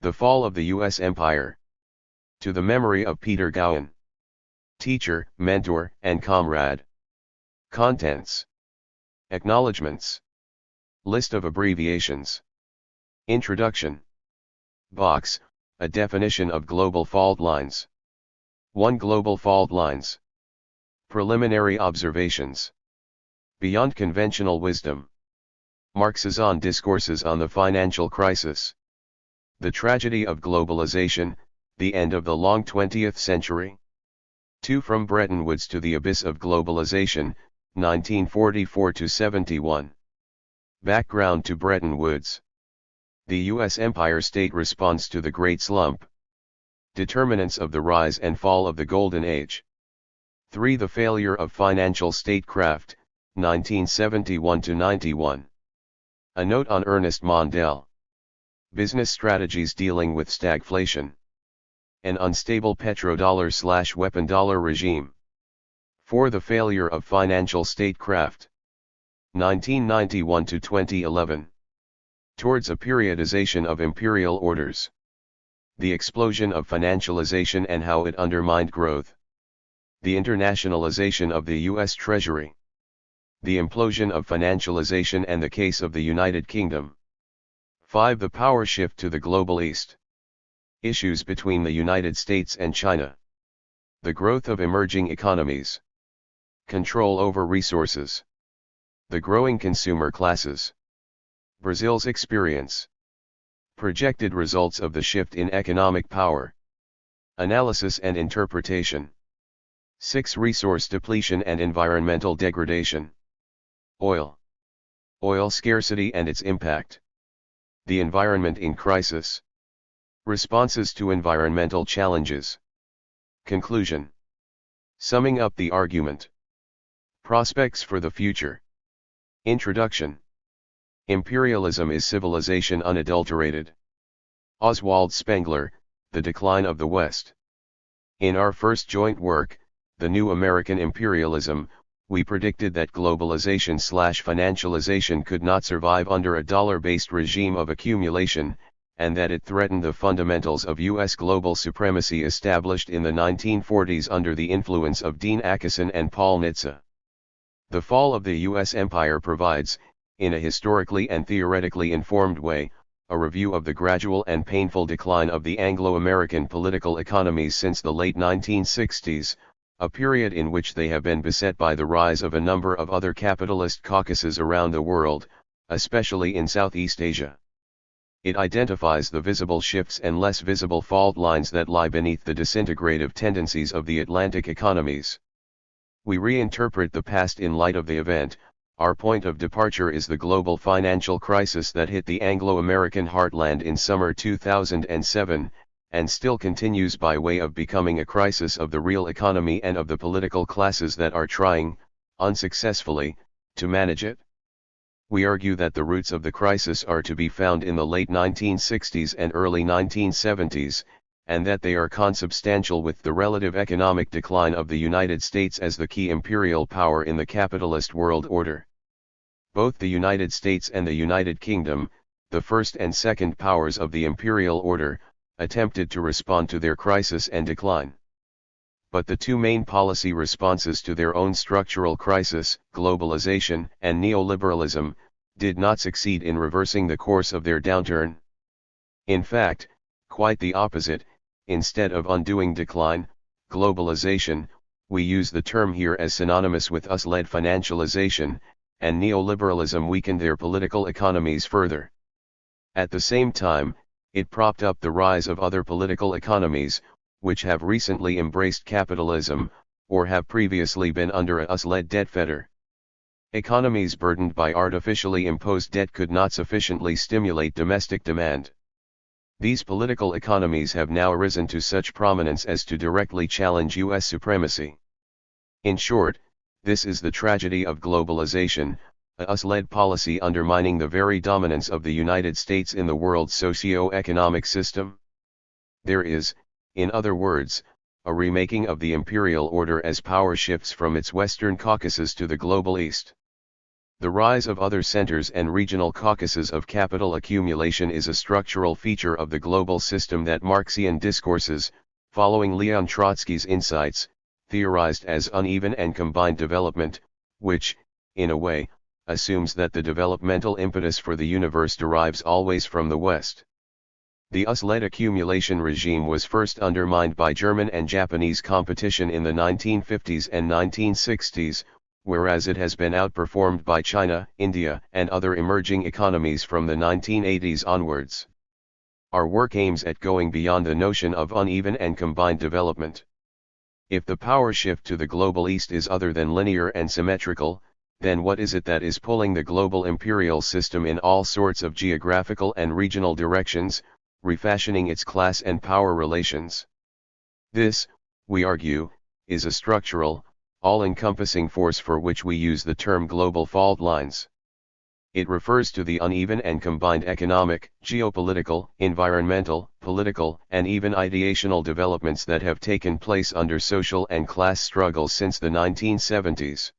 The Fall of the U.S. Empire. To the memory of Peter Gowan. Teacher, mentor, and comrade. Contents. Acknowledgements. List of abbreviations. Introduction. Box, a definition of global fault lines. 1. Global fault lines. Preliminary observations. Beyond conventional wisdom. Marx's Discourses on the Financial Crisis. The Tragedy of Globalization, the End of the Long 20th Century. 2. From Bretton Woods to the Abyss of Globalization, 1944-71. Background to Bretton Woods. The U.S. Empire State Response to the Great Slump. Determinants of the Rise and Fall of the Golden Age. 3. The Failure of Financial Statecraft, 1971-91. A Note on Ernest Mondale. Business Strategies Dealing with Stagflation. An Unstable Petrodollar/Weapon Dollar Regime. 4. The Failure of Financial Statecraft. 1991-2011. Towards a Periodization of Imperial Orders. The Explosion of Financialization and How It Undermined Growth. The Internationalization of the U.S. Treasury. The Implosion of Financialization and the Case of the United Kingdom. 5. The Power Shift to the Global East. Issues between the United States and China. The Growth of Emerging Economies. Control over Resources. The Growing Consumer Classes. Brazil's Experience. Projected Results of the Shift in Economic Power. Analysis and Interpretation. 6. Resource Depletion and Environmental Degradation. Oil. Oil scarcity and its impact. The environment in crisis. Responses to environmental challenges. Conclusion. Summing up the argument. Prospects for the future. Introduction. Imperialism is civilization unadulterated. Oswald Spengler, The Decline of the West. In our first joint work, The New American Imperialism, we predicted that globalization/financialization could not survive under a dollar-based regime of accumulation, and that it threatened the fundamentals of U.S. global supremacy established in the 1940s under the influence of Dean Acheson and Paul Nitze. The Fall of the U.S. Empire provides, in a historically and theoretically informed way, a review of the gradual and painful decline of the Anglo-American political economies since the late 1960s, a period in which they have been beset by the rise of a number of other capitalist caucuses around the world, especially in Southeast Asia. It identifies the visible shifts and less visible fault lines that lie beneath the disintegrative tendencies of the Atlantic economies. We reinterpret the past in light of the event. Our point of departure is the global financial crisis that hit the Anglo-American heartland in summer 2007, and still continues by way of becoming a crisis of the real economy and of the political classes that are trying, unsuccessfully, to manage it. We argue that the roots of the crisis are to be found in the late 1960s and early 1970s, and that they are consubstantial with the relative economic decline of the United States as the key imperial power in the capitalist world order. Both the United States and the United Kingdom, the first and second powers of the imperial order, attempted to respond to their crisis and decline. But the two main policy responses to their own structural crisis, globalization and neoliberalism, did not succeed in reversing the course of their downturn. In fact, quite the opposite. Instead of undoing decline, globalization, we use the term here as synonymous with US-led financialization, and neoliberalism weakened their political economies further. At the same time, it propped up the rise of other political economies, which have recently embraced capitalism, or have previously been under a US-led debt fetter. Economies burdened by artificially imposed debt could not sufficiently stimulate domestic demand. These political economies have now risen to such prominence as to directly challenge U.S. supremacy. In short, this is the tragedy of globalization, a US-led policy undermining the very dominance of the United States in the world's socio-economic system. There is, in other words, a remaking of the imperial order as power shifts from its western Caucasus to the global east. The rise of other centers and regional caucuses of capital accumulation is a structural feature of the global system that Marxian discourses, following Leon Trotsky's insights, theorized as uneven and combined development, which, in a way, assumes that the developmental impetus for the universe derives always from the West. The US-led accumulation regime was first undermined by German and Japanese competition in the 1950s and 1960s, whereas it has been outperformed by China, India, and other emerging economies from the 1980s onwards. Our work aims at going beyond the notion of uneven and combined development. If the power shift to the global East is other than linear and symmetrical, then what is it that is pulling the global imperial system in all sorts of geographical and regional directions, refashioning its class and power relations? This, we argue, is a structural, all-encompassing force for which we use the term global fault lines. It refers to the uneven and combined economic, geopolitical, environmental, political, and even ideational developments that have taken place under social and class struggles since the 1970s.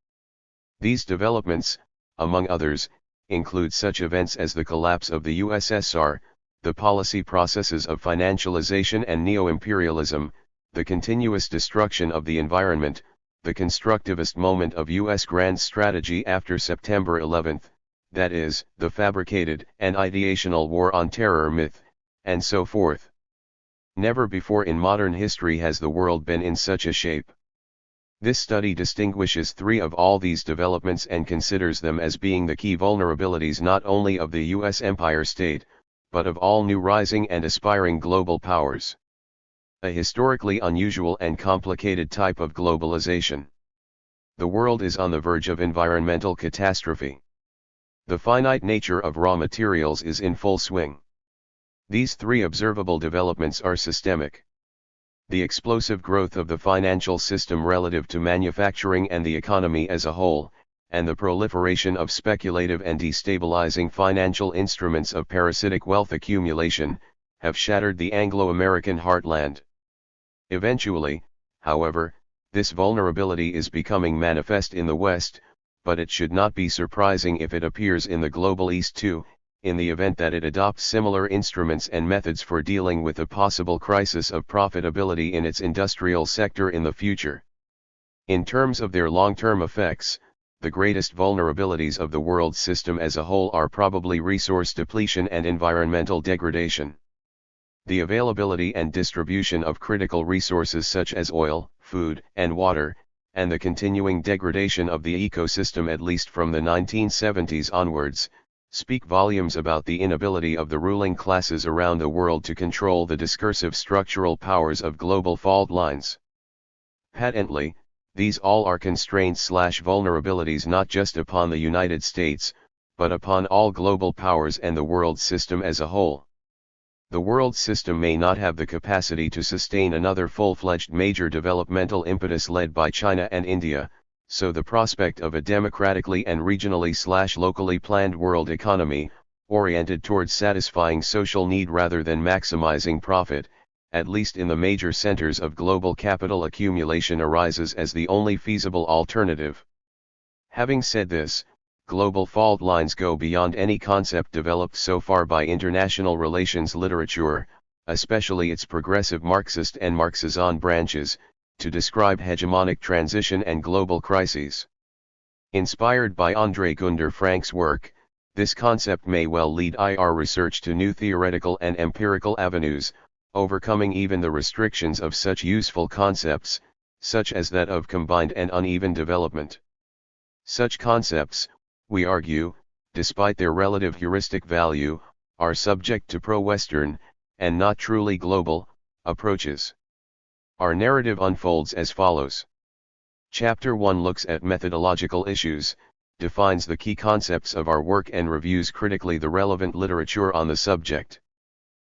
These developments, among others, include such events as the collapse of the USSR, the policy processes of financialization and neo-imperialism, the continuous destruction of the environment, the constructivist moment of U.S. grand strategy after September 11, that is, the fabricated and ideational war on terror myth, and so forth. Never before in modern history has the world been in such a shape. This study distinguishes three of all these developments and considers them as being the key vulnerabilities not only of the U.S. empire state, but of all new rising and aspiring global powers. A historically unusual and complicated type of globalization. The world is on the verge of environmental catastrophe. The finite nature of raw materials is in full swing. These three observable developments are systemic. The explosive growth of the financial system relative to manufacturing and the economy as a whole, and the proliferation of speculative and destabilizing financial instruments of parasitic wealth accumulation, have shattered the Anglo-American heartland. Eventually, however, this vulnerability is becoming manifest in the West, but it should not be surprising if it appears in the global East too, in the event that it adopts similar instruments and methods for dealing with a possible crisis of profitability in its industrial sector in the future. In terms of their long-term effects, the greatest vulnerabilities of the world system as a whole are probably resource depletion and environmental degradation. The availability and distribution of critical resources such as oil, food, and water, and the continuing degradation of the ecosystem at least from the 1970s onwards, speak volumes about the inability of the ruling classes around the world to control the discursive structural powers of global fault lines. Patently, these all are constraints/vulnerabilities not just upon the United States, but upon all global powers and the world system as a whole. The world system may not have the capacity to sustain another full-fledged major developmental impetus led by China and India, so the prospect of a democratically and regionally/locally planned world economy, oriented towards satisfying social need rather than maximizing profit, at least in the major centers of global capital accumulation, arises as the only feasible alternative. Having said this, global fault lines go beyond any concept developed so far by international relations literature, especially its progressive Marxist and Marxism branches, to describe hegemonic transition and global crises. Inspired by André Gunder Frank's work, this concept may well lead our research to new theoretical and empirical avenues, overcoming even the restrictions of such useful concepts, such as that of combined and uneven development. Such concepts, we argue, despite their relative heuristic value, are subject to pro-Western, and not truly global, approaches. Our narrative unfolds as follows. Chapter 1 looks at methodological issues, defines the key concepts of our work and reviews critically the relevant literature on the subject.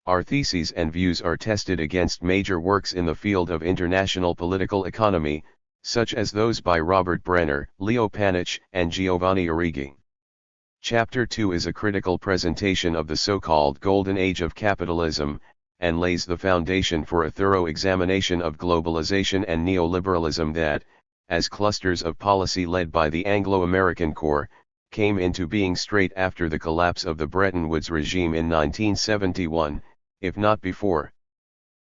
Our theses and views are tested against major works in the field of international political economy, such as those by Robert Brenner, Leo Panitch, and Giovanni Arrighi. Chapter 2 is a critical presentation of the so-called Golden Age of capitalism, and lays the foundation for a thorough examination of globalization and neoliberalism that, as clusters of policy led by the Anglo-American core, came into being straight after the collapse of the Bretton Woods regime in 1971, if not before.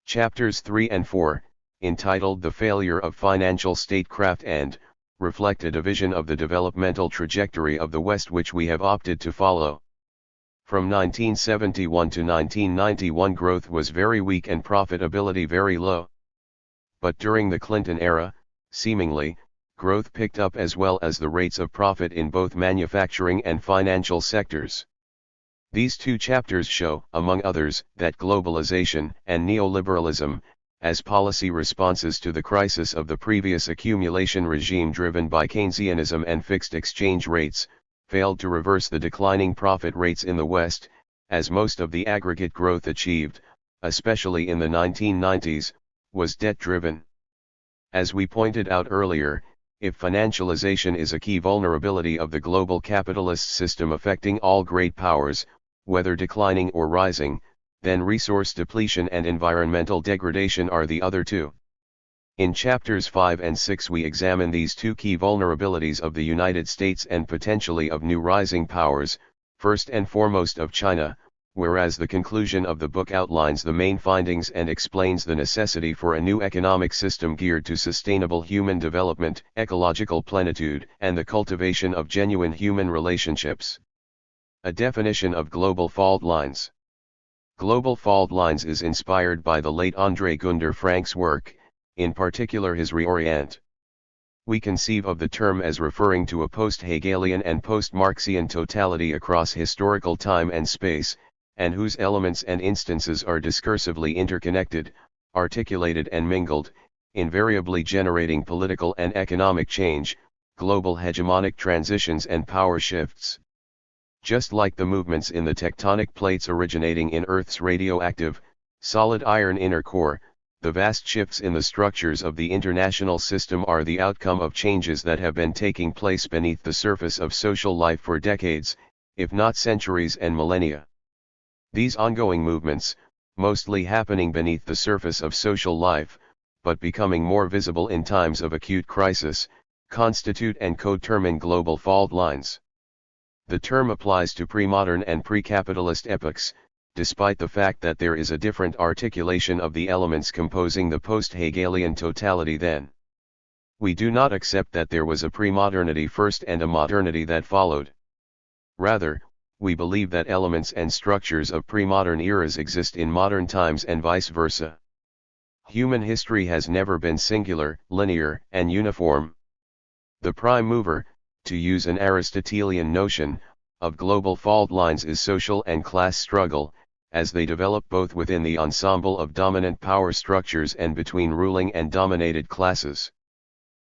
Chapters 3 and 4, entitled The Failure of Financial Statecraft and, reflect a division of the developmental trajectory of the West which we have opted to follow. From 1971 to 1991 growth was very weak and profitability very low. But during the Clinton era, seemingly, growth picked up as well as the rates of profit in both manufacturing and financial sectors. These two chapters show, among others, that globalization and neoliberalism, as policy responses to the crisis of the previous accumulation regime driven by Keynesianism and fixed exchange rates, failed to reverse the declining profit rates in the West, as most of the aggregate growth achieved, especially in the 1990s, was debt-driven. As we pointed out earlier, if financialization is a key vulnerability of the global capitalist system affecting all great powers, whether declining or rising, then resource depletion and environmental degradation are the other two. In chapters 5 and 6 we examine these two key vulnerabilities of the United States and potentially of new rising powers, first and foremost of China, whereas the conclusion of the book outlines the main findings and explains the necessity for a new economic system geared to sustainable human development, ecological plenitude, and the cultivation of genuine human relationships. A definition of global fault lines. Global fault lines is inspired by the late André Gunder Frank's work, in particular his Reorient. We conceive of the term as referring to a post-Hegelian and post-Marxian totality across historical time and space, and whose elements and instances are discursively interconnected, articulated and mingled, invariably generating political and economic change, global hegemonic transitions and power shifts. Just like the movements in the tectonic plates originating in Earth's radioactive, solid iron inner core, the vast shifts in the structures of the international system are the outcome of changes that have been taking place beneath the surface of social life for decades, if not centuries and millennia. These ongoing movements, mostly happening beneath the surface of social life, but becoming more visible in times of acute crisis, constitute and codetermine global fault lines. The term applies to pre-modern and pre-capitalist epochs, despite the fact that there is a different articulation of the elements composing the post-Hegelian totality then. We do not accept that there was a pre-modernity first and a modernity that followed. Rather, we believe that elements and structures of pre-modern eras exist in modern times and vice versa. Human history has never been singular, linear, and uniform. The prime mover, to use an Aristotelian notion, of global fault lines is social and class struggle, as they develop both within the ensemble of dominant power structures and between ruling and dominated classes.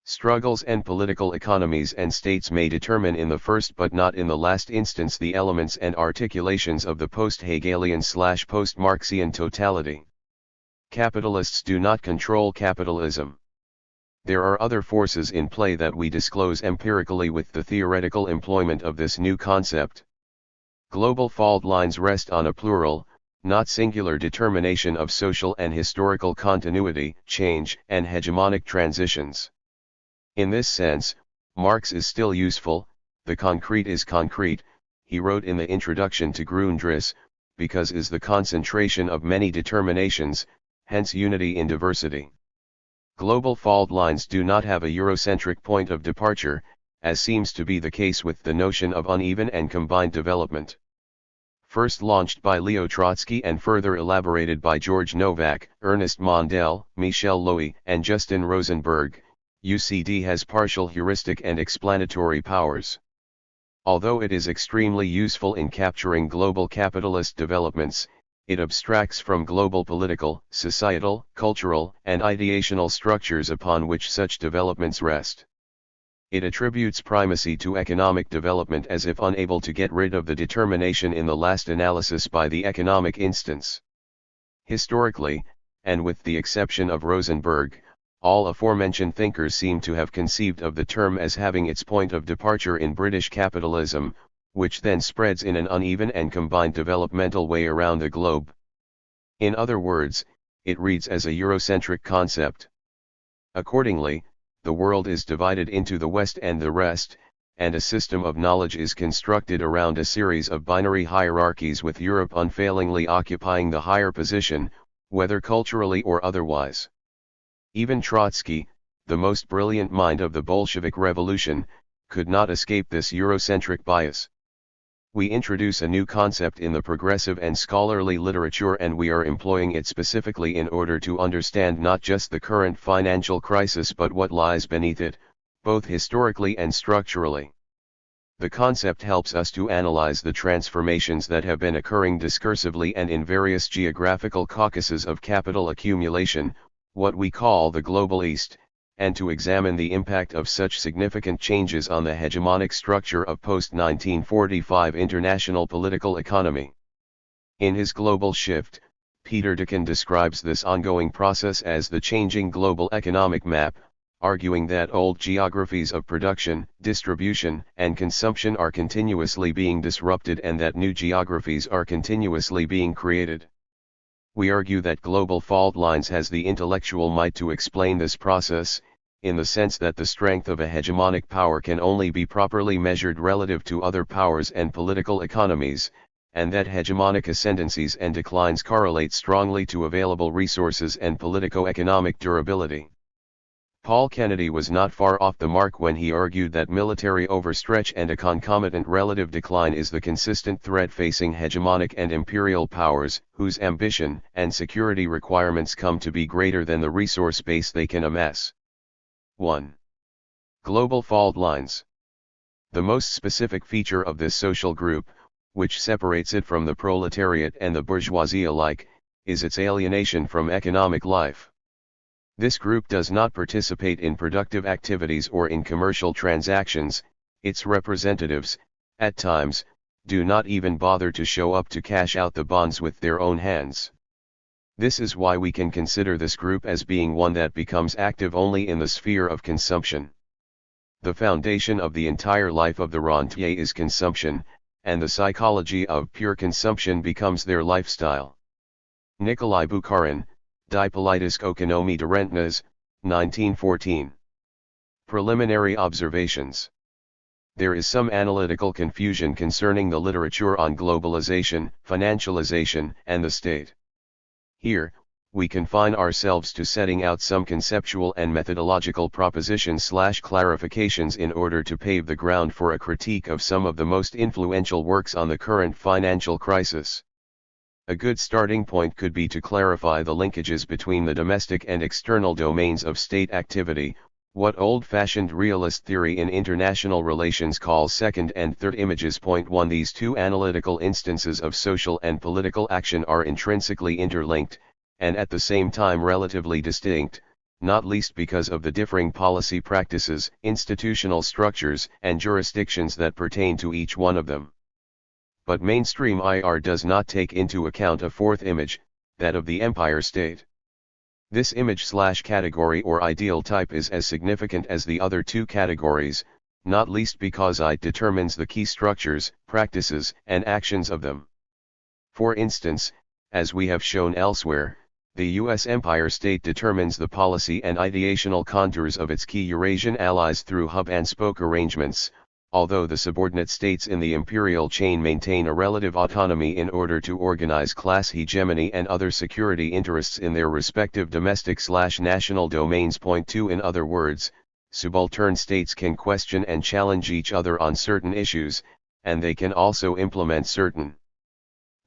Struggles and political economies and states may determine in the first but not in the last instance the elements and articulations of the post-Hegelian/post-Marxian totality. Capitalists do not control capitalism. There are other forces in play that we disclose empirically with the theoretical employment of this new concept. Global fault lines rest on a plural, not singular determination of social and historical continuity, change, and hegemonic transitions. In this sense, Marx is still useful, the concrete is concrete, he wrote in the introduction to Grundriss, because is the concentration of many determinations, hence unity in diversity. Global fault lines do not have a Eurocentric point of departure, as seems to be the case with the notion of uneven and combined development. First launched by Leo Trotsky and further elaborated by George Novak, Ernest Mondel, Michel Lowy, and Justin Rosenberg, UCD has partial heuristic and explanatory powers. Although it is extremely useful in capturing global capitalist developments, it abstracts from global political, societal, cultural, and ideational structures upon which such developments rest. It attributes primacy to economic development as if unable to get rid of the determination in the last analysis by the economic instance. Historically, and with the exception of Rosenberg, all aforementioned thinkers seem to have conceived of the term as having its point of departure in British capitalism, which then spreads in an uneven and combined developmental way around the globe. In other words, it reads as a Eurocentric concept. Accordingly, the world is divided into the West and the rest, and a system of knowledge is constructed around a series of binary hierarchies with Europe unfailingly occupying the higher position, whether culturally or otherwise. Even Trotsky, the most brilliant mind of the Bolshevik Revolution, could not escape this Eurocentric bias. We introduce a new concept in the progressive and scholarly literature, and we are employing it specifically in order to understand not just the current financial crisis but what lies beneath it, both historically and structurally. The concept helps us to analyze the transformations that have been occurring discursively and in various geographical caucuses of capital accumulation, what we call the Global East, and to examine the impact of such significant changes on the hegemonic structure of post-1945 international political economy. In his Global Shift, Peter Dekan describes this ongoing process as the changing global economic map, arguing that old geographies of production, distribution, and consumption are continuously being disrupted and that new geographies are continuously being created. We argue that global fault lines has the intellectual might to explain this process, in the sense that the strength of a hegemonic power can only be properly measured relative to other powers and political economies, and that hegemonic ascendancies and declines correlate strongly to available resources and politico-economic durability. Paul Kennedy was not far off the mark when he argued that military overstretch and a concomitant relative decline is the consistent threat facing hegemonic and imperial powers, whose ambition and security requirements come to be greater than the resource base they can amass. 1. Global fault lines. The most specific feature of this social group, which separates it from the proletariat and the bourgeoisie alike, is its alienation from economic life. This group does not participate in productive activities or in commercial transactions. Its representatives, at times, do not even bother to show up to cash out the bonds with their own hands. This is why we can consider this group as being one that becomes active only in the sphere of consumption. The foundation of the entire life of the rentier is consumption, and the psychology of pure consumption becomes their lifestyle. Nikolai Bukharin, Die politische Ökonomie der Rentners, 1914. Preliminary observations. There is some analytical confusion concerning the literature on globalization, financialization, and the state. Here, we confine ourselves to setting out some conceptual and methodological propositions/clarifications in order to pave the ground for a critique of some of the most influential works on the current financial crisis. A good starting point could be to clarify the linkages between the domestic and external domains of state activity, what old-fashioned realist theory in international relations calls second and third images. Point 1. These two analytical instances of social and political action are intrinsically interlinked, and at the same time relatively distinct, not least because of the differing policy practices, institutional structures, and jurisdictions that pertain to each one of them. But mainstream IR does not take into account a fourth image, that of the empire state. This image/category or ideal type is as significant as the other two categories, not least because it determines the key structures, practices, and actions of them. For instance, as we have shown elsewhere, the U.S. empire state determines the policy and ideational contours of its key Eurasian allies through hub-and-spoke arrangements, although the subordinate states in the imperial chain maintain a relative autonomy in order to organize class hegemony and other security interests in their respective domestic/national domains. Point 2. In other words, subaltern states can question and challenge each other on certain issues, and they can also implement certain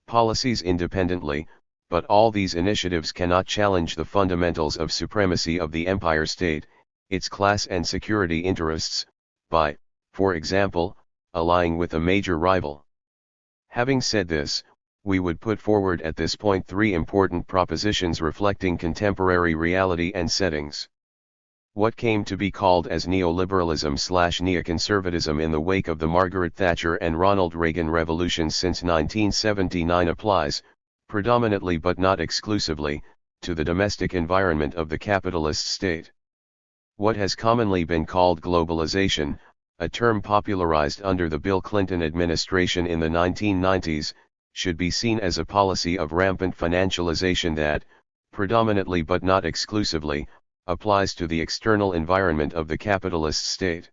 policies independently, but all these initiatives cannot challenge the fundamentals of supremacy of the empire state, its class and security interests, by, for example, allying with a major rival. Having said this, we would put forward at this point three important propositions reflecting contemporary reality and settings. What came to be called as neoliberalism/neoconservatism in the wake of the Margaret Thatcher and Ronald Reagan revolutions since 1979 applies, predominantly but not exclusively, to the domestic environment of the capitalist state. What has commonly been called globalization, a term popularized under the Bill Clinton administration in the 1990s, should be seen as a policy of rampant financialization that, predominantly but not exclusively, applies to the external environment of the capitalist state.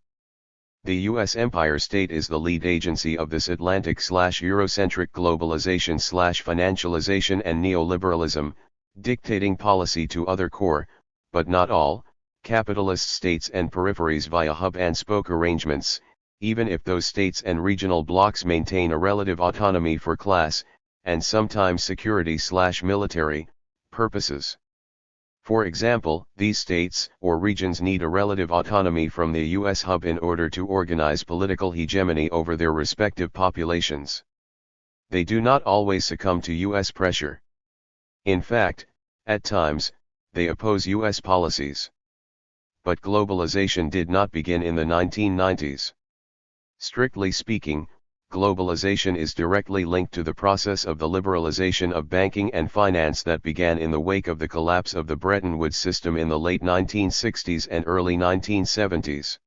The U.S. Empire State is the lead agency of this Atlantic/Eurocentric globalization/financialization and neoliberalism, dictating policy to other core, but not all, capitalist states and peripheries via hub-and-spoke arrangements, even if those states and regional blocs maintain a relative autonomy for class, and sometimes security/military, purposes. For example, these states or regions need a relative autonomy from the U.S. hub in order to organize political hegemony over their respective populations. They do not always succumb to U.S. pressure. In fact, at times, they oppose U.S. policies. But globalization did not begin in the 1990s. Strictly speaking, globalization is directly linked to the process of the liberalization of banking and finance that began in the wake of the collapse of the Bretton Woods system in the late 1960s and early 1970s.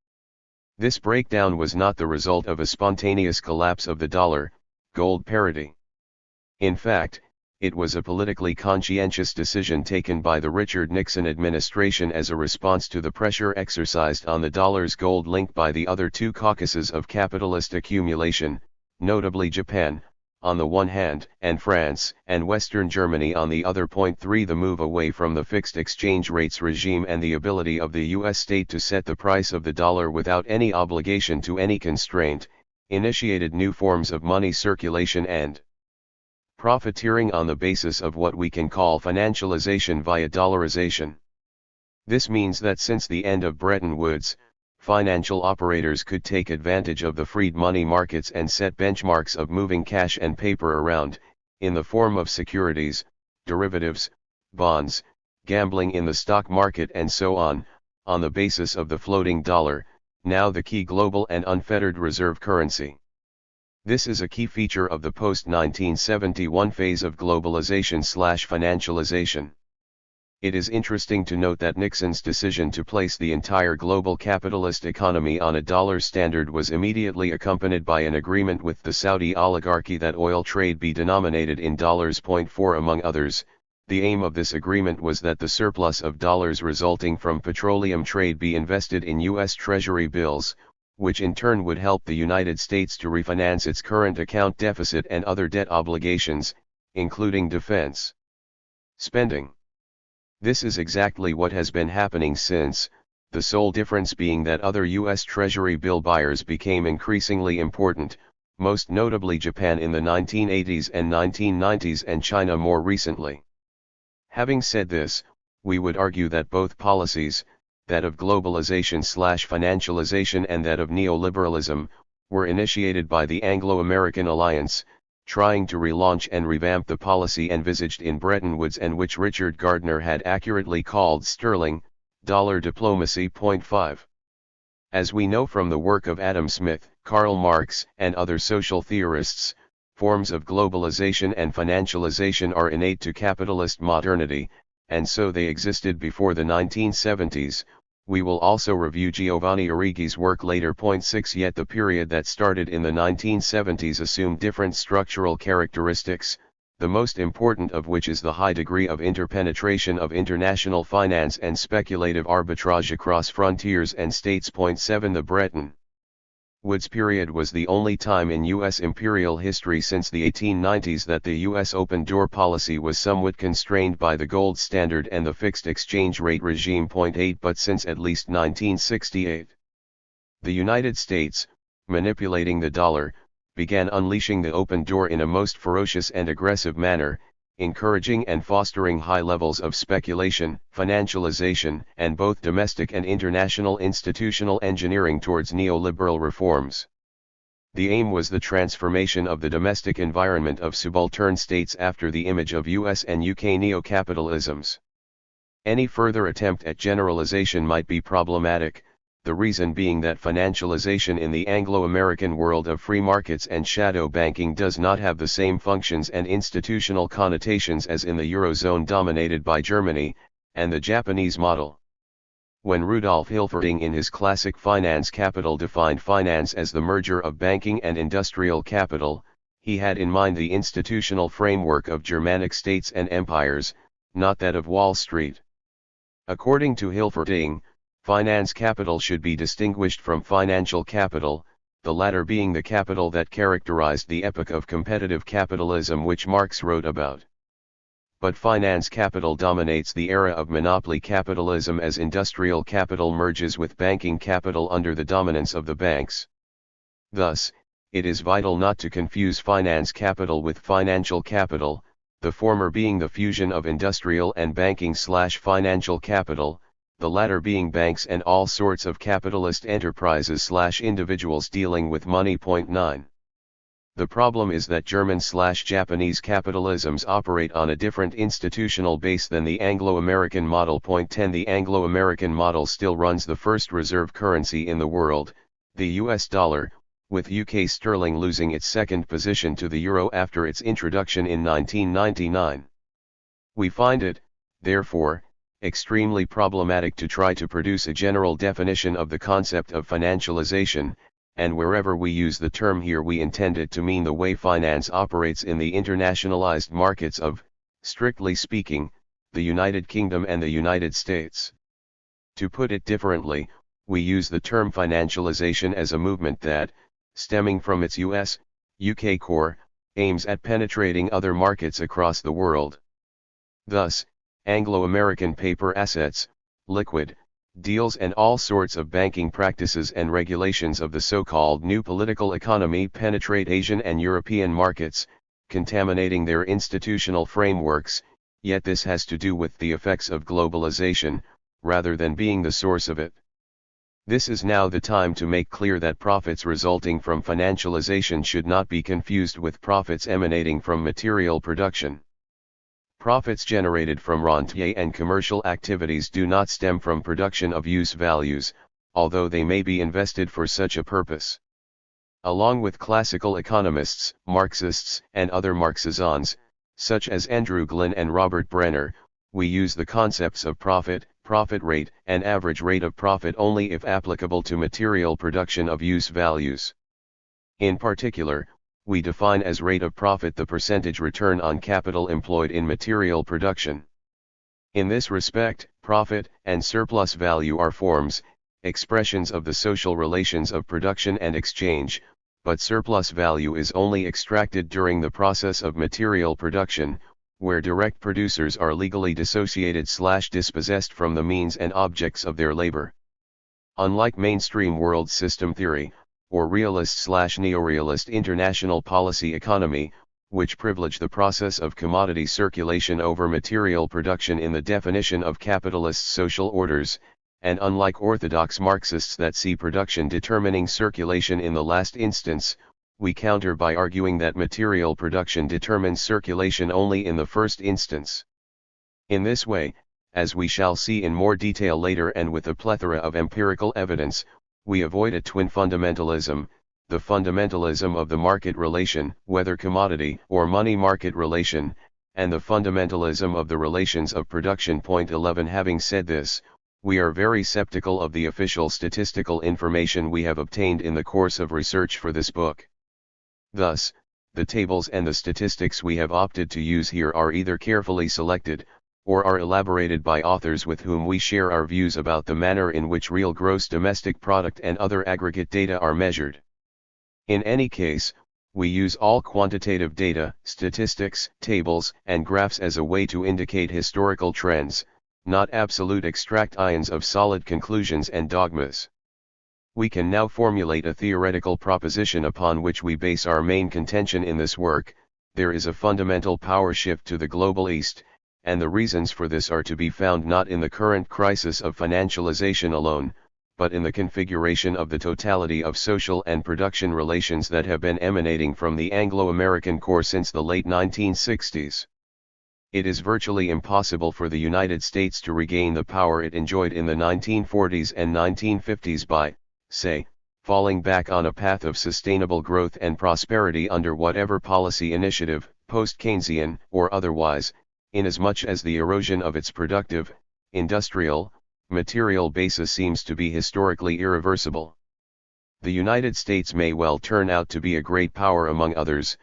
This breakdown was not the result of a spontaneous collapse of the dollar-gold parity. In fact, it was a politically conscientious decision taken by the Richard Nixon administration as a response to the pressure exercised on the dollar's gold link by the other two caucuses of capitalist accumulation, notably Japan, on the one hand, and France and Western Germany on the other. 3 The move away from the fixed exchange rates regime and the ability of the U.S. state to set the price of the dollar without any obligation to any constraint, initiated new forms of money circulation and profiteering on the basis of what we can call financialization via dollarization. This means that since the end of Bretton Woods, financial operators could take advantage of the freed money markets and set benchmarks of moving cash and paper around, in the form of securities, derivatives, bonds, gambling in the stock market and so on the basis of the floating dollar, now the key global and unfettered reserve currency. This is a key feature of the post-1971 phase of globalization/financialization. It is interesting to note that Nixon's decision to place the entire global capitalist economy on a dollar standard was immediately accompanied by an agreement with the Saudi oligarchy that oil trade be denominated in dollars. 4 Among others, the aim of this agreement was that the surplus of dollars resulting from petroleum trade be invested in U.S. Treasury bills, which in turn would help the United States to refinance its current account deficit and other debt obligations, including defense spending. This is exactly what has been happening since, the sole difference being that other U.S. Treasury bill buyers became increasingly important, most notably Japan in the 1980s and 1990s and China more recently. Having said this, we would argue that both policies, that of globalization/financialization and that of neoliberalism, were initiated by the Anglo-American alliance, trying to relaunch and revamp the policy envisaged in Bretton Woods and which Richard Gardner had accurately called sterling dollar diplomacy. 5. As we know from the work of Adam Smith, Karl Marx, and other social theorists, forms of globalization and financialization are innate to capitalist modernity, and so they existed before the 1970s. We will also review Giovanni Arrighi's work later. 6 Yet the period that started in the 1970s assumed different structural characteristics, the most important of which is the high degree of interpenetration of international finance and speculative arbitrage across frontiers and states. 7 The Bretton Woods period was the only time in U.S. imperial history since the 1890s that the U.S. open-door policy was somewhat constrained by the gold standard and the fixed exchange rate regime. 8 But since at least 1968, the United States, manipulating the dollar, began unleashing the open door in a most ferocious and aggressive manner, encouraging and fostering high levels of speculation, financialization, and both domestic and international institutional engineering towards neoliberal reforms. The aim was the transformation of the domestic environment of subaltern states after the image of US and UK neo-capitalisms. Any further attempt at generalization might be problematic, the reason being that financialization in the Anglo-American world of free markets and shadow banking does not have the same functions and institutional connotations as in the Eurozone dominated by Germany, and the Japanese model. When Rudolf Hilferding in his classic Finance Capital defined finance as the merger of banking and industrial capital, he had in mind the institutional framework of Germanic states and empires, not that of Wall Street. According to Hilferding, Finance capital should be distinguished from financial capital, the latter being the capital that characterized the epoch of competitive capitalism which Marx wrote about. But finance capital dominates the era of monopoly capitalism as industrial capital merges with banking capital under the dominance of the banks. Thus, it is vital not to confuse finance capital with financial capital, the former being the fusion of industrial and banking/financial capital, the latter being banks and all sorts of capitalist enterprises/individuals dealing with money. 9. The problem is that German/Japanese capitalisms operate on a different institutional base than the Anglo-American model. 10. The Anglo-American model still runs the first reserve currency in the world, the US dollar, with UK sterling losing its second position to the euro after its introduction in 1999. We find it, therefore, extremely problematic to try to produce a general definition of the concept of financialization, and wherever we use the term here we intend it to mean the way finance operates in the internationalized markets of, strictly speaking, the United Kingdom and the United States. To put it differently, we use the term financialization as a movement that, stemming from its US, UK core, aims at penetrating other markets across the world. Thus, Anglo-American paper assets, liquid, deals and all sorts of banking practices and regulations of the so-called new political economy penetrate Asian and European markets, contaminating their institutional frameworks, yet this has to do with the effects of globalization, rather than being the source of it. This is now the time to make clear that profits resulting from financialization should not be confused with profits emanating from material production. Profits generated from rentier and commercial activities do not stem from production of use values, although they may be invested for such a purpose. Along with classical economists, Marxists, and other Marxisans, such as Andrew Glynn and Robert Brenner, we use the concepts of profit, profit rate, and average rate of profit only if applicable to material production of use values. In particular, we define as rate of profit the percentage return on capital employed in material production. In this respect, profit and surplus value are forms, expressions of the social relations of production and exchange, but surplus value is only extracted during the process of material production, where direct producers are legally dissociated/dispossessed from the means and objects of their labor. Unlike mainstream world system theory, or realist/neorealist international policy economy, which privilege the process of commodity circulation over material production in the definition of capitalist social orders, and unlike orthodox Marxists that see production determining circulation in the last instance, we counter by arguing that material production determines circulation only in the first instance. In this way, as we shall see in more detail later and with a plethora of empirical evidence, we avoid a twin fundamentalism, the fundamentalism of the market relation, whether commodity or money market relation, and the fundamentalism of the relations of production. 11. Having said this, we are very skeptical of the official statistical information we have obtained in the course of research for this book. Thus, the tables and the statistics we have opted to use here are either carefully selected, or are elaborated by authors with whom we share our views about the manner in which real gross domestic product and other aggregate data are measured. In any case, we use all quantitative data, statistics, tables, and graphs as a way to indicate historical trends, not absolute extractions of solid conclusions and dogmas. We can now formulate a theoretical proposition upon which we base our main contention in this work. There is a fundamental power shift to the global East, and the reasons for this are to be found not in the current crisis of financialization alone, but in the configuration of the totality of social and production relations that have been emanating from the Anglo-American core since the late 1960s. It is virtually impossible for the United States to regain the power it enjoyed in the 1940s and 1950s by, say, falling back on a path of sustainable growth and prosperity under whatever policy initiative, post-Keynesian or otherwise, inasmuch as the erosion of its productive, industrial, material basis seems to be historically irreversible. The United States may well turn out to be a great power among others,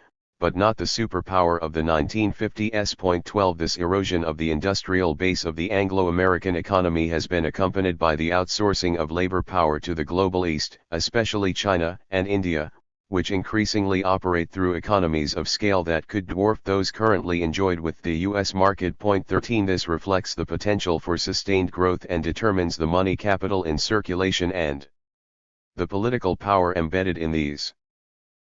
but not the superpower of the 1950s. 12 This erosion of the industrial base of the Anglo-American economy has been accompanied by the outsourcing of labor power to the global East, especially China and India, which increasingly operate through economies of scale that could dwarf those currently enjoyed with the U.S. market. 13 This reflects the potential for sustained growth and determines the money capital in circulation and the political power embedded in these.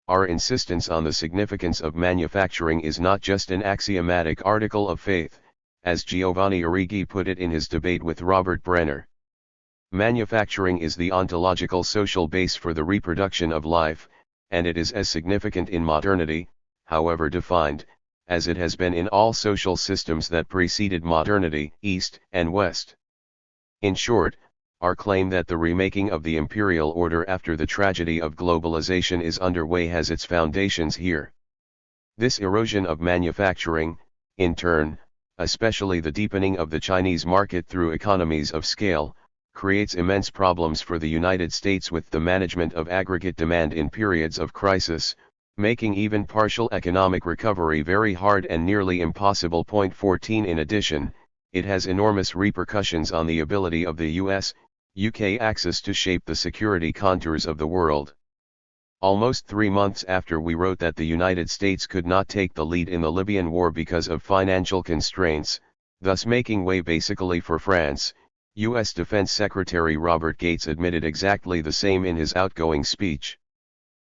Our insistence on the significance of manufacturing is not just an axiomatic article of faith, as Giovanni Arrighi put it in his debate with Robert Brenner. Manufacturing is the ontological social base for the reproduction of life, and it is as significant in modernity, however defined, as it has been in all social systems that preceded modernity, East and West. In short, our claim that the remaking of the imperial order after the tragedy of globalization is underway has its foundations here. This erosion of manufacturing, in turn, especially the deepening of the Chinese market through economies of scale, creates immense problems for the United States with the management of aggregate demand in periods of crisis, making even partial economic recovery very hard and nearly impossible. 14 In addition, it has enormous repercussions on the ability of the US, UK axis to shape the security contours of the world. Almost 3 months after we wrote that the United States could not take the lead in the Libyan war because of financial constraints, thus making way basically for France, U.S. Defense Secretary Robert Gates admitted exactly the same in his outgoing speech.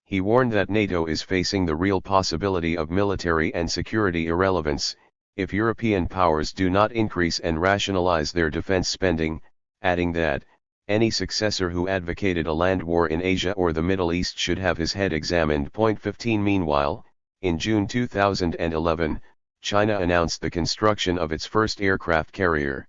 He warned that NATO is facing the real possibility of military and security irrelevance, if European powers do not increase and rationalize their defense spending, adding that, any successor who advocated a land war in Asia or the Middle East should have his head examined. 15 Meanwhile, in June 2011, China announced the construction of its first aircraft carrier.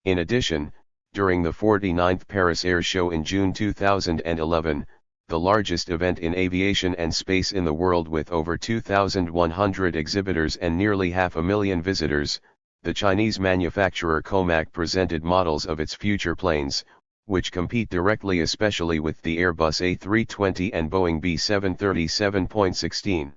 In addition, during the 49th Paris Air Show in June 2011, the largest event in aviation and space in the world with over 2,100 exhibitors and nearly 500,000 visitors, the Chinese manufacturer Comac presented models of its future planes, which compete directly especially with the Airbus A320 and Boeing B737. 16.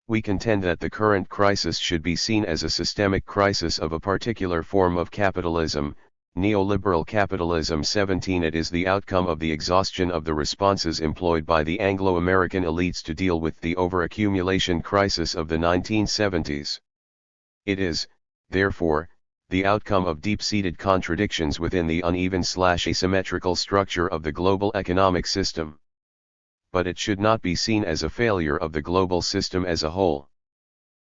We contend that the current crisis should be seen as a systemic crisis of a particular form of capitalism, neoliberal capitalism. 17 It is the outcome of the exhaustion of the responses employed by the Anglo-American elites to deal with the overaccumulation crisis of the 1970s. It is, therefore, the outcome of deep-seated contradictions within the uneven/asymmetrical structure of the global economic system. But it should not be seen as a failure of the global system as a whole.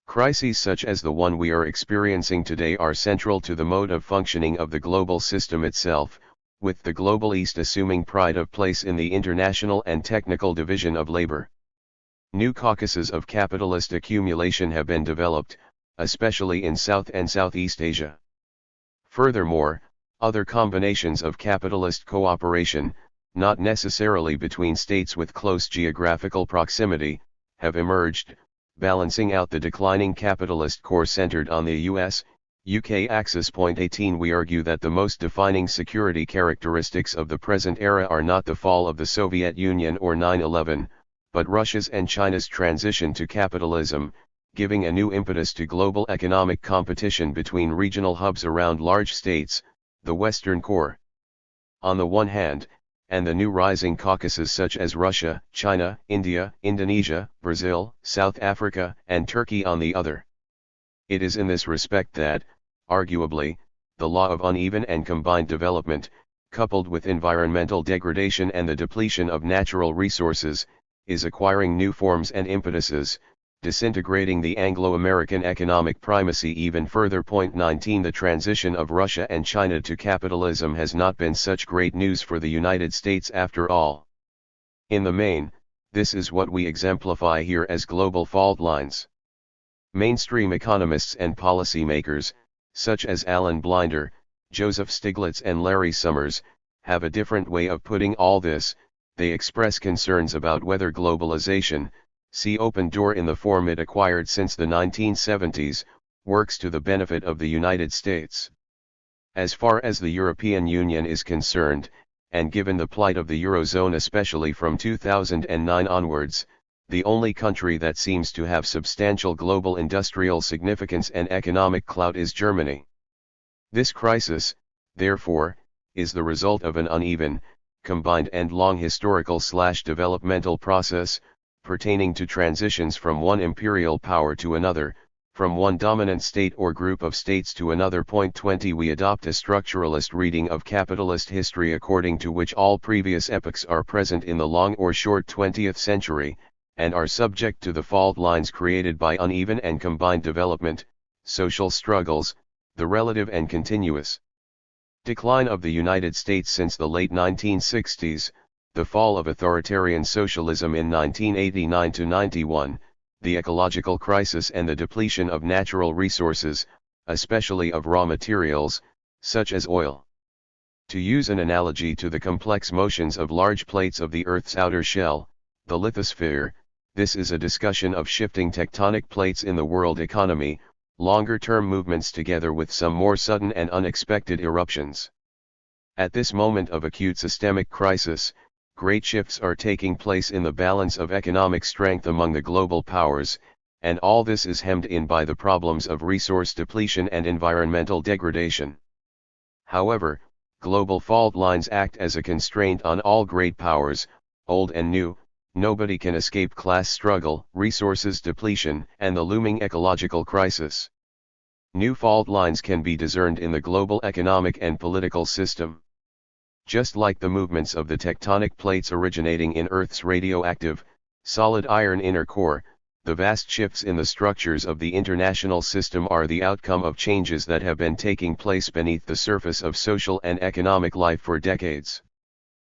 Crises such as the one we are experiencing today are central to the mode of functioning of the global system itself, with the global East assuming pride of place in the international and technical division of labor. New caucuses of capitalist accumulation have been developed, especially in South and Southeast Asia. Furthermore, other combinations of capitalist cooperation, not necessarily between states with close geographical proximity, have emerged, balancing out the declining capitalist core centered on the US, UK axis. 18 We argue that the most defining security characteristics of the present era are not the fall of the Soviet Union or 9/11, but Russia's and China's transition to capitalism, giving a new impetus to global economic competition between regional hubs around large states, the Western core on the one hand, and the new rising caucuses such as Russia, China, India, Indonesia, Brazil, South Africa, and Turkey on the other. It is in this respect that, arguably, the law of uneven and combined development, coupled with environmental degradation and the depletion of natural resources, is acquiring new forms and impetuses, disintegrating the Anglo-American economic primacy even further. 19 The transition of Russia and China to capitalism has not been such great news for the United States after all. In the main, this is what we exemplify here as global fault lines. Mainstream economists and policymakers, such as Alan Blinder, Joseph Stiglitz and Larry Summers, have a different way of putting all this. They express concerns about whether globalization, see Open Door in the form it acquired since the 1970s, works to the benefit of the United States. As far as the European Union is concerned, and given the plight of the Eurozone especially from 2009 onwards, the only country that seems to have substantial global industrial significance and economic clout is Germany. This crisis, therefore, is the result of an uneven, combined and long historical/developmental process, pertaining to transitions from one imperial power to another, from one dominant state or group of states to another. 20 We adopt a structuralist reading of capitalist history according to which all previous epochs are present in the long or short 20th century, and are subject to the fault lines created by uneven and combined development, social struggles, the relative and continuous decline of the United States since the late 1960s, the fall of authoritarian socialism in 1989–91, the ecological crisis and the depletion of natural resources, especially of raw materials, such as oil. To use an analogy to the complex motions of large plates of the Earth's outer shell, the lithosphere, this is a discussion of shifting tectonic plates in the world economy, longer-term movements together with some more sudden and unexpected eruptions. At this moment of acute systemic crisis, great shifts are taking place in the balance of economic strength among the global powers, and all this is hemmed in by the problems of resource depletion and environmental degradation. However, global fault lines act as a constraint on all great powers, old and new. Nobody can escape class struggle, resources depletion, and the looming ecological crisis. New fault lines can be discerned in the global economic and political system. Just like the movements of the tectonic plates originating in Earth's radioactive, solid iron inner core, the vast shifts in the structures of the international system are the outcome of changes that have been taking place beneath the surface of social and economic life for decades.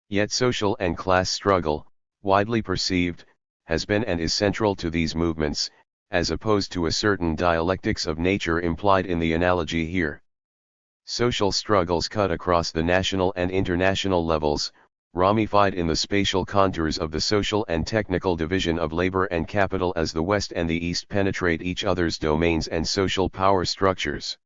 Yet social and class struggle, widely perceived, has been and is central to these movements, as opposed to a certain dialectics of nature implied in the analogy here. Social struggles cut across the national and international levels, ramified in the spatial contours of the social and technical division of labor and capital as the West and the East penetrate each other's domains and social power structures.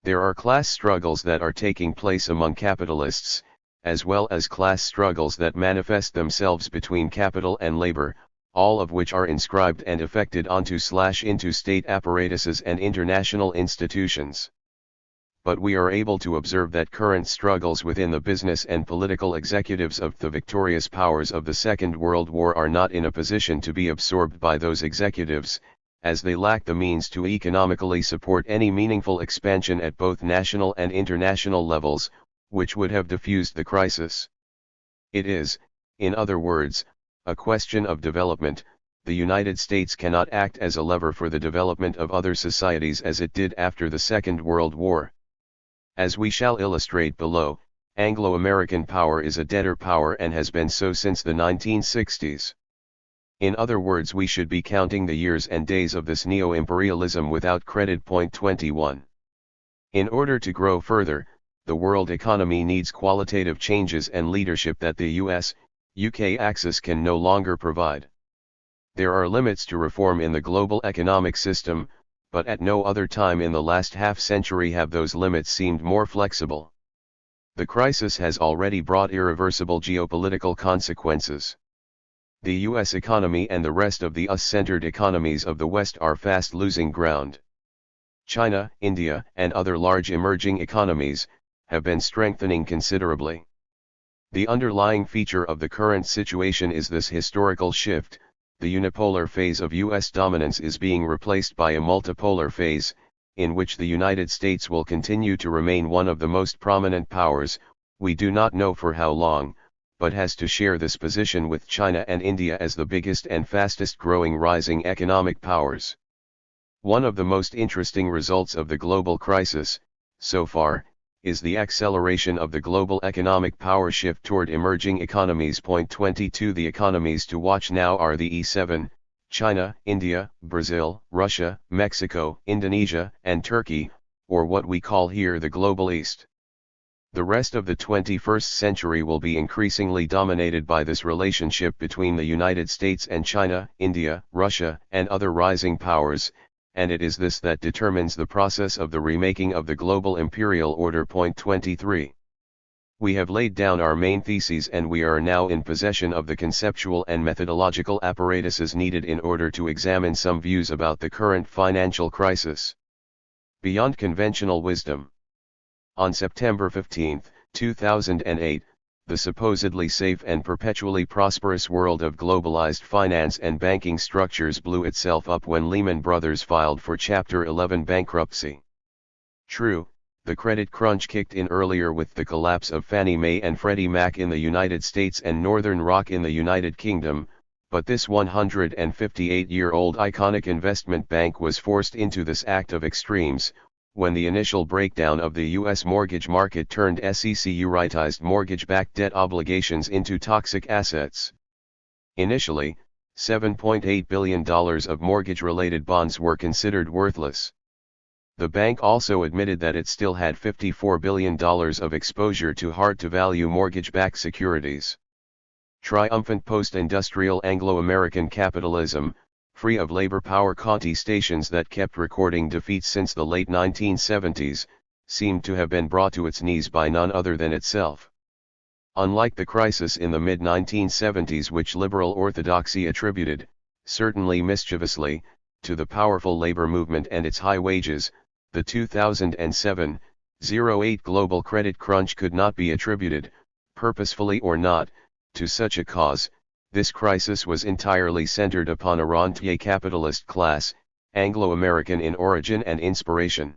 There are class struggles that are taking place among capitalists, as well as class struggles that manifest themselves between capital and labor, all of which are inscribed and affected onto/into state apparatuses and international institutions. But we are able to observe that current struggles within the business and political executives of the victorious powers of the Second World War are not in a position to be absorbed by those executives, as they lack the means to economically support any meaningful expansion at both national and international levels, which would have diffused the crisis. It is, in other words, a question of development. The United States cannot act as a lever for the development of other societies as it did after the Second World War. As we shall illustrate below, Anglo-American power is a debtor power and has been so since the 1960s. In other words, we should be counting the years and days of this neo-imperialism without credit. 21. In order to grow further, the world economy needs qualitative changes and leadership that the US-UK axis can no longer provide. There are limits to reform in the global economic system, but at no other time in the last half-century have those limits seemed more flexible. The crisis has already brought irreversible geopolitical consequences. The US economy and the rest of the US-centered economies of the West are fast losing ground. China, India, and other large emerging economies have been strengthening considerably. The underlying feature of the current situation is this historical shift. The unipolar phase of US dominance is being replaced by a multipolar phase, in which the United States will continue to remain one of the most prominent powers, we do not know for how long, but has to share this position with China and India as the biggest and fastest growing rising economic powers. One of the most interesting results of the global crisis, so far, is the acceleration of the global economic power shift toward emerging economies. 22 The economies to watch now are the E7, China, India, Brazil, Russia, Mexico, Indonesia, and Turkey, or what we call here the Global East. The rest of the 21st century will be increasingly dominated by this relationship between the United States and China, India, Russia, and other rising powers, and it is this that determines the process of the remaking of the global imperial order. 23. We have laid down our main theses and we are now in possession of the conceptual and methodological apparatuses needed in order to examine some views about the current financial crisis. Beyond conventional wisdom. On September 15, 2008, the supposedly safe and perpetually prosperous world of globalized finance and banking structures blew itself up when Lehman Brothers filed for Chapter 11 bankruptcy. True, the credit crunch kicked in earlier with the collapse of Fannie Mae and Freddie Mac in the United States and Northern Rock in the United Kingdom, but this 158-year-old iconic investment bank was forced into this act of extremes, when the initial breakdown of the U.S. mortgage market turned securitized mortgage-backed debt obligations into toxic assets. Initially, $7.8 billion of mortgage-related bonds were considered worthless. The bank also admitted that it still had $54 billion of exposure to hard-to-value mortgage-backed securities. Triumphant post-industrial Anglo-American capitalism, free of labor power contestations that kept recording defeats since the late 1970s, seemed to have been brought to its knees by none other than itself. Unlike the crisis in the mid-1970s which liberal orthodoxy attributed, certainly mischievously, to the powerful labor movement and its high wages, the 2007-08 global credit crunch could not be attributed, purposefully or not, to such a cause. This crisis was entirely centered upon a rentier capitalist class, Anglo-American in origin and inspiration.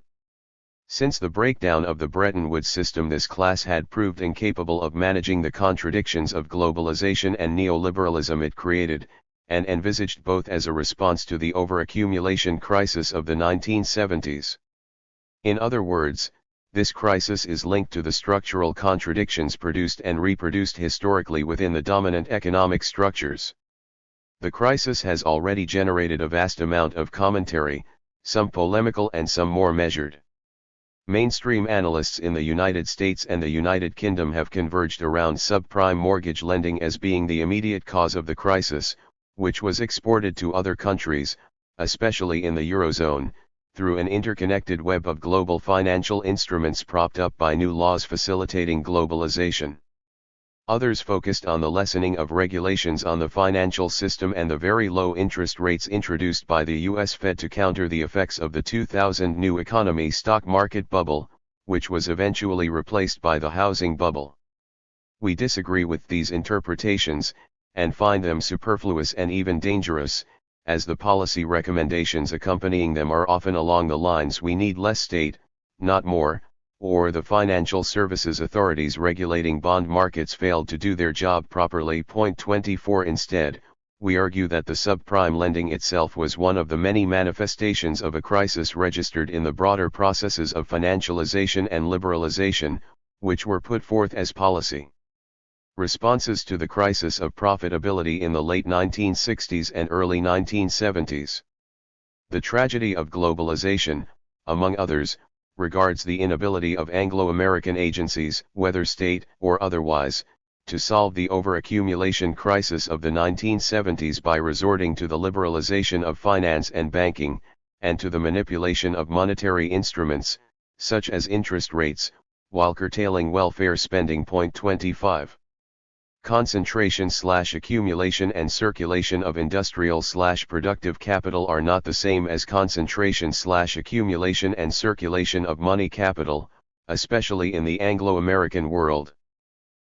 Since the breakdown of the Bretton Woods system, this class had proved incapable of managing the contradictions of globalization and neoliberalism it created, and envisaged both as a response to the overaccumulation crisis of the 1970s. In other words, this crisis is linked to the structural contradictions produced and reproduced historically within the dominant economic structures. The crisis has already generated a vast amount of commentary, some polemical and some more measured. Mainstream analysts in the United States and the United Kingdom have converged around subprime mortgage lending as being the immediate cause of the crisis, which was exported to other countries, especially in the Eurozone, through an interconnected web of global financial instruments propped up by new laws facilitating globalization. Others focused on the lessening of regulations on the financial system and the very low interest rates introduced by the U.S. Fed to counter the effects of the 2000 new economy stock market bubble, which was eventually replaced by the housing bubble. We disagree with these interpretations, and find them superfluous and even dangerous, as the policy recommendations accompanying them are often along the lines we need less state, not more, or the financial services authorities regulating bond markets failed to do their job properly. Point 24. Instead, we argue that the subprime lending itself was one of the many manifestations of a crisis registered in the broader processes of financialization and liberalization, which were put forth as policy responses to the crisis of profitability in the late 1960s and early 1970s. The tragedy of globalization, among others, regards the inability of Anglo-American agencies, whether state or otherwise, to solve the overaccumulation crisis of the 1970s by resorting to the liberalization of finance and banking, and to the manipulation of monetary instruments, such as interest rates, while curtailing welfare spending. Point 25. Concentration/accumulation and circulation of industrial/productive capital are not the same as concentration/accumulation and circulation of money capital, especially in the Anglo-American world.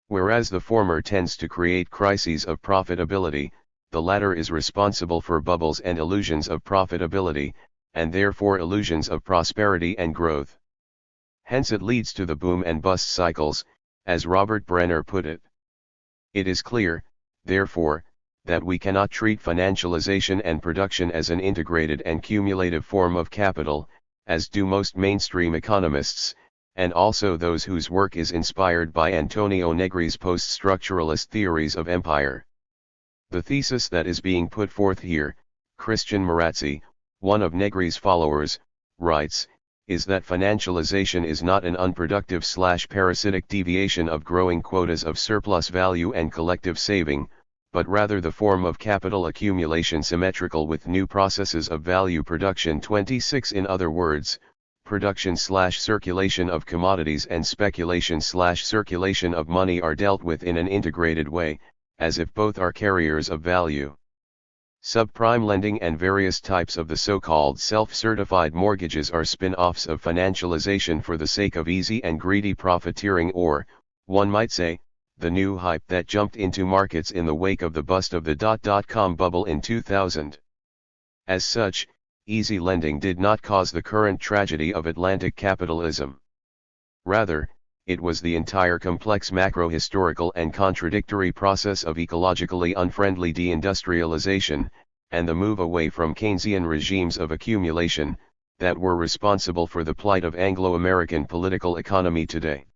Whereas the former tends to create crises of profitability, the latter is responsible for bubbles and illusions of profitability, and therefore illusions of prosperity and growth. Hence it leads to the boom and bust cycles, as Robert Brenner put it. It is clear, therefore, that we cannot treat financialization and production as an integrated and cumulative form of capital, as do most mainstream economists, and also those whose work is inspired by Antonio Negri's post-structuralist theories of empire. The thesis that is being put forth here, Christian Marazzi, one of Negri's followers, writes, is that financialization is not an unproductive/parasitic deviation of growing quotas of surplus value and collective saving, but rather the form of capital accumulation symmetrical with new processes of value production. 26. In other words, production/circulation of commodities and speculation/circulation of money are dealt with in an integrated way, as if both are carriers of value. Subprime lending and various types of the so-called self-certified mortgages are spin-offs of financialization for the sake of easy and greedy profiteering, or, one might say, the new hype that jumped into markets in the wake of the bust of the .com bubble in 2000. As such, easy lending did not cause the current tragedy of Atlantic capitalism. Rather, it was the entire complex macro-historical and contradictory process of ecologically unfriendly deindustrialization, and the move away from Keynesian regimes of accumulation, that were responsible for the plight of Anglo-American political economy today.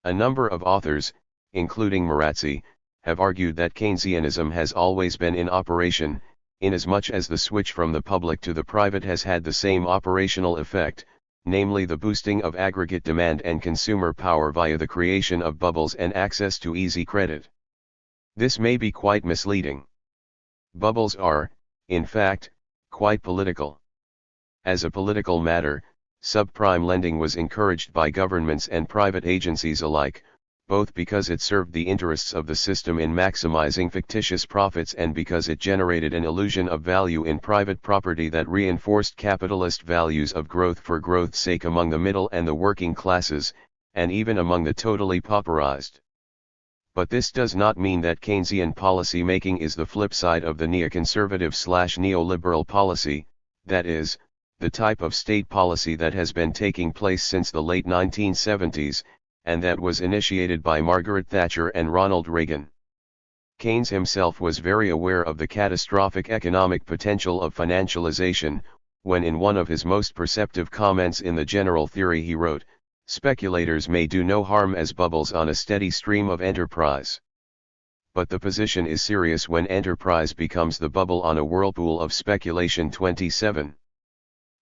A number of authors, including Marazzi, have argued that Keynesianism has always been in operation, inasmuch as the switch from the public to the private has had the same operational effect, namely the boosting of aggregate demand and consumer power via the creation of bubbles and access to easy credit. This may be quite misleading. Bubbles are, in fact, quite political. As a political matter, subprime lending was encouraged by governments and private agencies alike, both because it served the interests of the system in maximizing fictitious profits and because it generated an illusion of value in private property that reinforced capitalist values of growth for growth's sake among the middle and the working classes, and even among the totally pauperized. But this does not mean that Keynesian policy making is the flip side of the neoconservative/neoliberal policy, that is, the type of state policy that has been taking place since the late 1970s, and that was initiated by Margaret Thatcher and Ronald Reagan. Keynes himself was very aware of the catastrophic economic potential of financialization, when in one of his most perceptive comments in the General Theory he wrote, "Speculators may do no harm as bubbles on a steady stream of enterprise. But the position is serious when enterprise becomes the bubble on a whirlpool of speculation." 27.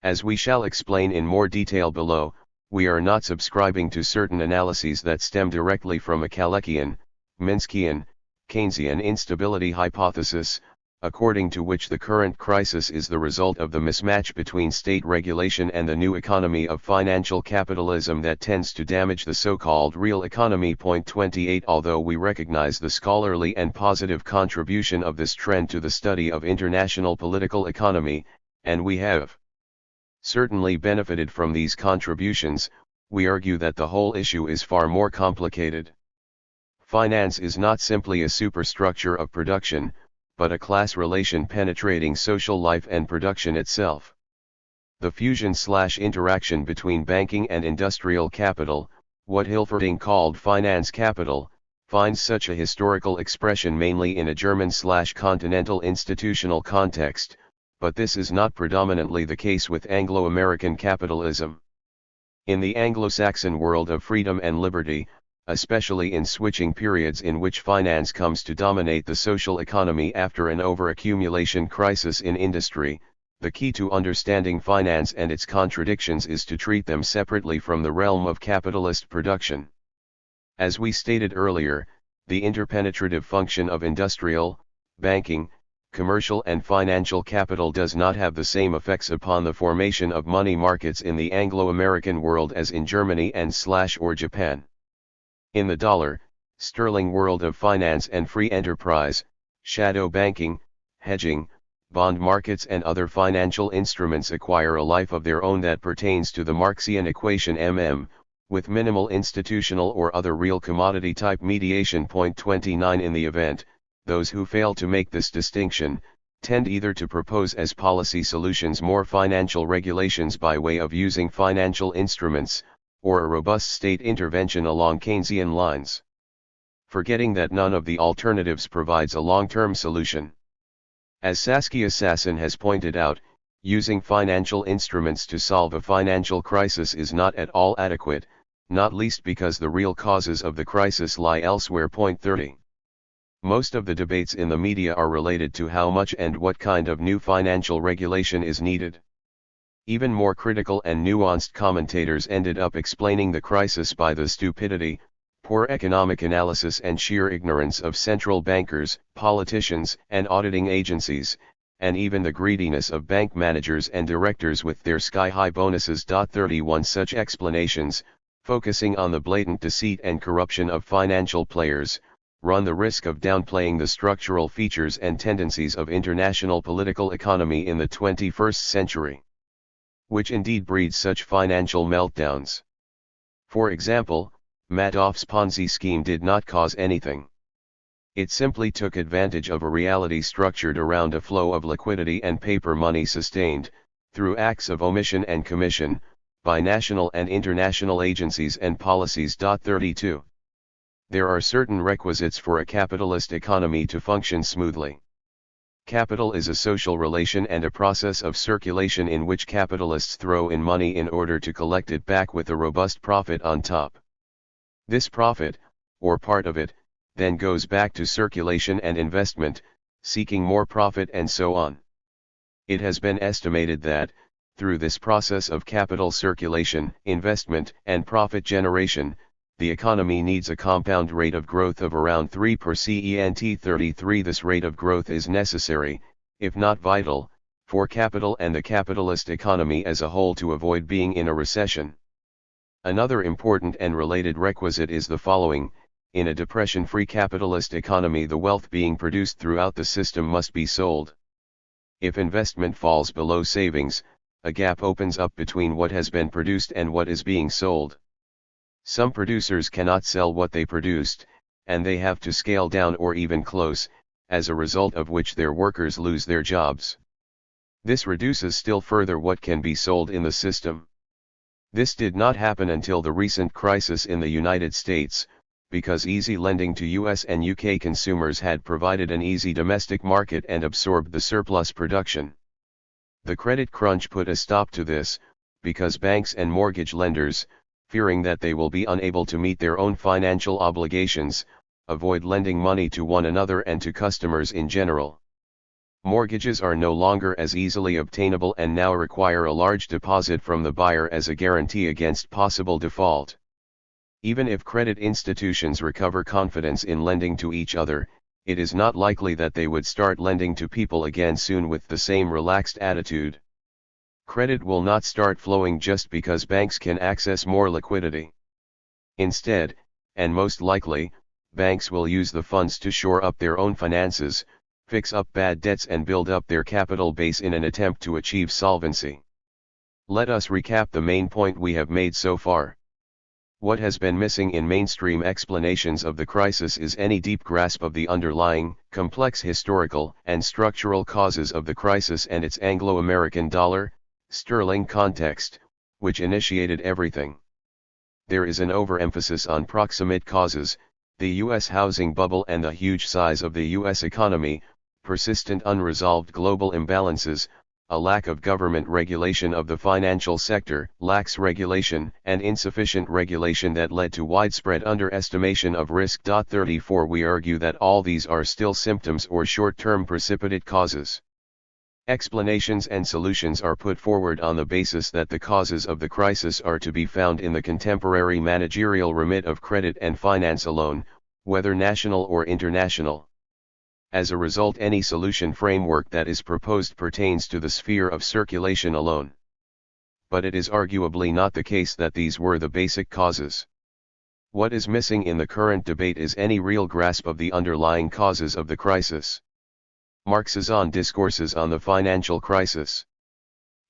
As we shall explain in more detail below, we are not subscribing to certain analyses that stem directly from a Kalekian, Minskian, Keynesian instability hypothesis, according to which the current crisis is the result of the mismatch between state regulation and the new economy of financial capitalism that tends to damage the so-called real economy. 28. Although we recognize the scholarly and positive contribution of this trend to the study of international political economy, and we have certainly benefited from these contributions, we argue that the whole issue is far more complicated. Finance is not simply a superstructure of production, but a class relation penetrating social life and production itself. The fusion/interaction between banking and industrial capital, what Hilferding called finance capital, finds such a historical expression mainly in a German/continental institutional context, but this is not predominantly the case with Anglo-American capitalism. In the Anglo-Saxon world of freedom and liberty, especially in switching periods in which finance comes to dominate the social economy after an overaccumulation crisis in industry, the key to understanding finance and its contradictions is to treat them separately from the realm of capitalist production. As we stated earlier, the interpenetrative function of industrial, banking, commercial and financial capital does not have the same effects upon the formation of money markets in the Anglo-American world as in Germany and/or Japan. In the dollar-sterling world of finance and free enterprise, shadow banking, hedging, bond markets and other financial instruments acquire a life of their own that pertains to the Marxian equation with minimal institutional or other real commodity type mediation. 29. In the event, those who fail to make this distinction, tend either to propose as policy solutions more financial regulations by way of using financial instruments, or a robust state intervention along Keynesian lines, forgetting that none of the alternatives provides a long-term solution. As Saskia Sassen has pointed out, using financial instruments to solve a financial crisis is not at all adequate, not least because the real causes of the crisis lie elsewhere. 30. Most of the debates in the media are related to how much and what kind of new financial regulation is needed. Even more critical and nuanced commentators ended up explaining the crisis by the stupidity, poor economic analysis and sheer ignorance of central bankers, politicians and auditing agencies, and even the greediness of bank managers and directors with their sky-high bonuses. 31 Such explanations, focusing on the blatant deceit and corruption of financial players, run the risk of downplaying the structural features and tendencies of international political economy in the 21st century, which indeed breeds such financial meltdowns. For example, Madoff's Ponzi scheme did not cause anything. It simply took advantage of a reality structured around a flow of liquidity and paper money sustained, through acts of omission and commission, by national and international agencies and policies. 32. There are certain requisites for a capitalist economy to function smoothly. Capital is a social relation and a process of circulation in which capitalists throw in money in order to collect it back with a robust profit on top. This profit, or part of it, then goes back to circulation and investment, seeking more profit and so on. It has been estimated that, through this process of capital circulation, investment, and profit generation, the economy needs a compound rate of growth of around 3%. 33 This rate of growth is necessary, if not vital, for capital and the capitalist economy as a whole to avoid being in a recession. Another important and related requisite is the following: in a depression-free capitalist economy, the wealth being produced throughout the system must be sold. If investment falls below savings, a gap opens up between what has been produced and what is being sold. Some producers cannot sell what they produced, and they have to scale down or even close, as a result of which their workers lose their jobs. This reduces still further what can be sold in the system. This did not happen until the recent crisis in the United States, because easy lending to US and UK consumers had provided an easy domestic market and absorbed the surplus production. The credit crunch put a stop to this, because banks and mortgage lenders, fearing that they will be unable to meet their own financial obligations, avoid lending money to one another and to customers in general. Mortgages are no longer as easily obtainable and now require a large deposit from the buyer as a guarantee against possible default. Even if credit institutions recover confidence in lending to each other, it is not likely that they would start lending to people again soon with the same relaxed attitude. Credit will not start flowing just because banks can access more liquidity. Instead, and most likely, banks will use the funds to shore up their own finances, fix up bad debts and build up their capital base in an attempt to achieve solvency. Let us recap the main point we have made so far. What has been missing in mainstream explanations of the crisis is any deep grasp of the underlying, complex historical and structural causes of the crisis and its Anglo-American dollar, sterling context, which initiated everything. There is an overemphasis on proximate causes, the US housing bubble and the huge size of the US economy, persistent unresolved global imbalances, a lack of government regulation of the financial sector, lax regulation, and insufficient regulation that led to widespread underestimation of risk. 34 We argue that all these are still symptoms or short-term precipitate causes. Explanations and solutions are put forward on the basis that the causes of the crisis are to be found in the contemporary managerial remit of credit and finance alone, whether national or international. As a result, any solution framework that is proposed pertains to the sphere of circulation alone. But it is arguably not the case that these were the basic causes. What is missing in the current debate is any real grasp of the underlying causes of the crisis. Marxism discourses on the financial crisis.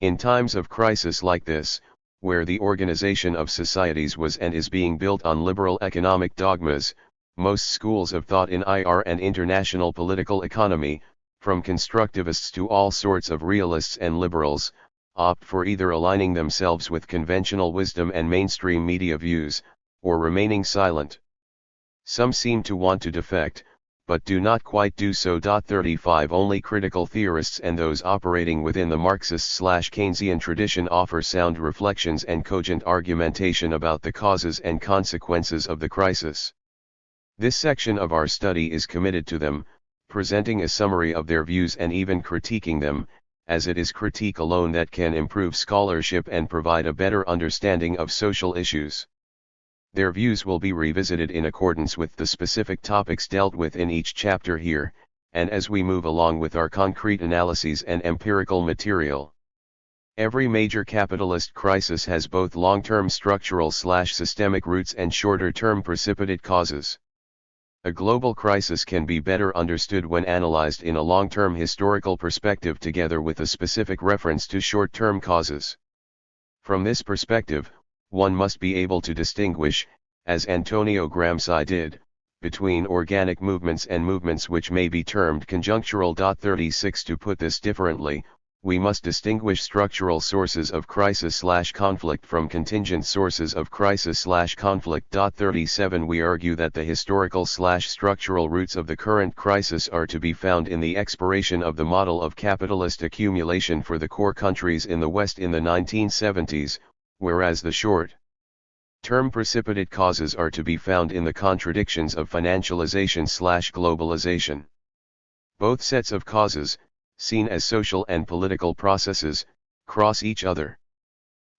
In times of crisis like this, where the organization of societies was and is being built on liberal economic dogmas, most schools of thought in IR and international political economy, from constructivists to all sorts of realists and liberals, opt for either aligning themselves with conventional wisdom and mainstream media views, or remaining silent. Some seem to want to defect, but do not quite do so. 35 Only critical theorists and those operating within the Marxist/Keynesian tradition offer sound reflections and cogent argumentation about the causes and consequences of the crisis. This section of our study is committed to them, presenting a summary of their views and even critiquing them, as it is critique alone that can improve scholarship and provide a better understanding of social issues. Their views will be revisited in accordance with the specific topics dealt with in each chapter here, and as we move along with our concrete analyses and empirical material. Every major capitalist crisis has both long-term structural/systemic roots and shorter-term precipitate causes. A global crisis can be better understood when analyzed in a long-term historical perspective together with a specific reference to short-term causes. From this perspective, one must be able to distinguish, as Antonio Gramsci did, between organic movements and movements which may be termed conjunctural. 36 To put this differently, we must distinguish structural sources of crisis/conflict from contingent sources of crisis/conflict. 37 We argue that the historical/structural roots of the current crisis are to be found in the expiration of the model of capitalist accumulation for the core countries in the West in the 1970s, whereas the short-term precipitate causes are to be found in the contradictions of financialization/globalization. Both sets of causes, seen as social and political processes, cross each other.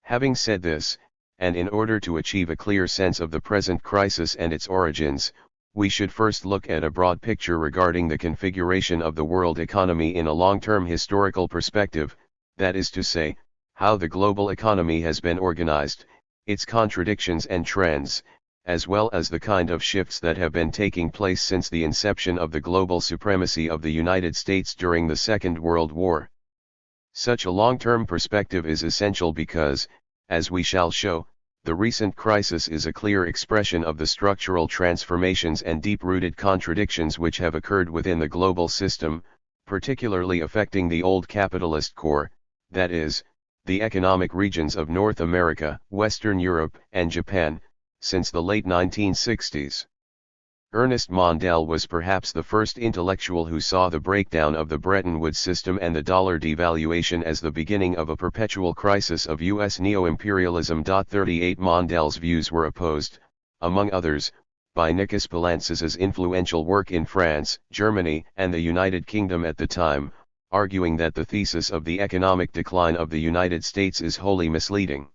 Having said this, and in order to achieve a clear sense of the present crisis and its origins, we should first look at a broad picture regarding the configuration of the world economy in a long-term historical perspective, that is to say, how the global economy has been organized, its contradictions and trends, as well as the kind of shifts that have been taking place since the inception of the global supremacy of the United States during the Second World War. Such a long-term perspective is essential because, as we shall show, the recent crisis is a clear expression of the structural transformations and deep-rooted contradictions which have occurred within the global system, particularly affecting the old capitalist core, that is, the economic regions of North America, Western Europe, and Japan, since the late 1960s. Ernest Mondale was perhaps the first intellectual who saw the breakdown of the Bretton Woods system and the dollar devaluation as the beginning of a perpetual crisis of U.S. neo-imperialism. 38 Mondale's views were opposed, among others, by Nicolas Poulantzas's influential work in France, Germany, and the United Kingdom at the time, arguing that the thesis of the economic decline of the United States is wholly misleading.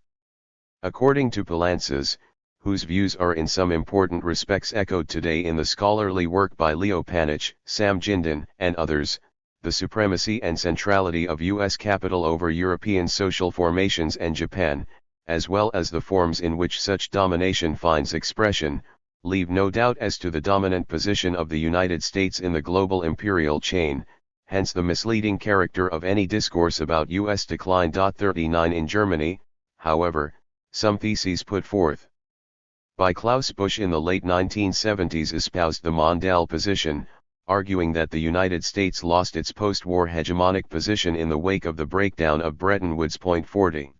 According to Poulantzas, whose views are in some important respects echoed today in the scholarly work by Leo Panitch, Sam Jinden, and others, the supremacy and centrality of U.S. capital over European social formations and Japan, as well as the forms in which such domination finds expression, leave no doubt as to the dominant position of the United States in the global imperial chain, hence the misleading character of any discourse about U.S. decline. 39 In Germany, however, some theses put forth by Klaus Busch in the late 1970s espoused the Mondale position, arguing that the United States lost its post-war hegemonic position in the wake of the breakdown of Bretton Woods. 40.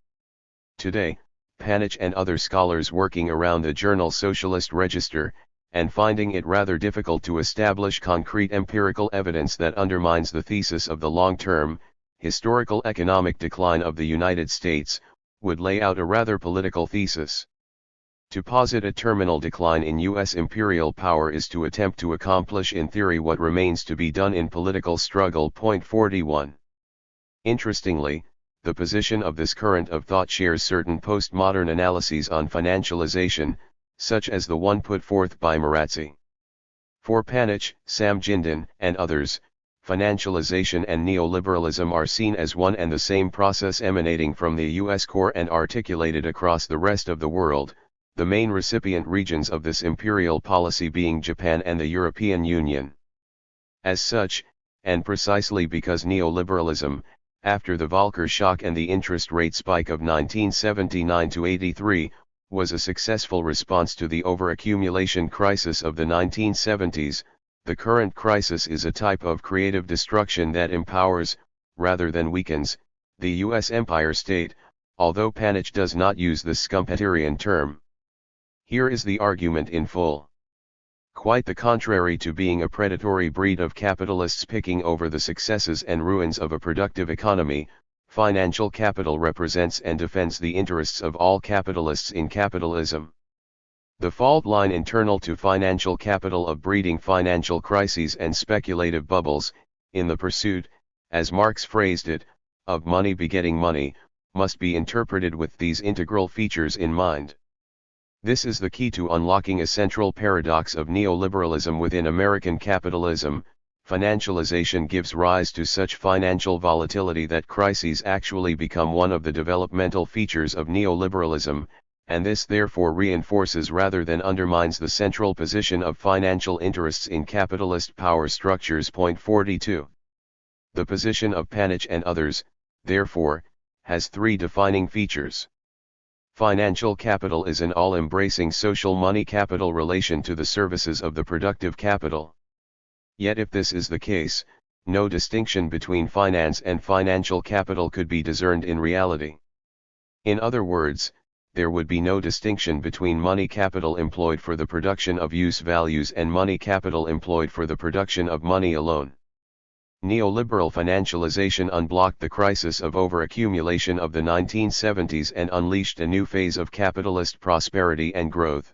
Today, Panitch and other scholars working around the journal Socialist Register, and finding it rather difficult to establish concrete empirical evidence that undermines the thesis of the long-term, historical economic decline of the United States, would lay out a rather political thesis. To posit a terminal decline in U.S. imperial power is to attempt to accomplish in theory what remains to be done in political struggle. 41. Interestingly, the position of this current of thought shares certain postmodern analyses on financialization, such as the one put forth by Marazzi. For Panitch, Sam Jinden, and others, financialization and neoliberalism are seen as one and the same process emanating from the U.S. core and articulated across the rest of the world, the main recipient regions of this imperial policy being Japan and the European Union. As such, and precisely because neoliberalism, after the Volcker shock and the interest rate spike of 1979–83, was a successful response to the overaccumulation crisis of the 1970s, the current crisis is a type of creative destruction that empowers, rather than weakens, the U.S. empire state, although Panitch does not use this Schumpeterian term. Here is the argument in full. Quite the contrary to being a predatory breed of capitalists picking over the successes and ruins of a productive economy, financial capital represents and defends the interests of all capitalists in capitalism. The fault line internal to financial capital of breeding financial crises and speculative bubbles, in the pursuit, as Marx phrased it, of money begetting money, must be interpreted with these integral features in mind. This is the key to unlocking a central paradox of neoliberalism within American capitalism, Financialization gives rise to such financial volatility that crises actually become one of the developmental features of neoliberalism, and this therefore reinforces rather than undermines the central position of financial interests in capitalist power structures. Point 42. The position of Panich and others, therefore, has three defining features. Financial capital is an all-embracing social money capital relation to the services of the productive capital. Yet if this is the case, no distinction between finance and financial capital could be discerned in reality. In other words, there would be no distinction between money capital employed for the production of use values and money capital employed for the production of money alone. Neoliberal financialization unblocked the crisis of overaccumulation of the 1970s and unleashed a new phase of capitalist prosperity and growth.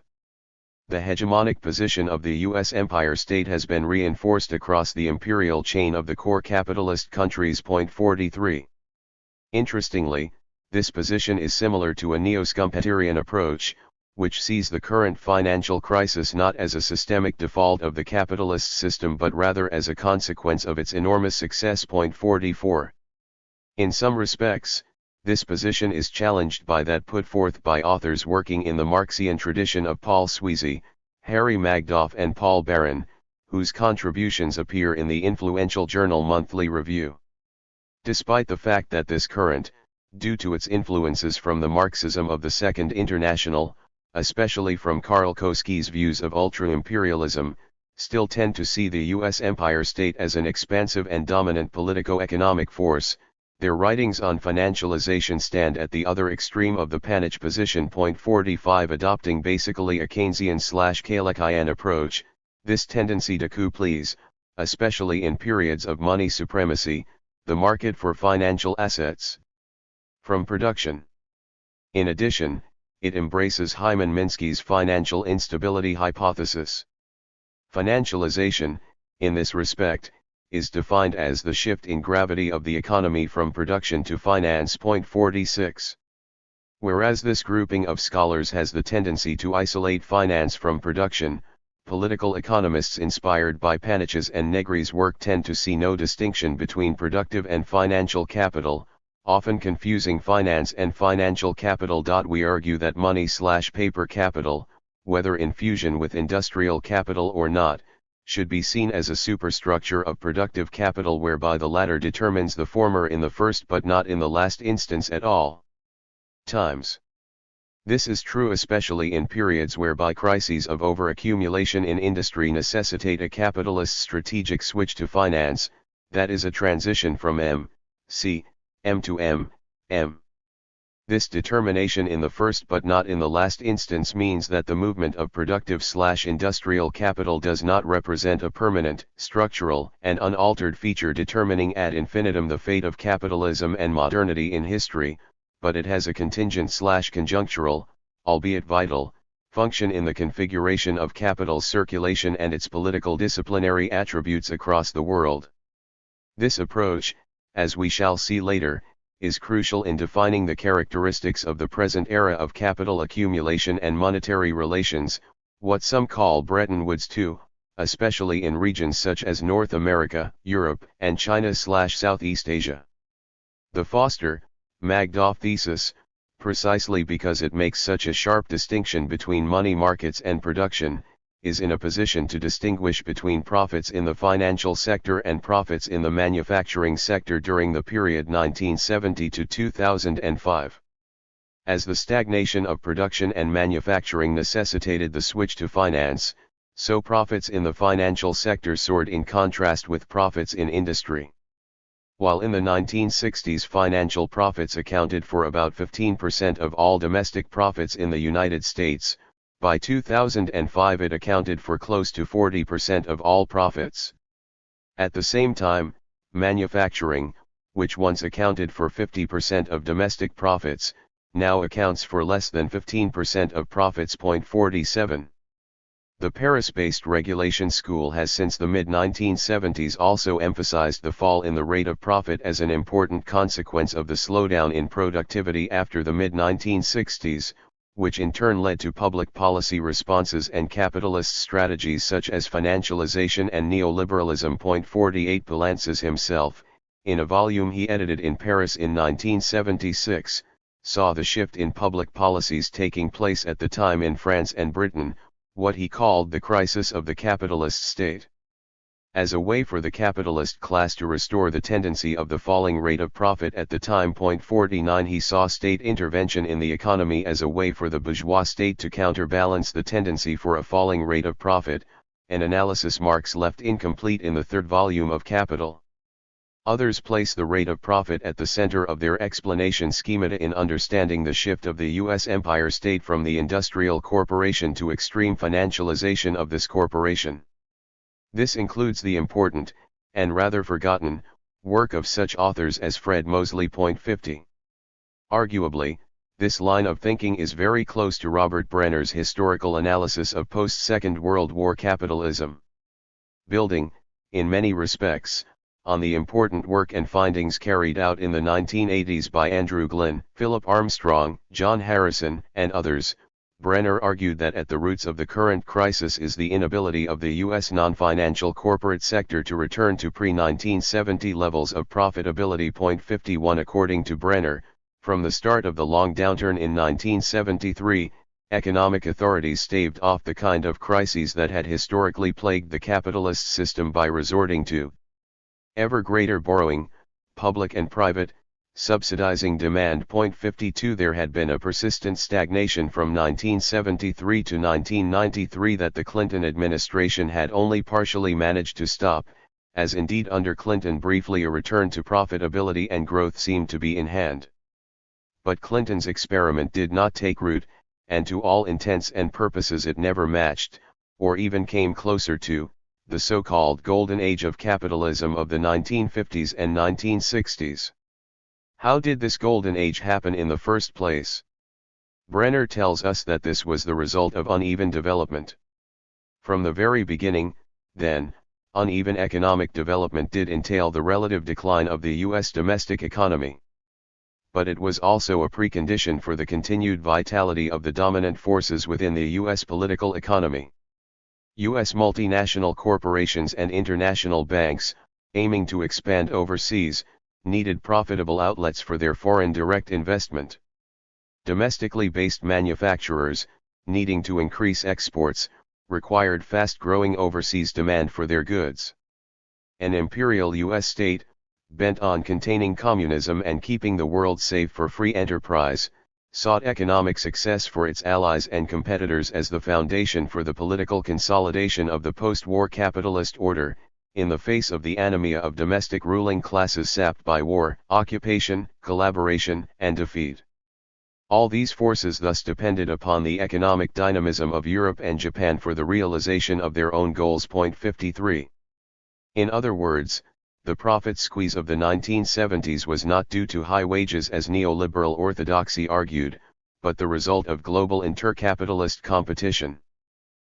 The hegemonic position of the U.S. empire state has been reinforced across the imperial chain of the core capitalist countries. Point 43. Interestingly, this position is similar to a neo-Schumpeterian approach, which sees the current financial crisis not as a systemic default of the capitalist system but rather as a consequence of its enormous success. Point 44. In some respects, this position is challenged by that put forth by authors working in the Marxian tradition of Paul Sweezy, Harry Magdoff and Paul Barron, whose contributions appear in the influential journal Monthly Review. Despite the fact that this current, due to its influences from the Marxism of the Second International, especially from Karl Kautsky's views of ultra-imperialism, still tend to see the U.S. empire state as an expansive and dominant politico-economic force, their writings on financialization stand at the other extreme of the Panich position. Point 45. Adopting basically a Keynesian/Kalekian approach, this tendency to couplise, especially in periods of money supremacy, the market for financial assets from production. In addition, it embraces Hyman Minsky's financial instability hypothesis. Financialization, in this respect, is defined as the shift in gravity of the economy from production to finance. Point 46. Whereas this grouping of scholars has the tendency to isolate finance from production, political economists inspired by Panich's and Negri's work tend to see no distinction between productive and financial capital, often confusing finance and financial capital. We argue that money/paper capital, whether in fusion with industrial capital or not, should be seen as a superstructure of productive capital whereby the latter determines the former in the first but not in the last instance at all times. This is true especially in periods whereby crises of overaccumulation in industry necessitate a capitalist strategic switch to finance, that is a transition from M to M. This determination in the first but not in the last instance means that the movement of productive/industrial capital does not represent a permanent, structural, and unaltered feature determining ad infinitum the fate of capitalism and modernity in history, but it has a contingent/conjunctural, albeit vital, function in the configuration of capital circulation and its political disciplinary attributes across the world. This approach, as we shall see later, is crucial in defining the characteristics of the present era of capital accumulation and monetary relations, what some call Bretton Woods II, especially in regions such as North America, Europe, and China/Southeast Asia. The Foster-Magdoff thesis, precisely because it makes such a sharp distinction between money markets and production, is in a position to distinguish between profits in the financial sector and profits in the manufacturing sector during the period 1970 to 2005. As the stagnation of production and manufacturing necessitated the switch to finance, so profits in the financial sector soared in contrast with profits in industry. While in the 1960s financial profits accounted for about 15% of all domestic profits in the United States, by 2005 it accounted for close to 40% of all profits. At the same time, manufacturing, which once accounted for 50% of domestic profits, now accounts for less than 15% of profits. Point 47. The Paris-based regulation school has since the mid-1970s also emphasized the fall in the rate of profit as an important consequence of the slowdown in productivity after the mid-1960s, which in turn led to public policy responses and capitalist strategies such as financialization and neoliberalism. 48 Balances himself, in a volume he edited in Paris in 1976, saw the shift in public policies taking place at the time in France and Britain, what he called the crisis of the capitalist state. As a way for the capitalist class to restore the tendency of the falling rate of profit at the time. 49 He saw state intervention in the economy as a way for the bourgeois state to counterbalance the tendency for a falling rate of profit, an analysis Marx left incomplete in the third volume of Capital. Others place the rate of profit at the center of their explanation schemata in understanding the shift of the U.S. empire state from the industrial corporation to extreme financialization of this corporation. This includes the important, and rather forgotten, work of such authors as Fred Mosley. 50. Arguably, this line of thinking is very close to Robert Brenner's historical analysis of post-Second World War capitalism. Building, in many respects, on the important work and findings carried out in the 1980s by Andrew Glynn, Philip Armstrong, John Harrison, and others, Brenner argued that at the roots of the current crisis is the inability of the U.S. non-financial corporate sector to return to pre-1970 levels of profitability. 51 According to Brenner, from the start of the long downturn in 1973, economic authorities staved off the kind of crises that had historically plagued the capitalist system by resorting to ever greater borrowing, public and private, subsidizing demand. 52 There had been a persistent stagnation from 1973 to 1993 that the Clinton administration had only partially managed to stop, as indeed under Clinton briefly a return to profitability and growth seemed to be in hand. But Clinton's experiment did not take root, and to all intents and purposes it never matched, or even came closer to, the so-called golden age of capitalism of the 1950s and 1960s. How did this golden age happen in the first place? Brenner tells us that this was the result of uneven development. From the very beginning, then, uneven economic development did entail the relative decline of the U.S. domestic economy. But it was also a precondition for the continued vitality of the dominant forces within the U.S. political economy. U.S. multinational corporations and international banks, aiming to expand overseas, needed profitable outlets for their foreign direct investment. Domestically based manufacturers, needing to increase exports, required fast-growing overseas demand for their goods. An imperial U.S. state, bent on containing communism and keeping the world safe for free enterprise, sought economic success for its allies and competitors as the foundation for the political consolidation of the post-war capitalist order, in the face of the anemia of domestic ruling classes sapped by war, occupation, collaboration, and defeat. All these forces thus depended upon the economic dynamism of Europe and Japan for the realization of their own goals. 53. In other words, the profit squeeze of the 1970s was not due to high wages as neoliberal orthodoxy argued, but the result of global intercapitalist competition.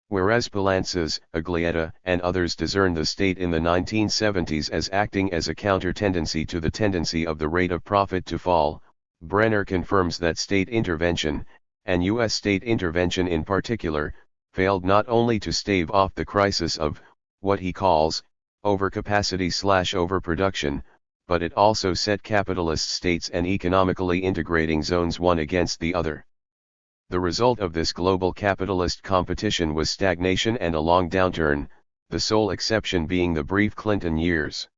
Whereas Balances, Aglietta, and others discerned the state in the 1970s as acting as a counter-tendency to the tendency of the rate of profit to fall, Brenner confirms that state intervention, and U.S. state intervention in particular, failed not only to stave off the crisis of, what he calls, overcapacity/overproduction, but it also set capitalist states and economically integrating zones one against the other. The result of this global capitalist competition was stagnation and a long downturn, the sole exception being the brief Clinton years.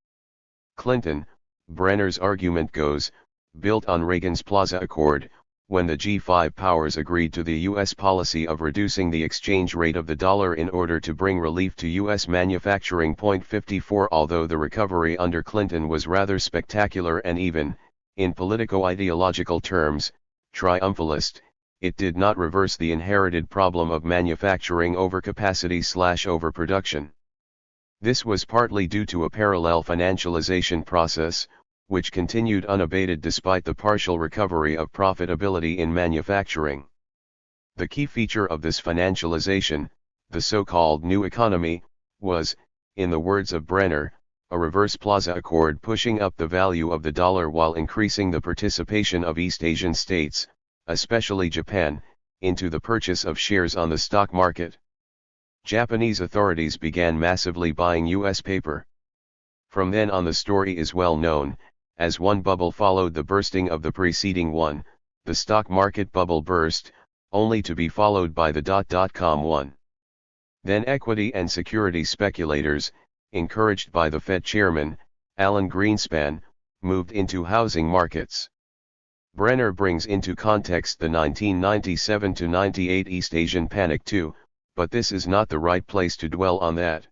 Clinton, Brenner's argument goes, built on Reagan's Plaza Accord, when the G5 powers agreed to the U.S. policy of reducing the exchange rate of the dollar in order to bring relief to U.S. manufacturing. 54 Although the recovery under Clinton was rather spectacular and even, in politico-ideological terms, triumphalist, it did not reverse the inherited problem of manufacturing overcapacity/overproduction. This was partly due to a parallel financialization process, which continued unabated despite the partial recovery of profitability in manufacturing. The key feature of this financialization, the so-called new economy, was, in the words of Brenner, a reverse Plaza Accord pushing up the value of the dollar while increasing the participation of East Asian states, especially Japan, into the purchase of shares on the stock market. Japanese authorities began massively buying US paper. From then on the story is well known, as one bubble followed the bursting of the preceding one, the stock market bubble burst, only to be followed by the .com one. Then equity and security speculators, encouraged by the Fed chairman, Alan Greenspan, moved into housing markets. Brenner brings into context the 1997-98 East Asian panic too, but this is not the right place to dwell on that.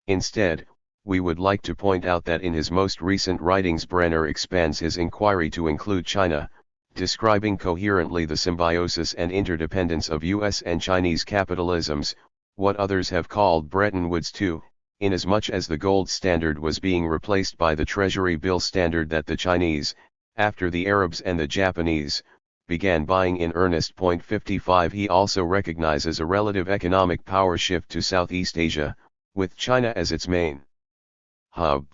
Instead, we would like to point out that in his most recent writings Brenner expands his inquiry to include China, describing coherently the symbiosis and interdependence of US and Chinese capitalisms, what others have called Bretton Woods II, inasmuch as the gold standard was being replaced by the Treasury bill standard that the Chinese, after the Arabs and the Japanese, began buying in earnest. 55 He also recognizes a relative economic power shift to Southeast Asia, with China as its main hub.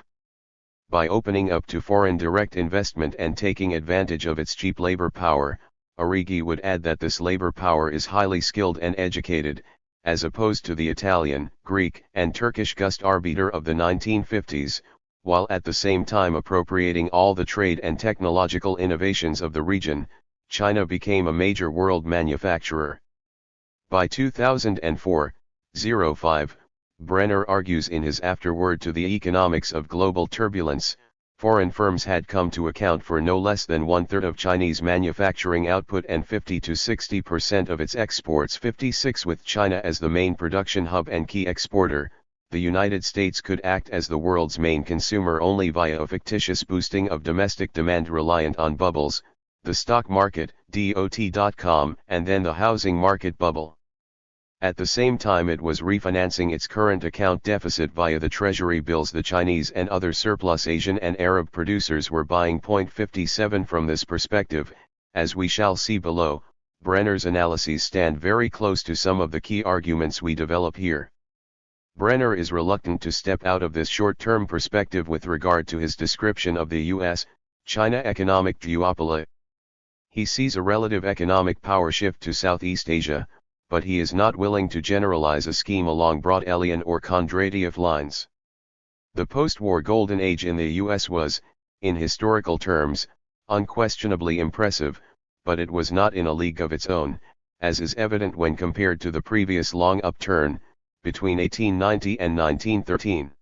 By opening up to foreign direct investment and taking advantage of its cheap labor power, Arrighi would add that this labor power is highly skilled and educated, as opposed to the Italian, Greek, and Turkish Gastarbeiter of the 1950s, while at the same time appropriating all the trade and technological innovations of the region. China became a major world manufacturer. By 2004-05, Brenner argues in his afterword to the economics of global turbulence, foreign firms had come to account for no less than one-third of Chinese manufacturing output and 50 to 60% of its exports. 56 With China as the main production hub and key exporter, the United States could act as the world's main consumer only via a fictitious boosting of domestic demand reliant on bubbles, the stock market, .com, and then the housing market bubble. At the same time it was refinancing its current account deficit via the treasury bills the Chinese and other surplus Asian and Arab producers were buying. 57 From this perspective, as we shall see below, Brenner's analyses stand very close to some of the key arguments we develop here. Brenner is reluctant to step out of this short-term perspective with regard to his description of the U.S.-China economic duopoly. He sees a relative economic power shift to Southeast Asia, but he is not willing to generalize a scheme along Broad-Elian or Kondratiev lines. The post-war golden age in the US was, in historical terms, unquestionably impressive, but it was not in a league of its own, as is evident when compared to the previous long upturn, between 1890 and 1913.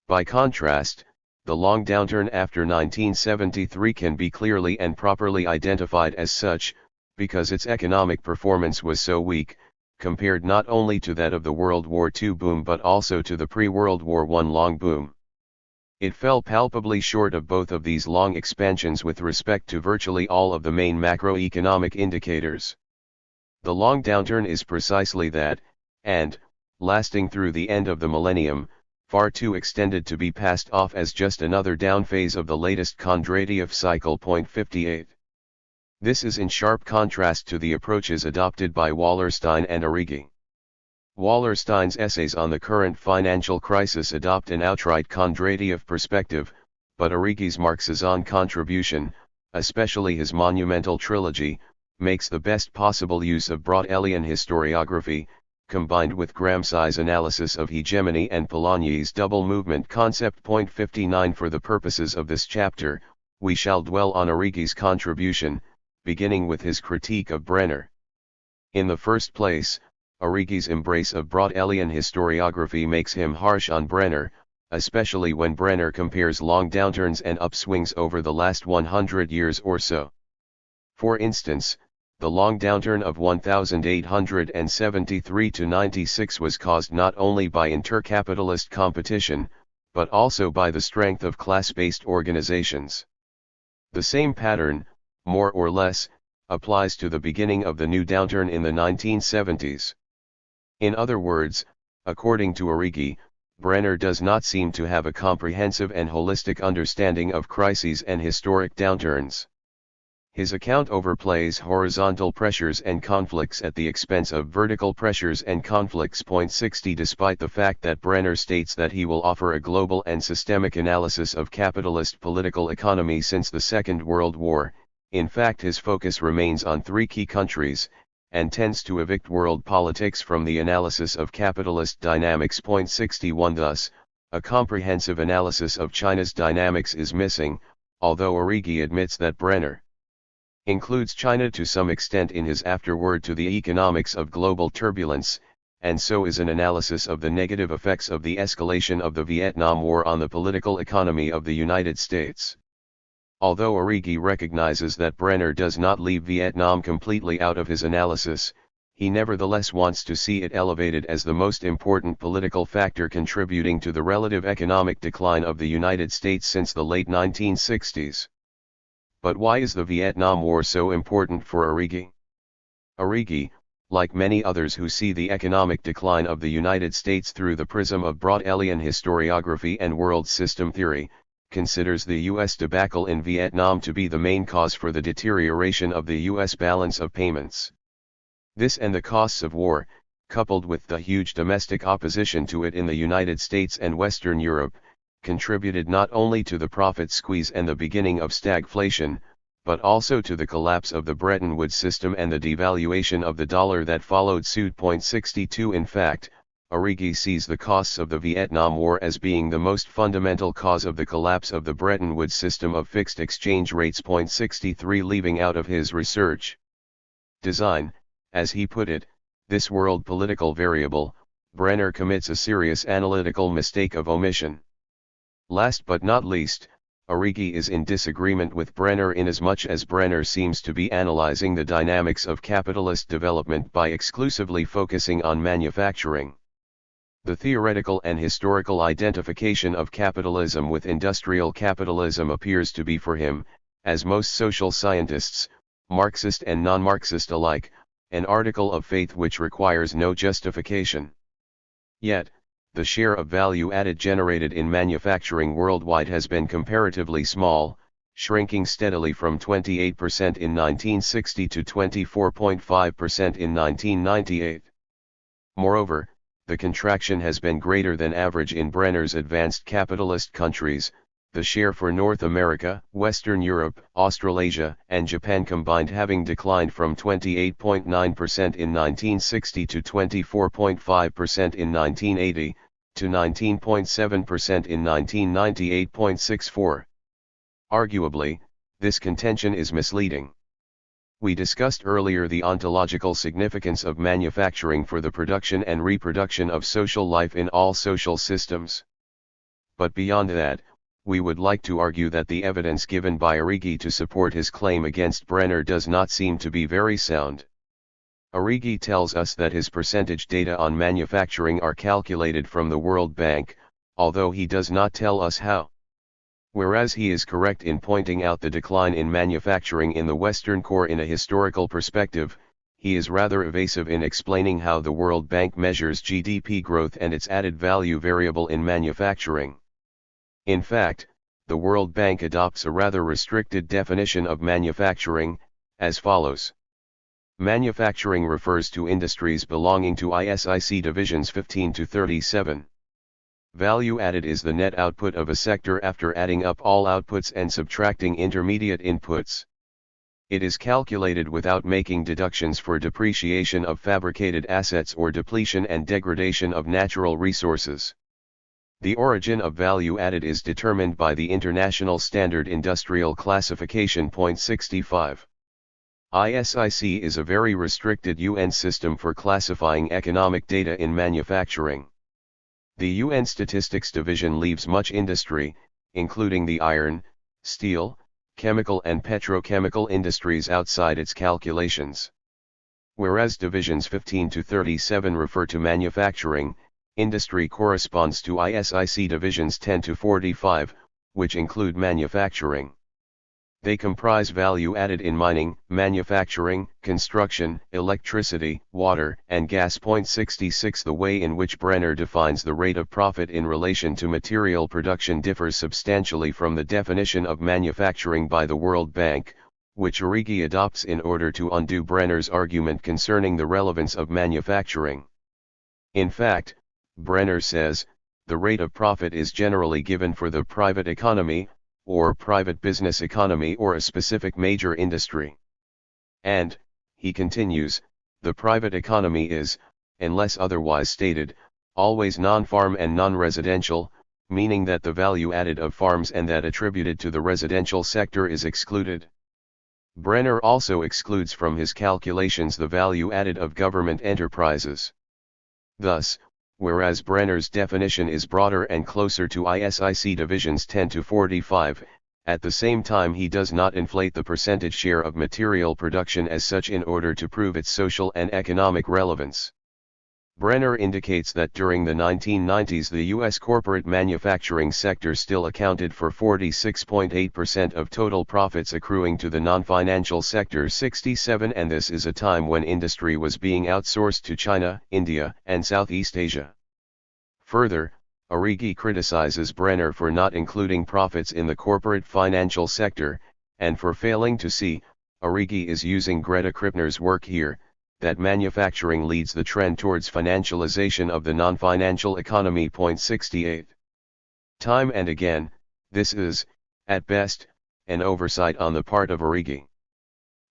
By contrast, the long downturn after 1973 can be clearly and properly identified as such, because its economic performance was so weak, compared not only to that of the World War II boom but also to the pre-World War I long boom. It fell palpably short of both of these long expansions with respect to virtually all of the main macroeconomic indicators. The long downturn is precisely that, and, lasting through the end of the millennium, far too extended to be passed off as just another down phase of the latest Kondratiev cycle. 58. This is in sharp contrast to the approaches adopted by Wallerstein and Arrighi. Wallerstein's essays on the current financial crisis adopt an outright Kondratiev perspective, but Arrighi's Marxism contribution, especially his monumental trilogy, makes the best possible use of Broad-Elian historiography, combined with Gramsci's analysis of hegemony and Polanyi's double movement concept. 59 For the purposes of this chapter, we shall dwell on Arrighi's contribution, beginning with his critique of Brenner. In the first place, Arrighi's embrace of Broad-Elian historiography makes him harsh on Brenner, especially when Brenner compares long downturns and upswings over the last 100 years or so. For instance, the long downturn of 1873-96 was caused not only by intercapitalist competition, but also by the strength of class-based organizations. The same pattern, more or less, applies to the beginning of the new downturn in the 1970s. In other words, according to Arrighi, Brenner does not seem to have a comprehensive and holistic understanding of crises and historic downturns. His account overplays horizontal pressures and conflicts at the expense of vertical pressures and conflicts. 60 Despite the fact that Brenner states that he will offer a global and systemic analysis of capitalist political economy since the Second World War, in fact his focus remains on three key countries, and tends to evict world politics from the analysis of capitalist dynamics. 61 Thus, a comprehensive analysis of China's dynamics is missing, although Origi admits that Brenner includes China to some extent in his afterword to the economics of global turbulence, and so is an analysis of the negative effects of the escalation of the Vietnam War on the political economy of the United States. Although Origi recognizes that Brenner does not leave Vietnam completely out of his analysis, he nevertheless wants to see it elevated as the most important political factor contributing to the relative economic decline of the United States since the late 1960s. But why is the Vietnam War so important for Origi? Origi, like many others who see the economic decline of the United States through the prism of Broad-Elian historiography and world system theory, considers the U.S. debacle in Vietnam to be the main cause for the deterioration of the U.S. balance of payments. This and the costs of war, coupled with the huge domestic opposition to it in the United States and Western Europe, contributed not only to the profit squeeze and the beginning of stagflation, but also to the collapse of the Bretton Woods system and the devaluation of the dollar that followed suit. 62 In fact, Origi sees the costs of the Vietnam War as being the most fundamental cause of the collapse of the Bretton Woods system of fixed exchange rates. 63 Leaving out of his research design, as he put it, this world political variable, Brenner commits a serious analytical mistake of omission. Last but not least, Origi is in disagreement with Brenner inasmuch as Brenner seems to be analyzing the dynamics of capitalist development by exclusively focusing on manufacturing. The theoretical and historical identification of capitalism with industrial capitalism appears to be for him, as most social scientists, Marxist and non-Marxist alike, an article of faith which requires no justification. Yet, the share of value added generated in manufacturing worldwide has been comparatively small, shrinking steadily from 28% in 1960 to 24.5% in 1998. Moreover, the contraction has been greater than average in Brenner's advanced capitalist countries, the share for North America, Western Europe, Australasia, and Japan combined having declined from 28.9% in 1960 to 24.5% in 1980, to 19.7% in 1998.64. Arguably, this contention is misleading. We discussed earlier the ontological significance of manufacturing for the production and reproduction of social life in all social systems. But beyond that, we would like to argue that the evidence given by Origi to support his claim against Brenner does not seem to be very sound. Origi tells us that his percentage data on manufacturing are calculated from the World Bank, although he does not tell us how. Whereas he is correct in pointing out the decline in manufacturing in the Western core in a historical perspective, he is rather evasive in explaining how the World Bank measures GDP growth and its added value variable in manufacturing. In fact, the World Bank adopts a rather restricted definition of manufacturing, as follows. Manufacturing refers to industries belonging to ISIC divisions 15 to 37. Value added is the net output of a sector after adding up all outputs and subtracting intermediate inputs. It is calculated without making deductions for depreciation of fabricated assets or depletion and degradation of natural resources. The origin of value added is determined by the International Standard Industrial Classification. 65. ISIC is a very restricted UN system for classifying economic data in manufacturing. The UN Statistics Division leaves much industry, including the iron, steel, chemical and petrochemical industries outside its calculations. Whereas divisions 15 to 37 refer to manufacturing, industry corresponds to ISIC divisions 10 to 45, which include manufacturing. They comprise value added in mining, manufacturing, construction, electricity, water, and gas. 66 The way in which Brenner defines the rate of profit in relation to material production differs substantially from the definition of manufacturing by the World Bank, which Origi adopts in order to undo Brenner's argument concerning the relevance of manufacturing. In fact, Brenner says, the rate of profit is generally given for the private economy, or private business economy or a specific major industry. And, he continues, The private economy is, unless otherwise stated, always non-farm and non-residential, meaning that the value added of farms and that attributed to the residential sector is excluded. Brenner also excludes from his calculations the value added of government enterprises. Thus, whereas Brenner's definition is broader and closer to ISIC divisions 10 to 45, at the same time he does not inflate the percentage share of material production as such in order to prove its social and economic relevance. Brenner indicates that during the 1990s the U.S. corporate manufacturing sector still accounted for 46.8% of total profits, accruing to the non-financial sector 67%, and this is a time when industry was being outsourced to China, India, and Southeast Asia. Further, Arrighi criticizes Brenner for not including profits in the corporate financial sector, and for failing to see, Arrighi is using Greta Krippner's work here, that manufacturing leads the trend towards financialization of the non-financial economy. 68. Time and again, this is, at best, an oversight on the part of Arrighi.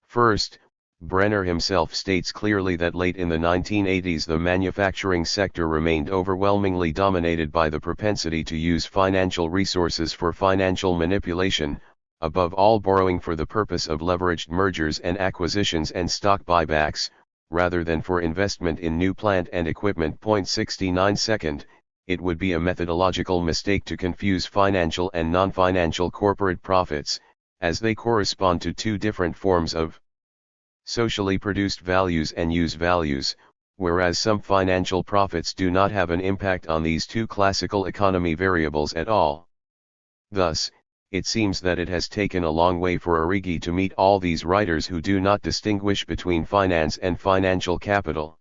First, Brenner himself states clearly that late in the 1980s the manufacturing sector remained overwhelmingly dominated by the propensity to use financial resources for financial manipulation, above all borrowing for the purpose of leveraged mergers and acquisitions and stock buybacks, rather than for investment in new plant and equipment. 69. Second, it would be a methodological mistake to confuse financial and non-financial corporate profits, as they correspond to two different forms of socially produced values and use values, whereas some financial profits do not have an impact on these two classical economy variables at all. Thus, it seems that it has taken a long way for Arrighi to meet all these writers who do not distinguish between finance and financial capital.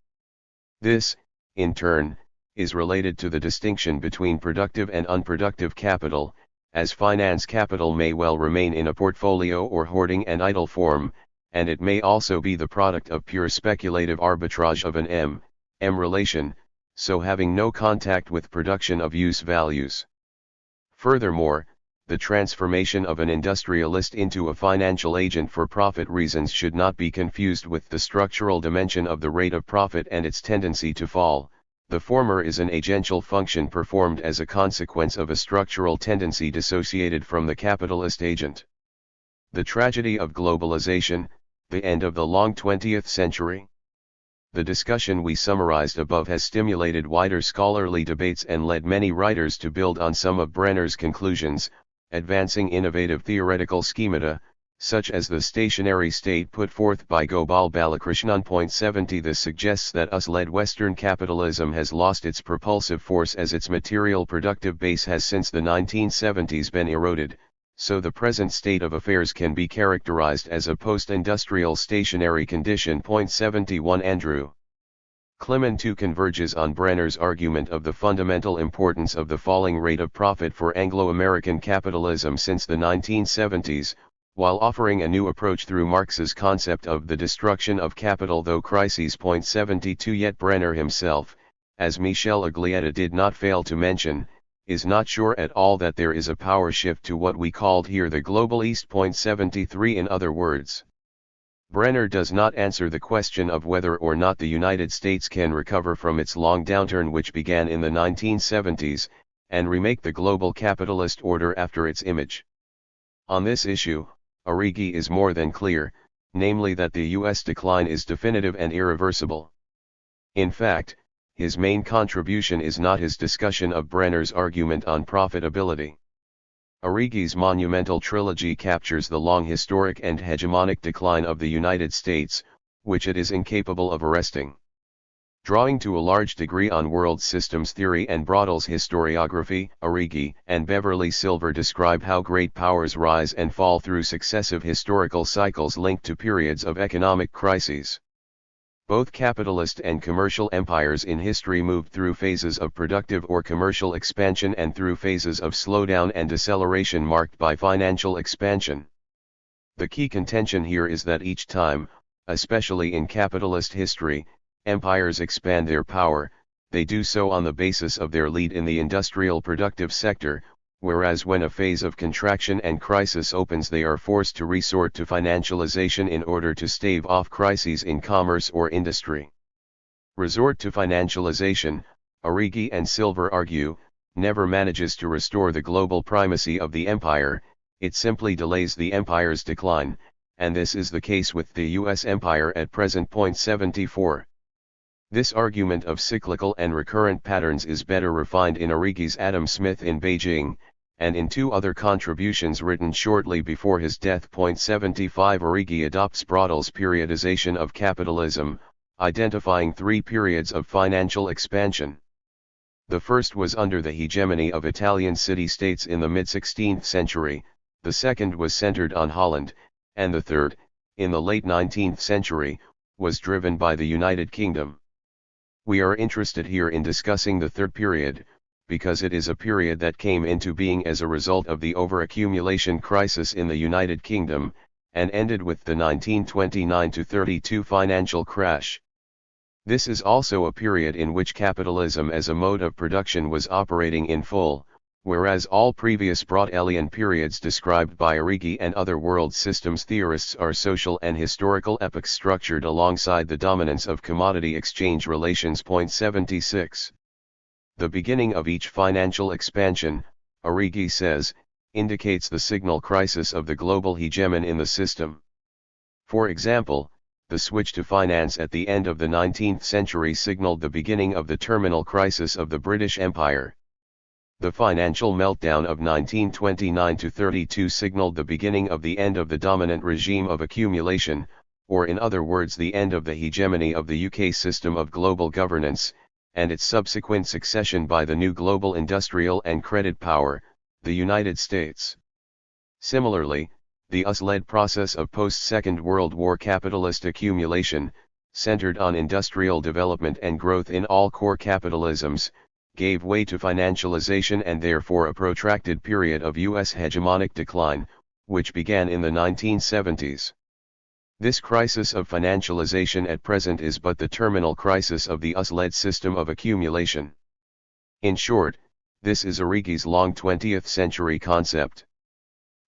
This, in turn, is related to the distinction between productive and unproductive capital, as finance capital may well remain in a portfolio or hoarding and idle form, and it may also be the product of pure speculative arbitrage of an M relation, so having no contact with production of use values. Furthermore, the transformation of an industrialist into a financial agent for profit reasons should not be confused with the structural dimension of the rate of profit and its tendency to fall. The former is an agential function performed as a consequence of a structural tendency dissociated from the capitalist agent. The tragedy of globalization, the end of the long 20th century. The discussion we summarized above has stimulated wider scholarly debates and led many writers to build on some of Brenner's conclusions, advancing innovative theoretical schemata, such as the stationary state put forth by Gopal Balakrishnan. 70. This suggests that US-led Western capitalism has lost its propulsive force as its material productive base has since the 1970s been eroded, so the present state of affairs can be characterized as a post-industrial stationary condition. 71. Andrew Clement too converges on Brenner's argument of the fundamental importance of the falling rate of profit for Anglo-American capitalism since the 1970s, while offering a new approach through Marx's concept of the destruction of capital through crises. 72. Yet Brenner himself, as Michel Aglietta did not fail to mention, is not sure at all that there is a power shift to what we called here the Global East. 73. In other words, Brenner does not answer the question of whether or not the United States can recover from its long downturn which began in the 1970s, and remake the global capitalist order after its image. On this issue, Arrighi is more than clear, namely that the U.S. decline is definitive and irreversible. In fact, his main contribution is not his discussion of Brenner's argument on profitability. Arrighi's monumental trilogy captures the long historic and hegemonic decline of the United States, which it is incapable of arresting. Drawing to a large degree on world systems theory and Broadell's historiography, Arrighi and Beverly Silver describe how great powers rise and fall through successive historical cycles linked to periods of economic crises. Both capitalist and commercial empires in history moved through phases of productive or commercial expansion and through phases of slowdown and deceleration marked by financial expansion. The key contention here is that each time, especially in capitalist history, empires expand their power, they do so on the basis of their lead in the industrial productive sector, whereas when a phase of contraction and crisis opens they are forced to resort to financialization in order to stave off crises in commerce or industry. Resort to financialization, Origi and Silver argue, never manages to restore the global primacy of the empire, it simply delays the empire's decline, and this is the case with the US empire at present. 74. This argument of cyclical and recurrent patterns is better refined in Origi's Adam Smith in Beijing, and in two other contributions written shortly before his death. 75 Origi adopts Braudel's periodization of capitalism, identifying three periods of financial expansion. The first was under the hegemony of Italian city-states in the mid-16th century, the second was centered on Holland, and the third, in the late 19th century, was driven by the United Kingdom. We are interested here in discussing the third period, because it is a period that came into being as a result of the overaccumulation crisis in the United Kingdom, and ended with the 1929-32 financial crash. This is also a period in which capitalism as a mode of production was operating in full, whereas all previous Braudelian periods described by Origi and other world systems theorists are social and historical epochs structured alongside the dominance of commodity exchange relations. 76. The beginning of each financial expansion, Origi says, indicates the signal crisis of the global hegemon in the system. For example, the switch to finance at the end of the 19th century signaled the beginning of the terminal crisis of the British Empire. The financial meltdown of 1929-32 signaled the beginning of the end of the dominant regime of accumulation, or in other words the end of the hegemony of the UK system of global governance, and its subsequent succession by the new global industrial and credit power, the United States. Similarly, the US-led process of post-Second World War capitalist accumulation, centered on industrial development and growth in all core capitalisms, gave way to financialization and therefore a protracted period of US hegemonic decline, which began in the 1970s. This crisis of financialization at present is but the terminal crisis of the US-led system of accumulation. In short, this is Origi's long 20th century concept.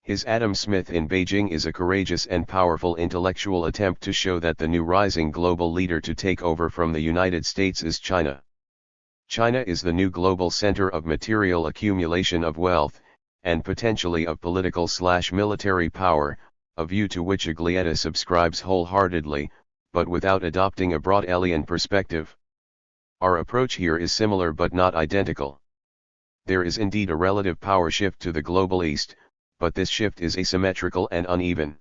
His Adam Smith in Beijing is a courageous and powerful intellectual attempt to show that the new rising global leader to take over from the United States is China. China is the new global center of material accumulation of wealth, and potentially of political/military power, a view to which Aglietta subscribes wholeheartedly, but without adopting a Braudelian perspective. Our approach here is similar but not identical. There is indeed a relative power shift to the global East, but this shift is asymmetrical and uneven.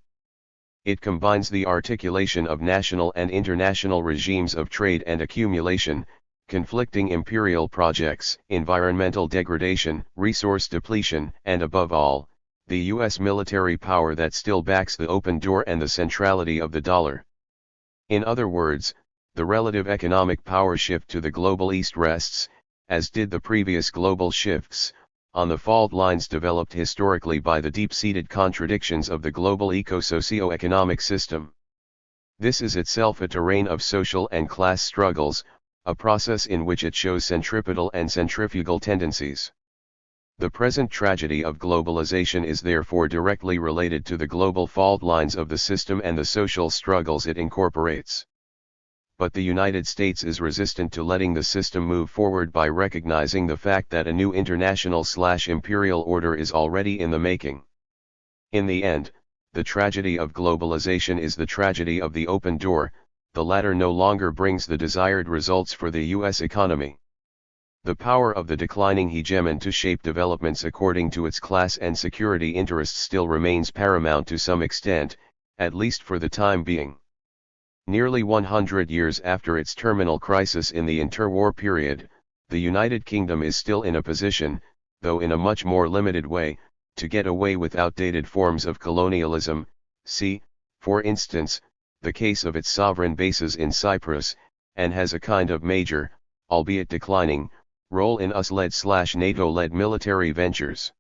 It combines the articulation of national and international regimes of trade and accumulation, conflicting imperial projects, environmental degradation, resource depletion, and above all, the US military power that still backs the open door and the centrality of the dollar. In other words, the relative economic power shift to the global East rests, as did the previous global shifts, on the fault lines developed historically by the deep-seated contradictions of the global eco-socio-economic system. This is itself a terrain of social and class struggles, a process in which it shows centripetal and centrifugal tendencies. The present tragedy of globalization is therefore directly related to the global fault lines of the system and the social struggles it incorporates. But the United States is resistant to letting the system move forward by recognizing the fact that a new international/imperial order is already in the making. In the end, the tragedy of globalization is the tragedy of the open door, the latter no longer brings the desired results for the US economy. The power of the declining hegemon to shape developments according to its class and security interests still remains paramount to some extent, at least for the time being. Nearly 100 years after its terminal crisis in the interwar period, the United Kingdom is still in a position, though in a much more limited way, to get away with outdated forms of colonialism. See, for instance, the case of its sovereign bases in Cyprus, and has a kind of major, albeit declining, role in US-led/NATO-led military ventures.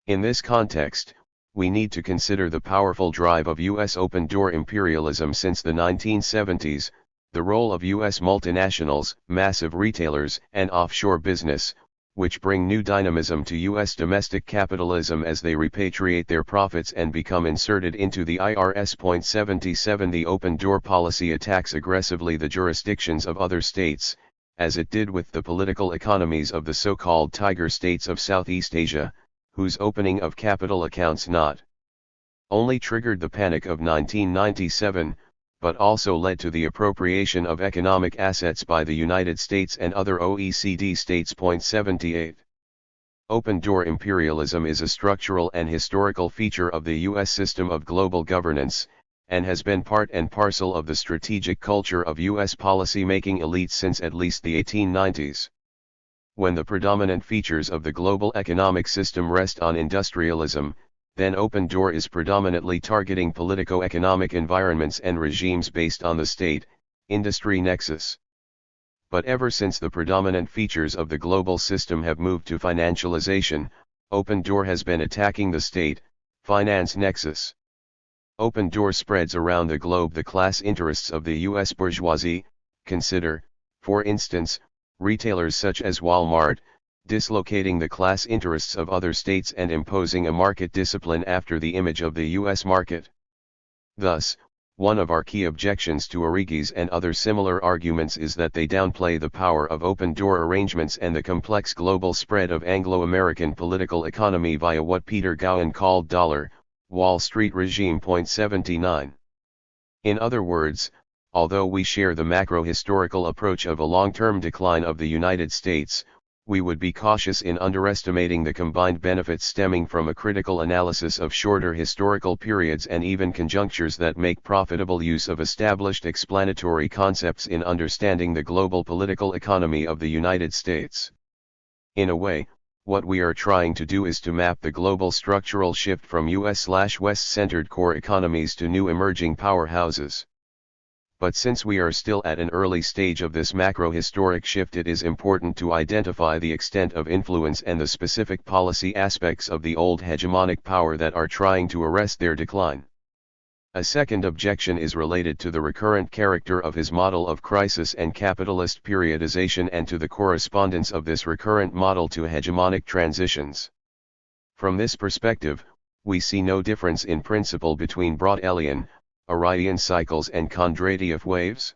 In this context, we need to consider the powerful drive of US open-door imperialism since the 1970s, the role of US multinationals, massive retailers, and offshore business, which bring new dynamism to U.S. domestic capitalism as they repatriate their profits and become inserted into the IRS. 77 The open door policy attacks aggressively the jurisdictions of other states, as it did with the political economies of the so-called tiger states of Southeast Asia, whose opening of capital accounts not only triggered the Panic of 1997, but also led to the appropriation of economic assets by the United States and other OECD states. 78. Open-door imperialism is a structural and historical feature of the U.S. system of global governance, and has been part and parcel of the strategic culture of U.S. policy-making elites since at least the 1890s. When the predominant features of the global economic system rest on industrialism, then open door is predominantly targeting politico-economic environments and regimes based on the state-industry nexus. But ever since the predominant features of the global system have moved to financialization, open door has been attacking the state-finance nexus. Open door spreads around the globe the class interests of the U.S. bourgeoisie. Consider, for instance, retailers such as Walmart, dislocating the class interests of other states and imposing a market discipline after the image of the U.S. market. Thus, one of our key objections to Arrighi's and other similar arguments is that they downplay the power of open-door arrangements and the complex global spread of Anglo-American political economy via what Peter Gowan called Wall Street regime. 79. In other words, although we share the macro-historical approach of a long-term decline of the United States, we would be cautious in underestimating the combined benefits stemming from a critical analysis of shorter historical periods and even conjunctures that make profitable use of established explanatory concepts in understanding the global political economy of the United States. In a way, what we are trying to do is to map the global structural shift from US/West-centered core economies to new emerging powerhouses. But since we are still at an early stage of this macro-historic shift, it is important to identify the extent of influence and the specific policy aspects of the old hegemonic power that are trying to arrest their decline. A second objection is related to the recurrent character of his model of crisis and capitalist periodization and to the correspondence of this recurrent model to hegemonic transitions. From this perspective, we see no difference in principle between Brodelian, Arrhenian cycles and Kondratiev waves.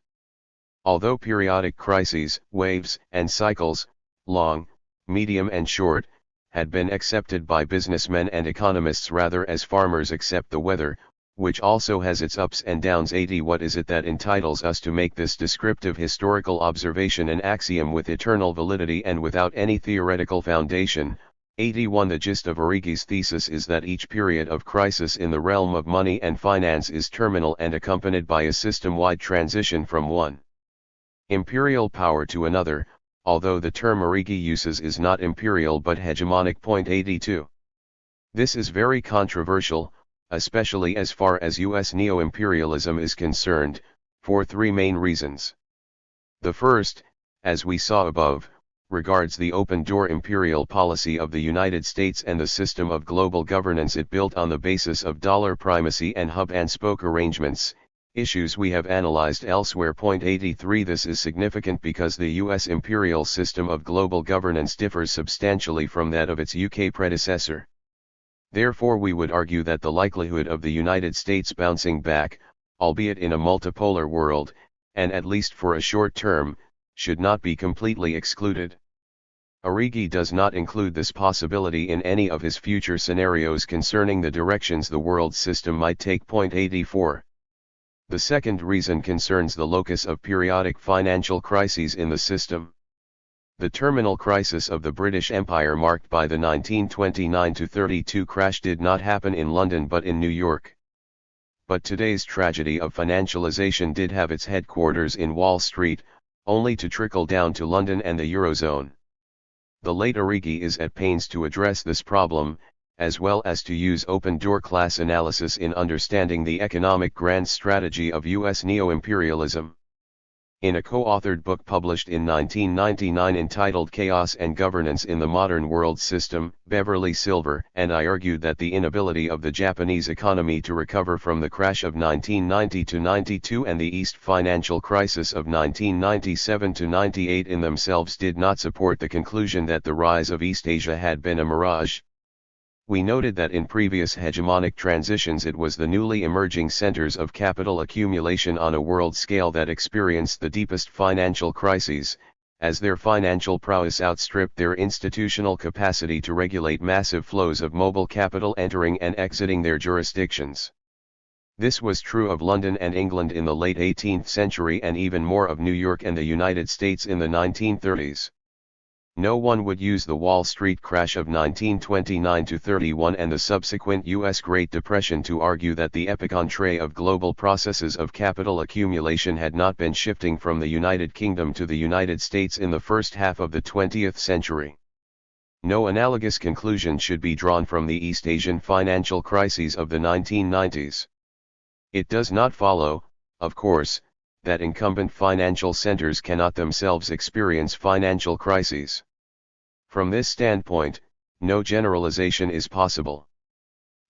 Although periodic crises, waves, and cycles, long, medium and short, had been accepted by businessmen and economists rather as farmers accept the weather, which also has its ups and downs. What is it that entitles us to make this descriptive historical observation an axiom with eternal validity and without any theoretical foundation? 81 The gist of Arrighi's thesis is that each period of crisis in the realm of money and finance is terminal and accompanied by a system-wide transition from one imperial power to another, although the term Arrighi uses is not imperial but hegemonic. 82. This is very controversial, especially as far as U.S. neo-imperialism is concerned, for three main reasons. The first, as we saw above, regards the open-door imperial policy of the United States and the system of global governance it built on the basis of dollar primacy and hub-and-spoke arrangements, issues we have analyzed elsewhere. 83 This is significant because the U.S. imperial system of global governance differs substantially from that of its UK predecessor. Therefore we would argue that the likelihood of the United States bouncing back, albeit in a multipolar world, and at least for a short term, should not be completely excluded. Arrighi does not include this possibility in any of his future scenarios concerning the directions the world system might take. 84. The second reason concerns the locus of periodic financial crises in the system. The terminal crisis of the British Empire marked by the 1929-32 crash did not happen in London but in New York. But today's tragedy of financialization did have its headquarters in Wall Street, only to trickle down to London and the Eurozone. The late Arrighi is at pains to address this problem, as well as to use open-door class analysis in understanding the economic grand strategy of U.S. neo-imperialism. In a co-authored book published in 1999 entitled Chaos and Governance in the Modern World System, Beverly Silver and I argued that the inability of the Japanese economy to recover from the crash of 1990-92 and the East financial crisis of 1997-98 in themselves did not support the conclusion that the rise of East Asia had been a mirage. We noted that in previous hegemonic transitions it was the newly emerging centers of capital accumulation on a world scale that experienced the deepest financial crises, as their financial prowess outstripped their institutional capacity to regulate massive flows of mobile capital entering and exiting their jurisdictions. This was true of London and England in the late 18th century and even more of New York and the United States in the 1930s. No one would use the Wall Street crash of 1929-31 and the subsequent U.S. Great Depression to argue that the epicentre of global processes of capital accumulation had not been shifting from the United Kingdom to the United States in the first half of the 20th century. No analogous conclusion should be drawn from the East Asian financial crises of the 1990s. It does not follow, of course, that incumbent financial centers cannot themselves experience financial crises. From this standpoint, no generalization is possible.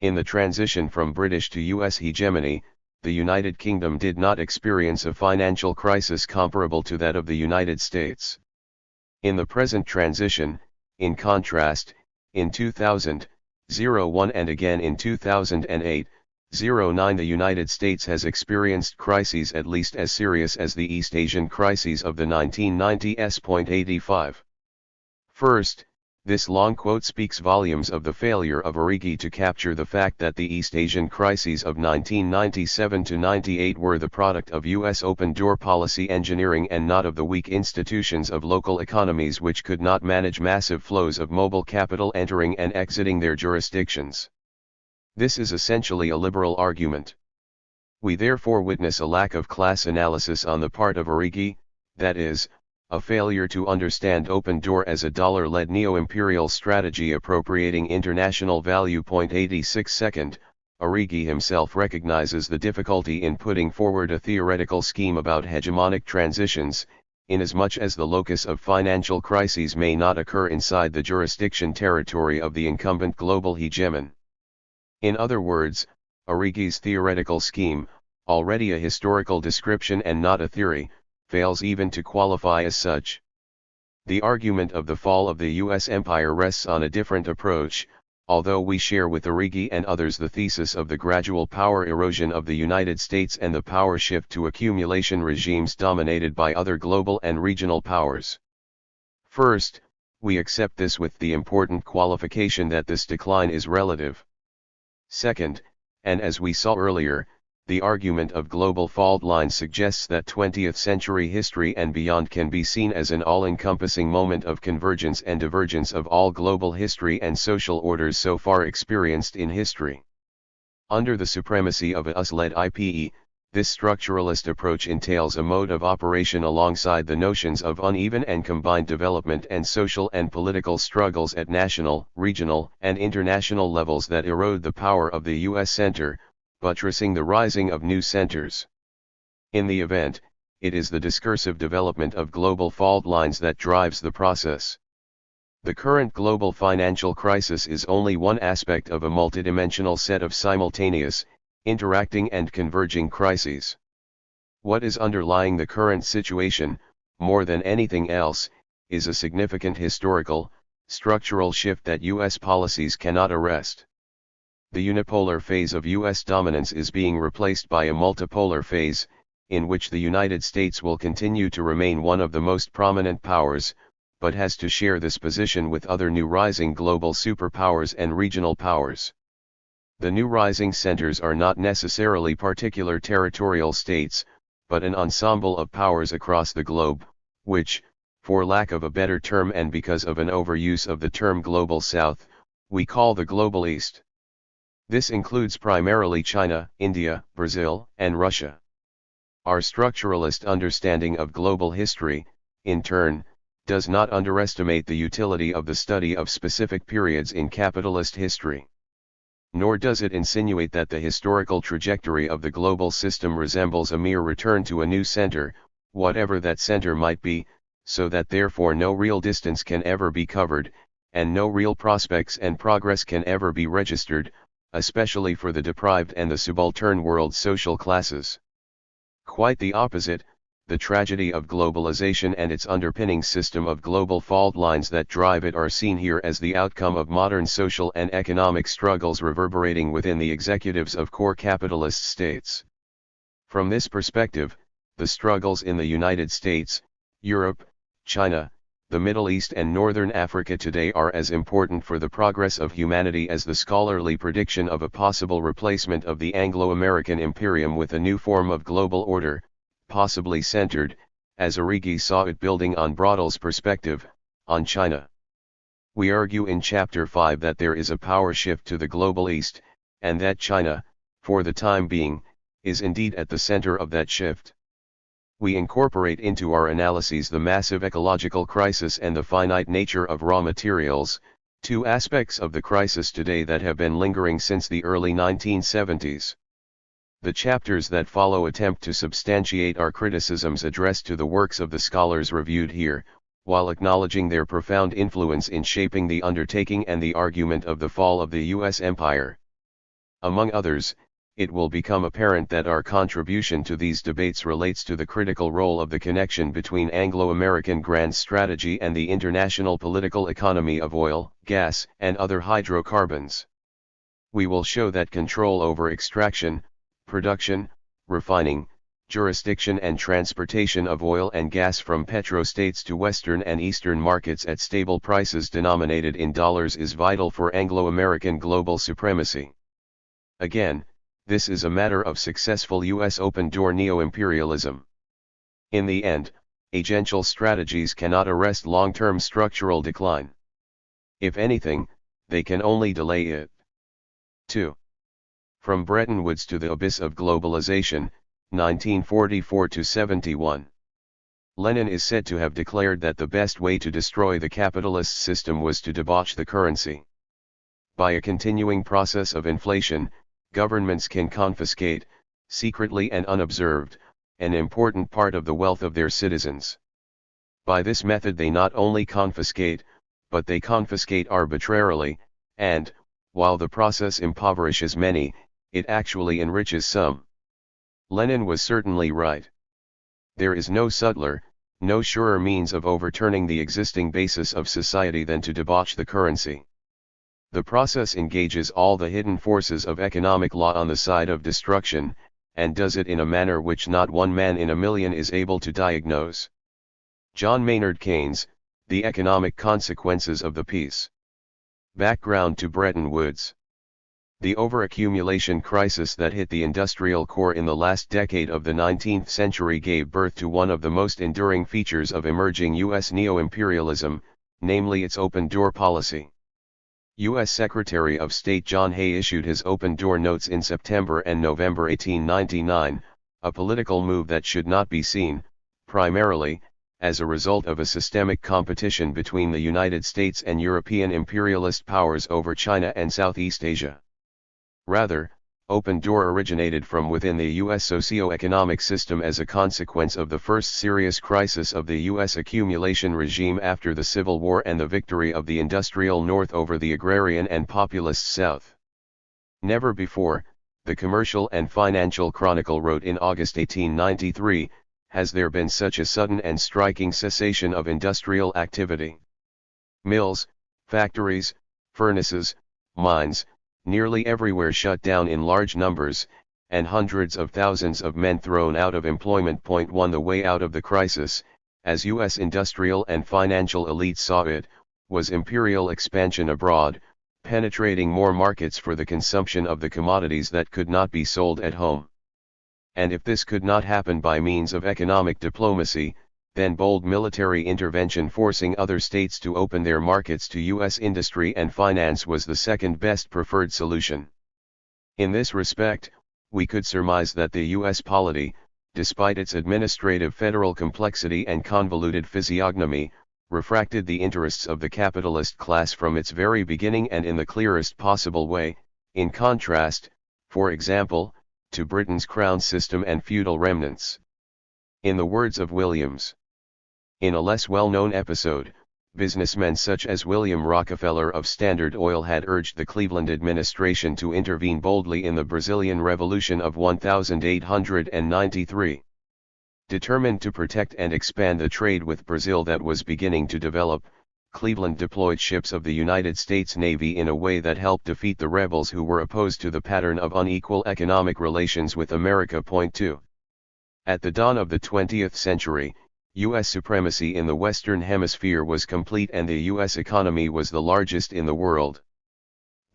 In the transition from British to US hegemony, the United Kingdom did not experience a financial crisis comparable to that of the United States. In the present transition, in contrast, in 2001 and again in 2008, 09 the United States has experienced crises at least as serious as the East Asian crises of the 1990s. 85. First, this long quote speaks volumes of the failure of Origi to capture the fact that the East Asian crises of 1997-98 were the product of U.S. open-door policy engineering and not of the weak institutions of local economies which could not manage massive flows of mobile capital entering and exiting their jurisdictions. This is essentially a liberal argument. We therefore witness a lack of class analysis on the part of Origi, that is, a failure to understand open door as a dollar-led neo-imperial strategy appropriating international value. 86 Second, Origi himself recognizes the difficulty in putting forward a theoretical scheme about hegemonic transitions, inasmuch as the locus of financial crises may not occur inside the jurisdiction territory of the incumbent global hegemon. In other words, Origi's theoretical scheme, already a historical description and not a theory, fails even to qualify as such. The argument of the fall of the U.S. empire rests on a different approach, although we share with Origi and others the thesis of the gradual power erosion of the United States and the power shift to accumulation regimes dominated by other global and regional powers. First, we accept this with the important qualification that this decline is relative. Second, and as we saw earlier, the argument of global fault lines suggests that 20th century history and beyond can be seen as an all-encompassing moment of convergence and divergence of all global history and social orders so far experienced in history. Under the supremacy of a US-led IPE, this structuralist approach entails a mode of operation alongside the notions of uneven and combined development and social and political struggles at national, regional, and international levels that erode the power of the U.S. center, buttressing the rising of new centers. In the event, it is the discursive development of global fault lines that drives the process. The current global financial crisis is only one aspect of a multidimensional set of simultaneous, interacting and converging crises. What is underlying the current situation, more than anything else, is a significant historical, structural shift that U.S. policies cannot arrest. The unipolar phase of U.S. dominance is being replaced by a multipolar phase, in which the United States will continue to remain one of the most prominent powers, but has to share this position with other new rising global superpowers and regional powers. The new rising centers are not necessarily particular territorial states, but an ensemble of powers across the globe, which, for lack of a better term and because of an overuse of the term Global South, we call the Global East. This includes primarily China, India, Brazil, and Russia. Our structuralist understanding of global history, in turn, does not underestimate the utility of the study of specific periods in capitalist history. Nor does it insinuate that the historical trajectory of the global system resembles a mere return to a new center, whatever that center might be, so that therefore no real distance can ever be covered, and no real prospects and progress can ever be registered, especially for the deprived and the subaltern world's social classes. Quite the opposite, the tragedy of globalization and its underpinning system of global fault lines that drive it are seen here as the outcome of modern social and economic struggles reverberating within the executives of core capitalist states. From this perspective, the struggles in the United States, Europe, China, the Middle East and Northern Africa today are as important for the progress of humanity as the scholarly prediction of a possible replacement of the Anglo-American imperium with a new form of global order, possibly centered, as Arrighi saw it building on Braudel's perspective, on China. We argue in Chapter 5 that there is a power shift to the global East, and that China, for the time being, is indeed at the center of that shift. We incorporate into our analyses the massive ecological crisis and the finite nature of raw materials, two aspects of the crisis today that have been lingering since the early 1970s. The chapters that follow attempt to substantiate our criticisms addressed to the works of the scholars reviewed here, while acknowledging their profound influence in shaping the undertaking and the argument of the fall of the U.S. empire. Among others, it will become apparent that our contribution to these debates relates to the critical role of the connection between Anglo-American grand strategy and the international political economy of oil, gas, and other hydrocarbons. We will show that control over extraction, production, refining, jurisdiction and transportation of oil and gas from petrostates to Western and Eastern markets at stable prices denominated in dollars is vital for Anglo-American global supremacy. Again, this is a matter of successful U.S. open-door neo-imperialism. In the end, agential strategies cannot arrest long-term structural decline. If anything, they can only delay it. 2. From Bretton Woods to the Abyss of Globalization, 1944–71. Lenin is said to have declared that the best way to destroy the capitalist system was to debauch the currency. By a continuing process of inflation, governments can confiscate, secretly and unobserved, an important part of the wealth of their citizens. By this method they not only confiscate, but they confiscate arbitrarily, and, while the process impoverishes many, it actually enriches some. Lenin was certainly right. There is no subtler, no surer means of overturning the existing basis of society than to debauch the currency. The process engages all the hidden forces of economic law on the side of destruction, and does it in a manner which not one man in a million is able to diagnose. John Maynard Keynes, The Economic Consequences of the Peace. Background to Bretton Woods. The overaccumulation crisis that hit the industrial core in the last decade of the 19th century gave birth to one of the most enduring features of emerging U.S. neo-imperialism, namely its open-door policy. U.S. Secretary of State John Hay issued his open-door notes in September and November 1899, a political move that should not be seen, primarily, as a result of a systemic competition between the United States and European imperialist powers over China and Southeast Asia. Rather, Open Door originated from within the U.S. socio-economic system as a consequence of the first serious crisis of the U.S. accumulation regime after the Civil War and the victory of the industrial North over the agrarian and populist South. Never before, the Commercial and Financial Chronicle wrote in August 1893, has there been such a sudden and striking cessation of industrial activity. Mills, factories, furnaces, mines, nearly everywhere shut down in large numbers, and hundreds of thousands of men thrown out of employment. 1 The way out of the crisis, as U.S. industrial and financial elites saw it, was imperial expansion abroad, penetrating more markets for the consumption of the commodities that could not be sold at home. And if this could not happen by means of economic diplomacy, then bold military intervention forcing other states to open their markets to U.S. industry and finance was the second best preferred solution. In this respect, we could surmise that the U.S. polity, despite its administrative federal complexity and convoluted physiognomy, refracted the interests of the capitalist class from its very beginning and in the clearest possible way, in contrast, for example, to Britain's crown system and feudal remnants. In the words of Williams. In a less well-known episode, businessmen such as William Rockefeller of Standard Oil had urged the Cleveland administration to intervene boldly in the Brazilian Revolution of 1893. Determined to protect and expand the trade with Brazil that was beginning to develop, Cleveland deployed ships of the United States Navy in a way that helped defeat the rebels who were opposed to the pattern of unequal economic relations with America. 2. At the dawn of the 20th century, U.S. supremacy in the Western Hemisphere was complete and the U.S. economy was the largest in the world.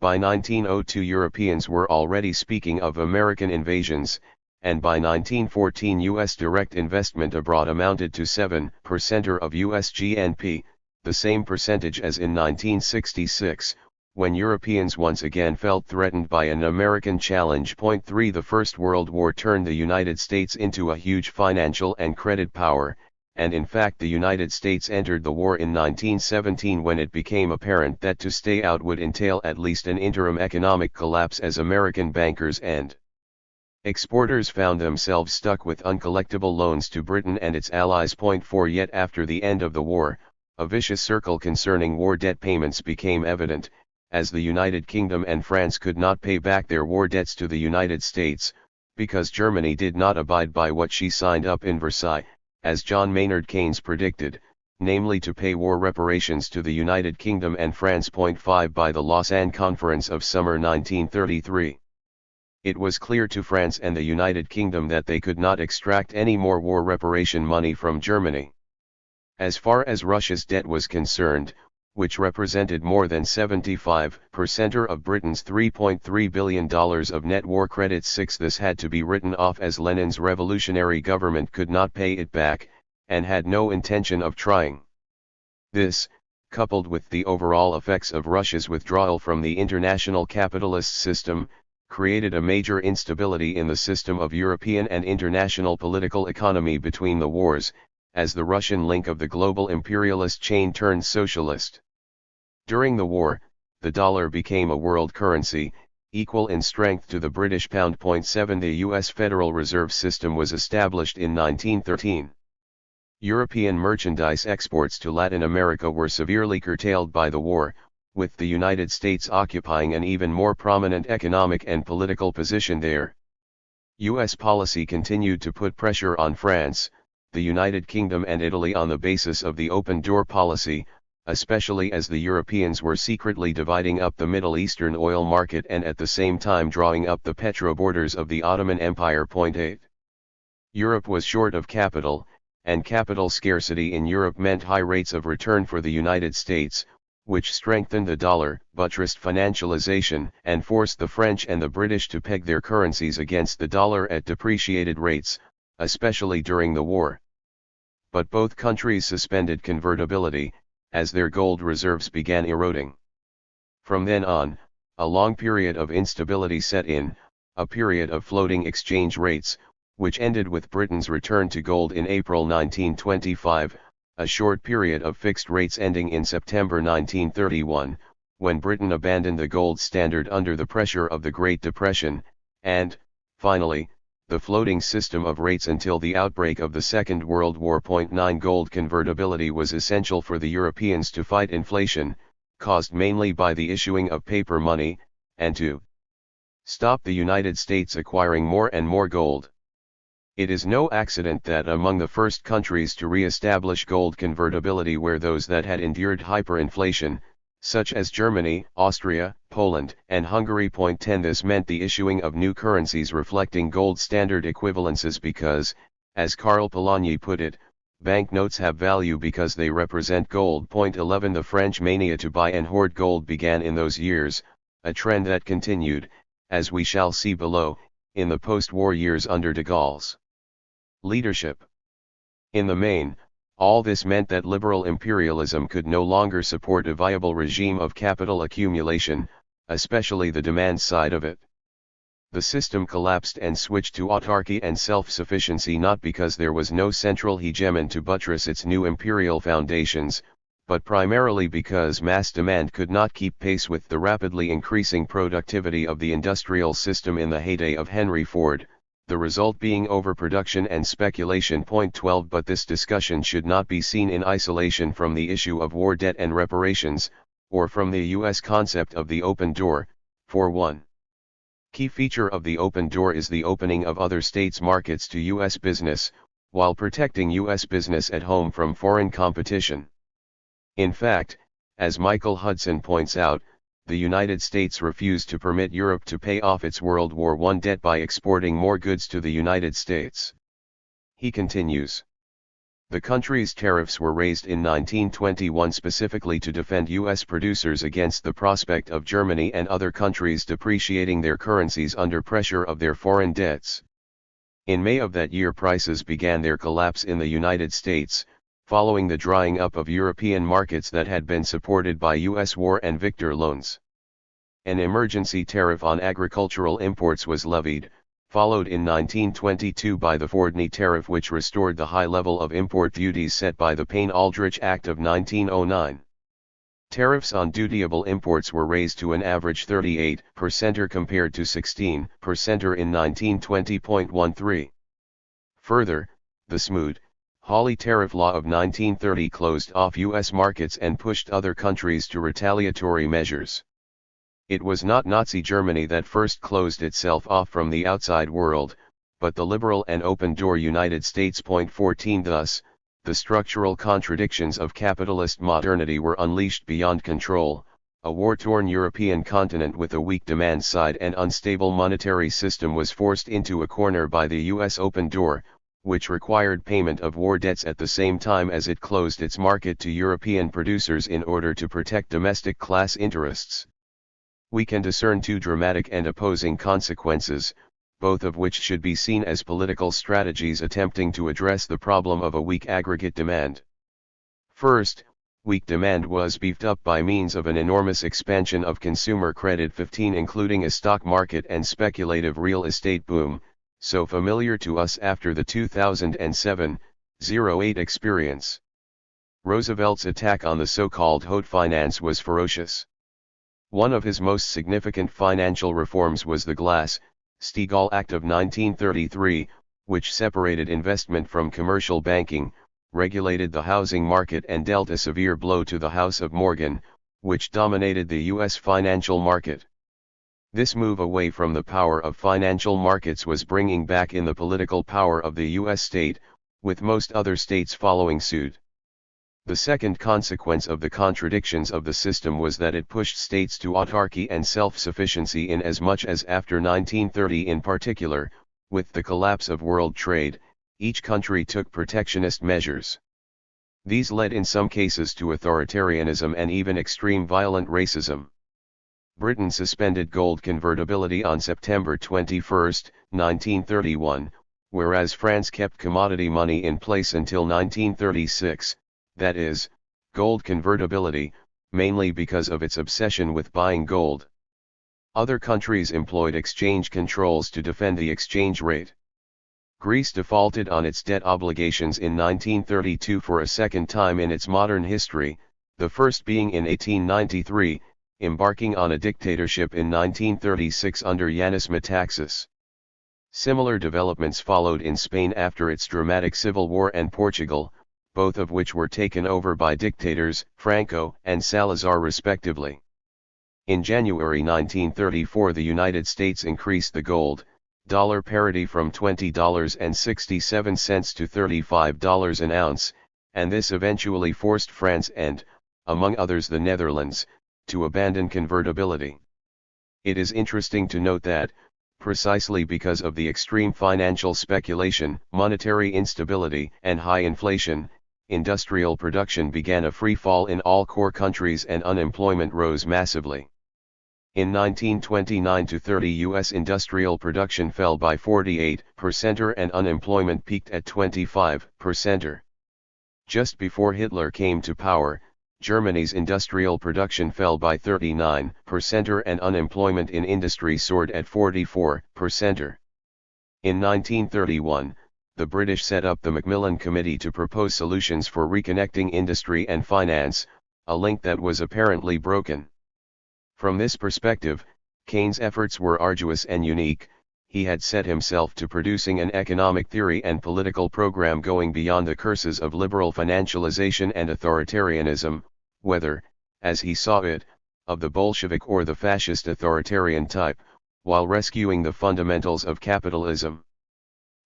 By 1902 Europeans were already speaking of American invasions, and by 1914 U.S. direct investment abroad amounted to 7% of U.S. GNP, the same percentage as in 1966, when Europeans once again felt threatened by an American challenge. 3. The First World War turned the United States into a huge financial and credit power, and in fact the United States entered the war in 1917 when it became apparent that to stay out would entail at least an interim economic collapse as American bankers and exporters found themselves stuck with uncollectible loans to Britain and its allies. 4. Yet after the end of the war, a vicious circle concerning war debt payments became evident, as the United Kingdom and France could not pay back their war debts to the United States, because Germany did not abide by what she signed up in Versailles, as John Maynard Keynes predicted, namely to pay war reparations to the United Kingdom and France. 5. By the Lausanne Conference of summer 1933. It was clear to France and the United Kingdom that they could not extract any more war reparation money from Germany. As far as Russia's debt was concerned, which represented more than 75% of Britain's $3.3 billion of net war credits. 6. This had to be written off as Lenin's revolutionary government could not pay it back, and had no intention of trying. This, coupled with the overall effects of Russia's withdrawal from the international capitalist system, created a major instability in the system of European and international political economy between the wars, as the Russian link of the global imperialist chain turned socialist. During the war, the dollar became a world currency, equal in strength to the British pound. 7. The U.S. Federal Reserve System was established in 1913. European merchandise exports to Latin America were severely curtailed by the war, with the United States occupying an even more prominent economic and political position there. U.S. policy continued to put pressure on France, the United Kingdom and Italy on the basis of the open door policy, especially as the Europeans were secretly dividing up the Middle Eastern oil market and at the same time drawing up the petro borders of the Ottoman Empire. 8. Europe was short of capital, and capital scarcity in Europe meant high rates of return for the United States, which strengthened the dollar, buttressed financialization, and forced the French and the British to peg their currencies against the dollar at depreciated rates, especially during the war. But both countries suspended convertibility, as their gold reserves began eroding. From then on, a long period of instability set in, a period of floating exchange rates, which ended with Britain's return to gold in April 1925, a short period of fixed rates ending in September 1931, when Britain abandoned the gold standard under the pressure of the Great Depression, and, finally, the floating system of rates until the outbreak of the Second World War. 9. Gold convertibility was essential for the Europeans to fight inflation, caused mainly by the issuing of paper money, and to stop the United States acquiring more and more gold. It is no accident that among the first countries to re-establish gold convertibility were those that had endured hyperinflation, such as Germany, Austria, Poland, and Hungary. 10. This meant the issuing of new currencies reflecting gold standard equivalences because, as Karl Polanyi put it, banknotes have value because they represent gold. 11. The French mania to buy and hoard gold began in those years, a trend that continued, as we shall see below, in the post-war years under de Gaulle's leadership. In the main, all this meant that liberal imperialism could no longer support a viable regime of capital accumulation, especially the demand side of it. The system collapsed and switched to autarky and self-sufficiency not because there was no central hegemon to buttress its new imperial foundations, but primarily because mass demand could not keep pace with the rapidly increasing productivity of the industrial system in the heyday of Henry Ford, the result being overproduction and speculation. Point 12 But this discussion should not be seen in isolation from the issue of war debt and reparations, or from the U.S. concept of the open door, for one key feature of the open door is the opening of other states' markets to U.S. business, while protecting U.S. business at home from foreign competition. In fact, as Michael Hudson points out, the United States refused to permit Europe to pay off its World War I debt by exporting more goods to the United States. He continues. The country's tariffs were raised in 1921 specifically to defend U.S. producers against the prospect of Germany and other countries depreciating their currencies under pressure of their foreign debts. In May of that year, prices began their collapse in the United States, following the drying up of European markets that had been supported by U.S. war and victor loans. An emergency tariff on agricultural imports was levied, followed in 1922 by the Fordney tariff, which restored the high level of import duties set by the Payne-Aldrich Act of 1909. Tariffs on dutiable imports were raised to an average 38% compared to 16% in 1920.13. Further, the Smoot-Hawley tariff law of 1930 closed off U.S. markets and pushed other countries to retaliatory measures. It was not Nazi Germany that first closed itself off from the outside world, but the liberal and open-door United States. 14 Thus, the structural contradictions of capitalist modernity were unleashed beyond control. A war-torn European continent with a weak demand side and unstable monetary system was forced into a corner by the U.S. open door, which required payment of war debts at the same time as it closed its market to European producers in order to protect domestic class interests. We can discern two dramatic and opposing consequences, both of which should be seen as political strategies attempting to address the problem of a weak aggregate demand. First, weak demand was beefed up by means of an enormous expansion of consumer credit, 15 including a stock market and speculative real estate boom, so familiar to us after the 2007-08 experience. Roosevelt's attack on the so-called haute finance was ferocious. One of his most significant financial reforms was the Glass-Steagall Act of 1933, which separated investment from commercial banking, regulated the housing market and dealt a severe blow to the House of Morgan, which dominated the U.S. financial market. This move away from the power of financial markets was bringing back in the political power of the U.S. state, with most other states following suit. The second consequence of the contradictions of the system was that it pushed states to autarky and self-sufficiency in as much as after 1930 in particular, with the collapse of world trade, each country took protectionist measures. These led in some cases to authoritarianism and even extreme violent racism. Britain suspended gold convertibility on September 21, 1931, whereas France kept commodity money in place until 1936. That is, gold convertibility, mainly because of its obsession with buying gold. Other countries employed exchange controls to defend the exchange rate. Greece defaulted on its debt obligations in 1932 for a second time in its modern history, the first being in 1893, embarking on a dictatorship in 1936 under Yanis Metaxas. Similar developments followed in Spain after its dramatic civil war and Portugal, both of which were taken over by dictators, Franco and Salazar respectively. In January 1934 the United States increased the gold-dollar parity from $20.67 to $35 an ounce, and this eventually forced France and, among others the Netherlands, to abandon convertibility. It is interesting to note that, precisely because of the extreme financial speculation, monetary instability, and high inflation, industrial production began a free fall in all core countries and unemployment rose massively. In 1929-30 U.S. industrial production fell by 48% and unemployment peaked at 25%. Just before Hitler came to power, Germany's industrial production fell by 39% and unemployment in industry soared at 44%. In 1931, the British set up the Macmillan Committee to propose solutions for reconnecting industry and finance, a link that was apparently broken. From this perspective, Keynes' efforts were arduous and unique, he had set himself to producing an economic theory and political program going beyond the curses of liberal financialization and authoritarianism, whether, as he saw it, of the Bolshevik or the fascist authoritarian type, while rescuing the fundamentals of capitalism.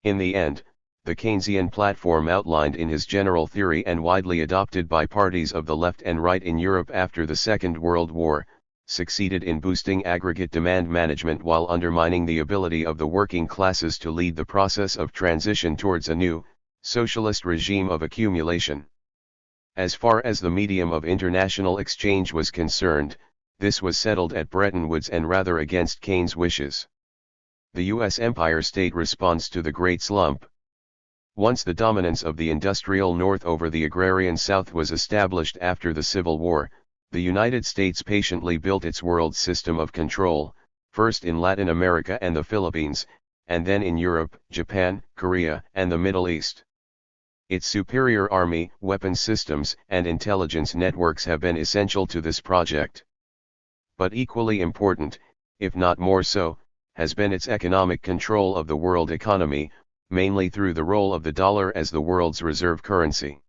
In the end, the Keynesian platform outlined in his general theory and widely adopted by parties of the left and right in Europe after the Second World War, succeeded in boosting aggregate demand management while undermining the ability of the working classes to lead the process of transition towards a new, socialist regime of accumulation. As far as the medium of international exchange was concerned, this was settled at Bretton Woods and rather against Keynes' wishes. The U.S. Empire State responds to the Great Slump. Once the dominance of the industrial North over the agrarian South was established after the Civil War, the United States patiently built its world system of control, first in Latin America and the Philippines, and then in Europe, Japan, Korea, and the Middle East. Its superior army, weapons systems, and intelligence networks have been essential to this project. But equally important, if not more so, has been its economic control of the world economy, mainly through the role of the dollar as the world's reserve currency.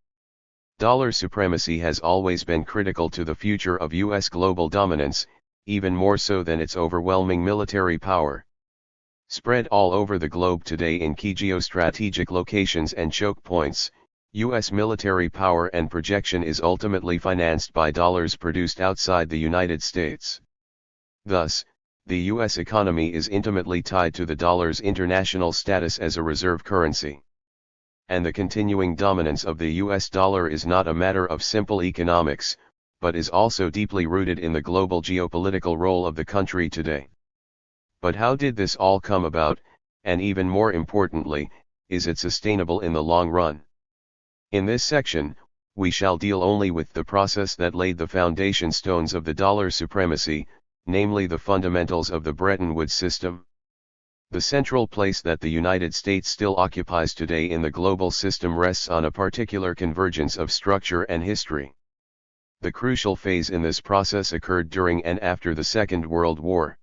Dollar supremacy has always been critical to the future of U.S. global dominance, even more so than its overwhelming military power. Spread all over the globe today in key geostrategic locations and choke points, U.S. military power and projection is ultimately financed by dollars produced outside the United States. Thus, the U.S. economy is intimately tied to the dollar's international status as a reserve currency. And the continuing dominance of the U.S. dollar is not a matter of simple economics, but is also deeply rooted in the global geopolitical role of the country today. But how did this all come about, and even more importantly, is it sustainable in the long run? In this section, we shall deal only with the process that laid the foundation stones of the dollar supremacy, namely the fundamentals of the Bretton Woods system. The central place that the United States still occupies today in the global system rests on a particular convergence of structure and history. The crucial phase in this process occurred during and after the Second World War.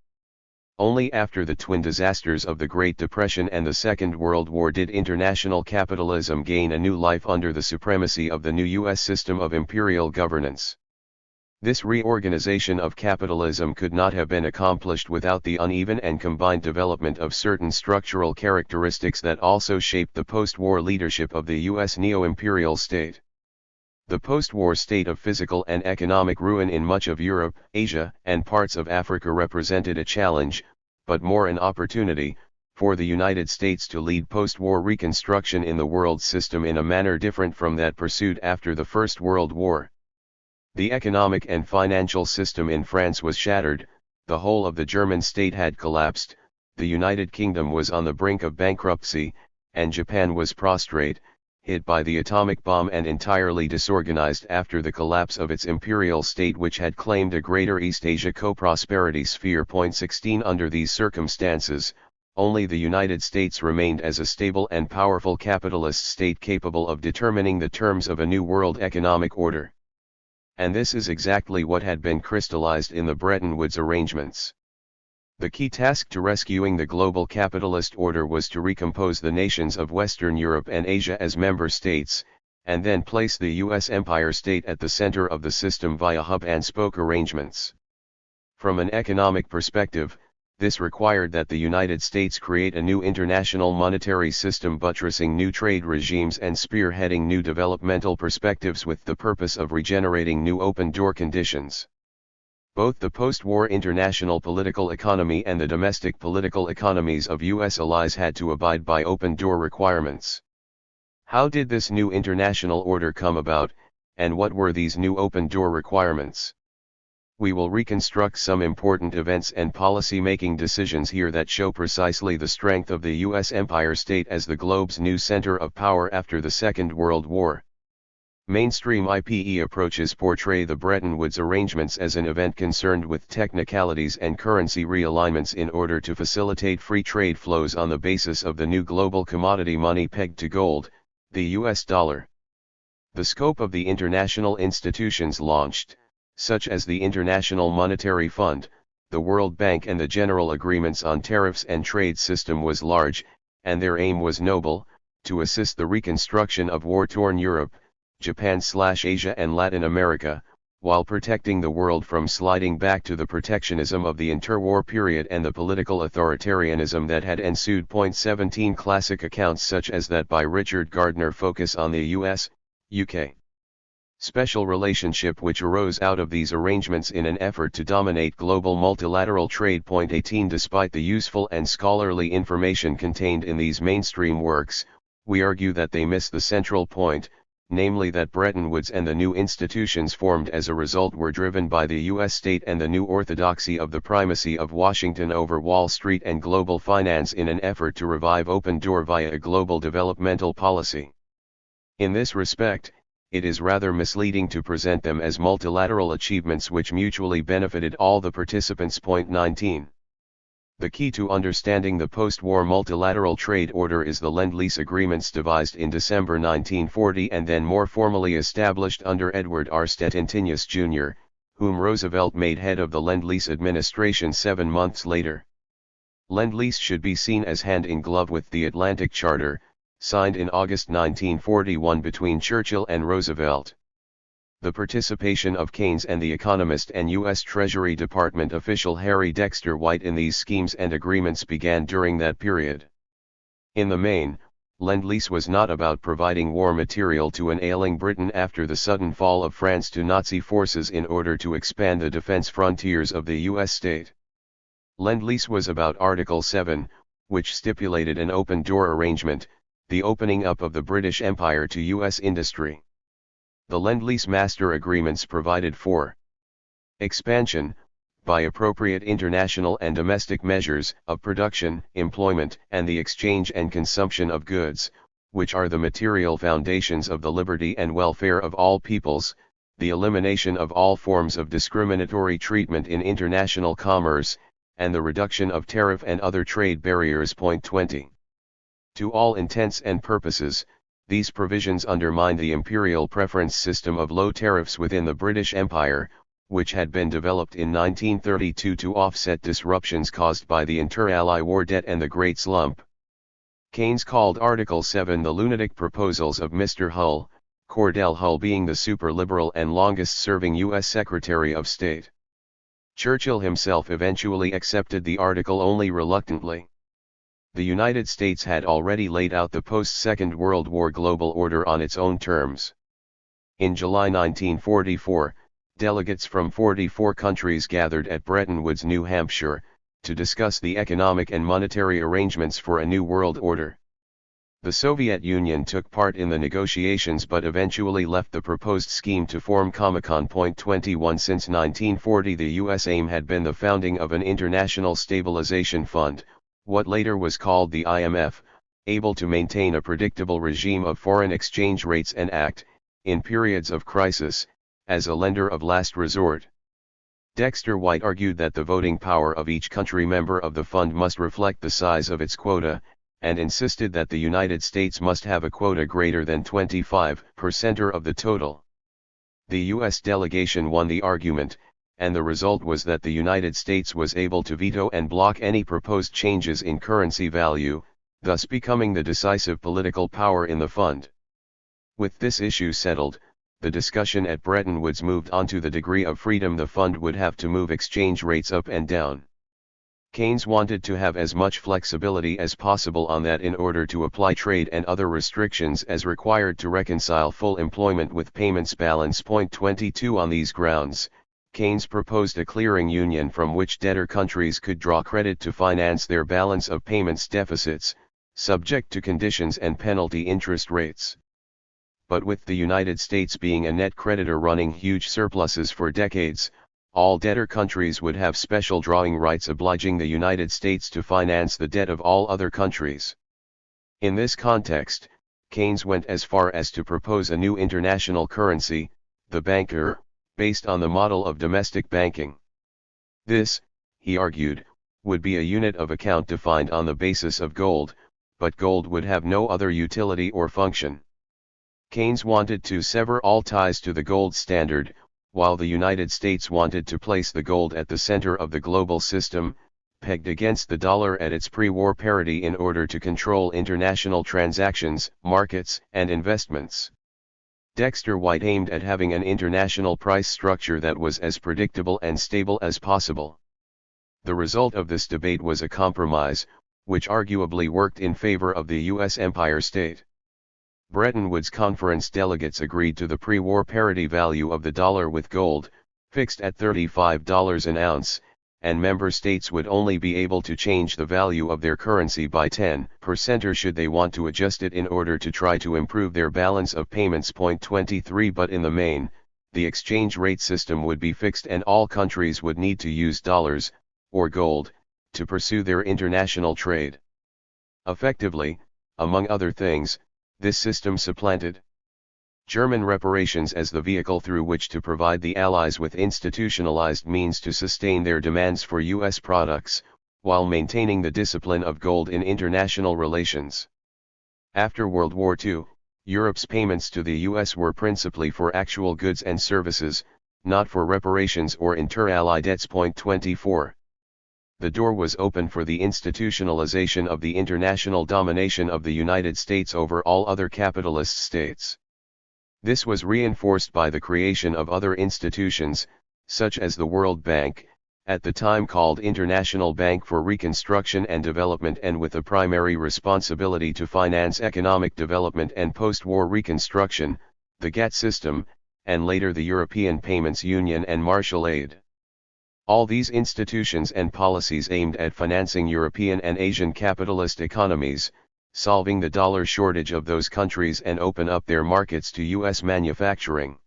Only after the twin disasters of the Great Depression and the Second World War did international capitalism gain a new life under the supremacy of the new U.S. system of imperial governance. This reorganization of capitalism could not have been accomplished without the uneven and combined development of certain structural characteristics that also shaped the post-war leadership of the U.S. neo-imperial state. The post-war state of physical and economic ruin in much of Europe, Asia, and parts of Africa represented a challenge, but more an opportunity, for the United States to lead post-war reconstruction in the world system in a manner different from that pursued after the First World War. The economic and financial system in France was shattered, the whole of the German state had collapsed, the United Kingdom was on the brink of bankruptcy, and Japan was prostrate, hit by the atomic bomb and entirely disorganized after the collapse of its imperial state which had claimed a greater East Asia co-prosperity sphere. 16 Under these circumstances, only the United States remained as a stable and powerful capitalist state capable of determining the terms of a new world economic order. And this is exactly what had been crystallized in the Bretton Woods arrangements. The key task to rescuing the global capitalist order was to recompose the nations of Western Europe and Asia as member states, and then place the U.S. Empire State at the center of the system via hub-and-spoke arrangements. From an economic perspective, this required that the United States create a new international monetary system buttressing new trade regimes and spearheading new developmental perspectives with the purpose of regenerating new open-door conditions. Both the post-war international political economy and the domestic political economies of U.S. allies had to abide by open-door requirements. How did this new international order come about, and what were these new open-door requirements? We will reconstruct some important events and policy-making decisions here that show precisely the strength of the U.S. Empire State as the globe's new center of power after the Second World War. Mainstream IPE approaches portray the Bretton Woods arrangements as an event concerned with technicalities and currency realignments in order to facilitate free trade flows on the basis of the new global commodity money pegged to gold, the U.S. dollar. The scope of the international institutions launched, such as the International Monetary Fund, the World Bank and the general agreements on tariffs and trade system was large, and their aim was noble, to assist the reconstruction of war-torn Europe, Japan/Asia and Latin America, while protecting the world from sliding back to the protectionism of the interwar period and the political authoritarianism that had ensued. 17 Classic accounts such as that by Richard Gardner focus on the US, UK special relationship which arose out of these arrangements in an effort to dominate global multilateral trade. 18 Despite the useful and scholarly information contained in these mainstream works, we argue that they miss the central point, namely that Bretton Woods and the new institutions formed as a result were driven by the U.S. state and the new orthodoxy of the primacy of Washington over Wall Street and global finance in an effort to revive open door via a global developmental policy. In this respect, it is rather misleading to present them as multilateral achievements which mutually benefited all the participants. 19. The key to understanding the post-war multilateral trade order is the Lend-Lease agreements devised in December 1940 and then more formally established under Edward R. Stettinius Jr., whom Roosevelt made head of the Lend-Lease administration 7 months later. Lend-Lease should be seen as hand-in-glove with the Atlantic Charter, signed in August 1941 between Churchill and Roosevelt. The participation of Keynes and the economist and U.S. Treasury Department official Harry Dexter White in these schemes and agreements began during that period. In the main, Lend-Lease was not about providing war material to an ailing Britain after the sudden fall of France to Nazi forces in order to expand the defense frontiers of the U.S. state. Lend-Lease was about Article 7, which stipulated an open-door arrangement, the opening up of the British Empire to U.S. industry. The Lend-Lease Master Agreements provided for expansion, by appropriate international and domestic measures, of production, employment, and the exchange and consumption of goods, which are the material foundations of the liberty and welfare of all peoples, the elimination of all forms of discriminatory treatment in international commerce, and the reduction of tariff and other trade barriers. 20. To all intents and purposes, these provisions undermine the imperial preference system of low tariffs within the British Empire, which had been developed in 1932 to offset disruptions caused by the inter-ally war debt and the Great Slump. Keynes called Article 7 the lunatic proposals of Mr. Hull, Cordell Hull being the super-liberal and longest-serving U.S. Secretary of State. Churchill himself eventually accepted the article only reluctantly. The United States had already laid out the post-Second World War global order on its own terms. In July 1944, delegates from 44 countries gathered at Bretton Woods, New Hampshire, to discuss the economic and monetary arrangements for a new world order. The Soviet Union took part in the negotiations but eventually left the proposed scheme to form Comecon. 21 Since 1940 the U.S. aim had been the founding of an international stabilization fund, what later was called the IMF, able to maintain a predictable regime of foreign exchange rates and act, in periods of crisis, as a lender of last resort. Dexter White argued that the voting power of each country member of the fund must reflect the size of its quota, and insisted that the United States must have a quota greater than 25% of the total. The U.S. delegation won the argument, and the result was that the United States was able to veto and block any proposed changes in currency value, thus becoming the decisive political power in the fund. With this issue settled, the discussion at Bretton Woods moved on to the degree of freedom the fund would have to move exchange rates up and down. Keynes wanted to have as much flexibility as possible on that in order to apply trade and other restrictions as required to reconcile full employment with payments balance. 22 On these grounds, Keynes proposed a clearing union from which debtor countries could draw credit to finance their balance of payments deficits, subject to conditions and penalty interest rates. But with the United States being a net creditor running huge surpluses for decades, all debtor countries would have special drawing rights obliging the United States to finance the debt of all other countries. In this context, Keynes went as far as to propose a new international currency, the banker, based on the model of domestic banking. This, he argued, would be a unit of account defined on the basis of gold, but gold would have no other utility or function. Keynes wanted to sever all ties to the gold standard, while the United States wanted to place the gold at the center of the global system, pegged against the dollar at its pre-war parity in order to control international transactions, markets, and investments. Dexter White aimed at having an international price structure that was as predictable and stable as possible. The result of this debate was a compromise, which arguably worked in favor of the U.S. Empire State. Bretton Woods Conference delegates agreed to the pre-war parity value of the dollar with gold, fixed at $35 an ounce, and member states would only be able to change the value of their currency by 10% or should they want to adjust it in order to try to improve their balance of payments. 23 But in the main, the exchange rate system would be fixed and all countries would need to use dollars, or gold, to pursue their international trade. Effectively, among other things, this system supplanted German reparations as the vehicle through which to provide the Allies with institutionalized means to sustain their demands for U.S. products, while maintaining the discipline of gold in international relations. After World War II, Europe's payments to the U.S. were principally for actual goods and services, not for reparations or inter-ally debts. 24. The door was open for the institutionalization of the international domination of the United States over all other capitalist states. This was reinforced by the creation of other institutions, such as the World Bank, at the time called International Bank for Reconstruction and Development and with a primary responsibility to finance economic development and post-war reconstruction, the GATT system, and later the European Payments Union and Marshall Aid. All these institutions and policies aimed at financing European and Asian capitalist economies, solving the dollar shortage of those countries and open up their markets to U.S. manufacturing.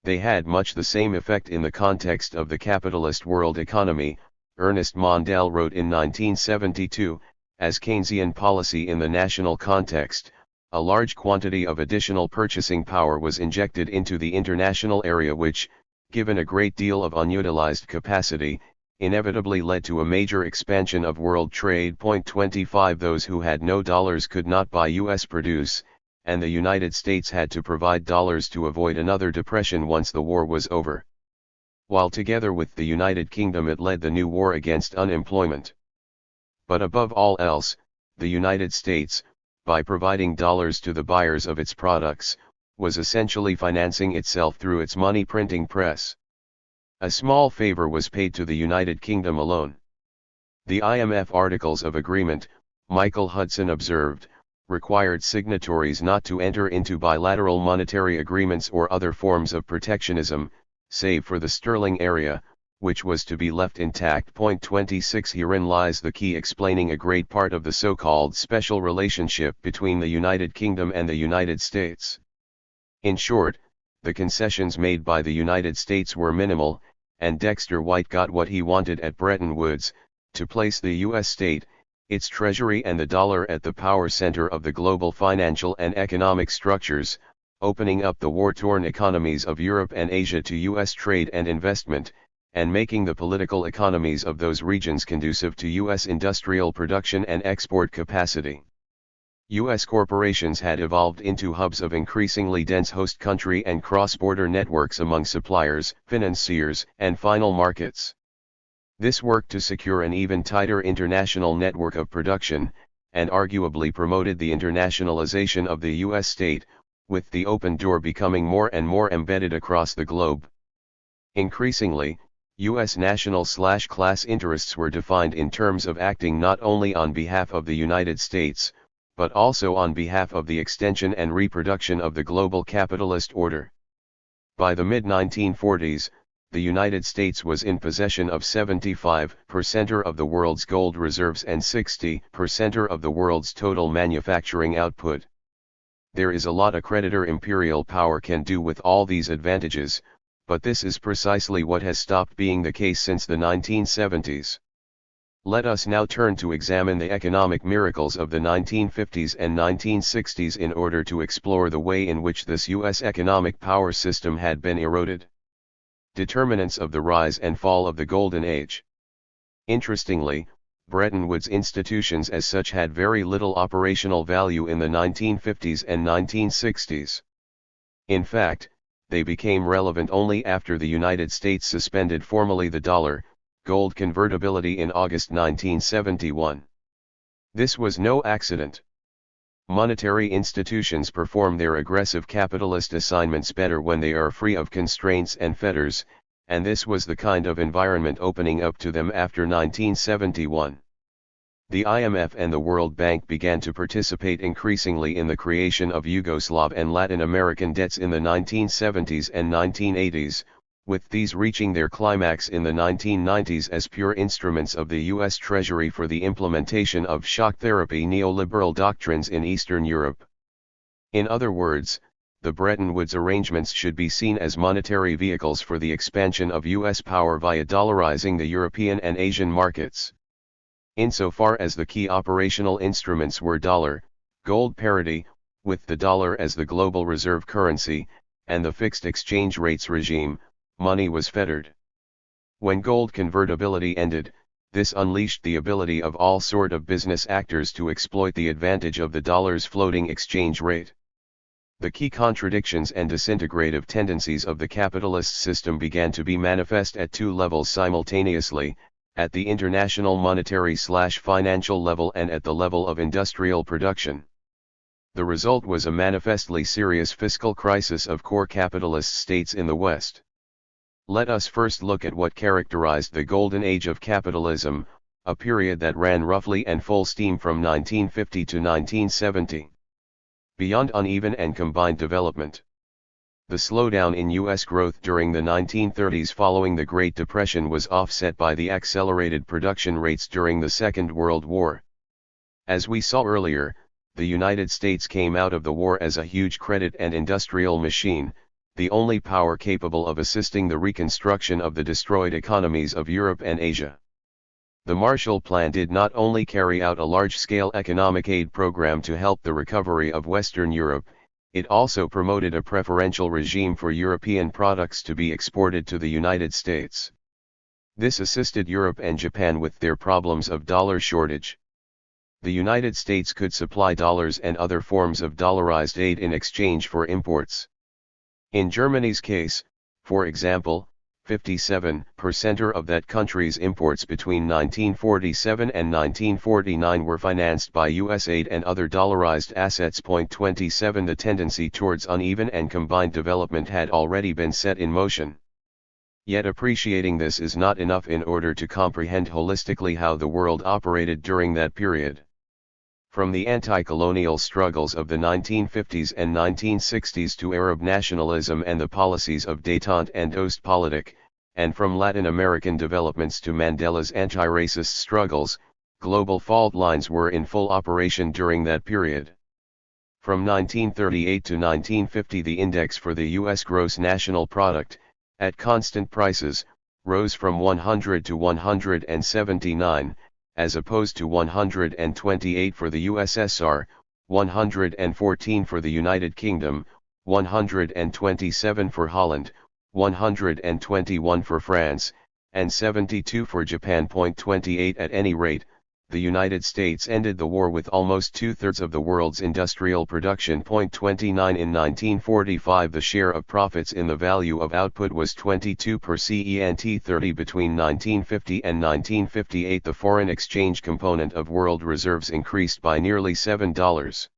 They had much the same effect in the context of the capitalist world economy, Ernest Mondale wrote in 1972, as Keynesian policy in the national context. A large quantity of additional purchasing power was injected into the international area which, given a great deal of unutilized capacity, inevitably led to a major expansion of world trade. 25 Those who had no dollars could not buy U.S. produce, and the United States had to provide dollars to avoid another depression once the war was over. While together with the United Kingdom it led the new war against unemployment. But above all else, the United States, by providing dollars to the buyers of its products, was essentially financing itself through its money printing press. A small favor was paid to the United Kingdom alone. The IMF Articles of Agreement, Michael Hudson observed, required signatories not to enter into bilateral monetary agreements or other forms of protectionism, save for the sterling area, which was to be left intact. 26 Herein lies the key explaining a great part of the so-called special relationship between the United Kingdom and the United States. In short, the concessions made by the United States were minimal, and Dexter White got what he wanted at Bretton Woods, to place the U.S. state, its treasury and the dollar at the power center of the global financial and economic structures, opening up the war-torn economies of Europe and Asia to U.S. trade and investment, and making the political economies of those regions conducive to U.S. industrial production and export capacity. U.S. corporations had evolved into hubs of increasingly dense host country and cross-border networks among suppliers, financiers, and final markets. This worked to secure an even tighter international network of production, and arguably promoted the internationalization of the U.S. state, with the open door becoming more and more embedded across the globe. Increasingly, U.S. national/class interests were defined in terms of acting not only on behalf of the United States, but also on behalf of the extension and reproduction of the global capitalist order. By the mid-1940s, the United States was in possession of 75% of the world's gold reserves and 60% of the world's total manufacturing output. There is a lot a creditor imperial power can do with all these advantages, but this is precisely what has stopped being the case since the 1970s. Let us now turn to examine the economic miracles of the 1950s and 1960s in order to explore the way in which this U.S. economic power system had been eroded. Determinants of the rise and fall of the Golden Age. Interestingly, Bretton Woods institutions as such had very little operational value in the 1950s and 1960s. In fact, they became relevant only after the United States suspended formally the dollar-gold convertibility in August 1971. This was no accident. Monetary institutions perform their aggressive capitalist assignments better when they are free of constraints and fetters, and this was the kind of environment opening up to them after 1971. The IMF and the World Bank began to participate increasingly in the creation of Yugoslav and Latin American debts in the 1970s and 1980s, with these reaching their climax in the 1990s as pure instruments of the U.S. Treasury for the implementation of shock therapy neoliberal doctrines in Eastern Europe. In other words, the Bretton Woods arrangements should be seen as monetary vehicles for the expansion of U.S. power via dollarizing the European and Asian markets. Insofar as the key operational instruments were dollar-gold parity, with the dollar as the global reserve currency, and the fixed exchange rates regime, money was fettered. When gold convertibility ended, this unleashed the ability of all sort of business actors to exploit the advantage of the dollar's floating exchange rate. The key contradictions and disintegrative tendencies of the capitalist system began to be manifest at two levels simultaneously, at the international monetary/financial level and at the level of industrial production. The result was a manifestly serious fiscal crisis of core capitalist states in the West. Let us first look at what characterized the golden age of capitalism, a period that ran roughly and full steam from 1950 to 1970. Beyond uneven and combined development. The slowdown in U.S. growth during the 1930s following the Great Depression was offset by the accelerated production rates during the Second World War. As we saw earlier, the United States came out of the war as a huge credit and industrial machine, the only power capable of assisting the reconstruction of the destroyed economies of Europe and Asia. The Marshall Plan did not only carry out a large-scale economic aid program to help the recovery of Western Europe, it also promoted a preferential regime for European products to be exported to the United States. This assisted Europe and Japan with their problems of dollar shortage. The United States could supply dollars and other forms of dollarized aid in exchange for imports. In Germany's case, for example, 57% of that country's imports between 1947 and 1949 were financed by U.S. aid and other dollarized assets. 27 The tendency towards uneven and combined development had already been set in motion. Yet appreciating this is not enough in order to comprehend holistically how the world operated during that period. From the anti-colonial struggles of the 1950s and 1960s to Arab nationalism and the policies of détente and Ostpolitik, and from Latin American developments to Mandela's anti-racist struggles, global fault lines were in full operation during that period. From 1938 to 1950 the index for the U.S. gross national product, at constant prices, rose from 100 to 179, as opposed to 128 for the USSR, 114 for the United Kingdom, 127 for Holland, 121 for France, and 72 for Japan. 28 At any rate, the United States ended the war with almost two-thirds of the world's industrial production. 29 In 1945 the share of profits in the value of output was 22%. 30 Between 1950 and 1958 the foreign exchange component of world reserves increased by nearly $7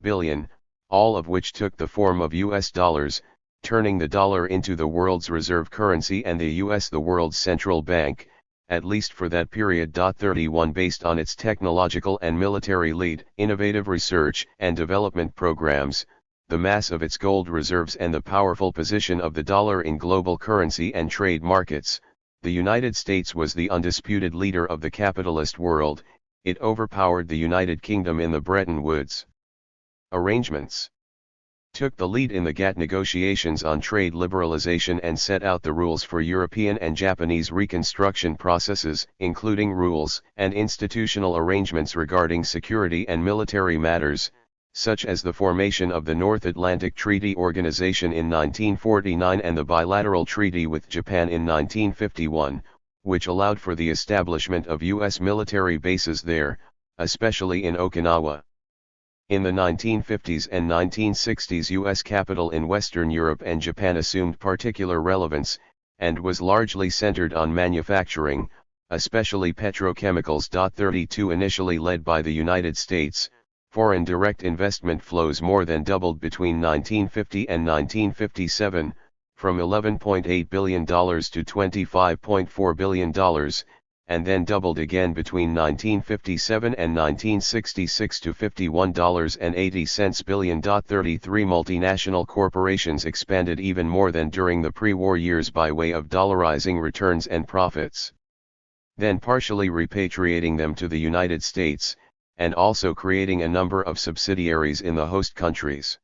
billion, all of which took the form of U.S. dollars, turning the dollar into the world's reserve currency and the U.S. the world's central bank, at least for that period. 31 Based on its technological and military lead, innovative research and development programs, the mass of its gold reserves and the powerful position of the dollar in global currency and trade markets, the United States was the undisputed leader of the capitalist world. It overpowered the United Kingdom in the Bretton Woods arrangements, took the lead in the GATT negotiations on trade liberalization and set out the rules for European and Japanese reconstruction processes, including rules and institutional arrangements regarding security and military matters, such as the formation of the North Atlantic Treaty Organization in 1949 and the bilateral treaty with Japan in 1951, which allowed for the establishment of U.S. military bases there, especially in Okinawa. In the 1950s and 1960s, U.S. capital in Western Europe and Japan assumed particular relevance, and was largely centered on manufacturing, especially petrochemicals. 32 Initially led by the United States, foreign direct investment flows more than doubled between 1950 and 1957, from $11.8 billion to $25.4 billion, and then doubled again between 1957 and 1966 to $51.80 billion. 33 Multinational corporations expanded even more than during the pre-war years by way of dollarizing returns and profits, then partially repatriating them to the United States, and also creating a number of subsidiaries in the host countries.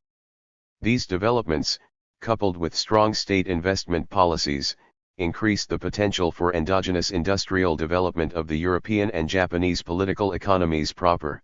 These developments, coupled with strong state investment policies, increased the potential for endogenous industrial development of the European and Japanese political economies proper.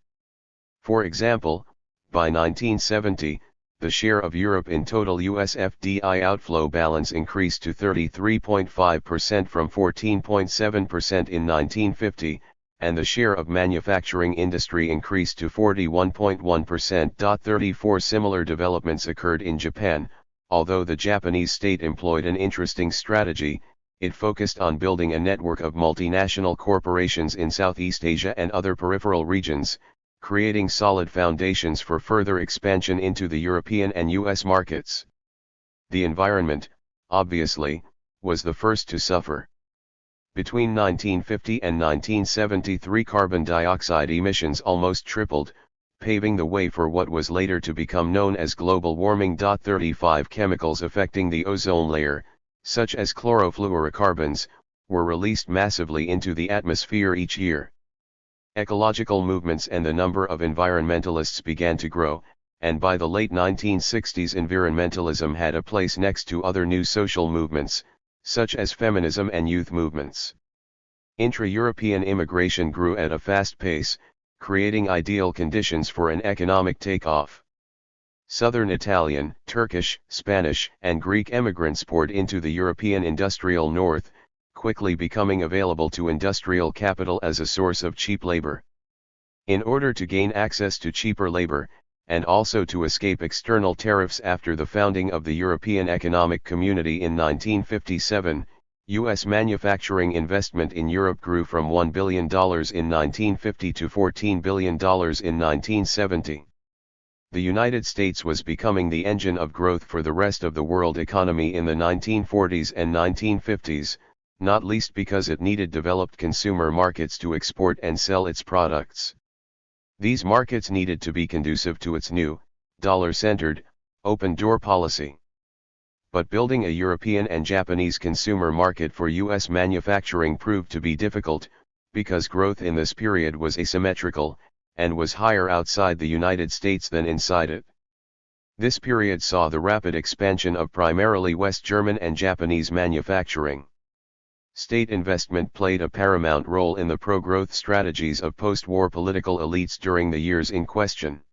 For example, by 1970, the share of Europe in total US FDI outflow balance increased to 33.5% from 14.7% in 1950, and the share of manufacturing industry increased to 41.1%. 34 Similar developments occurred in Japan. Although the Japanese state employed an interesting strategy, it focused on building a network of multinational corporations in Southeast Asia and other peripheral regions, creating solid foundations for further expansion into the European and US markets. The environment, obviously, was the first to suffer. Between 1950 and 1973, carbon dioxide emissions almost tripled, paving the way for what was later to become known as global warming. 35 Chemicals affecting the ozone layer, such as chlorofluorocarbons, were released massively into the atmosphere each year. Ecological movements and the number of environmentalists began to grow, and by the late 1960s environmentalism had a place next to other new social movements, such as feminism and youth movements. Intra-European immigration grew at a fast pace, creating ideal conditions for an economic takeoff. Southern Italian, Turkish, Spanish, and Greek emigrants poured into the European industrial north, quickly becoming available to industrial capital as a source of cheap labor. In order to gain access to cheaper labor, and also to escape external tariffs after the founding of the European Economic Community in 1957, U.S. manufacturing investment in Europe grew from $1 billion in 1950 to $14 billion in 1970. The United States was becoming the engine of growth for the rest of the world economy in the 1940s and 1950s, not least because it needed developed consumer markets to export and sell its products. These markets needed to be conducive to its new, dollar-centered, open-door policy. But building a European and Japanese consumer market for U.S. manufacturing proved to be difficult, because growth in this period was asymmetrical, and was higher outside the United States than inside it. This period saw the rapid expansion of primarily West German and Japanese manufacturing. State investment played a paramount role in the pro-growth strategies of post-war political elites during the years in question.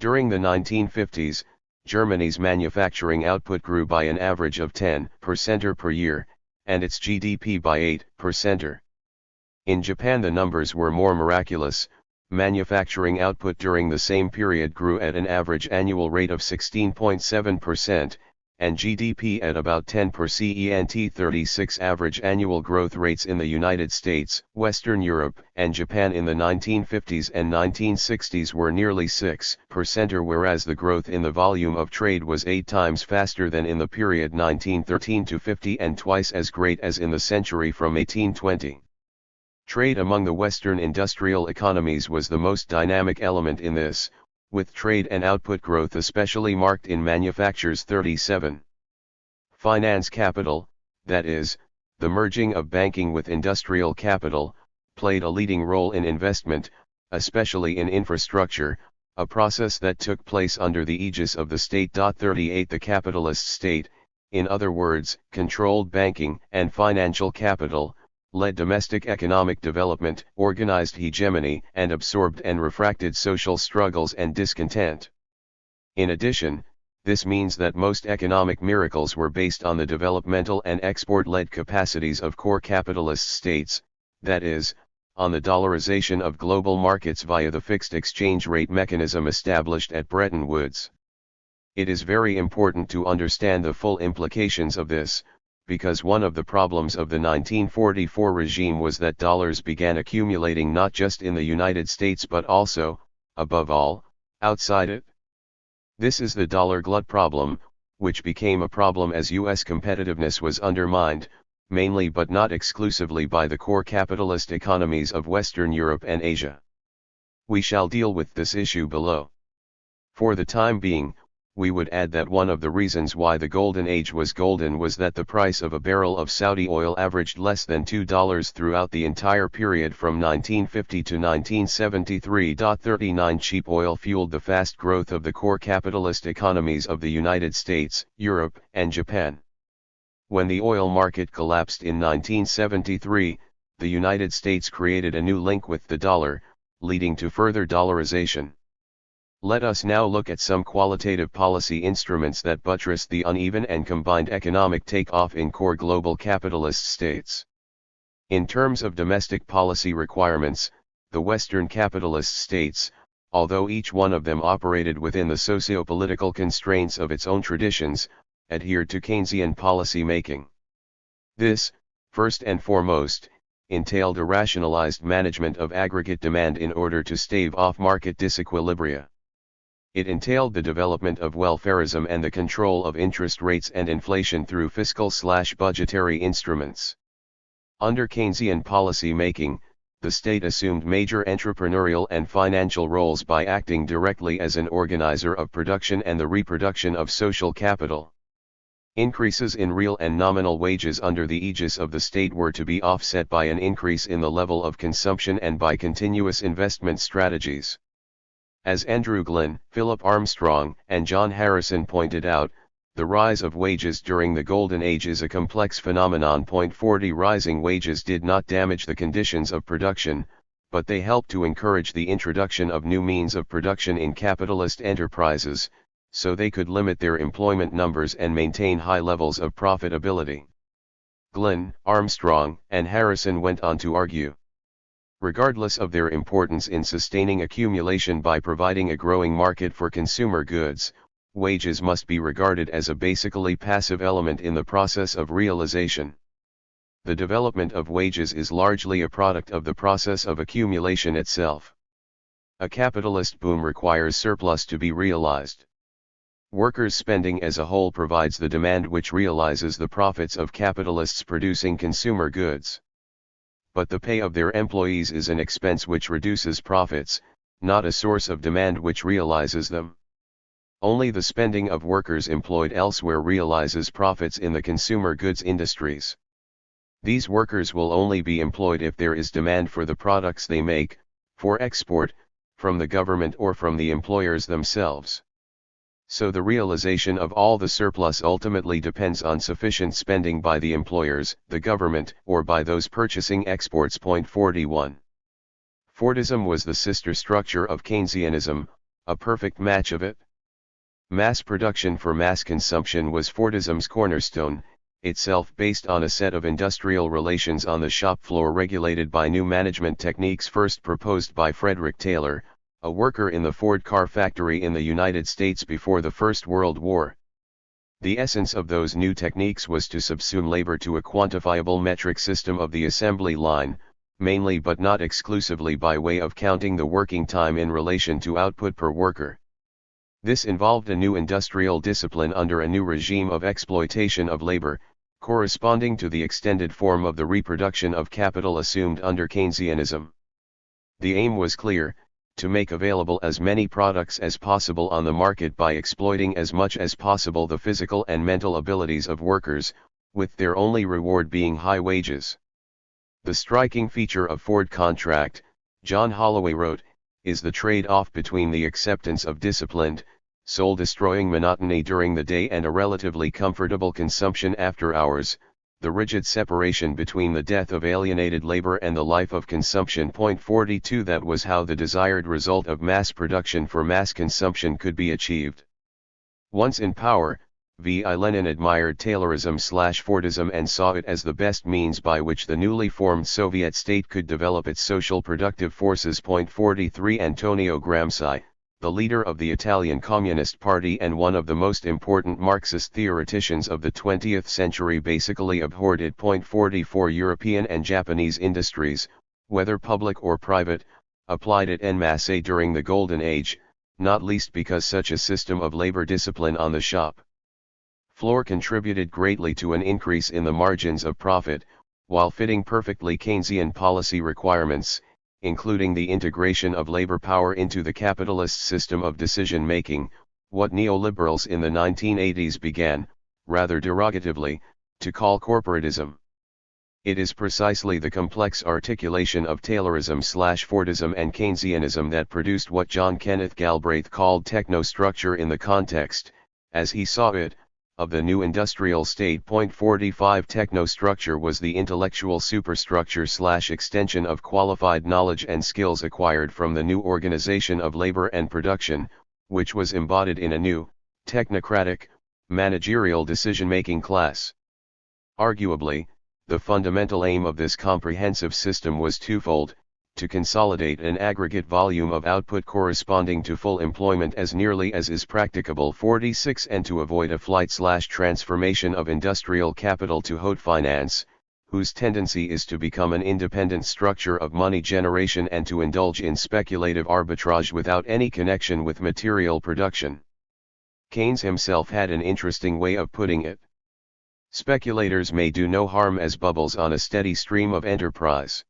During the 1950s, Germany's manufacturing output grew by an average of 10% per year, and its GDP by 8%. In Japan the numbers were more miraculous. Manufacturing output during the same period grew at an average annual rate of 16.7%, and GDP at about 10%. 36 average annual growth rates in the United States, Western Europe, and Japan in the 1950s and 1960s were nearly 6%, whereas the growth in the volume of trade was 8 times faster than in the period 1913 to 50 and twice as great as in the century from 1820. Trade among the Western industrial economies was the most dynamic element in this, with trade and output growth especially marked in manufactures. 37. Finance capital, that is, the merging of banking with industrial capital, played a leading role in investment, especially in infrastructure, a process that took place under the aegis of the state. 38 The capitalist state, in other words, controlled banking and financial capital, led domestic economic development, organized hegemony, and absorbed and refracted social struggles and discontent. In addition, this means that most economic miracles were based on the developmental and export-led capacities of core capitalist states, that is, on the dollarization of global markets via the fixed exchange rate mechanism established at Bretton Woods. It is very important to understand the full implications of this, because one of the problems of the 1944 regime was that dollars began accumulating not just in the United States but also, above all, outside it. This is the dollar glut problem, which became a problem as U.S. competitiveness was undermined, mainly but not exclusively by the core capitalist economies of Western Europe and Asia. We shall deal with this issue below. For the time being, we would add that one of the reasons why the Golden Age was golden was that the price of a barrel of Saudi oil averaged less than $2 throughout the entire period from 1950 to 1973. 39 Cheap oil fueled the fast growth of the core capitalist economies of the United States, Europe, and Japan. When the oil market collapsed in 1973, the United States created a new link with the dollar, leading to further dollarization. Let us now look at some qualitative policy instruments that buttress the uneven and combined economic takeoff in core global capitalist states. In terms of domestic policy requirements, the Western capitalist states, although each one of them operated within the socio-political constraints of its own traditions, adhered to Keynesian policy making. This, first and foremost, entailed a rationalized management of aggregate demand in order to stave off market disequilibria. It entailed the development of welfarism and the control of interest rates and inflation through fiscal/budgetary instruments. Under Keynesian policy making, the state assumed major entrepreneurial and financial roles by acting directly as an organizer of production and the reproduction of social capital. Increases in real and nominal wages under the aegis of the state were to be offset by an increase in the level of consumption and by continuous investment strategies. As Andrew Glynn, Philip Armstrong, and John Harrison pointed out, the rise of wages during the Golden Age is a complex phenomenon. 40 Rising wages did not damage the conditions of production, but they helped to encourage the introduction of new means of production in capitalist enterprises, so they could limit their employment numbers and maintain high levels of profitability. Glynn, Armstrong, and Harrison went on to argue, regardless of their importance in sustaining accumulation by providing a growing market for consumer goods, wages must be regarded as a basically passive element in the process of realization. The development of wages is largely a product of the process of accumulation itself. A capitalist boom requires surplus to be realized. Workers' spending as a whole provides the demand which realizes the profits of capitalists producing consumer goods. But the pay of their employees is an expense which reduces profits, not a source of demand which realizes them. Only the spending of workers employed elsewhere realizes profits in the consumer goods industries. These workers will only be employed if there is demand for the products they make, for export, from the government or from the employers themselves. So the realization of all the surplus ultimately depends on sufficient spending by the employers, the government, or by those purchasing exports. 41. Fordism was the sister structure of Keynesianism, a perfect match of it. Mass production for mass consumption was Fordism's cornerstone, itself based on a set of industrial relations on the shop floor regulated by new management techniques first proposed by Frederick Taylor, a worker in the Ford car factory in the United States before the First World War. The essence of those new techniques was to subsume labor to a quantifiable metric system of the assembly line, mainly but not exclusively by way of counting the working time in relation to output per worker. This involved a new industrial discipline under a new regime of exploitation of labor, corresponding to the extended form of the reproduction of capital assumed under Keynesianism. The aim was clear: to make available as many products as possible on the market by exploiting as much as possible the physical and mental abilities of workers, with their only reward being high wages. The striking feature of Ford contract, John Holloway wrote, is the trade-off between the acceptance of disciplined, soul-destroying monotony during the day and a relatively comfortable consumption after hours, the rigid separation between the death of alienated labor and the life of consumption. 42 That was how the desired result of mass production for mass consumption could be achieved. Once in power, V.I. Lenin admired Taylorism/Fordism and saw it as the best means by which the newly formed Soviet state could develop its social productive forces. 43 Antonio Gramsci, the leader of the Italian Communist Party and one of the most important Marxist theoreticians of the 20th century, basically abhorred it. 44 European and Japanese industries, whether public or private, applied it en masse during the Golden Age, not least because such a system of labor discipline on the shop floor contributed greatly to an increase in the margins of profit, while fitting perfectly Keynesian policy requirements, including the integration of labor power into the capitalist system of decision-making, what neoliberals in the 1980s began, rather derogatively, to call corporatism. It is precisely the complex articulation of Taylorism/Fordism and Keynesianism that produced what John Kenneth Galbraith called technostructure in the context, as he saw it, of the new industrial state. 45 Technostructure was the intellectual superstructure/extension of qualified knowledge and skills acquired from the new organization of labor and production, which was embodied in a new, technocratic, managerial decision-making class. Arguably, the fundamental aim of this comprehensive system was twofold: to consolidate an aggregate volume of output corresponding to full employment as nearly as is practicable. 46 And to avoid a flight/transformation of industrial capital to haute finance, whose tendency is to become an independent structure of money generation and to indulge in speculative arbitrage without any connection with material production. Keynes himself had an interesting way of putting it. Speculators may do no harm as bubbles on a steady stream of enterprise.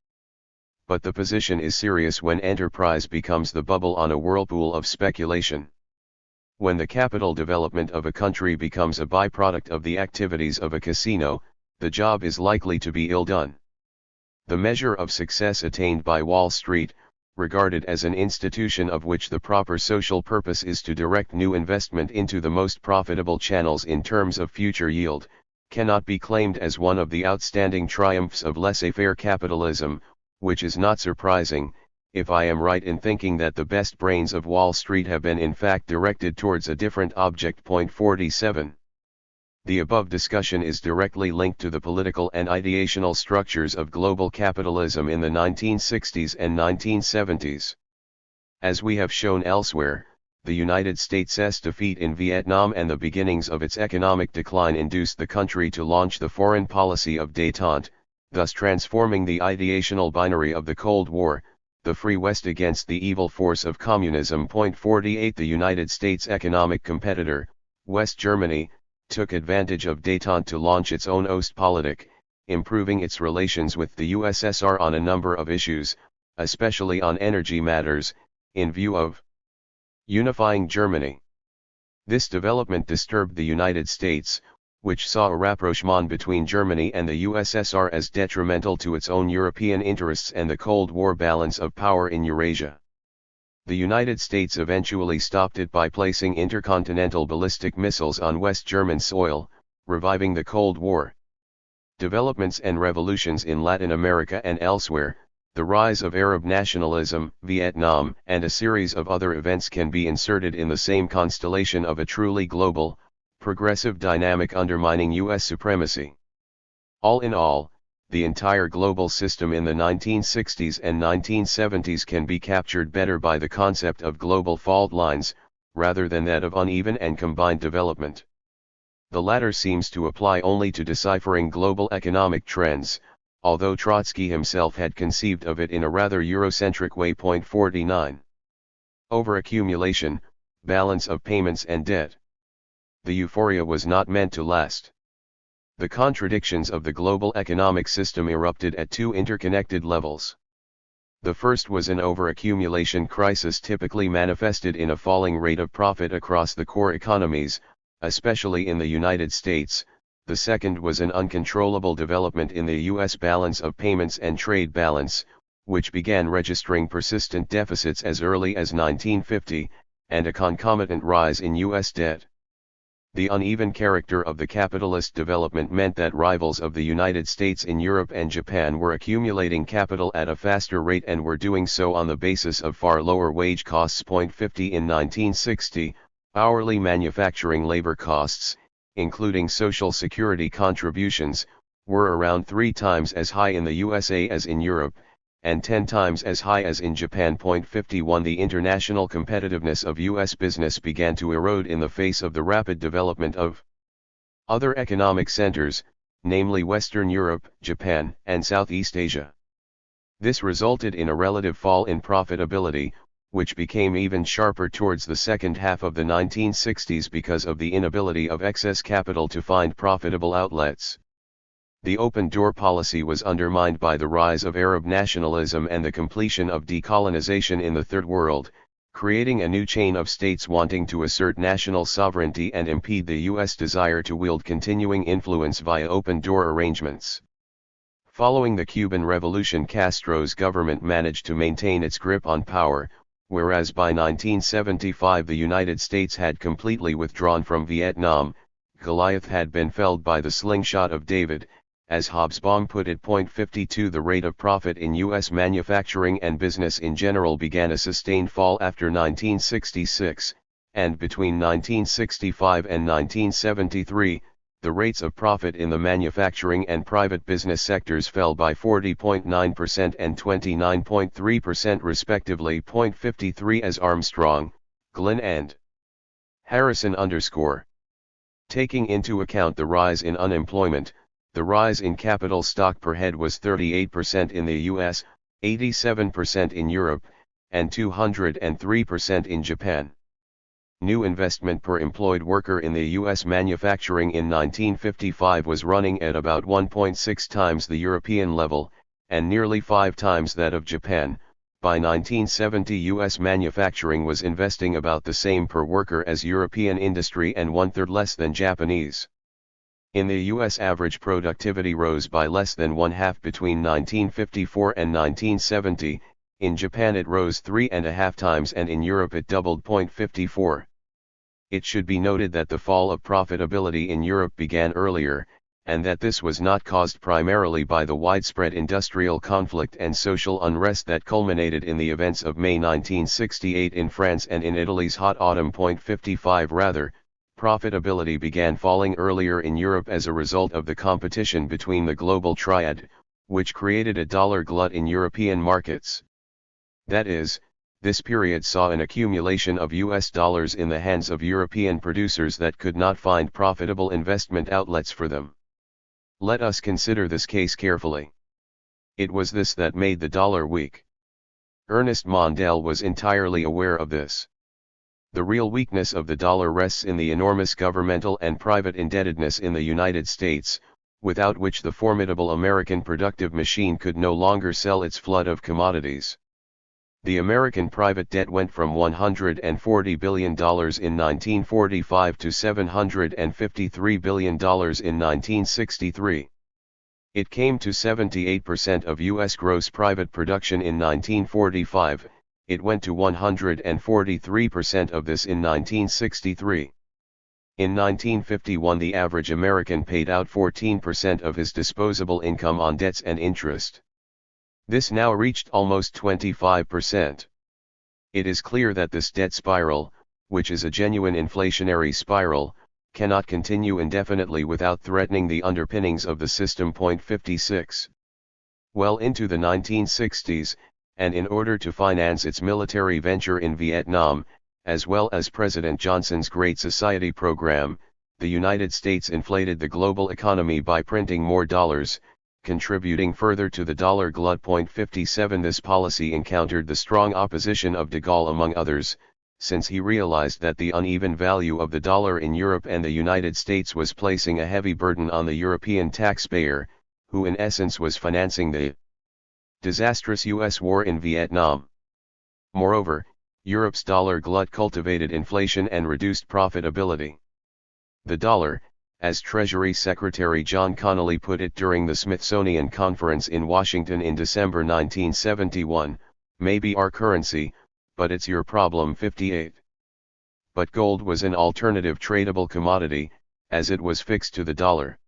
But the position is serious when enterprise becomes the bubble on a whirlpool of speculation. When the capital development of a country becomes a byproduct of the activities of a casino, the job is likely to be ill done. The measure of success attained by Wall Street, regarded as an institution of which the proper social purpose is to direct new investment into the most profitable channels in terms of future yield, cannot be claimed as one of the outstanding triumphs of laissez-faire capitalism, which is not surprising, if I am right in thinking that the best brains of Wall Street have been in fact directed towards a different object. 47. The above discussion is directly linked to the political and ideational structures of global capitalism in the 1960s and 1970s. As we have shown elsewhere, the United States' defeat in Vietnam and the beginnings of its economic decline induced the country to launch the foreign policy of détente, thus transforming the ideational binary of the Cold War, the Free West against the evil force of communism. 48 The United States' economic competitor, West Germany, took advantage of détente to launch its own Ostpolitik, improving its relations with the USSR on a number of issues, especially on energy matters, in view of unifying Germany. This development disturbed the United States, which saw a rapprochement between Germany and the USSR as detrimental to its own European interests and the Cold War balance of power in Eurasia. The United States eventually stopped it by placing intercontinental ballistic missiles on West German soil, reviving the Cold War. Developments and revolutions in Latin America and elsewhere, the rise of Arab nationalism, Vietnam, and a series of other events can be inserted in the same constellation of a truly global, progressive dynamic undermining U.S. supremacy. All in all, the entire global system in the 1960s and 1970s can be captured better by the concept of global fault lines, rather than that of uneven and combined development. The latter seems to apply only to deciphering global economic trends, although Trotsky himself had conceived of it in a rather Eurocentric way. 49. Overaccumulation, balance of payments and debt. The euphoria was not meant to last. The contradictions of the global economic system erupted at two interconnected levels. The first was an overaccumulation crisis typically manifested in a falling rate of profit across the core economies, especially in the United States. The second was an uncontrollable development in the U.S. balance of payments and trade balance, which began registering persistent deficits as early as 1950, and a concomitant rise in U.S. debt. The uneven character of the capitalist development meant that rivals of the United States in Europe and Japan were accumulating capital at a faster rate and were doing so on the basis of far lower wage costs. 50 In 1960, hourly manufacturing labor costs, including Social Security contributions, were around 3 times as high in the USA as in Europe, and 10 times as high as in Japan. 51 The international competitiveness of U.S. business began to erode in the face of the rapid development of other economic centers, namely Western Europe, Japan, and Southeast Asia. This resulted in a relative fall in profitability, which became even sharper towards the second half of the 1960s because of the inability of excess capital to find profitable outlets. The open-door policy was undermined by the rise of Arab nationalism and the completion of decolonization in the Third World, creating a new chain of states wanting to assert national sovereignty and impede the U.S. desire to wield continuing influence via open-door arrangements. Following the Cuban Revolution, Castro's government managed to maintain its grip on power, whereas by 1975 the United States had completely withdrawn from Vietnam. Goliath had been felled by the slingshot of David. As Hobsbawm put it. 52 The rate of profit in U.S. manufacturing and business in general began a sustained fall after 1966, and between 1965 and 1973, the rates of profit in the manufacturing and private business sectors fell by 40.9% and 29.3% respectively. 53 As Armstrong, Glenn and Harrison underscore. Taking into account the rise in unemployment, the rise in capital stock per head was 38% in the US, 87% in Europe, and 203% in Japan. New investment per employed worker in the US manufacturing in 1955 was running at about 1.6 times the European level, and nearly 5 times that of Japan. By 1970 US manufacturing was investing about the same per worker as European industry and one-third less than Japanese. In the US, average productivity rose by less than one-half between 1954 and 1970, in Japan it rose 3.5 times and in Europe it doubled. 54. It should be noted that the fall of profitability in Europe began earlier, and that this was not caused primarily by the widespread industrial conflict and social unrest that culminated in the events of May 1968 in France and in Italy's hot autumn. 55 Rather, profitability began falling earlier in Europe as a result of the competition between the global triad, which created a dollar glut in European markets. That is, this period saw an accumulation of US dollars in the hands of European producers that could not find profitable investment outlets for them. Let us consider this case carefully. It was this that made the dollar weak. Ernest Mondale was entirely aware of this. The real weakness of the dollar rests in the enormous governmental and private indebtedness in the United States, without which the formidable American productive machine could no longer sell its flood of commodities. The American private debt went from $140 billion in 1945 to $753 billion in 1963. It came to 78% of U.S. gross private production in 1945, it went to 143% of this in 1963. In 1951 the average American paid out 14% of his disposable income on debts and interest. This now reached almost 25%. It is clear that this debt spiral, which is a genuine inflationary spiral, cannot continue indefinitely without threatening the underpinnings of the system. 56. Well into the 1960s, and in order to finance its military venture in Vietnam, as well as President Johnson's Great Society program, the United States inflated the global economy by printing more dollars, contributing further to the dollar glut. 57 This policy encountered the strong opposition of de Gaulle among others, since he realized that the uneven value of the dollar in Europe and the United States was placing a heavy burden on the European taxpayer, who in essence was financing the disastrous U.S. war in Vietnam. Moreover, Europe's dollar glut cultivated inflation and reduced profitability. The dollar, as Treasury Secretary John Connally put it during the Smithsonian Conference in Washington in December 1971, may be our currency, but it's your problem. 58. But gold was an alternative tradable commodity, as it was fixed to the dollar.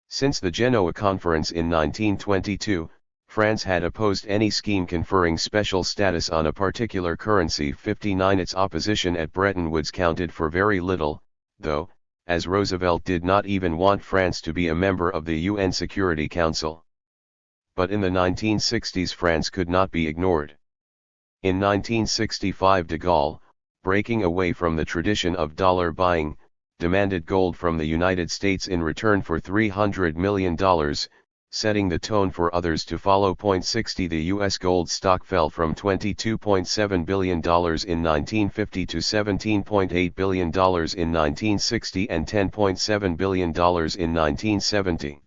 Since the Genoa Conference in 1922, France had opposed any scheme conferring special status on a particular currency. 59 Its opposition at Bretton Woods counted for very little, though, as Roosevelt did not even want France to be a member of the UN Security Council. But in the 1960s France could not be ignored. In 1965 de Gaulle, breaking away from the tradition of dollar buying, demanded gold from the United States in return for $300 million, setting the tone for others to follow. 60 The U.S. gold stock fell from $22.7 billion in 1950 to $17.8 billion in 1960 and $10.7 billion in 1970.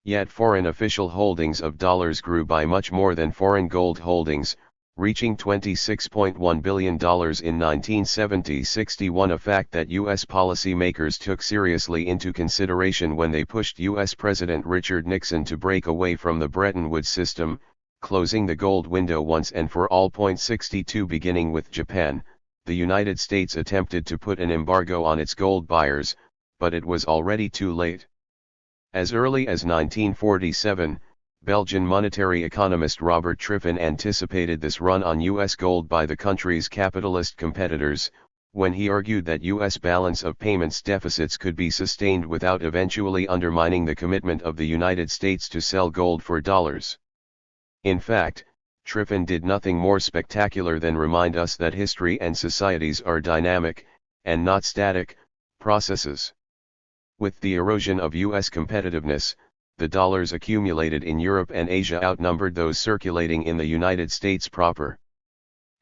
Yet foreign official holdings of dollars grew by much more than foreign gold holdings, reaching $26.1 billion in 1970-61, a fact that U.S. policymakers took seriously into consideration when they pushed U.S. President Richard Nixon to break away from the Bretton Woods system, closing the gold window once and for all. 62 Beginning with Japan, the United States attempted to put an embargo on its gold buyers, but it was already too late. As early as 1947, Belgian monetary economist Robert Triffin anticipated this run on U.S. gold by the country's capitalist competitors, when he argued that U.S. balance of payments deficits could be sustained without eventually undermining the commitment of the United States to sell gold for dollars. In fact, Triffin did nothing more spectacular than remind us that history and societies are dynamic, and not static, processes. With the erosion of U.S. competitiveness, the dollars accumulated in Europe and Asia outnumbered those circulating in the United States proper.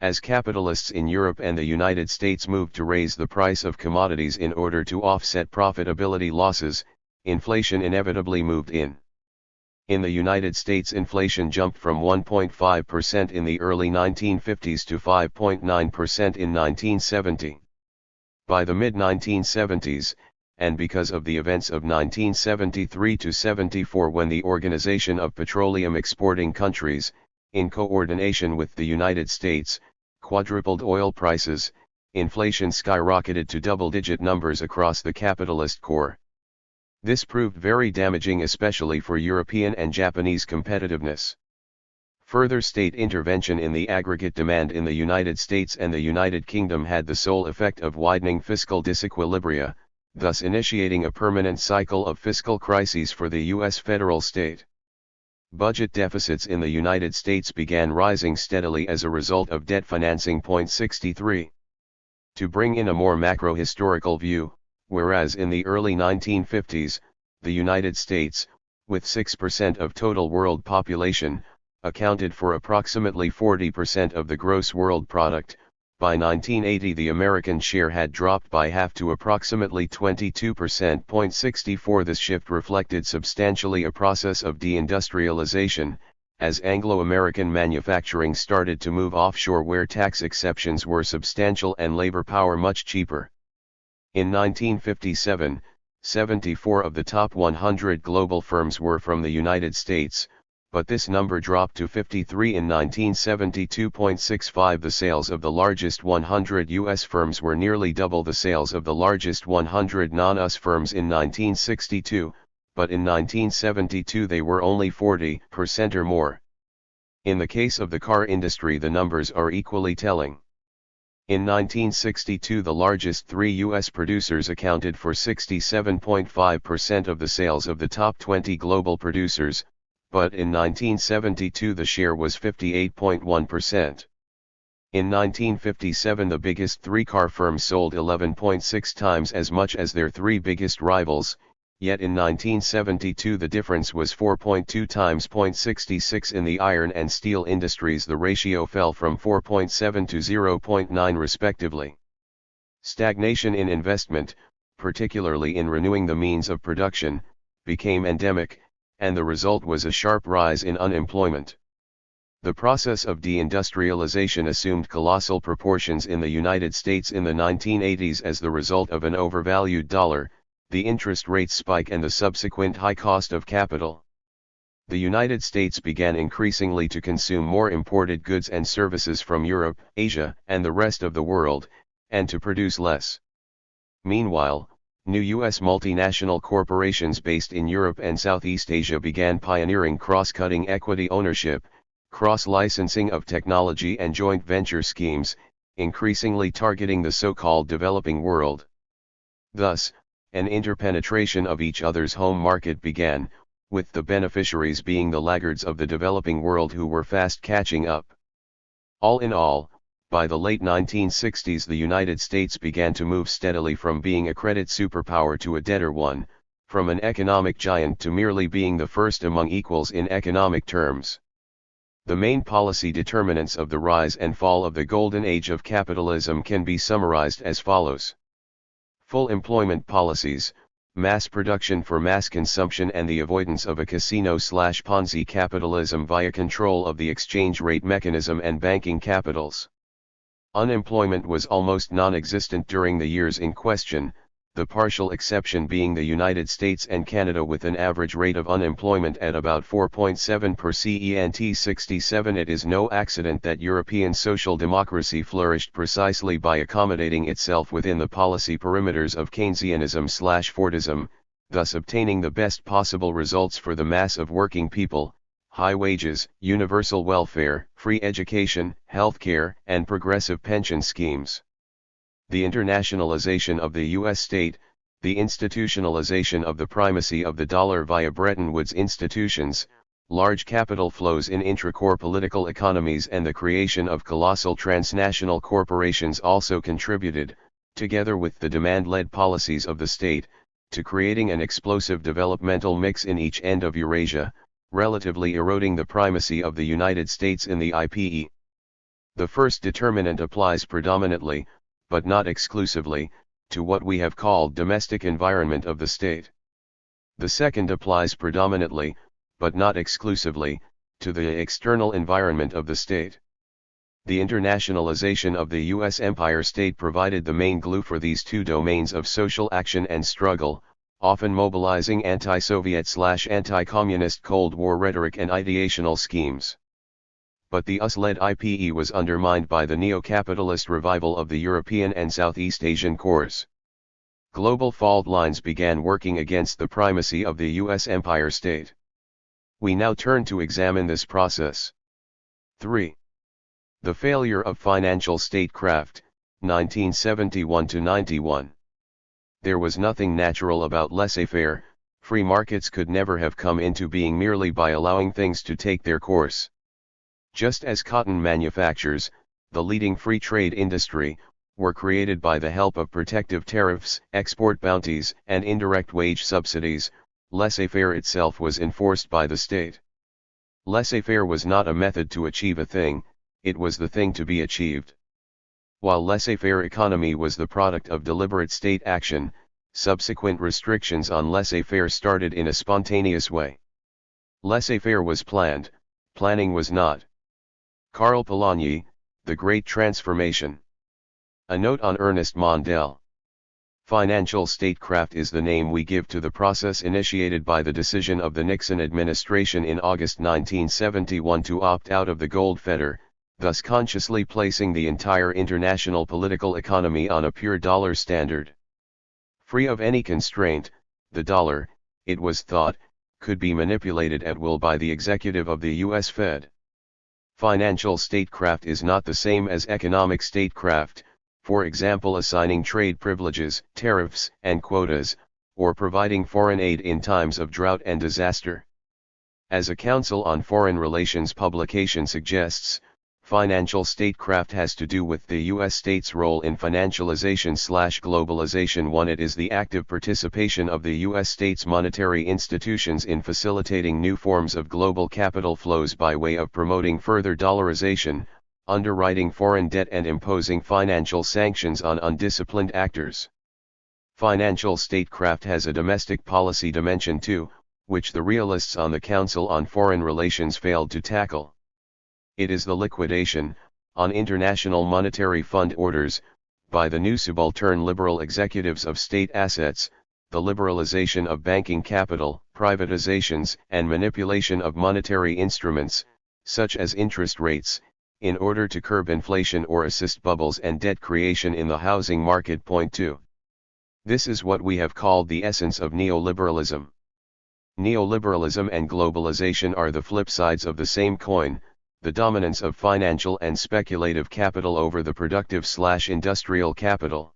As capitalists in Europe and the United States moved to raise the price of commodities in order to offset profitability losses, inflation inevitably moved in. In the United States, inflation jumped from 1.5% in the early 1950s to 5.9% in 1970. By the mid-1970s, and because of the events of 1973 to 74, when the Organization of Petroleum Exporting Countries, in coordination with the United States, quadrupled oil prices, inflation skyrocketed to double-digit numbers across the capitalist core. This proved very damaging, especially for European and Japanese competitiveness. Further state intervention in the aggregate demand in the United States and the United Kingdom had the sole effect of widening fiscal disequilibria, thus initiating a permanent cycle of fiscal crises for the U.S. federal state. Budget deficits in the United States began rising steadily as a result of debt financing. 63. To bring in a more macro-historical view, whereas in the early 1950s, the United States, with 6% of total world population, accounted for approximately 40% of the gross world product, by 1980 the American share had dropped by half to approximately 22%. 64 This shift reflected substantially a process of deindustrialization, as Anglo-American manufacturing started to move offshore where tax exceptions were substantial and labor power much cheaper. In 1957, 74 of the top 100 global firms were from the United States, but this number dropped to 53 in 1972. 65 The sales of the largest 100 U.S. firms were nearly double the sales of the largest 100 non-US firms in 1962, but in 1972 they were only 40% or more. In the case of the car industry, the numbers are equally telling. In 1962 the largest 3 U.S. producers accounted for 67.5% of the sales of the top 20 global producers, but in 1972 the share was 58.1%. In 1957 the biggest 3 car firms sold 11.6 times as much as their 3 biggest rivals, yet in 1972 the difference was 4.2 times. 66 In the iron and steel industries the ratio fell from 4.7 to 0.9 respectively. Stagnation in investment, particularly in renewing the means of production, became endemic, and the result was a sharp rise in unemployment. The process of deindustrialization assumed colossal proportions in the United States in the 1980s as the result of an overvalued dollar, the interest rate spike and the subsequent high cost of capital. The United States began increasingly to consume more imported goods and services from Europe, Asia, and the rest of the world, and to produce less. Meanwhile, new U.S. multinational corporations based in Europe and Southeast Asia began pioneering cross-cutting equity ownership, cross-licensing of technology and joint venture schemes, increasingly targeting the so-called developing world. Thus, An interpenetration of each other's home market began, with the beneficiaries being the laggards of the developing world who were fast catching up. All in all, by the late 1960s the United States began to move steadily from being a credit superpower to a debtor one, from an economic giant to merely being the first among equals in economic terms. The main policy determinants of the rise and fall of the golden age of capitalism can be summarized as follows. Full employment policies, mass production for mass consumption, and the avoidance of a casino/Ponzi capitalism via control of the exchange rate mechanism and banking capitals. Unemployment was almost non-existent during the years in question, the partial exception being the United States and Canada with an average rate of unemployment at about 4.7 per cent 67. It is no accident that European social democracy flourished precisely by accommodating itself within the policy perimeters of Keynesianism/Fordism, thus obtaining the best possible results for the mass of working people: high wages, universal welfare, free education, healthcare, and progressive pension schemes. The internationalization of the U.S. state, the institutionalization of the primacy of the dollar via Bretton Woods institutions, large capital flows in intra-core political economies, and the creation of colossal transnational corporations also contributed, together with the demand-led policies of the state, to creating an explosive developmental mix in each end of Eurasia, relatively eroding the primacy of the United States in the IPE. The first determinant applies predominantly, but not exclusively, to what we have called domestic environment of the state. The second applies predominantly, but not exclusively, to the external environment of the state. The internationalization of the U.S. empire state provided the main glue for these two domains of social action and struggle, often mobilizing anti-Soviet/anti-communist Cold War rhetoric and ideational schemes. But the US-led IPE was undermined by the neo-capitalist revival of the European and Southeast Asian cores. Global fault lines began working against the primacy of the U.S. empire state. We now turn to examine this process. 3. The failure of financial statecraft, 1971–91. There was nothing natural about laissez-faire. Free markets could never have come into being merely by allowing things to take their course. Just as cotton manufactures, the leading free trade industry, were created by the help of protective tariffs, export bounties, and indirect wage subsidies, laissez-faire itself was enforced by the state. Laissez-faire was not a method to achieve a thing, it was the thing to be achieved. While laissez-faire economy was the product of deliberate state action, subsequent restrictions on laissez-faire started in a spontaneous way. Laissez-faire was planned, planning was not. Karl Polanyi, The Great Transformation. A note on Ernest Mondale. Financial statecraft is the name we give to the process initiated by the decision of the Nixon administration in August 1971 to opt out of the gold fetter, thus consciously placing the entire international political economy on a pure dollar standard. Free of any constraint, the dollar, it was thought, could be manipulated at will by the executive of the U.S. Fed. Financial statecraft is not the same as economic statecraft, for example assigning trade privileges, tariffs, and quotas, or providing foreign aid in times of drought and disaster. As a Council on Foreign Relations publication suggests, financial statecraft has to do with the U.S. state's role in financialization/globalization. 1. It is the active participation of the U.S. state's monetary institutions in facilitating new forms of global capital flows by way of promoting further dollarization, underwriting foreign debt, and imposing financial sanctions on undisciplined actors. Financial statecraft has a domestic policy dimension too, which the realists on the Council on Foreign Relations failed to tackle. It is the liquidation, on International Monetary Fund orders, by the new subaltern liberal executives of state assets, the liberalization of banking capital, privatizations, and manipulation of monetary instruments, such as interest rates, in order to curb inflation or assist bubbles and debt creation in the housing market. Point 2. This is what we have called the essence of neoliberalism. Neoliberalism and globalization are the flip sides of the same coin, the dominance of financial and speculative capital over the productive/industrial capital.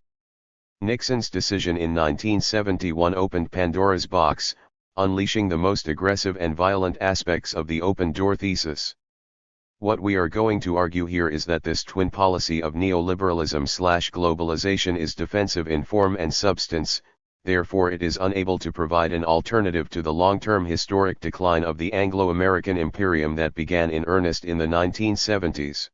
Nixon's decision in 1971 opened Pandora's box, unleashing the most aggressive and violent aspects of the open-door thesis. What we are going to argue here is that this twin policy of neoliberalism/globalization is defensive in form and substance, therefore it is unable to provide an alternative to the long-term historic decline of the Anglo-American imperium that began in earnest in the 1970s.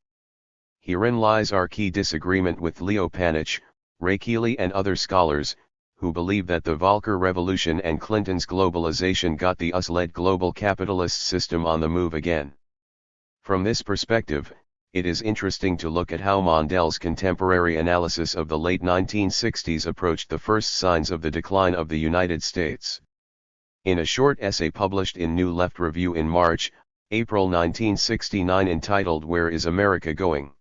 Herein lies our key disagreement with Leo Panitch, Ray Keeley and other scholars, who believe that the Volcker Revolution and Clinton's globalization got the US-led global capitalist system on the move again. From this perspective, it is interesting to look at how Mondel's contemporary analysis of the late 1960s approached the first signs of the decline of the United States. In a short essay published in New Left Review in April 1969 entitled "Where is America Going?",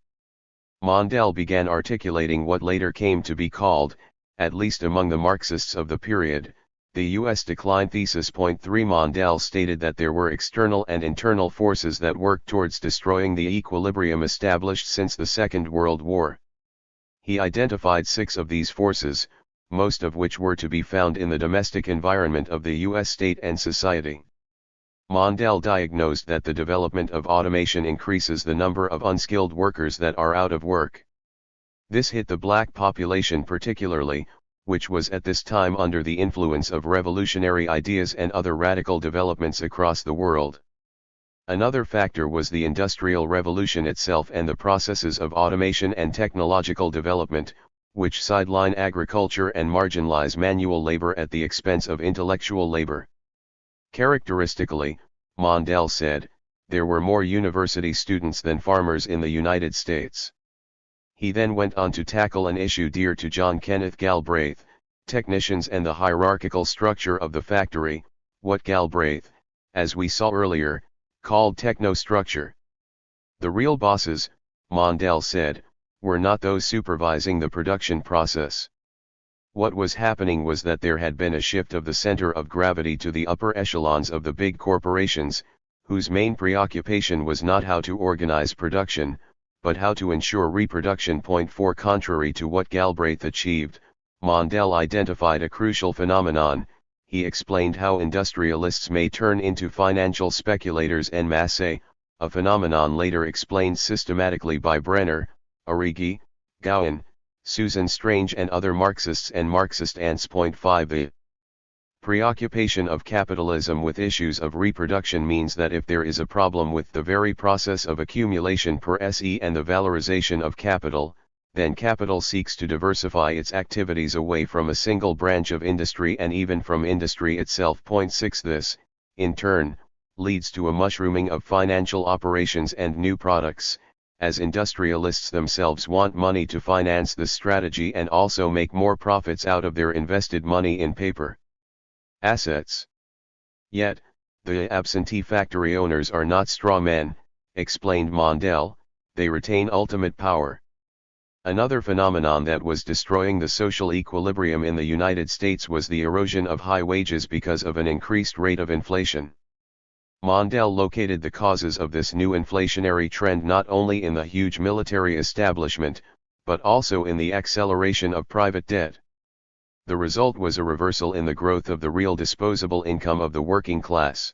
Mondel began articulating what later came to be called, at least among the Marxists of the period, the U.S. decline thesis. Point 3 Mondel stated that there were external and internal forces that worked towards destroying the equilibrium established since the Second World War. He identified 6 of these forces, most of which were to be found in the domestic environment of the U.S. state and society. Mondel diagnosed that the development of automation increases the number of unskilled workers that are out of work. This hit the black population particularly, which was at this time under the influence of revolutionary ideas and other radical developments across the world. Another factor was the Industrial Revolution itself and the processes of automation and technological development, which sideline agriculture and marginalize manual labor at the expense of intellectual labor. Characteristically, Mondel said, there were more university students than farmers in the United States. He then went on to tackle an issue dear to John Kenneth Galbraith, technicians and the hierarchical structure of the factory, what Galbraith, as we saw earlier, called technostructure. The real bosses, Mondel said, were not those supervising the production process. What was happening was that there had been a shift of the center of gravity to the upper echelons of the big corporations, whose main preoccupation was not how to organize production, but how to ensure reproduction. Point 4 Contrary to what Galbraith achieved, Mondel identified a crucial phenomenon. He explained how industrialists may turn into financial speculators en masse, a phenomenon later explained systematically by Brenner, Arrighi, Gowan, Susan Strange and other Marxists and Marxist ants. Point 5 The preoccupation of capitalism with issues of reproduction means that if there is a problem with the very process of accumulation per se and the valorization of capital, then capital seeks to diversify its activities away from a single branch of industry and even from industry itself. Point 6 This, in turn, leads to a mushrooming of financial operations and new products, as industrialists themselves want money to finance this strategy and also make more profits out of their invested money in paper assets. Yet, the absentee factory owners are not straw men, explained Mondel, they retain ultimate power. Another phenomenon that was destroying the social equilibrium in the United States was the erosion of high wages because of an increased rate of inflation. Mondel located the causes of this new inflationary trend not only in the huge military establishment, but also in the acceleration of private debt. The result was a reversal in the growth of the real disposable income of the working class.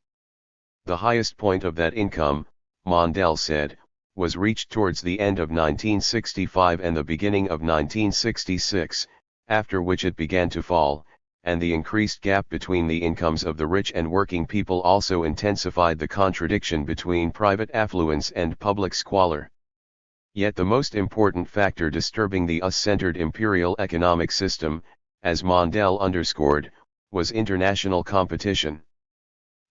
The highest point of that income, Mondel said, was reached towards the end of 1965 and the beginning of 1966, after which it began to fall, and the increased gap between the incomes of the rich and working people also intensified the contradiction between private affluence and public squalor. Yet the most important factor disturbing the US-centered imperial economic system, as Mondel underscored, was international competition.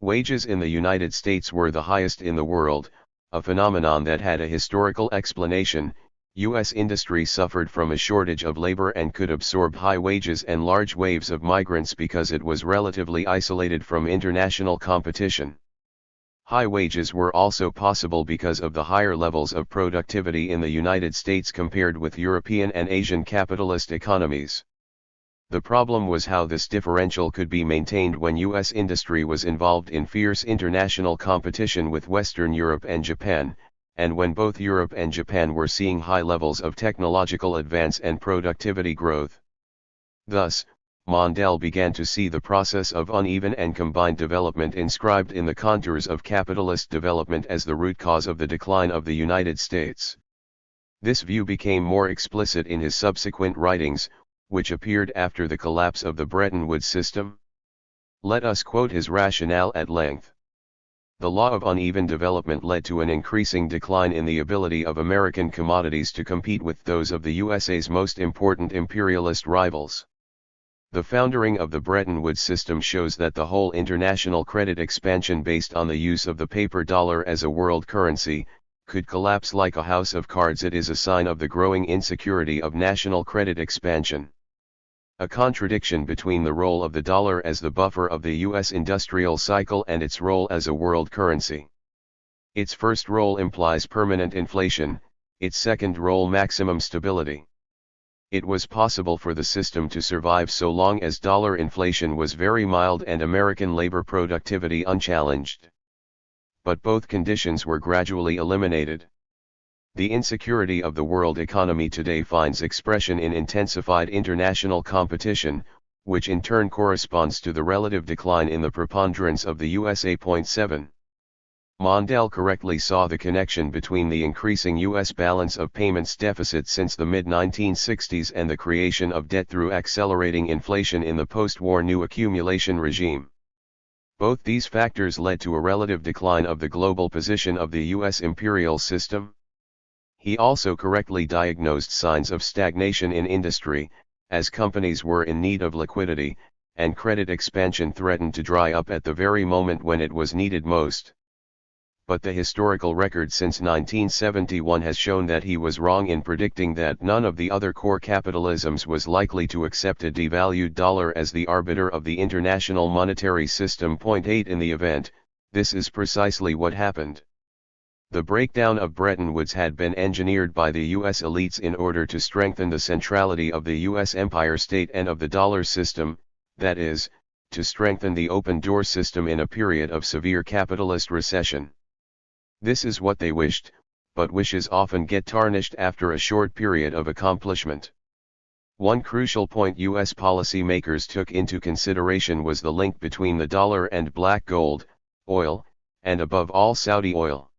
Wages in the United States were the highest in the world, a phenomenon that had a historical explanation. U.S. industry suffered from a shortage of labor and could absorb high wages and large waves of migrants because it was relatively isolated from international competition. High wages were also possible because of the higher levels of productivity in the United States compared with European and Asian capitalist economies. The problem was how this differential could be maintained when U.S. industry was involved in fierce international competition with Western Europe and Japan, and when both Europe and Japan were seeing high levels of technological advance and productivity growth. Thus, Mondale began to see the process of uneven and combined development inscribed in the contours of capitalist development as the root cause of the decline of the United States. This view became more explicit in his subsequent writings, which appeared after the collapse of the Bretton Woods system. Let us quote his rationale at length. The law of uneven development led to an increasing decline in the ability of American commodities to compete with those of the USA's most important imperialist rivals. The foundering of the Bretton Woods system shows that the whole international credit expansion based on the use of the paper dollar as a world currency, could collapse like a house of cards. It is a sign of the growing insecurity of national credit expansion. A contradiction between the role of the dollar as the buffer of the U.S. industrial cycle and its role as a world currency. Its first role implies permanent inflation, its second role maximum stability. It was possible for the system to survive so long as dollar inflation was very mild and American labor productivity unchallenged. But both conditions were gradually eliminated. The insecurity of the world economy today finds expression in intensified international competition, which in turn corresponds to the relative decline in the preponderance of the USA. 7. Mondale correctly saw the connection between the increasing U.S. balance of payments deficit since the mid-1960s and the creation of debt through accelerating inflation in the post-war new accumulation regime. Both these factors led to a relative decline of the global position of the U.S. imperial system. He also correctly diagnosed signs of stagnation in industry, as companies were in need of liquidity, and credit expansion threatened to dry up at the very moment when it was needed most. But the historical record since 1971 has shown that he was wrong in predicting that none of the other core capitalisms was likely to accept a devalued dollar as the arbiter of the international monetary system. 8. In the event, this is precisely what happened. The breakdown of Bretton Woods had been engineered by the U.S. elites in order to strengthen the centrality of the U.S. empire state and of the dollar system, that is, to strengthen the open-door system in a period of severe capitalist recession. This is what they wished, but wishes often get tarnished after a short period of accomplishment. One crucial point U.S. policymakers took into consideration was the link between the dollar and black gold, oil, and above all Saudi oil.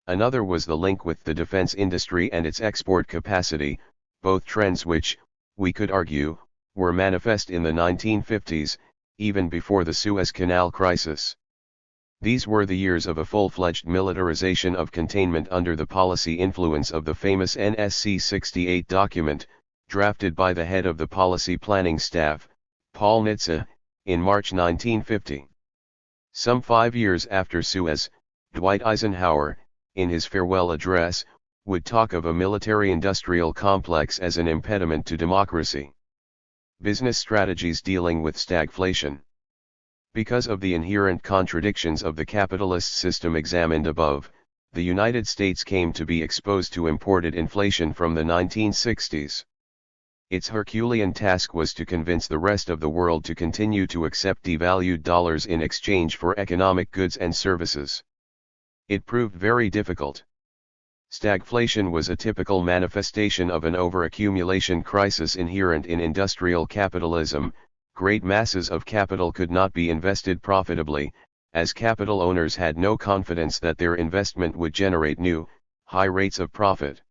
Another was the link with the defense industry and its export capacity, both trends which, we could argue, were manifest in the 1950s, even before the Suez Canal crisis. These were the years of a full-fledged militarization of containment under the policy influence of the famous NSC 68 document, drafted by the head of the policy planning staff, Paul Nitze, in March 1950. Some 5 years after Suez, Dwight Eisenhower, in his farewell address, would talk of a military-industrial complex as an impediment to democracy. Business strategies dealing with stagflation. Because of the inherent contradictions of the capitalist system examined above, the United States came to be exposed to imported inflation from the 1960s. Its Herculean task was to convince the rest of the world to continue to accept devalued dollars in exchange for economic goods and services. It proved very difficult. Stagflation was a typical manifestation of an overaccumulation crisis inherent in industrial capitalism. Great masses of capital could not be invested profitably, as capital owners had no confidence that their investment would generate new, high rates of profit.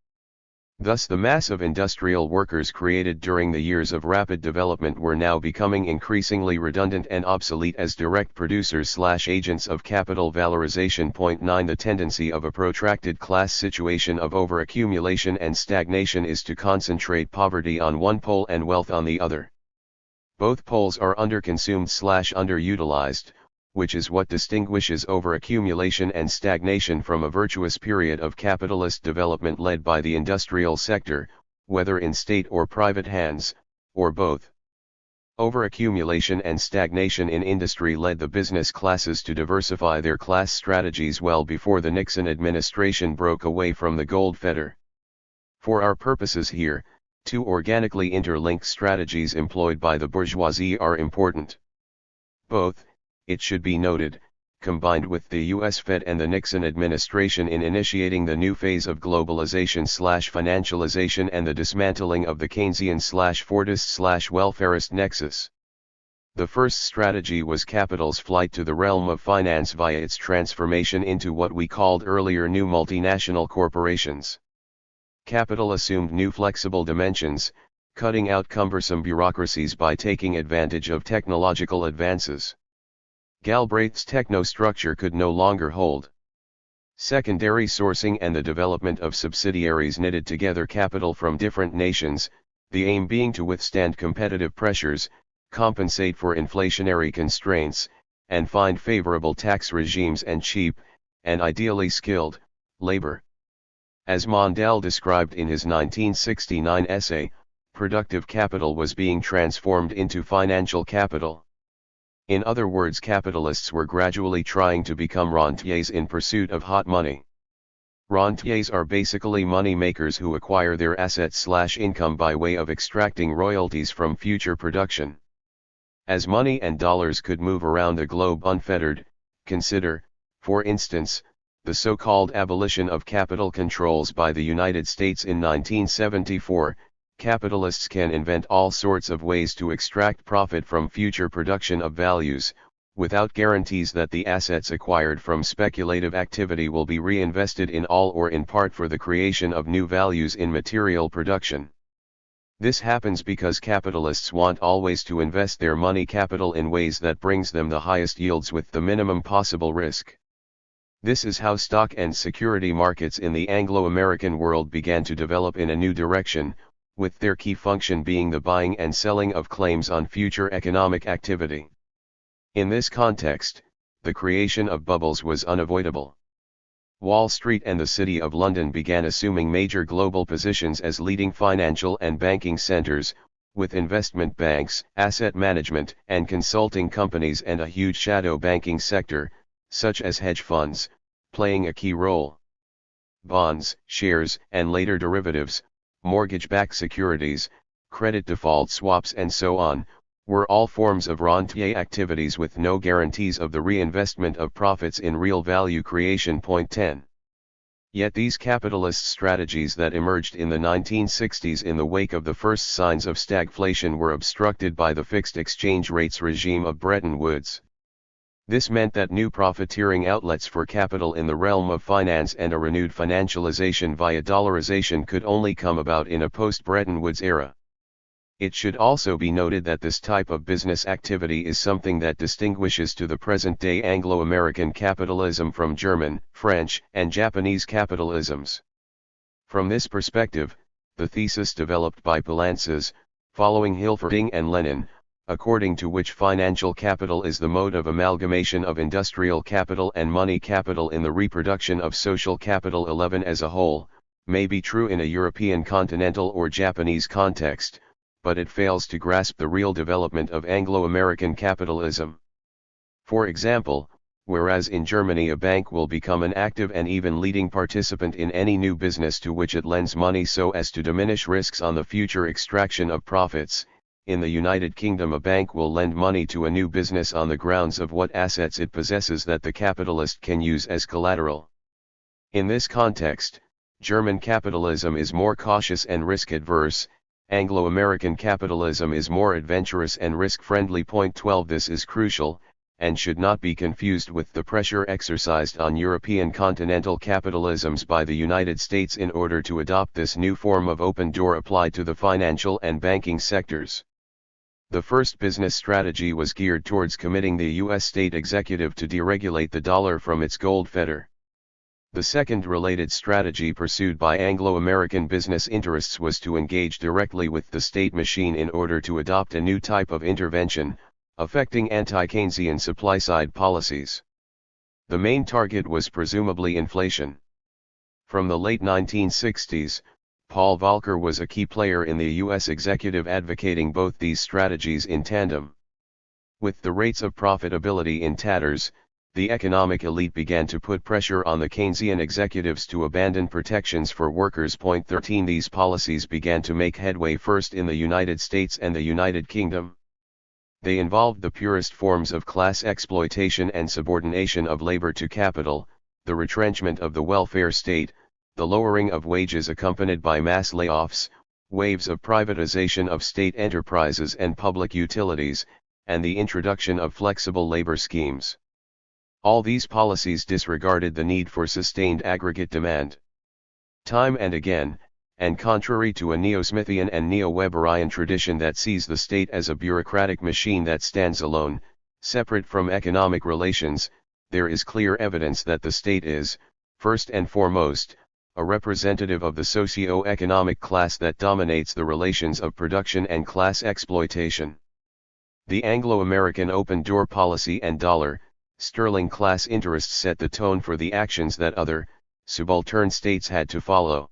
Thus the mass of industrial workers created during the years of rapid development were now becoming increasingly redundant and obsolete as direct producers/agents of capital valorization. 9. The tendency of a protracted class situation of overaccumulation and stagnation is to concentrate poverty on one pole and wealth on the other. Both poles are underconsumed/underutilized, which is what distinguishes overaccumulation and stagnation from a virtuous period of capitalist development led by the industrial sector, whether in state or private hands, or both. Overaccumulation and stagnation in industry led the business classes to diversify their class strategies well before the Nixon administration broke away from the gold fetter. For our purposes here, two organically interlinked strategies employed by the bourgeoisie are important. Both, it should be noted, combined with the US Fed and the Nixon administration in initiating the new phase of globalization/financialization and the dismantling of the Keynesian/Fordist/welfarist nexus. The first strategy was capital's flight to the realm of finance via its transformation into what we called earlier new multinational corporations. Capital assumed new flexible dimensions, cutting out cumbersome bureaucracies by taking advantage of technological advances. Galbraith's technostructure could no longer hold. Secondary sourcing and the development of subsidiaries knitted together capital from different nations, the aim being to withstand competitive pressures, compensate for inflationary constraints, and find favorable tax regimes and cheap, and ideally skilled, labor. As Mondale described in his 1969 essay, productive capital was being transformed into financial capital. In other words, capitalists were gradually trying to become rentiers in pursuit of hot money. Rentiers are basically money makers who acquire their assets/income by way of extracting royalties from future production. As money and dollars could move around the globe unfettered, consider, for instance, the so-called abolition of capital controls by the United States in 1974, capitalists can invent all sorts of ways to extract profit from future production of values, without guarantees that the assets acquired from speculative activity will be reinvested in all or in part for the creation of new values in material production. This happens because capitalists want always to invest their money capital in ways that brings them the highest yields with the minimum possible risk. This is how stock and security markets in the Anglo-American world began to develop in a new direction, with their key function being the buying and selling of claims on future economic activity. In this context, the creation of bubbles was unavoidable. Wall Street and the City of London began assuming major global positions as leading financial and banking centers, with investment banks, asset management and consulting companies and a huge shadow banking sector, such as hedge funds, playing a key role. Bonds, shares, and later derivatives, mortgage-backed securities, credit default swaps and so on, were all forms of rentier activities with no guarantees of the reinvestment of profits in real value creation. Point 10. Yet these capitalist strategies that emerged in the 1960s in the wake of the first signs of stagflation were obstructed by the fixed exchange rates regime of Bretton Woods. This meant that new profiteering outlets for capital in the realm of finance and a renewed financialization via dollarization could only come about in a post-Bretton Woods era. It should also be noted that this type of business activity is something that distinguishes to the present-day Anglo-American capitalism from German, French, and Japanese capitalisms. From this perspective, the thesis developed by Poulantzas, following Hilferding and Lenin, according to which financial capital is the mode of amalgamation of industrial capital and money capital in the reproduction of social capital 11 as a whole, may be true in a European continental or Japanese context, but it fails to grasp the real development of Anglo-American capitalism. For example, whereas in Germany a bank will become an active and even leading participant in any new business to which it lends money so as to diminish risks on the future extraction of profits, in the United Kingdom a bank will lend money to a new business on the grounds of what assets it possesses that the capitalist can use as collateral. In this context, German capitalism is more cautious and risk-adverse, Anglo-American capitalism is more adventurous and risk-friendly. Point 12. This is crucial, and should not be confused with the pressure exercised on European continental capitalisms by the United States in order to adopt this new form of open door applied to the financial and banking sectors. The first business strategy was geared towards committing the U.S. state executive to deregulate the dollar from its gold fetter. The second related strategy pursued by Anglo-American business interests was to engage directly with the state machine in order to adopt a new type of intervention, affecting anti-Keynesian supply-side policies. The main target was presumably inflation. From the late 1960s, Paul Volcker was a key player in the U.S. executive advocating both these strategies in tandem. With the rates of profitability in tatters, the economic elite began to put pressure on the Keynesian executives to abandon protections for workers. Point 13. These policies began to make headway first in the United States and the United Kingdom. They involved the purest forms of class exploitation and subordination of labor to capital, the retrenchment of the welfare state, the lowering of wages accompanied by mass layoffs, waves of privatization of state enterprises and public utilities, and the introduction of flexible labor schemes. All these policies disregarded the need for sustained aggregate demand. Time and again, and contrary to a neo-Smithian and neo-Weberian tradition that sees the state as a bureaucratic machine that stands alone, separate from economic relations, there is clear evidence that the state is, first and foremost, a representative of the socio-economic class that dominates the relations of production and class exploitation. The Anglo-American open door policy and dollar-sterling class interests set the tone for the actions that other, subaltern states had to follow.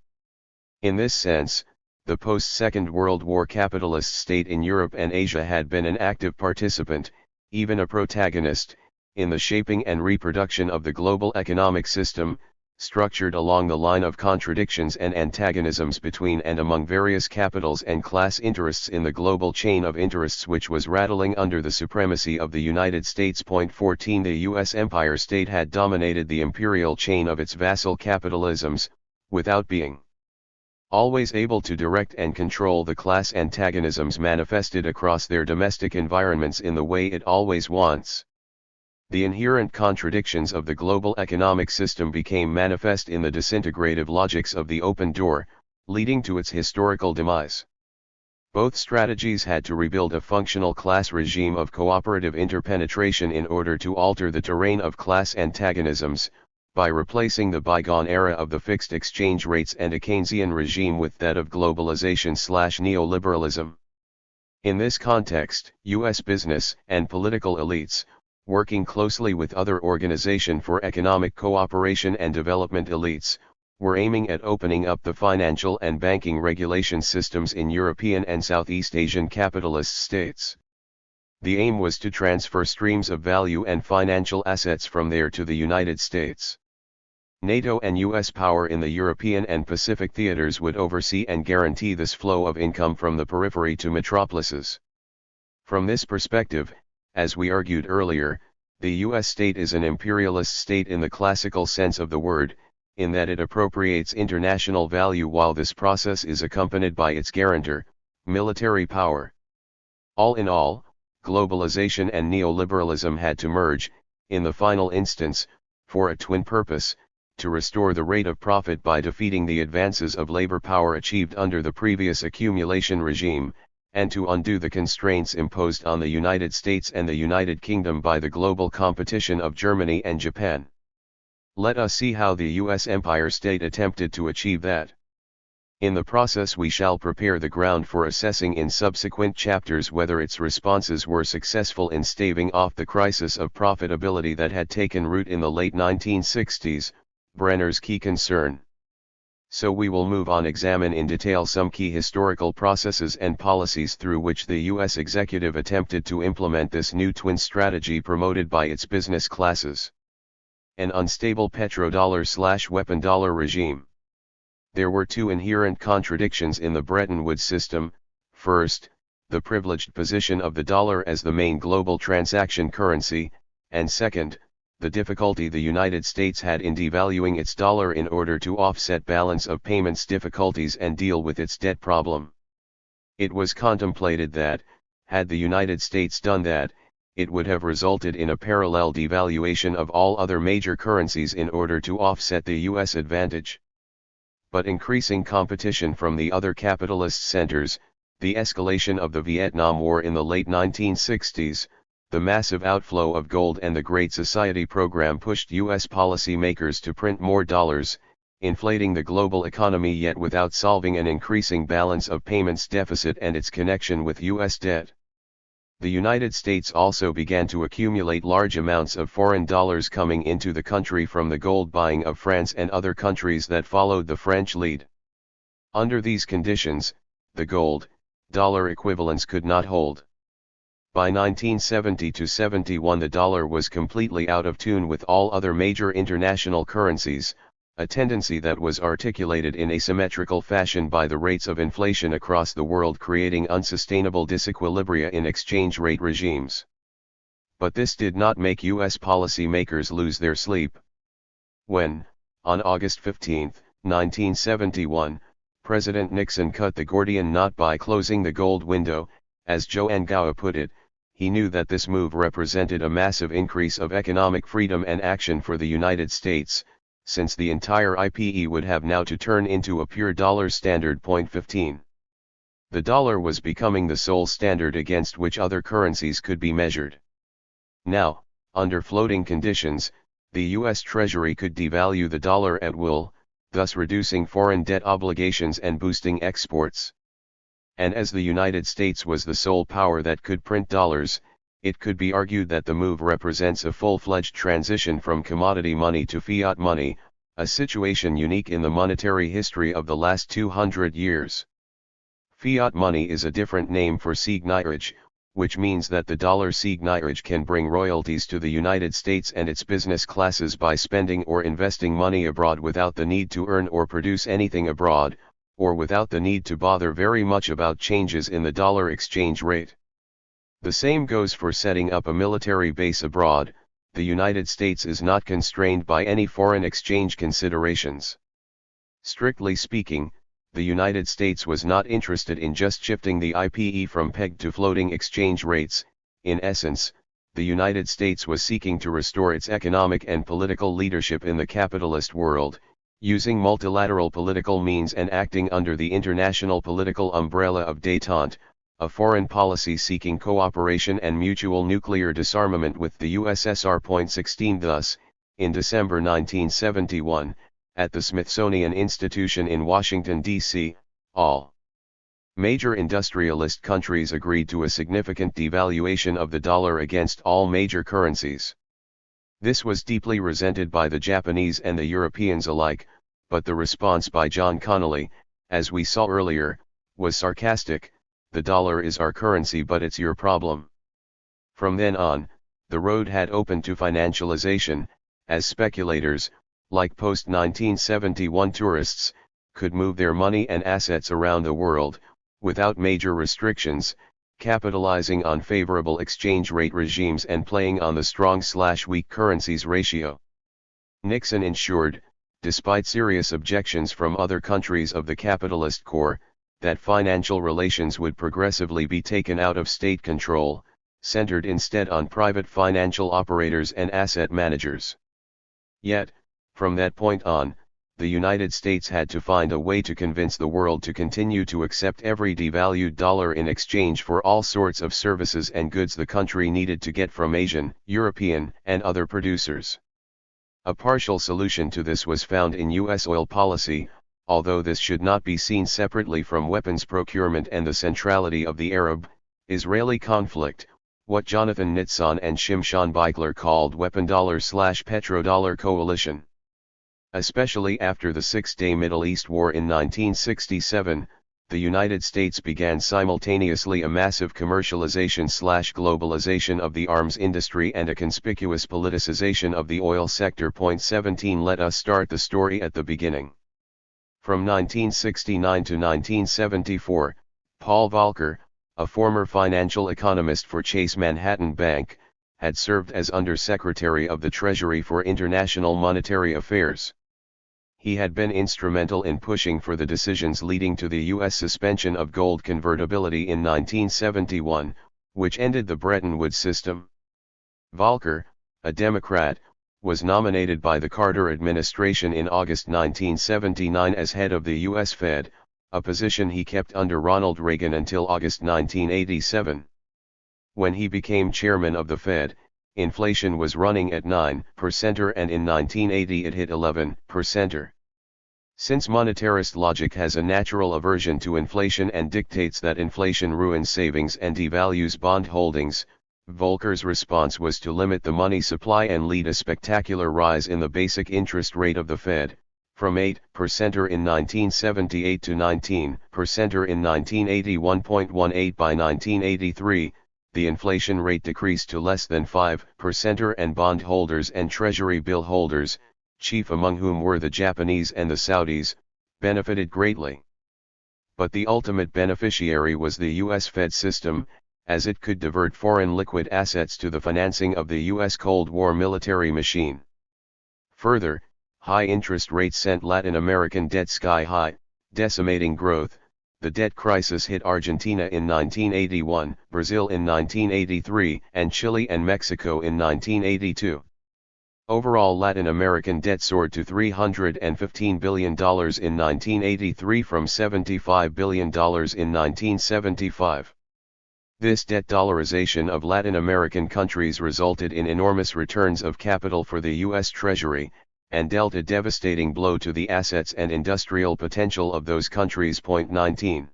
In this sense, the post-Second World War capitalist state in Europe and Asia had been an active participant, even a protagonist, in the shaping and reproduction of the global economic system, structured along the line of contradictions and antagonisms between and among various capitals and class interests in the global chain of interests which was rattling under the supremacy of the United States. 14 The U.S. Empire State had dominated the imperial chain of its vassal capitalisms, without being always able to direct and control the class antagonisms manifested across their domestic environments in the way it always wants. The inherent contradictions of the global economic system became manifest in the disintegrative logics of the open door, leading to its historical demise. Both strategies had to rebuild a functional class regime of cooperative interpenetration in order to alter the terrain of class antagonisms, by replacing the bygone era of the fixed exchange rates and a Keynesian regime with that of globalization/neoliberalism. In this context, U.S. business and political elites, working closely with other Organization for Economic Cooperation and Development elites, were aiming at opening up the financial and banking regulation systems in European and Southeast Asian capitalist states. The aim was to transfer streams of value and financial assets from there to the United States. NATO and U.S. power in the European and Pacific theaters would oversee and guarantee this flow of income from the periphery to metropolises. From this perspective, as we argued earlier, the U.S. state is an imperialist state in the classical sense of the word, in that it appropriates international value while this process is accompanied by its guarantor, military power. All in all, globalization and neoliberalism had to merge, in the final instance, for a twin purpose: to restore the rate of profit by defeating the advances of labor power achieved under the previous accumulation regime, and to undo the constraints imposed on the United States and the United Kingdom by the global competition of Germany and Japan. Let us see how the U.S. Empire State attempted to achieve that. In the process we shall prepare the ground for assessing in subsequent chapters whether its responses were successful in staving off the crisis of profitability that had taken root in the late 1960s, Brenner's key concern. So we will move on examine in detail some key historical processes and policies through which the U.S. executive attempted to implement this new twin strategy promoted by its business classes. An unstable petrodollar/weapon dollar regime. There were two inherent contradictions in the Bretton Woods system: first, the privileged position of the dollar as the main global transaction currency, and second, the difficulty the United States had in devaluing its dollar in order to offset balance of payments difficulties and deal with its debt problem. It was contemplated that, had the United States done that, it would have resulted in a parallel devaluation of all other major currencies in order to offset the U.S. advantage. But increasing competition from the other capitalist centers, the escalation of the Vietnam War in the late 1960s, the massive outflow of gold and the Great Society program pushed U.S. policymakers to print more dollars, inflating the global economy yet without solving an increasing balance of payments deficit and its connection with U.S. debt. The United States also began to accumulate large amounts of foreign dollars coming into the country from the gold buying of France and other countries that followed the French lead. Under these conditions, the gold-dollar equivalence could not hold. By 1970-71 the dollar was completely out of tune with all other major international currencies, a tendency that was articulated in asymmetrical fashion by the rates of inflation across the world, creating unsustainable disequilibria in exchange rate regimes. But this did not make U.S. policymakers lose their sleep. When, on August 15, 1971, President Nixon cut the Gordian knot by closing the gold window, as Joanne Gowa put it, he knew that this move represented a massive increase of economic freedom and action for the United States, since the entire IPE would have now to turn into a pure dollar standard. 15. The dollar was becoming the sole standard against which other currencies could be measured. Now, under floating conditions, the U.S. Treasury could devalue the dollar at will, thus reducing foreign debt obligations and boosting exports. And as the United States was the sole power that could print dollars, it could be argued that the move represents a full-fledged transition from commodity money to fiat money, a situation unique in the monetary history of the last 200 years. Fiat money is a different name for signierage, which means that the dollar signierage can bring royalties to the United States and its business classes by spending or investing money abroad without the need to earn or produce anything abroad, or without the need to bother very much about changes in the dollar exchange rate. The same goes for setting up a military base abroad. The United States is not constrained by any foreign exchange considerations. Strictly speaking, the United States was not interested in just shifting the IPE from pegged to floating exchange rates. In essence, the United States was seeking to restore its economic and political leadership in the capitalist world, using multilateral political means and acting under the international political umbrella of détente, a foreign policy seeking cooperation and mutual nuclear disarmament with the USSR. 16. Thus, in December 1971, at the Smithsonian Institution in Washington, D.C., all major industrialist countries agreed to a significant devaluation of the dollar against all major currencies. This was deeply resented by the Japanese and the Europeans alike, but the response by John Connolly, as we saw earlier, was sarcastic: "The dollar is our currency, but it's your problem." From then on, the road had opened to financialization, as speculators, like post-1971 tourists, could move their money and assets around the world, without major restrictions, capitalizing on favorable exchange rate regimes and playing on the strong/weak currencies ratio. Nixon ensured, despite serious objections from other countries of the capitalist core, that financial relations would progressively be taken out of state control, centered instead on private financial operators and asset managers. Yet, from that point on, the United States had to find a way to convince the world to continue to accept every devalued dollar in exchange for all sorts of services and goods the country needed to get from Asian, European, and other producers. A partial solution to this was found in U.S. oil policy, although this should not be seen separately from weapons procurement and the centrality of the Arab-Israeli conflict, what Jonathan Nitzan and Shimshon Beikler called weapon dollar/petrodollar coalition. Especially after the Six-Day Middle East War in 1967, the United States began simultaneously a massive commercialization/globalization of the arms industry and a conspicuous politicization of the oil sector. 17. Let us start the story at the beginning. From 1969 to 1974, Paul Volcker, a former financial economist for Chase Manhattan Bank, had served as Undersecretary of the Treasury for International Monetary Affairs. He had been instrumental in pushing for the decisions leading to the U.S. suspension of gold convertibility in 1971, which ended the Bretton Woods system. Volcker, a Democrat, was nominated by the Carter administration in August 1979 as head of the U.S. Fed, a position he kept under Ronald Reagan until August 1987. When he became chairman of the Fed, inflation was running at 9% and in 1980 it hit 11%. Since monetarist logic has a natural aversion to inflation and dictates that inflation ruins savings and devalues bond holdings, Volcker's response was to limit the money supply and lead a spectacular rise in the basic interest rate of the Fed, from 8% in 1978 to 19% in 1981.18 by 1983. The inflation rate decreased to less than 5%, and bondholders and treasury bill holders, chief among whom were the Japanese and the Saudis, benefited greatly. But the ultimate beneficiary was the US Fed system, as it could divert foreign liquid assets to the financing of the US Cold War military machine. Further, high interest rates sent Latin American debt sky high, decimating growth. The debt crisis hit Argentina in 1981, Brazil in 1983, and Chile and Mexico in 1982. Overall Latin American debt soared to $315 billion in 1983 from $75 billion in 1975. This debt dollarization of Latin American countries resulted in enormous returns of capital for the U.S. Treasury, and dealt a devastating blow to the assets and industrial potential of those countries. 19.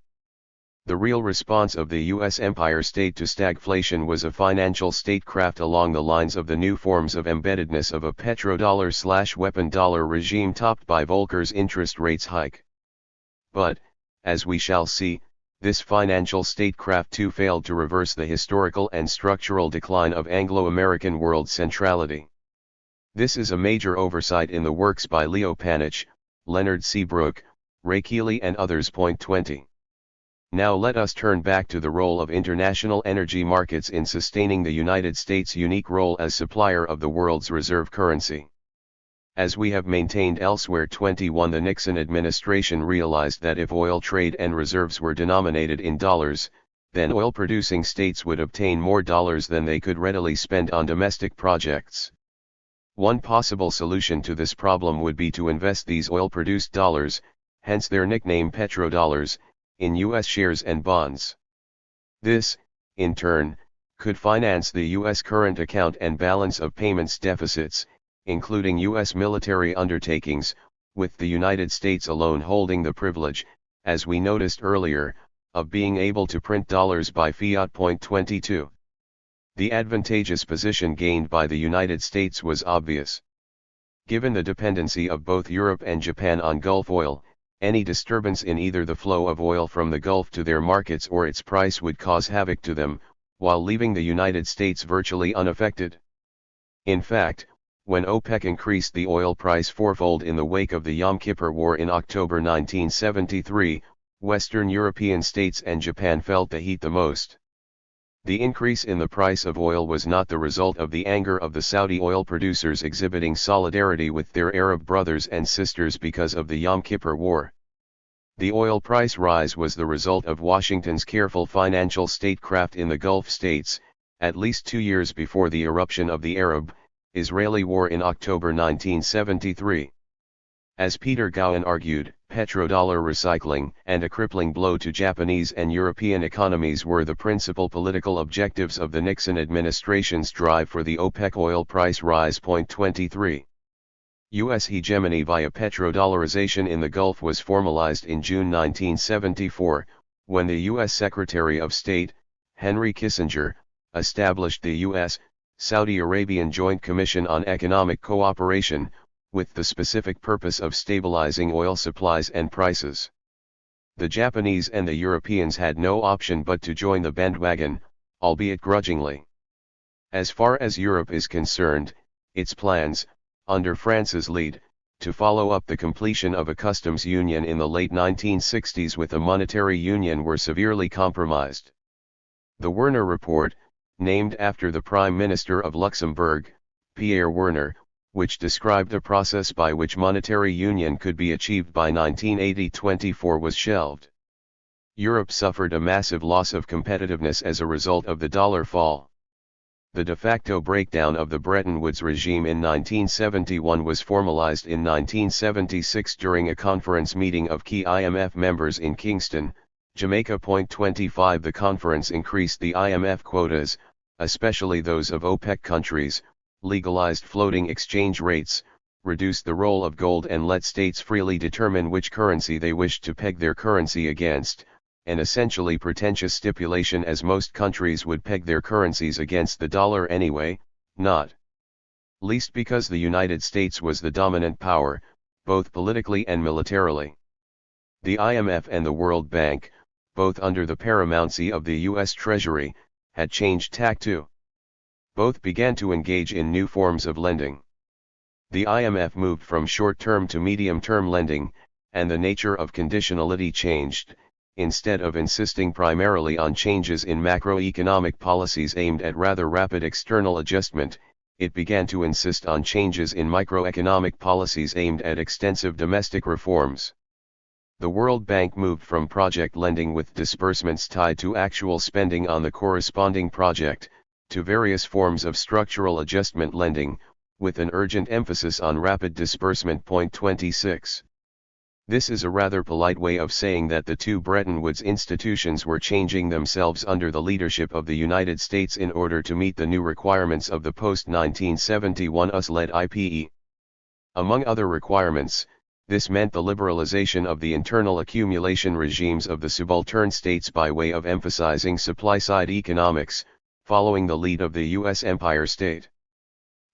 The real response of the U.S. empire state to stagflation was a financial statecraft along the lines of the new forms of embeddedness of a petrodollar/weapon dollar regime topped by Volcker's interest rates hike. But, as we shall see, this financial statecraft too failed to reverse the historical and structural decline of Anglo-American world centrality. This is a major oversight in the works by Leo Panitch, Leonard Seabrook, Ray Keeley and others. 20. Now let us turn back to the role of international energy markets in sustaining the United States' unique role as supplier of the world's reserve currency. As we have maintained elsewhere. 21. The Nixon administration realized that if oil trade and reserves were denominated in dollars, then oil-producing states would obtain more dollars than they could readily spend on domestic projects. One possible solution to this problem would be to invest these oil-produced dollars, hence their nickname petrodollars, in U.S. shares and bonds. This, in turn, could finance the U.S. current account and balance of payments deficits, including U.S. military undertakings, with the United States alone holding the privilege, as we noticed earlier, of being able to print dollars by fiat. 22. The advantageous position gained by the United States was obvious. Given the dependency of both Europe and Japan on Gulf oil, any disturbance in either the flow of oil from the Gulf to their markets or its price would cause havoc to them, while leaving the United States virtually unaffected. In fact, when OPEC increased the oil price fourfold in the wake of the Yom Kippur War in October 1973, Western European states and Japan felt the heat the most. The increase in the price of oil was not the result of the anger of the Saudi oil producers exhibiting solidarity with their Arab brothers and sisters because of the Yom Kippur War. The oil price rise was the result of Washington's careful financial statecraft in the Gulf states, at least 2 years before the eruption of the Arab-Israeli War in October 1973. As Peter Gowan argued, petrodollar recycling and a crippling blow to Japanese and European economies were the principal political objectives of the Nixon administration's drive for the OPEC oil price rise. 23. U.S. hegemony via petrodollarization in the Gulf was formalized in June 1974, when the U.S. Secretary of State, Henry Kissinger, established the U.S. Saudi Arabian Joint Commission on Economic Cooperation, with the specific purpose of stabilizing oil supplies and prices. The Japanese and the Europeans had no option but to join the bandwagon, albeit grudgingly. As far as Europe is concerned, its plans, under France's lead, to follow up the completion of a customs union in the late 1960s with a monetary union were severely compromised. The Werner Report, named after the Prime Minister of Luxembourg, Pierre Werner, which described a process by which monetary union could be achieved by 1980-24 was shelved. Europe suffered a massive loss of competitiveness as a result of the dollar fall. The de facto breakdown of the Bretton Woods regime in 1971 was formalized in 1976 during a conference meeting of key IMF members in Kingston, Jamaica. 25. The conference increased the IMF quotas, especially those of OPEC countries, legalized floating exchange rates, reduced the role of gold and let states freely determine which currency they wished to peg their currency against, an essentially pretentious stipulation as most countries would peg their currencies against the dollar anyway, not least because the United States was the dominant power, both politically and militarily. The IMF and the World Bank, both under the paramountcy of the U.S. Treasury, had changed tack too. Both began to engage in new forms of lending. The IMF moved from short-term to medium-term lending, and the nature of conditionality changed. Instead of insisting primarily on changes in macroeconomic policies aimed at rather rapid external adjustment, it began to insist on changes in microeconomic policies aimed at extensive domestic reforms. The World Bank moved from project lending with disbursements tied to actual spending on the corresponding project, to various forms of structural adjustment lending, with an urgent emphasis on rapid disbursement. 26. This is a rather polite way of saying that the two Bretton Woods institutions were changing themselves under the leadership of the United States in order to meet the new requirements of the post-1971 US-led IPE. Among other requirements, this meant the liberalization of the internal accumulation regimes of the subaltern states by way of emphasizing supply-side economics, following the lead of the U.S. Empire State.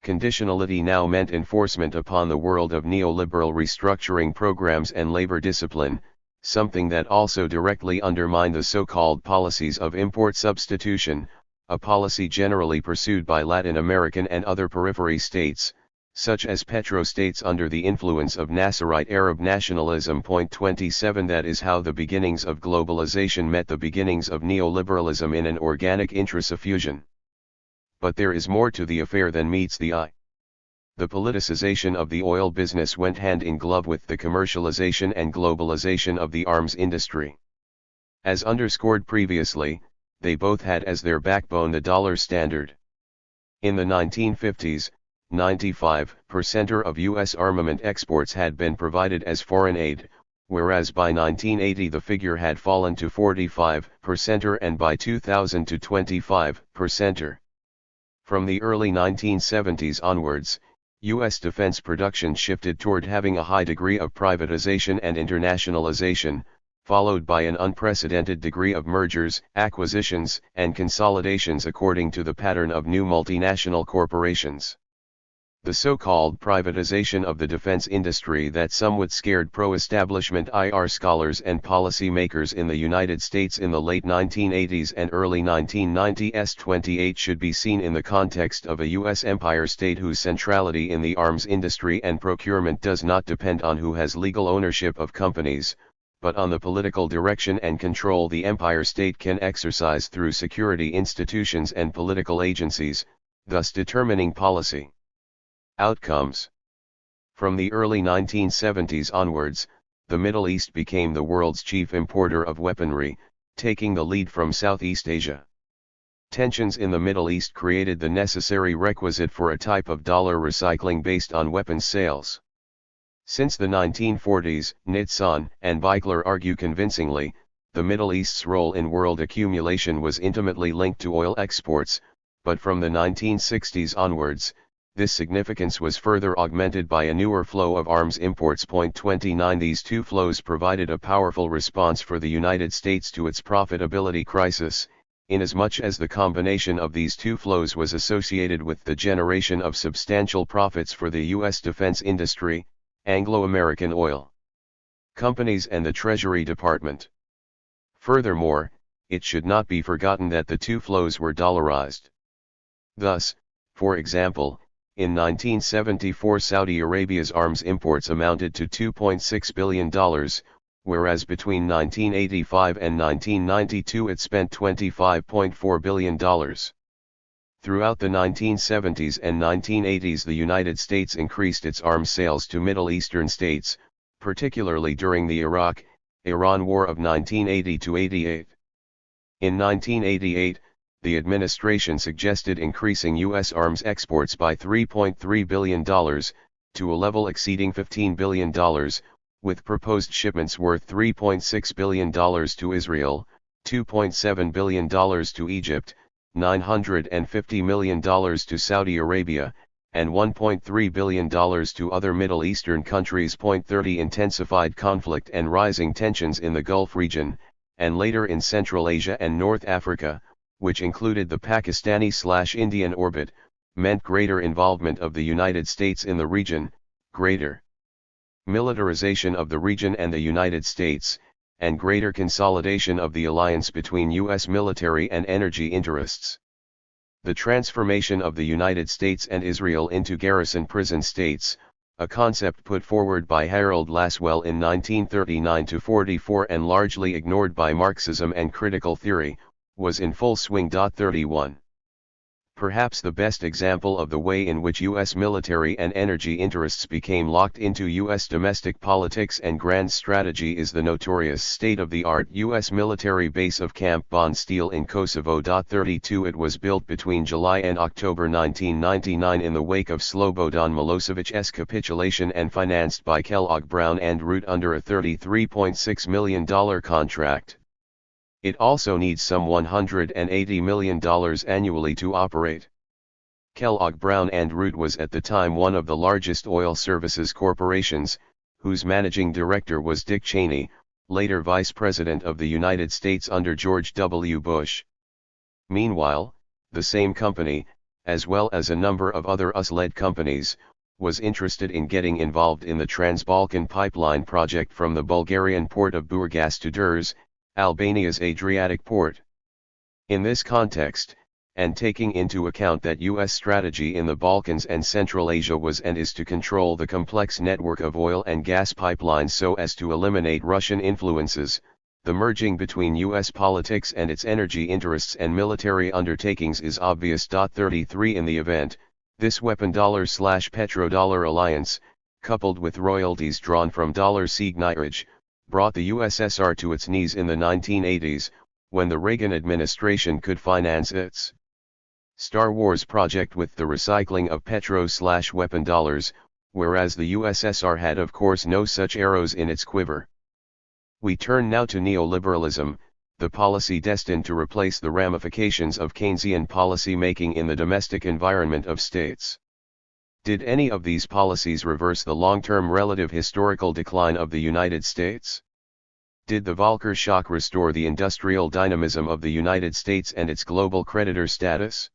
Conditionality now meant enforcement upon the world of neoliberal restructuring programs and labor discipline, something that also directly undermined the so-called policies of import substitution, a policy generally pursued by Latin American and other periphery states, such as petrostates under the influence of Nasserite Arab nationalism. 27 That is how the beginnings of globalization met the beginnings of neoliberalism in an organic intrasuffusion. But there is more to the affair than meets the eye. The politicization of the oil business went hand in glove with the commercialization and globalization of the arms industry. As underscored previously, they both had as their backbone the dollar standard. In the 1950s, 95% of U.S. armament exports had been provided as foreign aid, whereas by 1980 the figure had fallen to 45% and by 2000 to 25%. From the early 1970s onwards, U.S. defense production shifted toward having a high degree of privatization and internationalization, followed by an unprecedented degree of mergers, acquisitions, and consolidations according to the pattern of new multinational corporations. The so-called privatization of the defense industry that somewhat scared pro-establishment IR scholars and policy makers in the United States in the late 1980s and early 1990s 28 should be seen in the context of a U.S. empire state whose centrality in the arms industry and procurement does not depend on who has legal ownership of companies, but on the political direction and control the empire state can exercise through security institutions and political agencies, thus determining policy. Outcomes. From the early 1970s onwards, the Middle East became the world's chief importer of weaponry, taking the lead from Southeast Asia. Tensions in the Middle East created the necessary requisite for a type of dollar recycling based on weapons sales. Since the 1940s, Nitsan and Beikler argue convincingly, the Middle East's role in world accumulation was intimately linked to oil exports, but from the 1960s onwards, this significance was further augmented by a newer flow of arms imports. 29 These two flows provided a powerful response for the United States to its profitability crisis, inasmuch as the combination of these two flows was associated with the generation of substantial profits for the U.S. defense industry, Anglo-American oil companies and the Treasury Department. Furthermore, it should not be forgotten that the two flows were dollarized. Thus, for example, in 1974 Saudi Arabia's arms imports amounted to $2.6 billion, whereas between 1985 and 1992 it spent $25.4 billion. Throughout the 1970s and 1980s the United States increased its arms sales to Middle Eastern states, particularly during the Iraq-Iran War of 1980–88. In 1988, the administration suggested increasing U.S. arms exports by $3.3 billion, to a level exceeding $15 billion, with proposed shipments worth $3.6 billion to Israel, $2.7 billion to Egypt, $950 million to Saudi Arabia, and $1.3 billion to other Middle Eastern countries. 30 Intensified conflict and rising tensions in the Gulf region, and later in Central Asia and North Africa, which included the Pakistani/Indian orbit, meant greater involvement of the United States in the region, greater militarization of the region and the United States, and greater consolidation of the alliance between U.S. military and energy interests. The transformation of the United States and Israel into garrison prison states, a concept put forward by Harold Lasswell in 1939-44 and largely ignored by Marxism and critical theory, was in full swing. 31. Perhaps the best example of the way in which U.S. military and energy interests became locked into U.S. domestic politics and grand strategy is the notorious state-of-the-art U.S. military base of Camp Bondsteel in Kosovo. 32. It was built between July and October 1999 in the wake of Slobodan Milosevic's capitulation and financed by Kellogg Brown and Root under a $33.6 million contract. It also needs some $180 million annually to operate. Kellogg Brown and Root was at the time one of the largest oil services corporations, whose managing director was Dick Cheney, later Vice President of the United States under George W. Bush. Meanwhile, the same company, as well as a number of other US-led companies, was interested in getting involved in the Trans-Balkan pipeline project from the Bulgarian port of Burgas to Durrës, Albania's Adriatic port. In this context, and taking into account that U.S. strategy in the Balkans and Central Asia was and is to control the complex network of oil and gas pipelines so as to eliminate Russian influences, the merging between U.S. politics and its energy interests and military undertakings is obvious. 33 In the event, this weapon-petrodollar alliance, coupled with royalties drawn from dollar signage, brought the USSR to its knees in the 1980s, when the Reagan administration could finance its Star Wars project with the recycling of petro/weapon dollars, whereas the USSR had of course no such arrows in its quiver. We turn now to neoliberalism, the policy destined to replace the ramifications of Keynesian policy making in the domestic environment of states. Did any of these policies reverse the long-term relative historical decline of the United States? Did the Volcker shock restore the industrial dynamism of the United States and its global creditor status?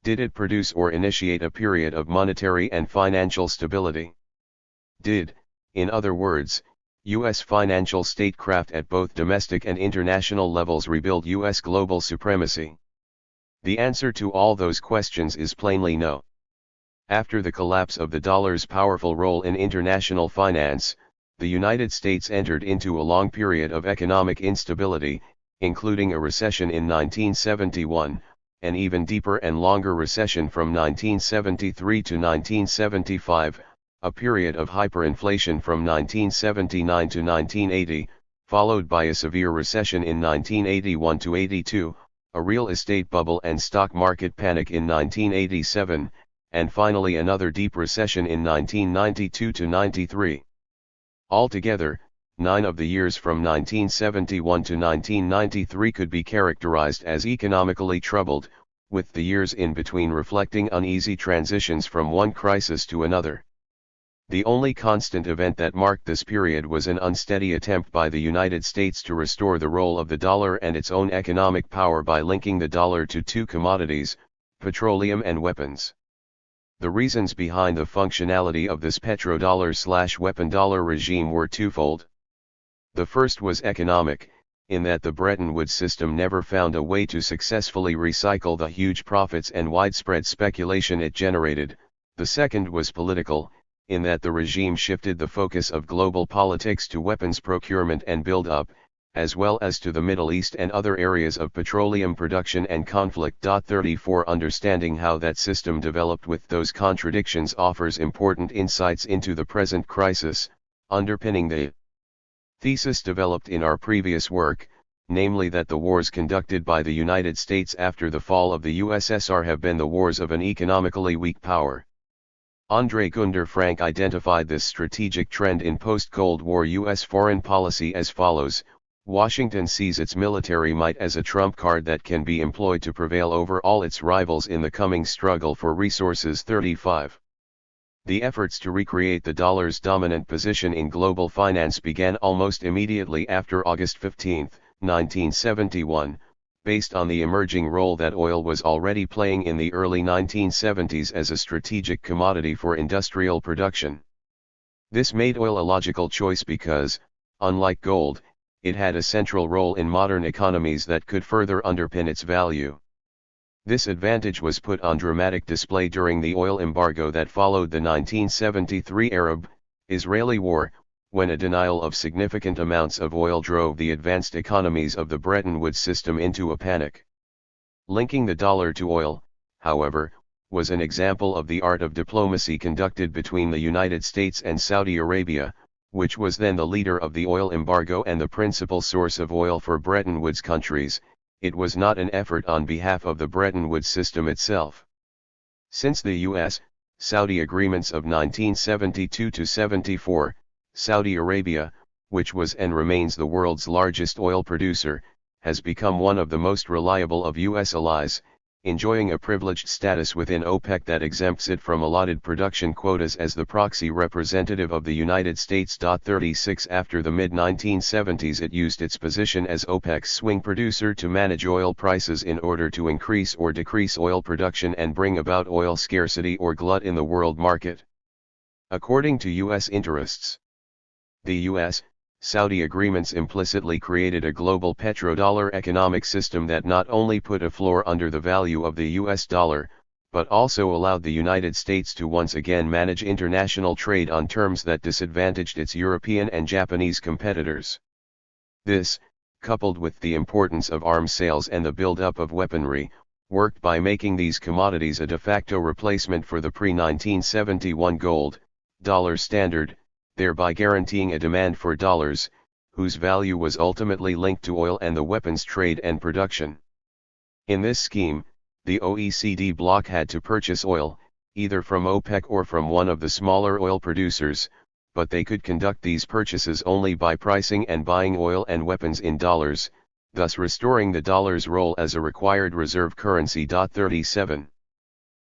Did it produce or initiate a period of monetary and financial stability? Did, in other words, U.S. financial statecraft at both domestic and international levels rebuild U.S. global supremacy? The answer to all those questions is plainly no. After the collapse of the dollar's powerful role in international finance, the United States entered into a long period of economic instability, including a recession in 1971, an even deeper and longer recession from 1973 to 1975, a period of hyperinflation from 1979 to 1980, followed by a severe recession in 1981 to 82, a real estate bubble and stock market panic in 1987, and finally another deep recession in 1992 to 93. Altogether, 9 of the years from 1971 to 1993 could be characterized as economically troubled, with the years in between reflecting uneasy transitions from one crisis to another. The only constant event that marked this period was an unsteady attempt by the United States to restore the role of the dollar and its own economic power by linking the dollar to two commodities, petroleum and weapons. The reasons behind the functionality of this petrodollar/weapon dollar regime were twofold. The first was economic, in that the Bretton Woods system never found a way to successfully recycle the huge profits and widespread speculation it generated. The second was political, in that the regime shifted the focus of global politics to weapons procurement and build-up, as well as to the Middle East and other areas of petroleum production and conflict. 34 Understanding how that system developed with those contradictions offers important insights into the present crisis, underpinning the thesis developed in our previous work, namely that the wars conducted by the United States after the fall of the USSR have been the wars of an economically weak power. Andre Gunder Frank identified this strategic trend in post-Cold War U.S. foreign policy as follows: Washington sees its military might as a trump card that can be employed to prevail over all its rivals in the coming struggle for resources. 35. The efforts to recreate the dollar's dominant position in global finance began almost immediately after August 15, 1971, based on the emerging role that oil was already playing in the early 1970s as a strategic commodity for industrial production. This made oil a logical choice because, unlike gold, it had a central role in modern economies that could further underpin its value. This advantage was put on dramatic display during the oil embargo that followed the 1973 Arab-Israeli War, when a denial of significant amounts of oil drove the advanced economies of the Bretton Woods system into a panic. Linking the dollar to oil, however, was an example of the art of diplomacy conducted between the United States and Saudi Arabia, which was then the leader of the oil embargo and the principal source of oil for Bretton Woods countries. It was not an effort on behalf of the Bretton Woods system itself. Since the U.S.-Saudi agreements of 1972-74, Saudi Arabia, which was and remains the world's largest oil producer, has become one of the most reliable of U.S. allies, enjoying a privileged status within OPEC that exempts it from allotted production quotas as the proxy representative of the United States. 36 After the mid-1970s, it used its position as OPEC's swing producer to manage oil prices in order to increase or decrease oil production and bring about oil scarcity or glut in the world market. According to U.S. interests, the U.S.-Saudi agreements implicitly created a global petrodollar economic system that not only put a floor under the value of the U.S. dollar, but also allowed the United States to once again manage international trade on terms that disadvantaged its European and Japanese competitors. This, coupled with the importance of arms sales and the build-up of weaponry, worked by making these commodities a de facto replacement for the pre-1971 gold-dollar standard, thereby guaranteeing a demand for dollars, whose value was ultimately linked to oil and the weapons trade and production. In this scheme, the OECD bloc had to purchase oil, either from OPEC or from one of the smaller oil producers, but they could conduct these purchases only by pricing and buying oil and weapons in dollars, thus restoring the dollar's role as a required reserve currency. 37.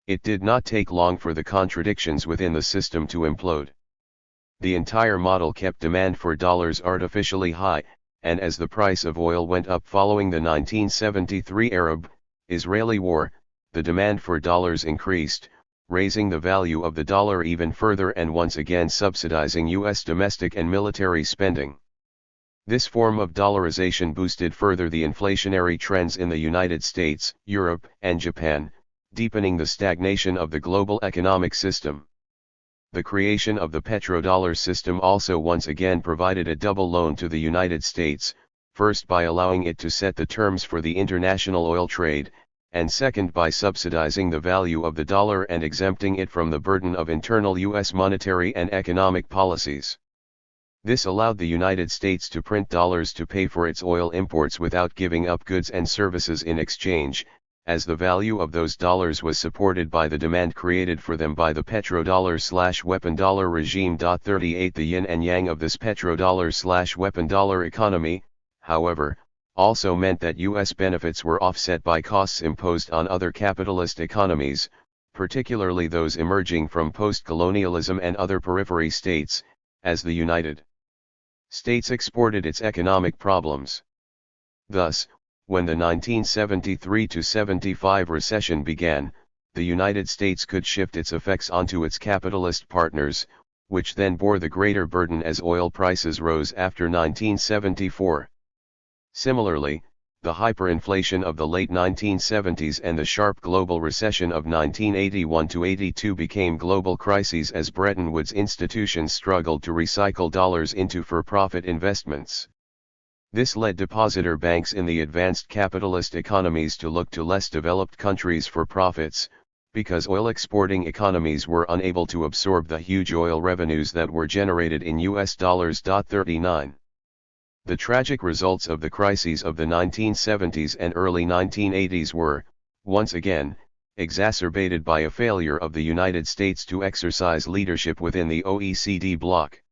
It did not take long for the contradictions within the system to implode. The entire model kept demand for dollars artificially high, and as the price of oil went up following the 1973 Arab-Israeli War, the demand for dollars increased, raising the value of the dollar even further and once again subsidizing U.S. domestic and military spending. This form of dollarization boosted further the inflationary trends in the United States, Europe, and Japan, deepening the stagnation of the global economic system. The creation of the petrodollar system also once again provided a double loan to the United States, first by allowing it to set the terms for the international oil trade, and second by subsidizing the value of the dollar and exempting it from the burden of internal U.S. monetary and economic policies. This allowed the United States to print dollars to pay for its oil imports without giving up goods and services in exchange, as the value of those dollars was supported by the demand created for them by the petrodollar/weapon dollar regime. 38 The yin and yang of this petrodollar/weapon dollar economy, however, also meant that U.S. benefits were offset by costs imposed on other capitalist economies, particularly those emerging from post-colonialism and other periphery states, as the United States exported its economic problems. Thus, when the 1973-75 recession began, the United States could shift its effects onto its capitalist partners, which then bore the greater burden as oil prices rose after 1974. Similarly, the hyperinflation of the late 1970s and the sharp global recession of 1981-82 became global crises as Bretton Woods institutions struggled to recycle dollars into for-profit investments. This led depositor banks in the advanced capitalist economies to look to less developed countries for profits, because oil-exporting economies were unable to absorb the huge oil revenues that were generated in US dollars. 39. The tragic results of the crises of the 1970s and early 1980s were, once again, exacerbated by a failure of the United States to exercise leadership within the OECD bloc.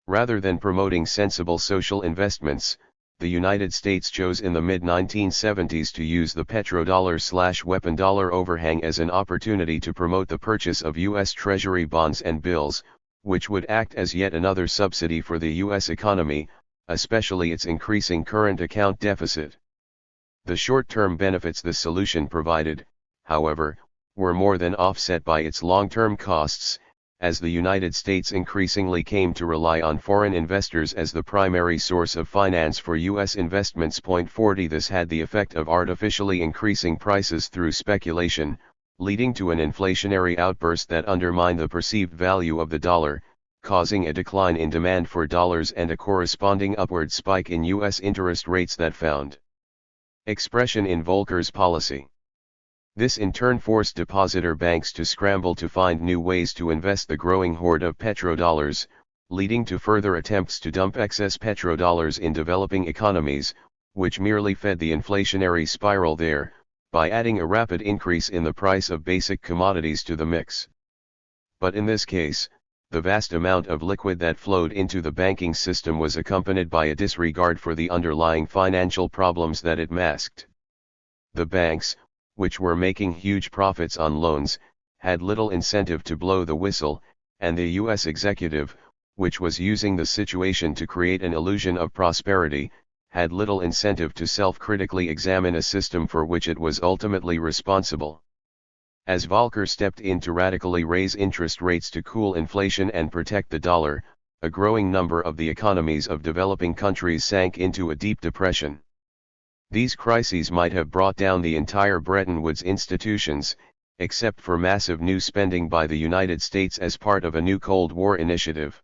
Rather than promoting sensible social investments, the United States chose in the mid-1970s to use the petrodollar/weapon dollar overhang as an opportunity to promote the purchase of U.S. Treasury bonds and bills, which would act as yet another subsidy for the U.S. economy, especially its increasing current account deficit. The short-term benefits this solution provided, however, were more than offset by its long-term costs, as the United States increasingly came to rely on foreign investors as the primary source of finance for U.S. investments. 40 This had the effect of artificially increasing prices through speculation, leading to an inflationary outburst that undermined the perceived value of the dollar, causing a decline in demand for dollars and a corresponding upward spike in U.S. interest rates that found expression in Volcker's policy. This in turn forced depositor banks to scramble to find new ways to invest the growing hoard of petrodollars, leading to further attempts to dump excess petrodollars in developing economies, which merely fed the inflationary spiral there, by adding a rapid increase in the price of basic commodities to the mix. But in this case, the vast amount of liquid that flowed into the banking system was accompanied by a disregard for the underlying financial problems that it masked. The banks, which were making huge profits on loans, had little incentive to blow the whistle, and the U.S. executive, which was using the situation to create an illusion of prosperity, had little incentive to self-critically examine a system for which it was ultimately responsible. As Volcker stepped in to radically raise interest rates to cool inflation and protect the dollar, a growing number of the economies of developing countries sank into a deep depression. These crises might have brought down the entire Bretton Woods institutions, except for massive new spending by the United States as part of a new Cold War initiative.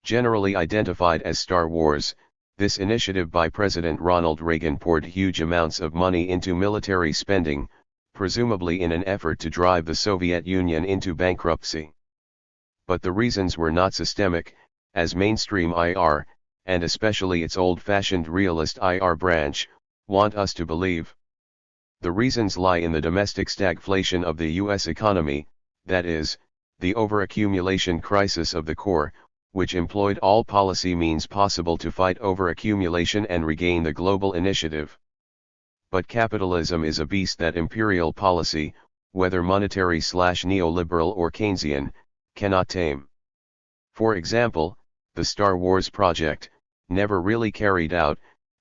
Generally identified as Star Wars, this initiative by President Ronald Reagan poured huge amounts of money into military spending, presumably in an effort to drive the Soviet Union into bankruptcy. But the reasons were not systemic, as mainstream IR, and especially its old-fashioned realist IR branch, want us to believe. The reasons lie in the domestic stagflation of the U.S. economy, that is, the overaccumulation crisis of the core, which employed all policy means possible to fight overaccumulation and regain the global initiative. But capitalism is a beast that imperial policy, whether monetary/neoliberal or Keynesian, cannot tame. For example, the Star Wars project, never really carried out,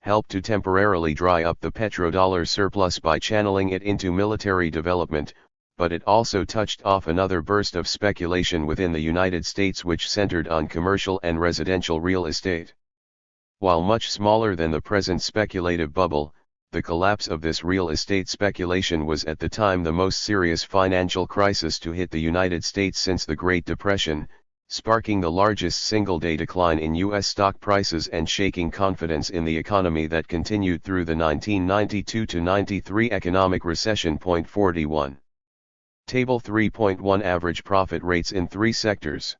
helped to temporarily dry up the petrodollar surplus by channeling it into military development, but it also touched off another burst of speculation within the United States which centered on commercial and residential real estate. While much smaller than the present speculative bubble, the collapse of this real estate speculation was at the time the most serious financial crisis to hit the United States since the Great Depression, sparking the largest single-day decline in U.S. stock prices and shaking confidence in the economy that continued through the 1992-93 economic recession. 41. Table 3.1 Average profit rates in three sectors.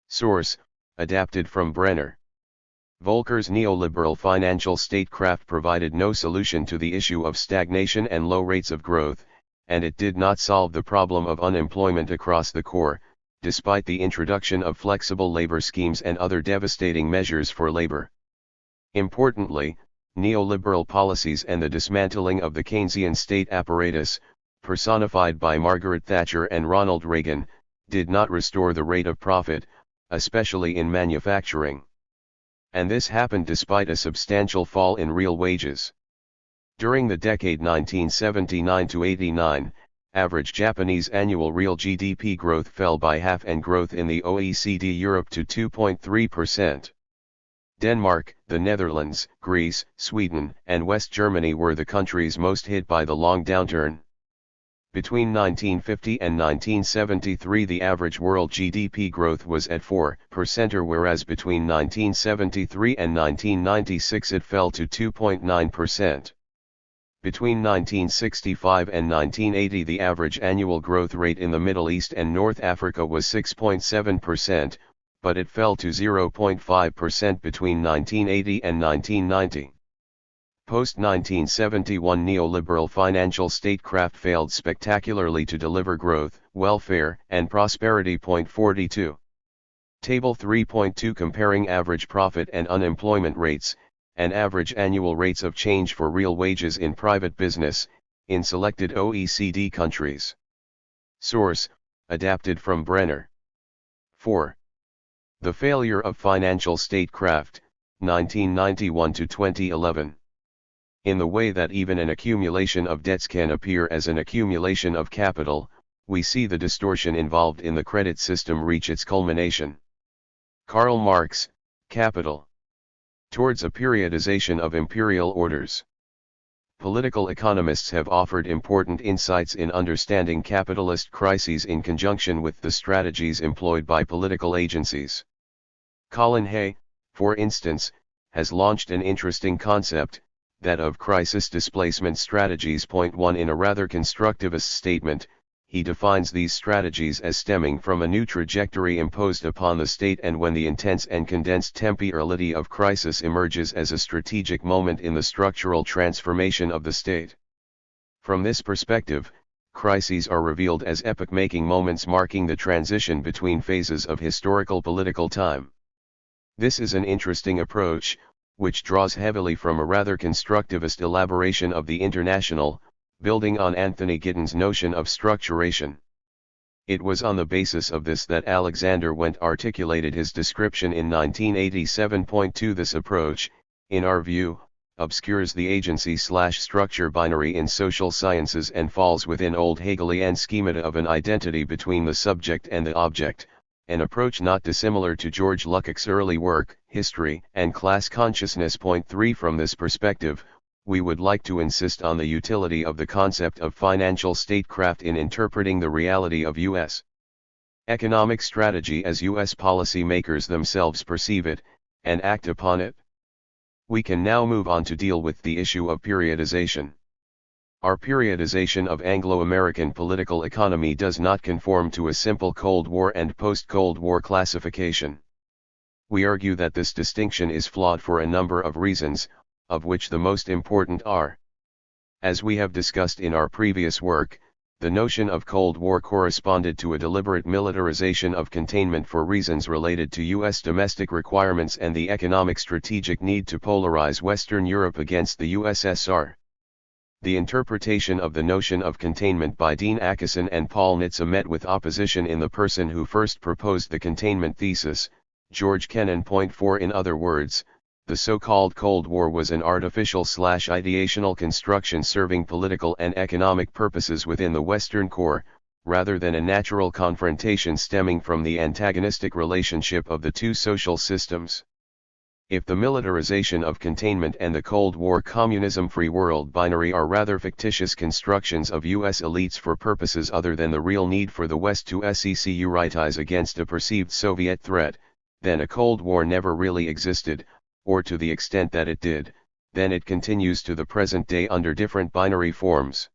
Source, adapted from Brenner. Volcker's neoliberal financial statecraft provided no solution to the issue of stagnation and low rates of growth, and it did not solve the problem of unemployment across the core, despite the introduction of flexible labor schemes and other devastating measures for labor. Importantly, neoliberal policies and the dismantling of the Keynesian state apparatus, personified by Margaret Thatcher and Ronald Reagan, did not restore the rate of profit, especially in manufacturing. And this happened despite a substantial fall in real wages. During the decade 1979-89, average Japanese annual real GDP growth fell by half and growth in the OECD Europe to 2.3%. Denmark, the Netherlands, Greece, Sweden, and West Germany were the countries most hit by the long downturn. Between 1950 and 1973 the average world GDP growth was at 4%, whereas between 1973 and 1996 it fell to 2.9%. Between 1965 and 1980 the average annual growth rate in the Middle East and North Africa was 6.7%, but it fell to 0.5% between 1980 and 1990. Post-1971 neoliberal financial statecraft failed spectacularly to deliver growth, welfare, and prosperity. 42. Table 3.2 Comparing average profit and unemployment rates, and average annual rates of change for real wages in private business, in selected OECD countries. Source, adapted from Brenner. 4. The Failure of Financial Statecraft, 1991-2011. In the way that even an accumulation of debts can appear as an accumulation of capital, we see the distortion involved in the credit system reach its culmination. Karl Marx, Capital. Towards a periodization of imperial orders. Political economists have offered important insights in understanding capitalist crises in conjunction with the strategies employed by political agencies. Colin Hay, for instance, has launched an interesting concept, that of crisis displacement strategies. Point 1 In a rather constructivist statement, he defines these strategies as stemming from a new trajectory imposed upon the state and when the intense and condensed temporality of crisis emerges as a strategic moment in the structural transformation of the state. From this perspective, crises are revealed as epoch-making moments marking the transition between phases of historical political time. This is an interesting approach, which draws heavily from a rather constructivist elaboration of the international, building on Anthony Giddens' notion of structuration. It was on the basis of this that Alexander Wendt articulated his description in 1987. This approach, in our view, obscures the agency/structure binary in social sciences and falls within old Hegelian schemata of an identity between the subject and the object, an approach not dissimilar to George Lukács' early work, History and Class Consciousness. Point 3 From this perspective, we would like to insist on the utility of the concept of financial statecraft in interpreting the reality of U.S. economic strategy as U.S. policymakers themselves perceive it, and act upon it. We can now move on to deal with the issue of periodization. Our periodization of Anglo-American political economy does not conform to a simple Cold War and post-Cold War classification. We argue that this distinction is flawed for a number of reasons, of which the most important are: as we have discussed in our previous work, the notion of Cold War corresponded to a deliberate militarization of containment for reasons related to U.S. domestic requirements and the economic strategic need to polarize Western Europe against the USSR. The interpretation of the notion of containment by Dean Acheson and Paul Nitze met with opposition in the person who first proposed the containment thesis, George Kennan. Point 4 In other words, the so-called Cold War was an artificial/ideational construction serving political and economic purposes within the Western core, rather than a natural confrontation stemming from the antagonistic relationship of the two social systems. If the militarization of containment and the Cold War communism-free world binary are rather fictitious constructions of U.S. elites for purposes other than the real need for the West to securitize against a perceived Soviet threat, then a Cold War never really existed, or to the extent that it did, then it continues to the present day under different binary forms.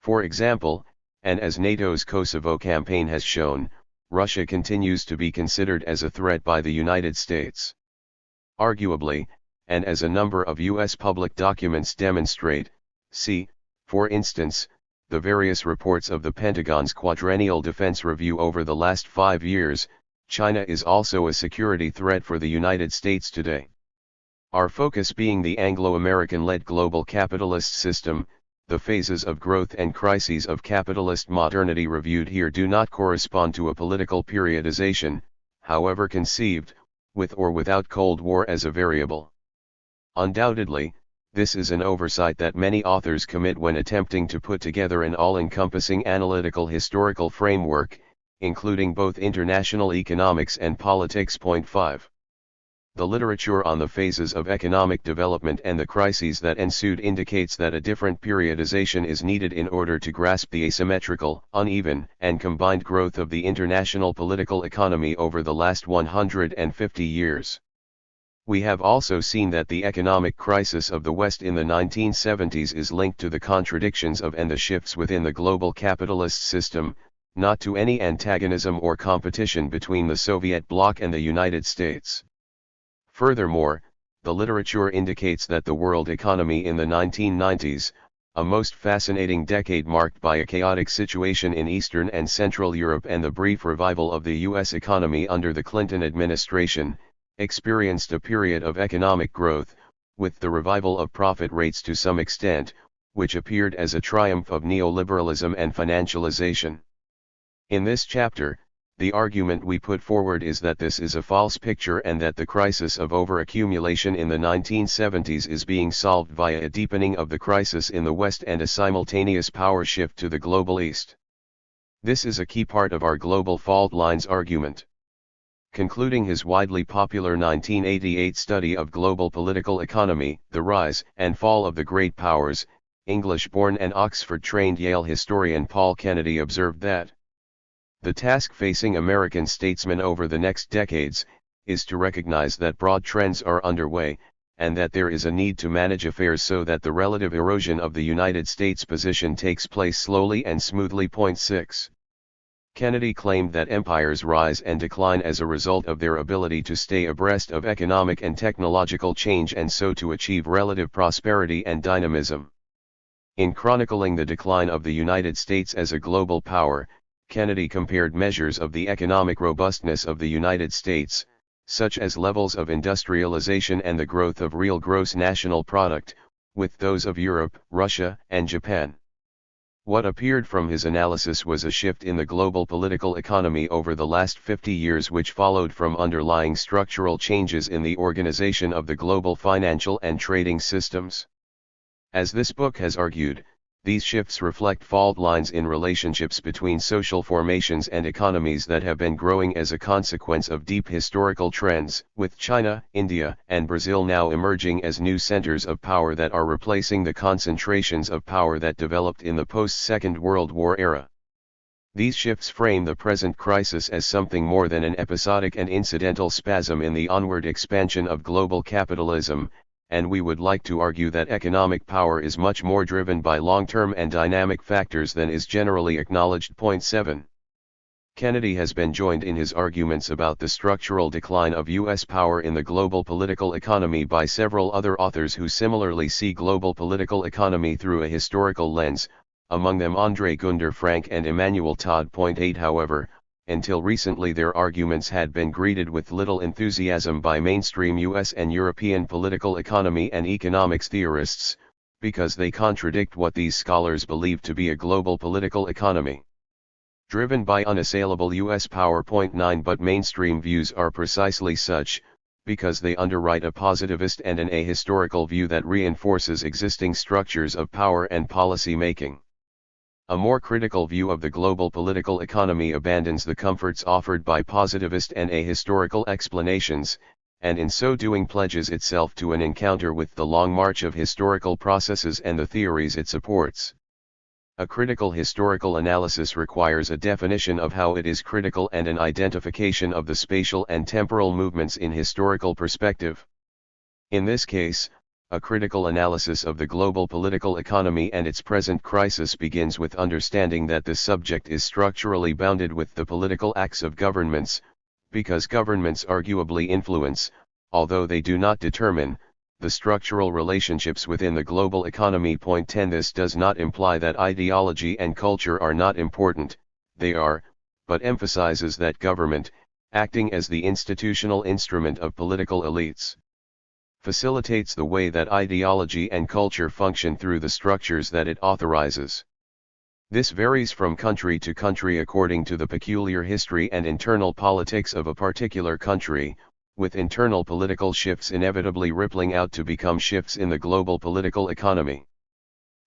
For example, and as NATO's Kosovo campaign has shown, Russia continues to be considered as a threat by the United States. Arguably, and as a number of U.S. public documents demonstrate, see, for instance, the various reports of the Pentagon's Quadrennial Defense Review over the last 5 years, China is also a security threat for the United States today. Our focus being the Anglo-American-led global capitalist system, the phases of growth and crises of capitalist modernity reviewed here do not correspond to a political periodization, however conceived, with or without Cold War as a variable. Undoubtedly, this is an oversight that many authors commit when attempting to put together an all-encompassing analytical historical framework, including both international economics and politics. Point 5. The literature on the phases of economic development and the crises that ensued indicates that a different periodization is needed in order to grasp the asymmetrical, uneven, and combined growth of the international political economy over the last 150 years. We have also seen that the economic crisis of the West in the 1970s is linked to the contradictions of and the shifts within the global capitalist system, not to any antagonism or competition between the Soviet bloc and the United States. Furthermore, the literature indicates that the world economy in the 1990s, a most fascinating decade marked by a chaotic situation in Eastern and Central Europe and the brief revival of the U.S. economy under the Clinton administration, experienced a period of economic growth, with the revival of profit rates to some extent, which appeared as a triumph of neoliberalism and financialization. In this chapter, the argument we put forward is that this is a false picture and that the crisis of overaccumulation in the 1970s is being solved via a deepening of the crisis in the West and a simultaneous power shift to the global East. This is a key part of our global fault lines argument. Concluding his widely popular 1988 study of global political economy, The Rise and Fall of the Great Powers, English-born and Oxford-trained Yale historian Paul Kennedy observed that the task facing American statesmen over the next decades is to recognize that broad trends are underway, and that there is a need to manage affairs so that the relative erosion of the United States position takes place slowly and smoothly. 6. Kennedy claimed that empires rise and decline as a result of their ability to stay abreast of economic and technological change and so to achieve relative prosperity and dynamism. In chronicling the decline of the United States as a global power, Kennedy compared measures of the economic robustness of the United States, such as levels of industrialization and the growth of real gross national product, with those of Europe, Russia, and Japan. What appeared from his analysis was a shift in the global political economy over the last 50 years which followed from underlying structural changes in the organization of the global financial and trading systems. As this book has argued, these shifts reflect fault lines in relationships between social formations and economies that have been growing as a consequence of deep historical trends, with China, India, and Brazil now emerging as new centers of power that are replacing the concentrations of power that developed in the post-Second World War era. These shifts frame the present crisis as something more than an episodic and incidental spasm in the onward expansion of global capitalism, and we would like to argue that economic power is much more driven by long-term and dynamic factors than is generally acknowledged. 7. Kennedy has been joined in his arguments about the structural decline of U.S. power in the global political economy by several other authors who similarly see global political economy through a historical lens, among them Andre Gunder Frank and Emmanuel Todd. 8. However, until recently their arguments had been greeted with little enthusiasm by mainstream US and European political economy and economics theorists, because they contradict what these scholars believe to be a global political economy driven by unassailable US power. 9. But mainstream views are precisely such, because they underwrite a positivist and an ahistorical view that reinforces existing structures of power and policy making. A more critical view of the global political economy abandons the comforts offered by positivist and ahistorical explanations, and in so doing pledges itself to an encounter with the long march of historical processes and the theories it supports. A critical historical analysis requires a definition of how it is critical and an identification of the spatial and temporal movements in historical perspective. In this case, a critical analysis of the global political economy and its present crisis begins with understanding that this subject is structurally bounded with the political acts of governments, because governments arguably influence, although they do not determine, the structural relationships within the global economy. 10. This does not imply that ideology and culture are not important, they are, but emphasizes that government, acting as the institutional instrument of political elites, facilitates the way that ideology and culture function through the structures that it authorizes. This varies from country to country according to the peculiar history and internal politics of a particular country, with internal political shifts inevitably rippling out to become shifts in the global political economy.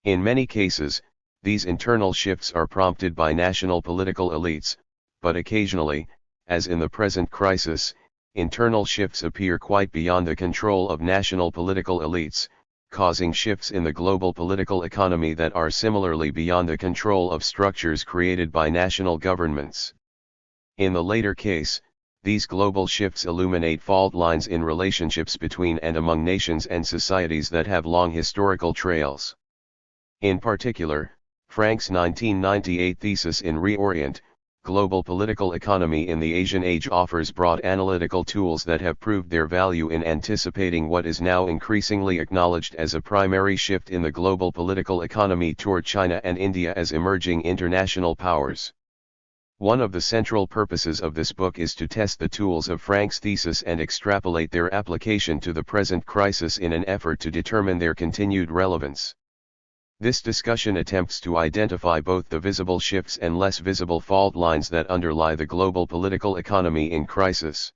In many cases, these internal shifts are prompted by national political elites, but occasionally, as in the present crisis, internal shifts appear quite beyond the control of national political elites, causing shifts in the global political economy that are similarly beyond the control of structures created by national governments. In the later case, these global shifts illuminate fault lines in relationships between and among nations and societies that have long historical trails. In particular, Frank's 1998 thesis in Reorient, Global Political Economy in the Asian Age offers broad analytical tools that have proved their value in anticipating what is now increasingly acknowledged as a primary shift in the global political economy toward China and India as emerging international powers. One of the central purposes of this book is to test the tools of Frank's thesis and extrapolate their application to the present crisis in an effort to determine their continued relevance. This discussion attempts to identify both the visible shifts and less visible fault lines that underlie the global political economy in crisis.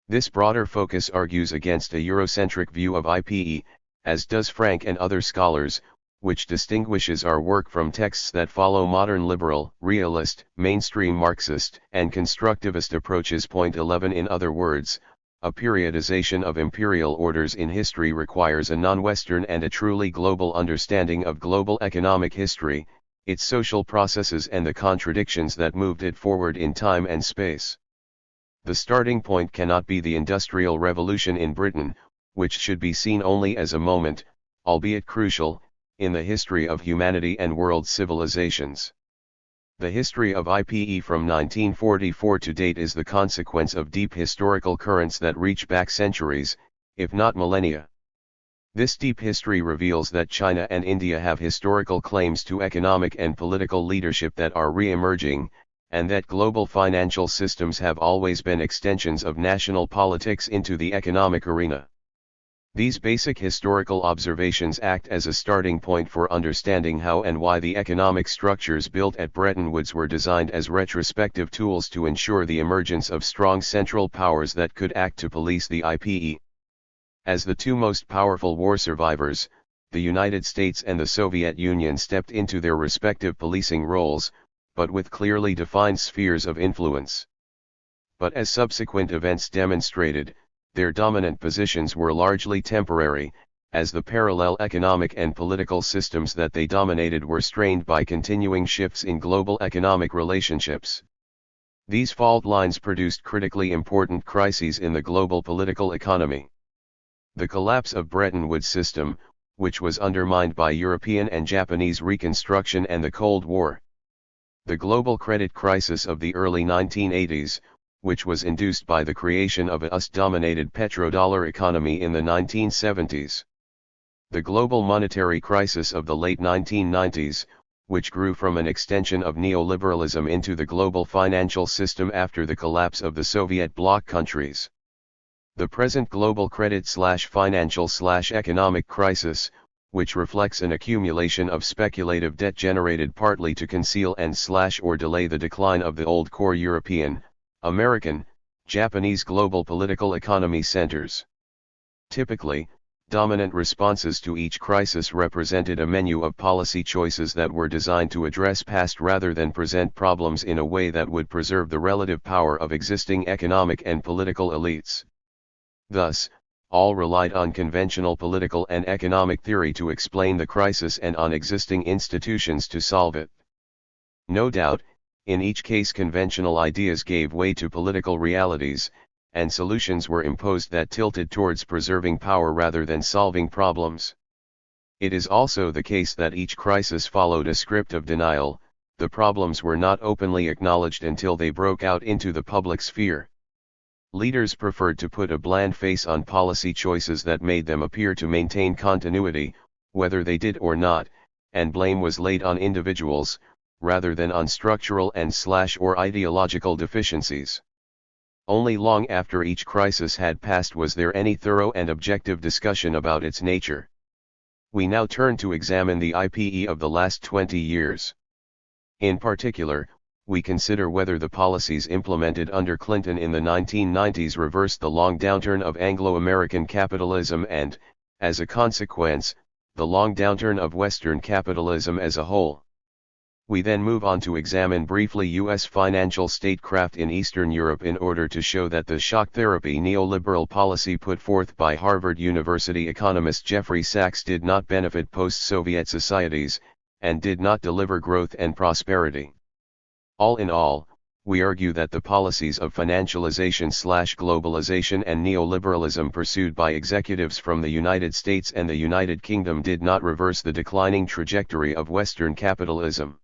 This broader focus argues against a Eurocentric view of IPE, as does Frank and other scholars, which distinguishes our work from texts that follow modern liberal, realist, mainstream Marxist, and constructivist approaches. Point 11. In other words, a periodization of imperial orders in history requires a non-Western and a truly global understanding of global economic history, its social processes and the contradictions that moved it forward in time and space. The starting point cannot be the Industrial Revolution in Britain, which should be seen only as a moment, albeit crucial, in the history of humanity and world civilizations. The history of IPE from 1944 to date is the consequence of deep historical currents that reach back centuries, if not millennia. This deep history reveals that China and India have historical claims to economic and political leadership that are re-emerging, and that global financial systems have always been extensions of national politics into the economic arena. These basic historical observations act as a starting point for understanding how and why the economic structures built at Bretton Woods were designed as retrospective tools to ensure the emergence of strong central powers that could act to police the IPE. As the two most powerful war survivors, the United States and the Soviet Union stepped into their respective policing roles, but with clearly defined spheres of influence. But as subsequent events demonstrated, their dominant positions were largely temporary, as the parallel economic and political systems that they dominated were strained by continuing shifts in global economic relationships. These fault lines produced critically important crises in the global political economy. The collapse of Bretton Woods system, which was undermined by European and Japanese reconstruction and the Cold War. The global credit crisis of the early 1980s, which was induced by the creation of a US-dominated petrodollar economy in the 1970s. The global monetary crisis of the late 1990s, which grew from an extension of neoliberalism into the global financial system after the collapse of the Soviet bloc countries. The present global credit/financial/economic crisis, which reflects an accumulation of speculative debt generated partly to conceal and/or delay the decline of the old core European, American, Japanese global political economy centers. Typically, dominant responses to each crisis represented a menu of policy choices that were designed to address past rather than present problems in a way that would preserve the relative power of existing economic and political elites. Thus, all relied on conventional political and economic theory to explain the crisis and on existing institutions to solve it. No doubt, in each case conventional ideas gave way to political realities, and solutions were imposed that tilted towards preserving power rather than solving problems. It is also the case that each crisis followed a script of denial. The problems were not openly acknowledged until they broke out into the public sphere. Leaders preferred to put a bland face on policy choices that made them appear to maintain continuity, whether they did or not, and blame was laid on individuals, rather than on structural and/or ideological deficiencies. Only long after each crisis had passed was there any thorough and objective discussion about its nature. We now turn to examine the IPE of the last 20 years. In particular, we consider whether the policies implemented under Clinton in the 1990s reversed the long downturn of Anglo-American capitalism and, as a consequence, the long downturn of Western capitalism as a whole. We then move on to examine briefly U.S. financial statecraft in Eastern Europe in order to show that the shock therapy neoliberal policy put forth by Harvard University economist Jeffrey Sachs did not benefit post-Soviet societies, and did not deliver growth and prosperity. All in all, we argue that the policies of financialization/globalization and neoliberalism pursued by executives from the United States and the United Kingdom did not reverse the declining trajectory of Western capitalism.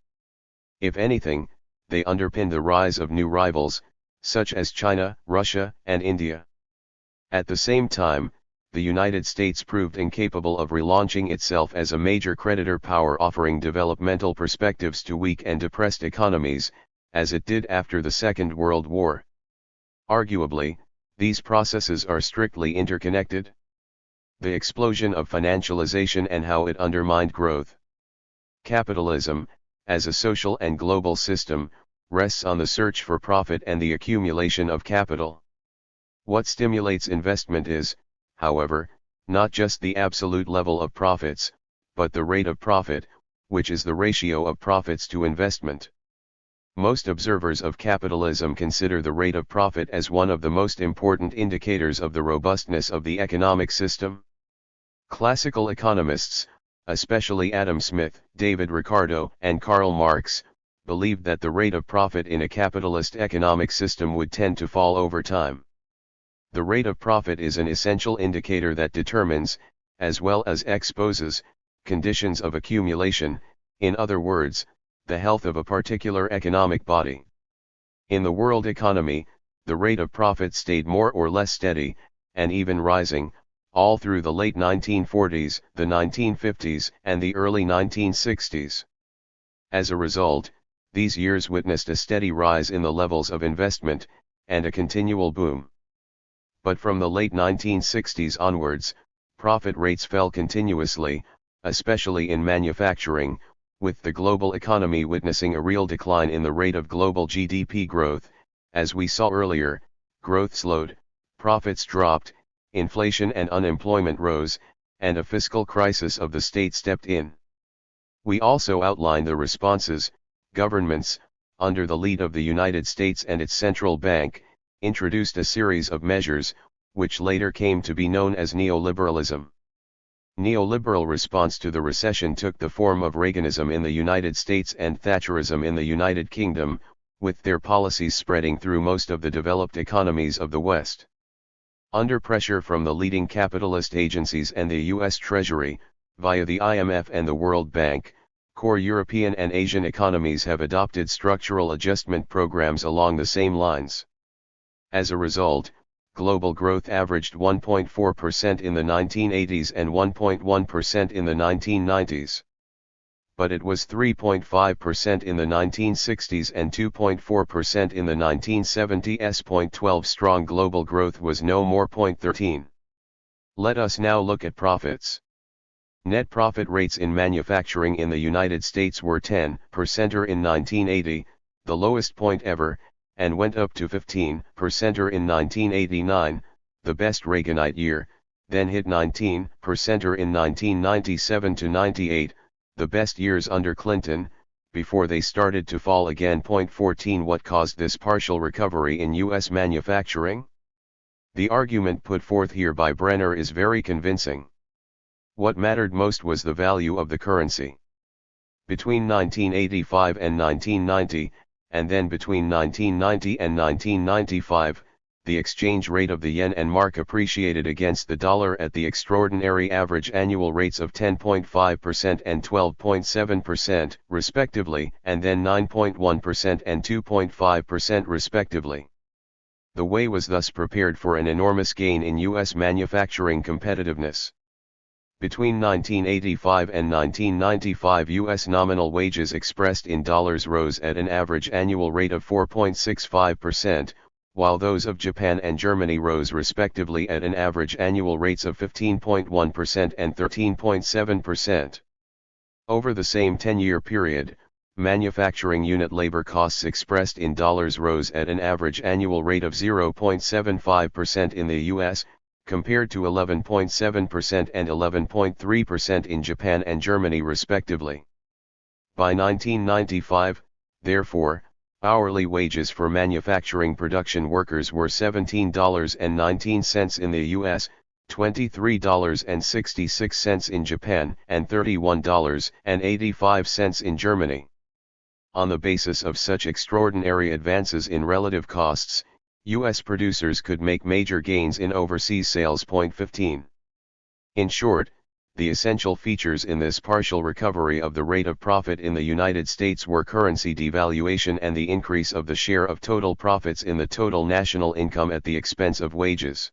If anything, they underpinned the rise of new rivals, such as China, Russia, and India. At the same time, the United States proved incapable of relaunching itself as a major creditor power offering developmental perspectives to weak and depressed economies, as it did after the Second World War. Arguably, these processes are strictly interconnected. The explosion of financialization and how it undermined growth. Capitalism, as a social and global system, rests on the search for profit and the accumulation of capital. What stimulates investment is, however, not just the absolute level of profits, but the rate of profit, which is the ratio of profits to investment. Most observers of capitalism consider the rate of profit as one of the most important indicators of the robustness of the economic system. Classical economists, especially Adam Smith, David Ricardo, and Karl Marx, believed that the rate of profit in a capitalist economic system would tend to fall over time. The rate of profit is an essential indicator that determines, as well as exposes, conditions of accumulation, in other words, the health of a particular economic body. In the world economy, the rate of profit stayed more or less steady, and even rising, all through the late 1940s, the 1950s, and the early 1960s. As a result, these years witnessed a steady rise in the levels of investment, and a continual boom. But from the late 1960s onwards, profit rates fell continuously, especially in manufacturing, with the global economy witnessing a real decline in the rate of global GDP growth. As we saw earlier, growth slowed, profits dropped, inflation and unemployment rose, and a fiscal crisis of the state stepped in. We also outline the responses. Governments, under the lead of the United States and its central bank, introduced a series of measures, which later came to be known as neoliberalism. Neoliberal response to the recession took the form of Reaganism in the United States and Thatcherism in the United Kingdom, with their policies spreading through most of the developed economies of the West. Under pressure from the leading capitalist agencies and the U.S. Treasury, via the IMF and the World Bank, core European and Asian economies have adopted structural adjustment programs along the same lines. As a result, global growth averaged 1.4% in the 1980s and 1.1% in the 1990s. But it was 3.5% in the 1960s and 2.4% in the 1970s. 0.12 strong global growth was no more. 0.13. Let us now look at profits. Net profit rates in manufacturing in the United States were 10% in 1980, the lowest point ever, and went up to 15% in 1989, the best Reaganite year, then hit 19% in 1997 to 98, the best years under Clinton, before they started to fall again. 14. What caused this partial recovery in U.S. manufacturing? The argument put forth here by Brenner is very convincing. What mattered most was the value of the currency. Between 1985 and 1990, and then between 1990 and 1995, the exchange rate of the yen and mark appreciated against the dollar at the extraordinary average annual rates of 10.5% and 12.7%, respectively, and then 9.1% and 2.5% respectively. The way was thus prepared for an enormous gain in U.S. manufacturing competitiveness. Between 1985 and 1995, U.S. nominal wages expressed in dollars rose at an average annual rate of 4.65%, while those of Japan and Germany rose respectively at an average annual rates of 15.1% and 13.7%. Over the same 10-year period, manufacturing unit labor costs expressed in dollars rose at an average annual rate of 0.75% in the U.S., compared to 11.7% and 11.3% in Japan and Germany respectively. By 1995, therefore, hourly wages for manufacturing production workers were $17.19 in the US, $23.66 in Japan, and $31.85 in Germany. On the basis of such extraordinary advances in relative costs, U.S. producers could make major gains in overseas sales. 15. In short, the essential features in this partial recovery of the rate of profit in the United States were currency devaluation and the increase of the share of total profits in the total national income at the expense of wages.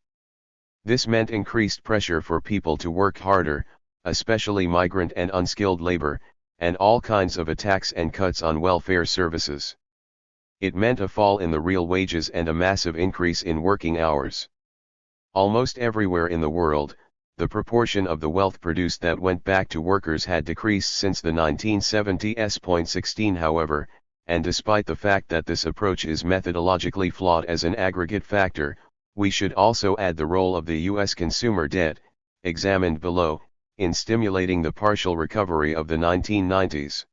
This meant increased pressure for people to work harder, especially migrant and unskilled labor, and all kinds of attacks and cuts on welfare services. It meant a fall in the real wages and a massive increase in working hours. Almost everywhere in the world, the proportion of the wealth produced that went back to workers had decreased since the 1970s. 16 However, and despite the fact that this approach is methodologically flawed as an aggregate factor, we should also add the role of the U.S. consumer debt, examined below, in stimulating the partial recovery of the 1990s.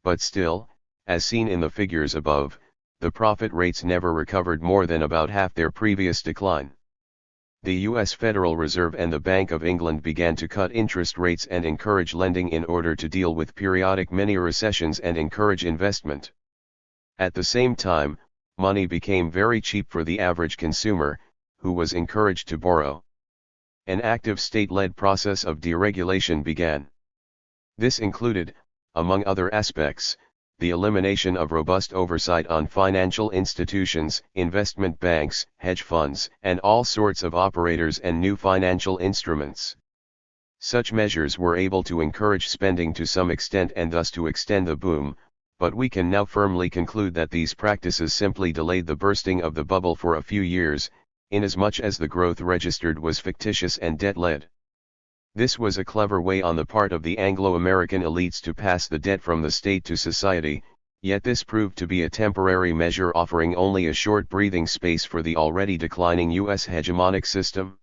But still, as seen in the figures above, the profit rates never recovered more than about half their previous decline. The US Federal Reserve and the Bank of England began to cut interest rates and encourage lending in order to deal with periodic mini-recessions and encourage investment. At the same time, money became very cheap for the average consumer, who was encouraged to borrow. An active state-led process of deregulation began. This included, among other aspects, the elimination of robust oversight on financial institutions, investment banks, hedge funds, and all sorts of operators and new financial instruments. Such measures were able to encourage spending to some extent and thus to extend the boom, but we can now firmly conclude that these practices simply delayed the bursting of the bubble for a few years, inasmuch as the growth registered was fictitious and debt-led. This was a clever way on the part of the Anglo-American elites to pass the debt from the state to society, yet this proved to be a temporary measure offering only a short breathing space for the already declining U.S. hegemonic system.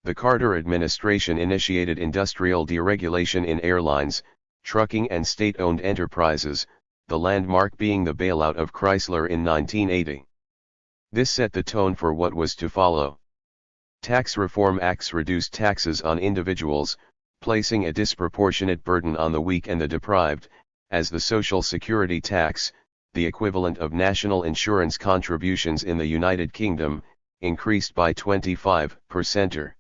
The Carter administration initiated industrial deregulation in airlines, trucking and state-owned enterprises, the landmark being the bailout of Chrysler in 1980. This set the tone for what was to follow. Tax reform acts reduced taxes on individuals, placing a disproportionate burden on the weak and the deprived, as the Social Security tax, the equivalent of national insurance contributions in the United Kingdom, increased by 25%.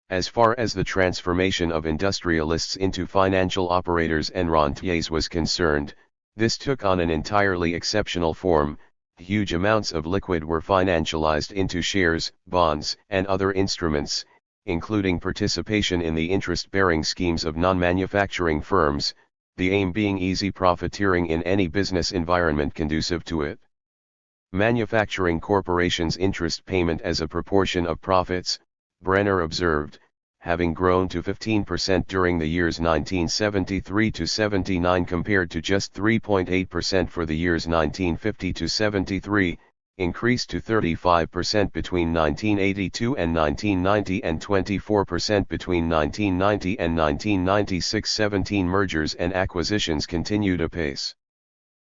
As far as the transformation of industrialists into financial operators and rentiers was concerned, this took on an entirely exceptional form. Huge amounts of liquid were financialized into shares, bonds, and other instruments, including participation in the interest-bearing schemes of non-manufacturing firms, the aim being easy profiteering in any business environment conducive to it. Manufacturing corporations' interest payment as a proportion of profits, Brenner observed, having grown to 15% during the years 1973 to 79 compared to just 3.8% for the years 1950 to 73, increased to 35% between 1982 and 1990 and 24% between 1990 and 1996. 17 mergers and acquisitions continued apace.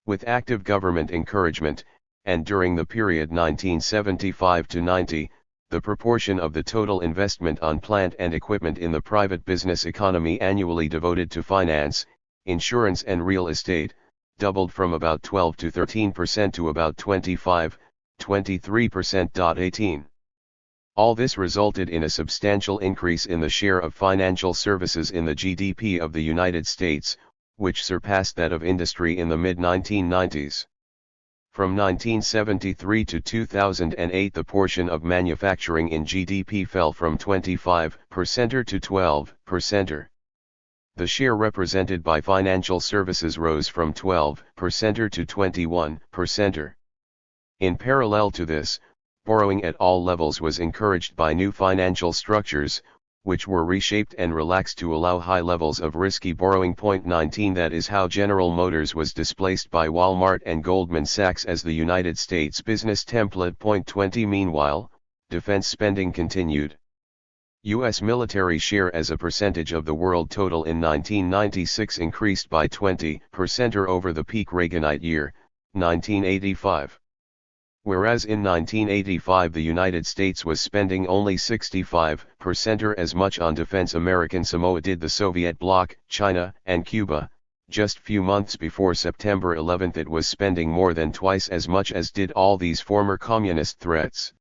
With active government encouragement, and during the period 1975 to 90, the proportion of the total investment on plant and equipment in the private business economy annually devoted to finance, insurance and real estate, doubled from about 12 to 13% to about 23%, 18. All this resulted in a substantial increase in the share of financial services in the GDP of the United States, which surpassed that of industry in the mid-1990s. From 1973 to 2008 the portion of manufacturing in GDP fell from 25% to 12%. The share represented by financial services rose from 12% to 21%. In parallel to this, borrowing at all levels was encouraged by new financial structures, which were reshaped and relaxed to allow high levels of risky borrowing. 19 That is how General Motors was displaced by Walmart and Goldman Sachs as the United States business template. 20 Meanwhile, defense spending continued. U.S. military share as a percentage of the world total in 1996 increased by 20% over the peak Reaganite year, 1985. Whereas in 1985 the United States was spending only 65% or as much on defense, American Samoa did the Soviet bloc, China, and Cuba. Just few months before September 11 it was spending more than twice as much as did all these former communist threats.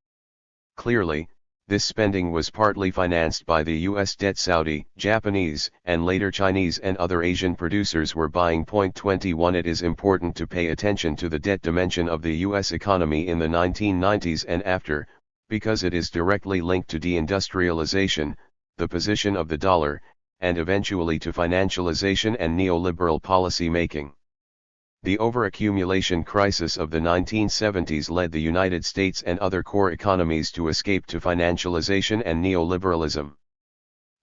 Clearly, this spending was partly financed by the U.S. debt. Saudi, Japanese, and later Chinese and other Asian producers were buying. 21 It is important to pay attention to the debt dimension of the U.S. economy in the 1990s and after, because it is directly linked to deindustrialization, the position of the dollar, and eventually to financialization and neoliberal policy making. The overaccumulation crisis of the 1970s led the United States and other core economies to escape to financialization and neoliberalism.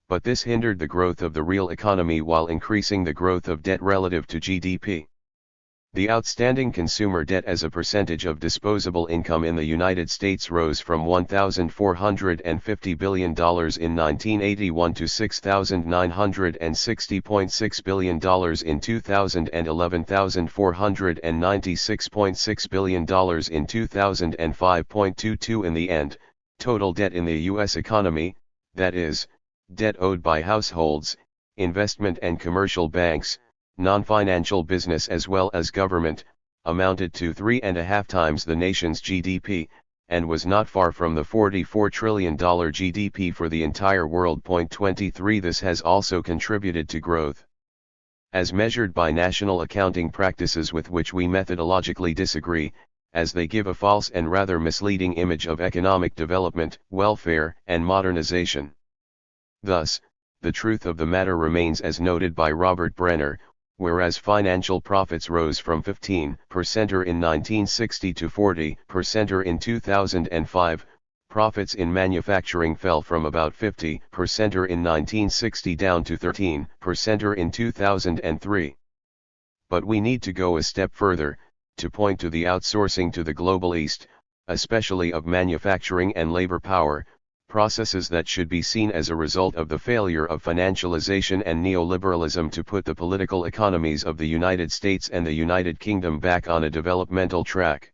But this hindered the growth of the real economy while increasing the growth of debt relative to GDP. The outstanding consumer debt as a percentage of disposable income in the United States rose from $1,450 billion in 1981 to $6,960.6 billion in 2000 and $11,496.6 billion in 2005.22 in the end. Total debt in the U.S. economy, that is, debt owed by households, investment and commercial banks, non-financial business as well as government, amounted to 3.5 times the nation's GDP, and was not far from the $44 trillion GDP for the entire world. 23 This has also contributed to growth. As measured by national accounting practices with which we methodologically disagree, as they give a false and rather misleading image of economic development, welfare, and modernization. Thus, the truth of the matter remains as noted by Robert Brenner, whereas financial profits rose from 15% in 1960 to 40% in 2005, profits in manufacturing fell from about 50% in 1960 down to 13% in 2003. But we need to go a step further, to point to the outsourcing to the global East, especially of manufacturing and labor power, processes that should be seen as a result of the failure of financialization and neoliberalism to put the political economies of the United States and the United Kingdom back on a developmental track.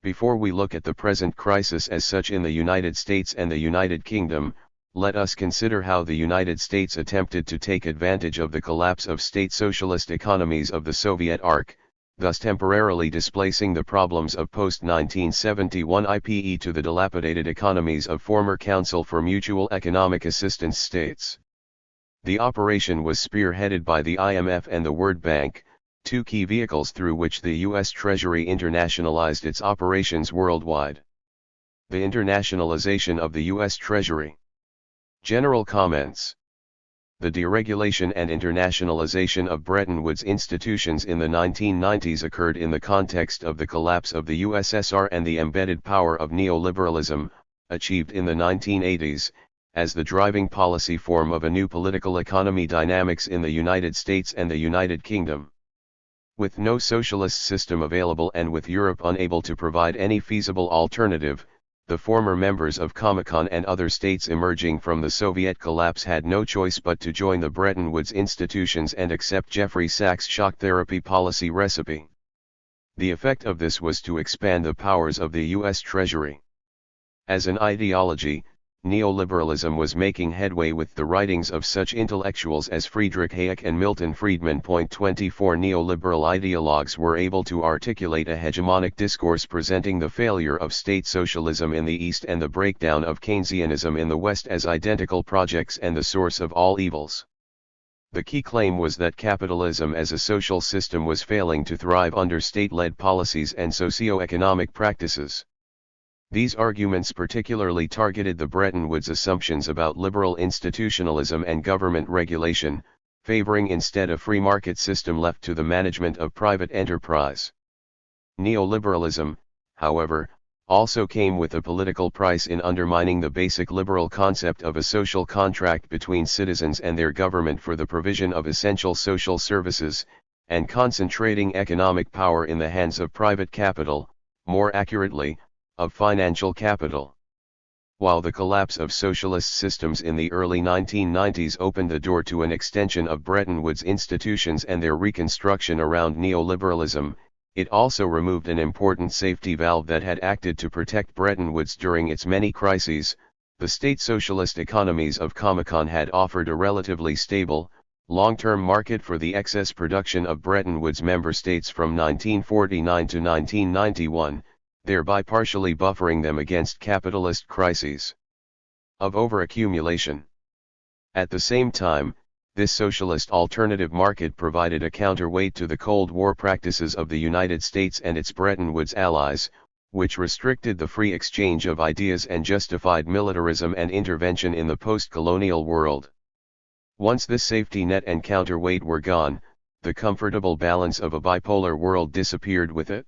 Before we look at the present crisis as such in the United States and the United Kingdom, let us consider how the United States attempted to take advantage of the collapse of state socialist economies of the Soviet arc, thus temporarily displacing the problems of post-1971 IPE to the dilapidated economies of former Council for Mutual Economic Assistance states. The operation was spearheaded by the IMF and the World Bank, two key vehicles through which the U.S. Treasury internationalized its operations worldwide. The internationalization of the U.S. Treasury. General comments. The deregulation and internationalization of Bretton Woods institutions in the 1990s occurred in the context of the collapse of the USSR and the embedded power of neoliberalism, achieved in the 1980s, as the driving policy form of a new political economy dynamics in the United States and the United Kingdom. With no socialist system available and with Europe unable to provide any feasible alternative, the former members of Comecon and other states emerging from the Soviet collapse had no choice but to join the Bretton Woods institutions and accept Jeffrey Sachs' shock therapy policy recipe. The effect of this was to expand the powers of the U.S. Treasury. As an ideology, neoliberalism was making headway with the writings of such intellectuals as Friedrich Hayek and Milton Friedman. 24 Neoliberal ideologues were able to articulate a hegemonic discourse presenting the failure of state socialism in the East and the breakdown of Keynesianism in the West as identical projects and the source of all evils. The key claim was that capitalism as a social system was failing to thrive under state-led policies and socio-economic practices. These arguments particularly targeted the Bretton Woods assumptions about liberal institutionalism and government regulation, favoring instead a free market system left to the management of private enterprise. Neoliberalism, however, also came with a political price in undermining the basic liberal concept of a social contract between citizens and their government for the provision of essential social services, and concentrating economic power in the hands of private capital, more accurately, of financial capital. While the collapse of socialist systems in the early 1990s opened the door to an extension of Bretton Woods institutions and their reconstruction around neoliberalism, it also removed an important safety valve that had acted to protect Bretton Woods during its many crises. The state socialist economies of Comecon had offered a relatively stable, long-term market for the excess production of Bretton Woods member states from 1949 to 1991, thereby partially buffering them against capitalist crises of overaccumulation. At the same time, this socialist alternative market provided a counterweight to the Cold War practices of the United States and its Bretton Woods allies, which restricted the free exchange of ideas and justified militarism and intervention in the post-colonial world. Once this safety net and counterweight were gone, the comfortable balance of a bipolar world disappeared with it.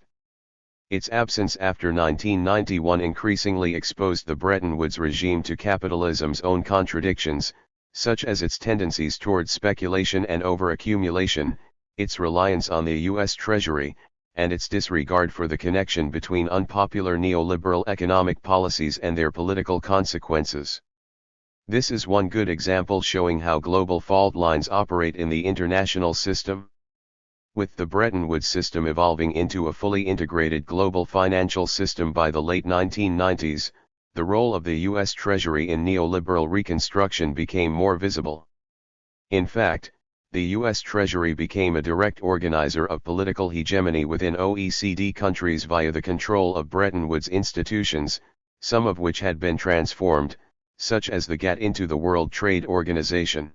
Its absence after 1991 increasingly exposed the Bretton Woods regime to capitalism's own contradictions, such as its tendencies towards speculation and overaccumulation, its reliance on the U.S. Treasury, and its disregard for the connection between unpopular neoliberal economic policies and their political consequences. This is one good example showing how global fault lines operate in the international system. With the Bretton Woods system evolving into a fully integrated global financial system by the late 1990s, the role of the U.S. Treasury in neoliberal reconstruction became more visible. In fact, the U.S. Treasury became a direct organizer of political hegemony within OECD countries via the control of Bretton Woods institutions, some of which had been transformed, such as the GATT, into the World Trade Organization.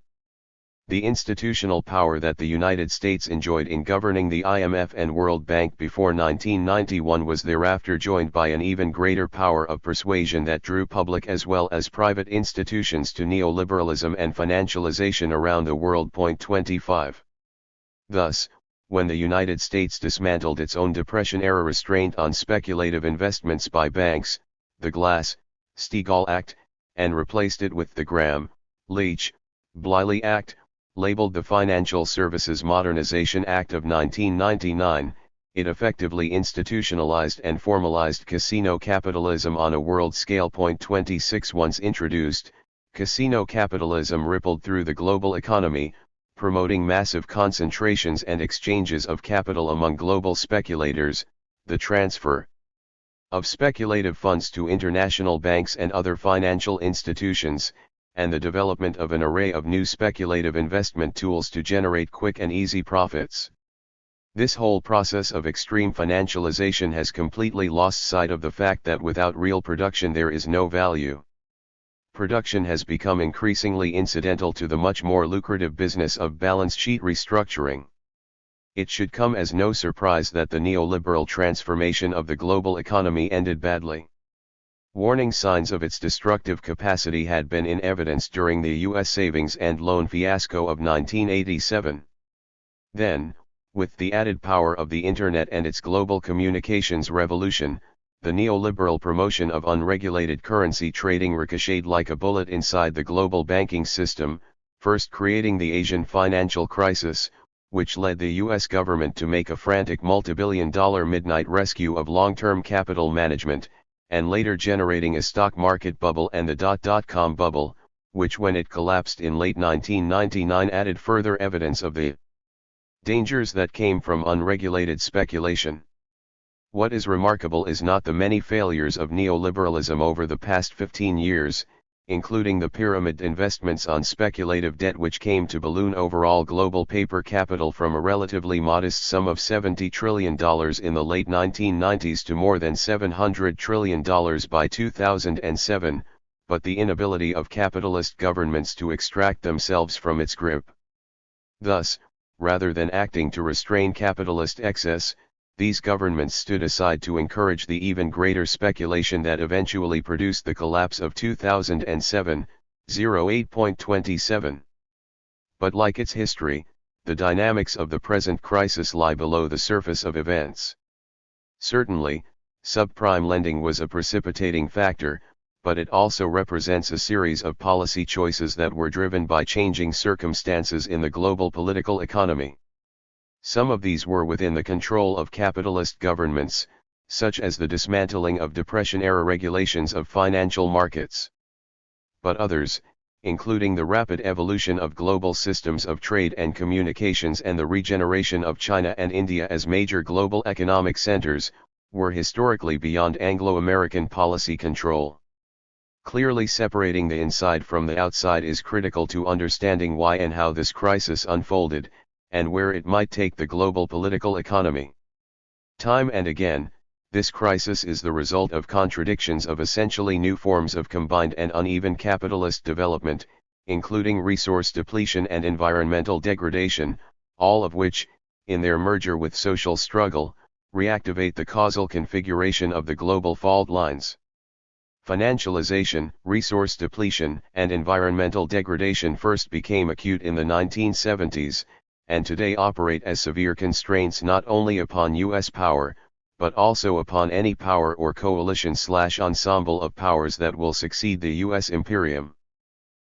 The institutional power that the United States enjoyed in governing the IMF and World Bank before 1991 was thereafter joined by an even greater power of persuasion that drew public as well as private institutions to neoliberalism and financialization around the world. 25. Thus, when the United States dismantled its own Depression-era restraint on speculative investments by banks, the Glass-Steagall Act, and replaced it with the Gramm-Leach-Bliley Act, labeled the Financial Services Modernization Act of 1999, it effectively institutionalized and formalized casino capitalism on a world scale. 26. Once introduced, casino capitalism rippled through the global economy, promoting massive concentrations and exchanges of capital among global speculators, the transfer of speculative funds to international banks and other financial institutions, and the development of an array of new speculative investment tools to generate quick and easy profits. This whole process of extreme financialization has completely lost sight of the fact that without real production there is no value. Production has become increasingly incidental to the much more lucrative business of balance sheet restructuring. It should come as no surprise that the neoliberal transformation of the global economy ended badly. Warning signs of its destructive capacity had been in evidence during the U.S. savings and loan fiasco of 1987. Then, with the added power of the Internet and its global communications revolution, the neoliberal promotion of unregulated currency trading ricocheted like a bullet inside the global banking system, first creating the Asian financial crisis, which led the U.S. government to make a frantic multi-billion-dollar midnight rescue of long-term capital management, and later generating a stock market bubble and the dot-com bubble, which when it collapsed in late 1999 added further evidence of the dangers that came from unregulated speculation. What is remarkable is not the many failures of neoliberalism over the past 15 years, including the pyramid investments on speculative debt which came to balloon overall global paper capital from a relatively modest sum of $70 trillion in the late 1990s to more than $700 trillion by 2007, but the inability of capitalist governments to extract themselves from its grip. Thus, rather than acting to restrain capitalist excess, these governments stood aside to encourage the even greater speculation that eventually produced the collapse of 2007, 08.27. But like its history, the dynamics of the present crisis lie below the surface of events. Certainly, subprime lending was a precipitating factor, but it also represents a series of policy choices that were driven by changing circumstances in the global political economy. Some of these were within the control of capitalist governments, such as the dismantling of Depression-era regulations of financial markets. But others, including the rapid evolution of global systems of trade and communications and the regeneration of China and India as major global economic centers, were historically beyond Anglo-American policy control. Clearly separating the inside from the outside is critical to understanding why and how this crisis unfolded, and where it might take the global political economy. Time and again, this crisis is the result of contradictions of essentially new forms of combined and uneven capitalist development, including resource depletion and environmental degradation, all of which, in their merger with social struggle, reactivate the causal configuration of the global fault lines. Financialization, resource depletion, and environmental degradation first became acute in the 1970s, and today operate as severe constraints not only upon U.S. power, but also upon any power or coalition/ensemble of powers that will succeed the U.S. imperium.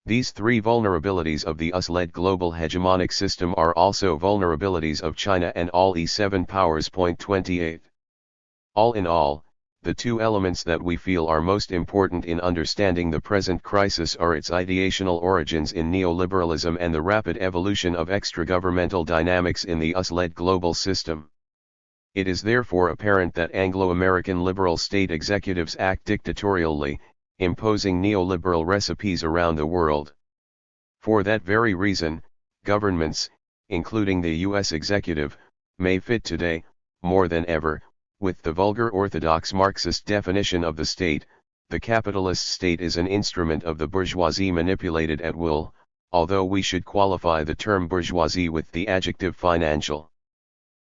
These three vulnerabilities of the US-led global hegemonic system are also vulnerabilities of China and all E7 powers. 28. All in all, the two elements that we feel are most important in understanding the present crisis are its ideational origins in neoliberalism and the rapid evolution of extragovernmental dynamics in the US-led global system. It is therefore apparent that Anglo-American liberal state executives act dictatorially, imposing neoliberal recipes around the world. For that very reason, governments, including the US executive, may fit today, more than ever, with the vulgar orthodox Marxist definition of the state. The capitalist state is an instrument of the bourgeoisie manipulated at will, although we should qualify the term bourgeoisie with the adjective financial.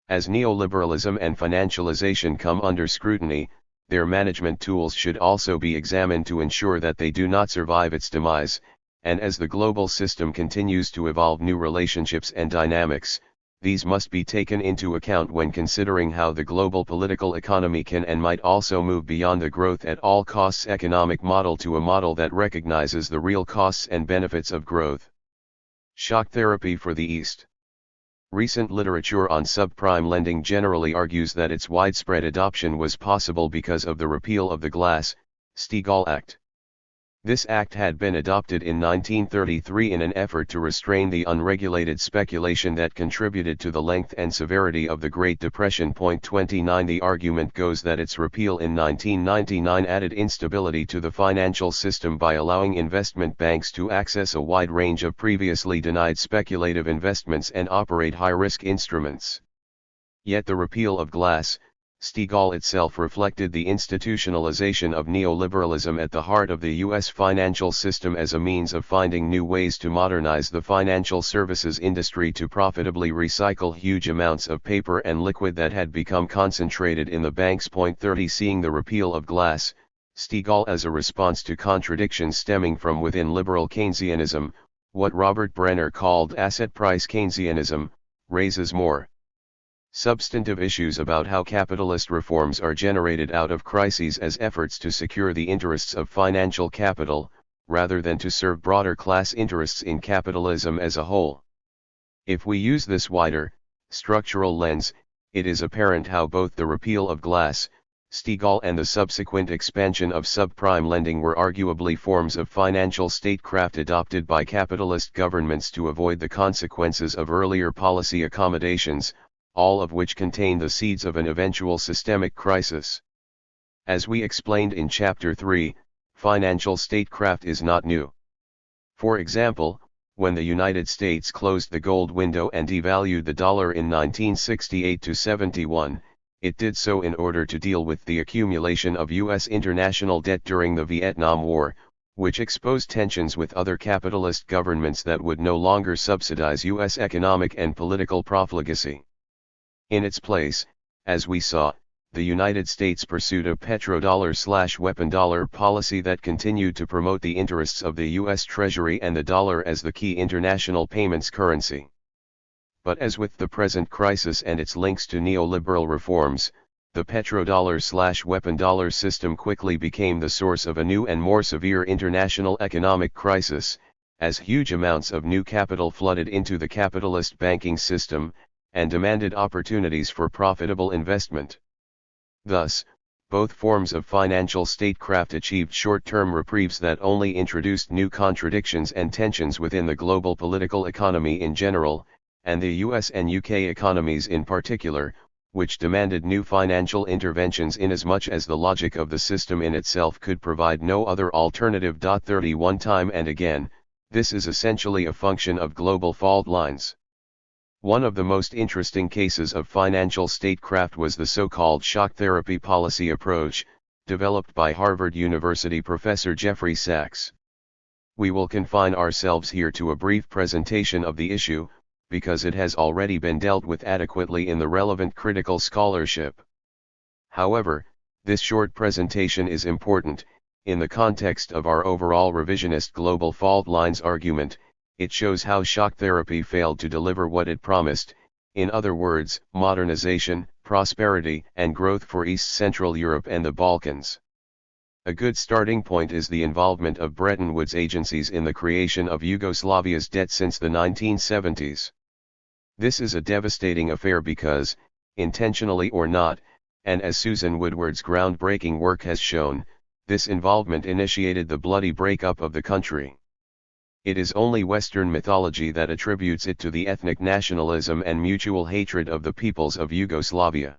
As neoliberalism and financialization come under scrutiny, their management tools should also be examined to ensure that they do not survive its demise, and as the global system continues to evolve new relationships and dynamics, these must be taken into account when considering how the global political economy can and might also move beyond the growth at all costs economic model to a model that recognizes the real costs and benefits of growth. Shock therapy for the East. Recent literature on subprime lending generally argues that its widespread adoption was possible because of the repeal of the Glass-Steagall Act. This act had been adopted in 1933 in an effort to restrain the unregulated speculation that contributed to the length and severity of the Great Depression. 29 The argument goes that its repeal in 1999 added instability to the financial system by allowing investment banks to access a wide range of previously denied speculative investments and operate high-risk instruments. Yet the repeal of Glass-Steagall itself reflected the institutionalization of neoliberalism at the heart of the U.S. financial system as a means of finding new ways to modernize the financial services industry to profitably recycle huge amounts of paper and liquid that had become concentrated in the banks. 30 Seeing the repeal of Glass-Steagall as a response to contradictions stemming from within liberal Keynesianism, what Robert Brenner called asset price Keynesianism, raises more substantive issues about how capitalist reforms are generated out of crises as efforts to secure the interests of financial capital, rather than to serve broader class interests in capitalism as a whole. If we use this wider, structural lens, it is apparent how both the repeal of Glass-Steagall and the subsequent expansion of subprime lending were arguably forms of financial statecraft adopted by capitalist governments to avoid the consequences of earlier policy accommodations, all of which contain the seeds of an eventual systemic crisis. As we explained in Chapter 3, financial statecraft is not new. For example, when the United States closed the gold window and devalued the dollar in 1968-71, it did so in order to deal with the accumulation of U.S. international debt during the Vietnam War, which exposed tensions with other capitalist governments that would no longer subsidize U.S. economic and political profligacy. In its place, as we saw, the United States pursued a petrodollar/weapon dollar policy that continued to promote the interests of the U.S. Treasury and the dollar as the key international payments currency. But as with the present crisis and its links to neoliberal reforms, the petrodollar/weapon dollar system quickly became the source of a new and more severe international economic crisis, as huge amounts of new capital flooded into the capitalist banking system, and demanded opportunities for profitable investment. Thus, both forms of financial statecraft achieved short-term reprieves that only introduced new contradictions and tensions within the global political economy in general, and the US and UK economies in particular, which demanded new financial interventions inasmuch as the logic of the system in itself could provide no other alternative. 31 Time and again, this is essentially a function of global fault lines. One of the most interesting cases of financial statecraft was the so-called shock therapy policy approach, developed by Harvard University professor Jeffrey Sachs. We will confine ourselves here to a brief presentation of the issue, because it has already been dealt with adequately in the relevant critical scholarship. However, this short presentation is important, in the context of our overall revisionist global fault lines argument. It shows how shock therapy failed to deliver what it promised, in other words, modernization, prosperity, and growth for East Central Europe and the Balkans. A good starting point is the involvement of Bretton Woods agencies in the creation of Yugoslavia's debt since the 1970s. This is a devastating affair because, intentionally or not, and as Susan Woodward's groundbreaking work has shown, this involvement initiated the bloody breakup of the country. It is only Western mythology that attributes it to the ethnic nationalism and mutual hatred of the peoples of Yugoslavia.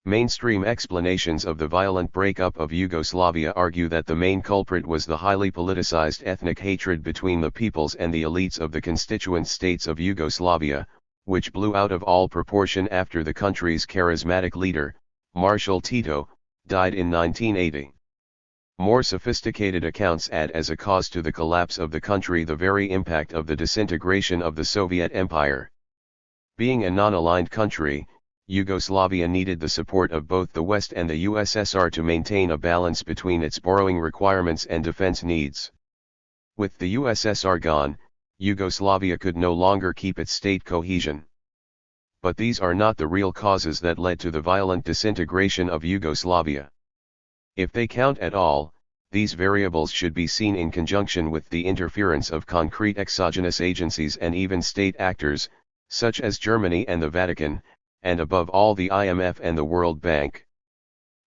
Mainstream explanations of the violent breakup of Yugoslavia argue that the main culprit was the highly politicized ethnic hatred between the peoples and the elites of the constituent states of Yugoslavia, which blew out of all proportion after the country's charismatic leader, Marshal Tito, died in 1980. More sophisticated accounts add as a cause to the collapse of the country the very impact of the disintegration of the Soviet Empire. Being a non-aligned country, Yugoslavia needed the support of both the West and the USSR to maintain a balance between its borrowing requirements and defense needs. With the USSR gone, Yugoslavia could no longer keep its state cohesion. But these are not the real causes that led to the violent disintegration of Yugoslavia. If they count at all, these variables should be seen in conjunction with the interference of concrete exogenous agencies and even state actors, such as Germany and the Vatican, and above all the IMF and the World Bank.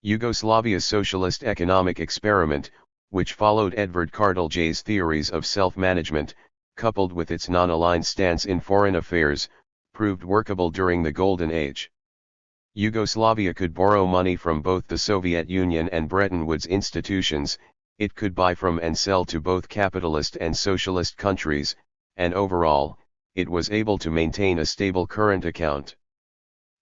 Yugoslavia's socialist economic experiment, which followed Edvard Kardelj's theories of self-management, coupled with its non-aligned stance in foreign affairs, proved workable during the Golden Age. Yugoslavia could borrow money from both the Soviet Union and Bretton Woods institutions, it could buy from and sell to both capitalist and socialist countries, and overall, it was able to maintain a stable current account.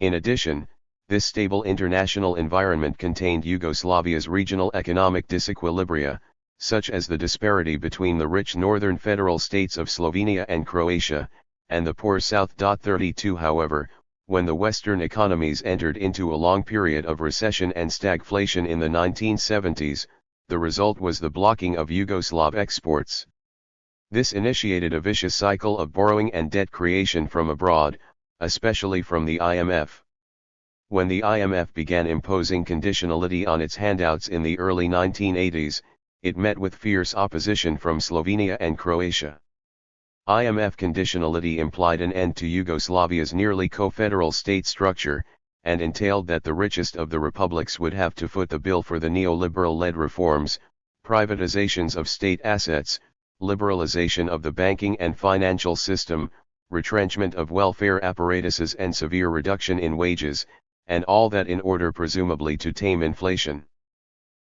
In addition, this stable international environment contained Yugoslavia's regional economic disequilibria, such as the disparity between the rich northern federal states of Slovenia and Croatia, and the poor South. 32 However, when the Western economies entered into a long period of recession and stagflation in the 1970s, the result was the blocking of Yugoslav exports. This initiated a vicious cycle of borrowing and debt creation from abroad, especially from the IMF. When the IMF began imposing conditionality on its handouts in the early 1980s, it met with fierce opposition from Slovenia and Croatia. IMF conditionality implied an end to Yugoslavia's nearly co-federal state structure, and entailed that the richest of the republics would have to foot the bill for the neoliberal-led reforms, privatizations of state assets, liberalization of the banking and financial system, retrenchment of welfare apparatuses and severe reduction in wages, and all that in order presumably to tame inflation.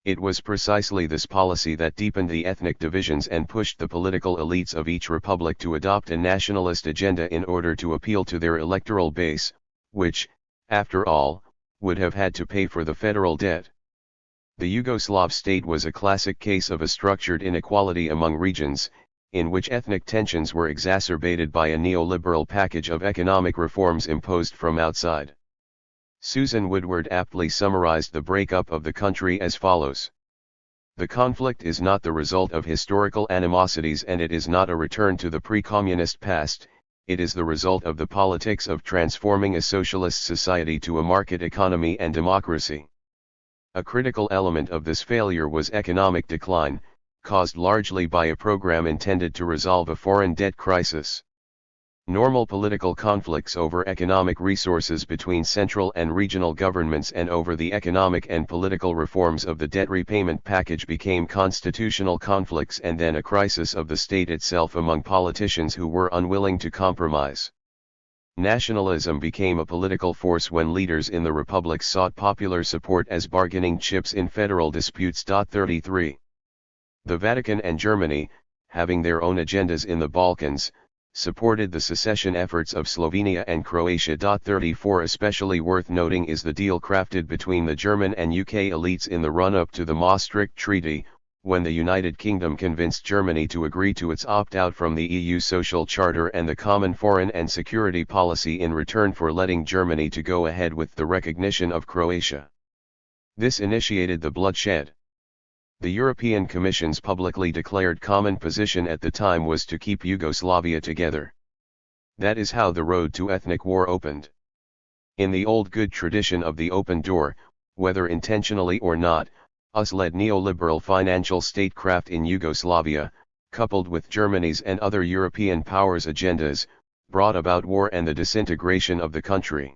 It was precisely this policy that deepened the ethnic divisions and pushed the political elites of each republic to adopt a nationalist agenda in order to appeal to their electoral base, which, after all, would have had to pay for the federal debt. The Yugoslav state was a classic case of a structured inequality among regions, in which ethnic tensions were exacerbated by a neoliberal package of economic reforms imposed from outside. Susan Woodward aptly summarized the breakup of the country as follows. The conflict is not the result of historical animosities and it is not a return to the pre-communist past, it is the result of the politics of transforming a socialist society to a market economy and democracy. A critical element of this failure was economic decline, caused largely by a program intended to resolve a foreign debt crisis. Normal political conflicts over economic resources between central and regional governments and over the economic and political reforms of the debt repayment package became constitutional conflicts and then a crisis of the state itself among politicians who were unwilling to compromise. Nationalism became a political force when leaders in the republics sought popular support as bargaining chips in federal disputes. 33. The Vatican and Germany, having their own agendas in the Balkans, supported the secession efforts of Slovenia and Croatia. 34 Especially worth noting is the deal crafted between the German and UK elites in the run-up to the Maastricht Treaty, when the United Kingdom convinced Germany to agree to its opt-out from the EU Social Charter and the Common Foreign and Security Policy in return for letting Germany to go ahead with the recognition of Croatia. This initiated the bloodshed. The European Commission's publicly declared common position at the time was to keep Yugoslavia together. That is how the road to ethnic war opened. In the old good tradition of the open door, whether intentionally or not, US-led neoliberal financial statecraft in Yugoslavia, coupled with Germany's and other European powers' agendas, brought about war and the disintegration of the country.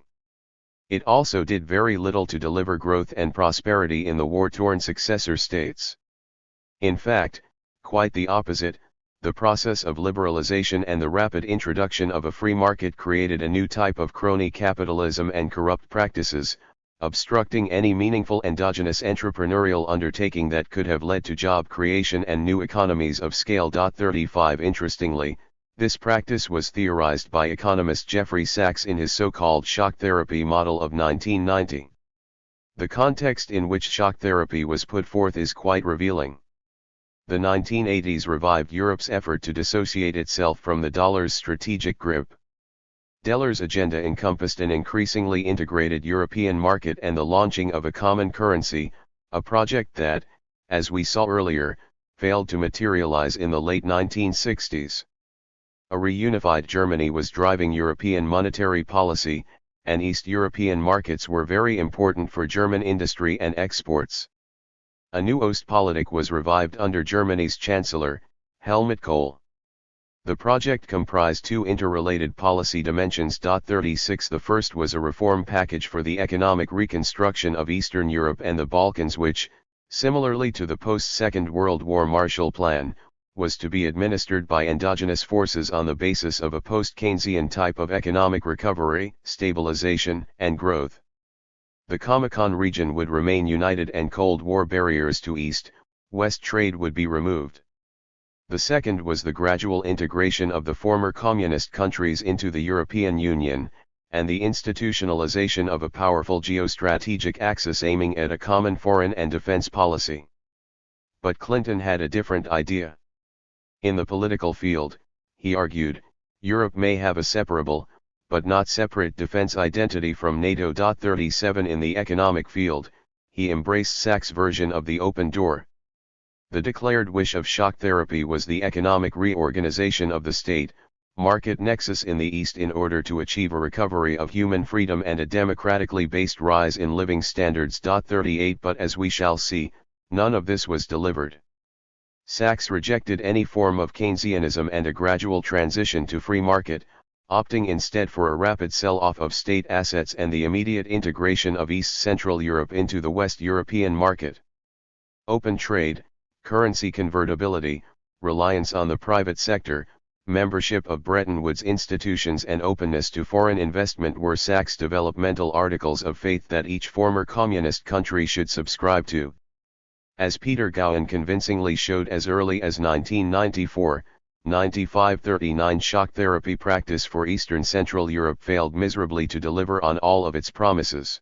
It also did very little to deliver growth and prosperity in the war-torn successor states. In fact, quite the opposite, the process of liberalization and the rapid introduction of a free market created a new type of crony capitalism and corrupt practices, obstructing any meaningful endogenous entrepreneurial undertaking that could have led to job creation and new economies of scale. 35 Interestingly, this practice was theorized by economist Jeffrey Sachs in his so-called shock therapy model of 1990. The context in which shock therapy was put forth is quite revealing. The 1980s revived Europe's effort to dissociate itself from the dollar's strategic grip. Delors' agenda encompassed an increasingly integrated European market and the launching of a common currency, a project that, as we saw earlier, failed to materialize in the late 1960s. A reunified Germany was driving European monetary policy, and East European markets were very important for German industry and exports. A new Ostpolitik was revived under Germany's Chancellor, Helmut Kohl. The project comprised two interrelated policy dimensions. 36 The first was a reform package for the economic reconstruction of Eastern Europe and the Balkans which, similarly to the post-Second World War Marshall Plan, was to be administered by endogenous forces on the basis of a post-Keynesian type of economic recovery, stabilization, and growth. The Comecon region would remain united and Cold War barriers to East-West trade would be removed. The second was the gradual integration of the former communist countries into the European Union, and the institutionalization of a powerful geostrategic axis aiming at a common foreign and defense policy. But Clinton had a different idea. In the political field, he argued, Europe may have a separable, but not separate defense identity from NATO. 37 In the economic field, he embraced Sachs' version of the open door. The declared wish of shock therapy was the economic reorganization of the state-market nexus in the East in order to achieve a recovery of human freedom and a democratically based rise in living standards. 38 But as we shall see, none of this was delivered. Sachs rejected any form of Keynesianism and a gradual transition to free market, opting instead for a rapid sell-off of state assets and the immediate integration of East Central Europe into the West European market. Open trade, currency convertibility, reliance on the private sector, membership of Bretton Woods institutions and openness to foreign investment were Sachs' developmental articles of faith that each former communist country should subscribe to. As Peter Gowan convincingly showed as early as 1994, 95-39 shock therapy practice for Eastern Central Europe failed miserably to deliver on all of its promises.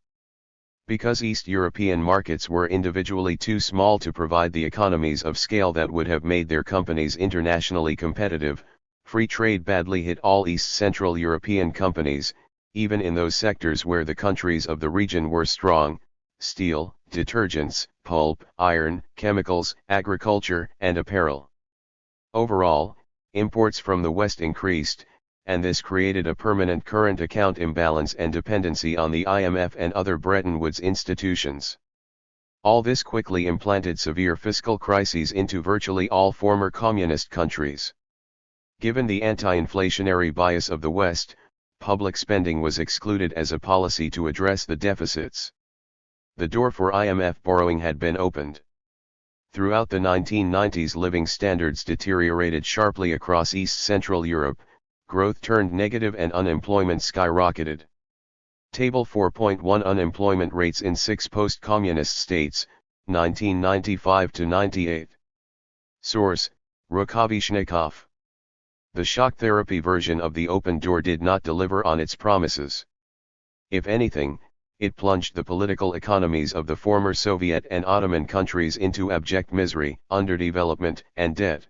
Because East European markets were individually too small to provide the economies of scale that would have made their companies internationally competitive, free trade badly hit all East Central European companies, even in those sectors where the countries of the region were strong: steel, detergents, pulp, iron, chemicals, agriculture, and apparel. Overall, imports from the West increased, and this created a permanent current account imbalance and dependency on the IMF and other Bretton Woods institutions. All this quickly implanted severe fiscal crises into virtually all former communist countries. Given the anti-inflationary bias of the West, public spending was excluded as a policy to address the deficits. The door for IMF borrowing had been opened. Throughout the 1990s, living standards deteriorated sharply across East Central Europe, growth turned negative and unemployment skyrocketed. Table 4.1 Unemployment rates in 6 post-communist states, 1995-98. Source: Rukavishnikov. The shock therapy version of the open door did not deliver on its promises. If anything, it plunged the political economies of the former Soviet and Ottoman countries into abject misery, underdevelopment, and debt.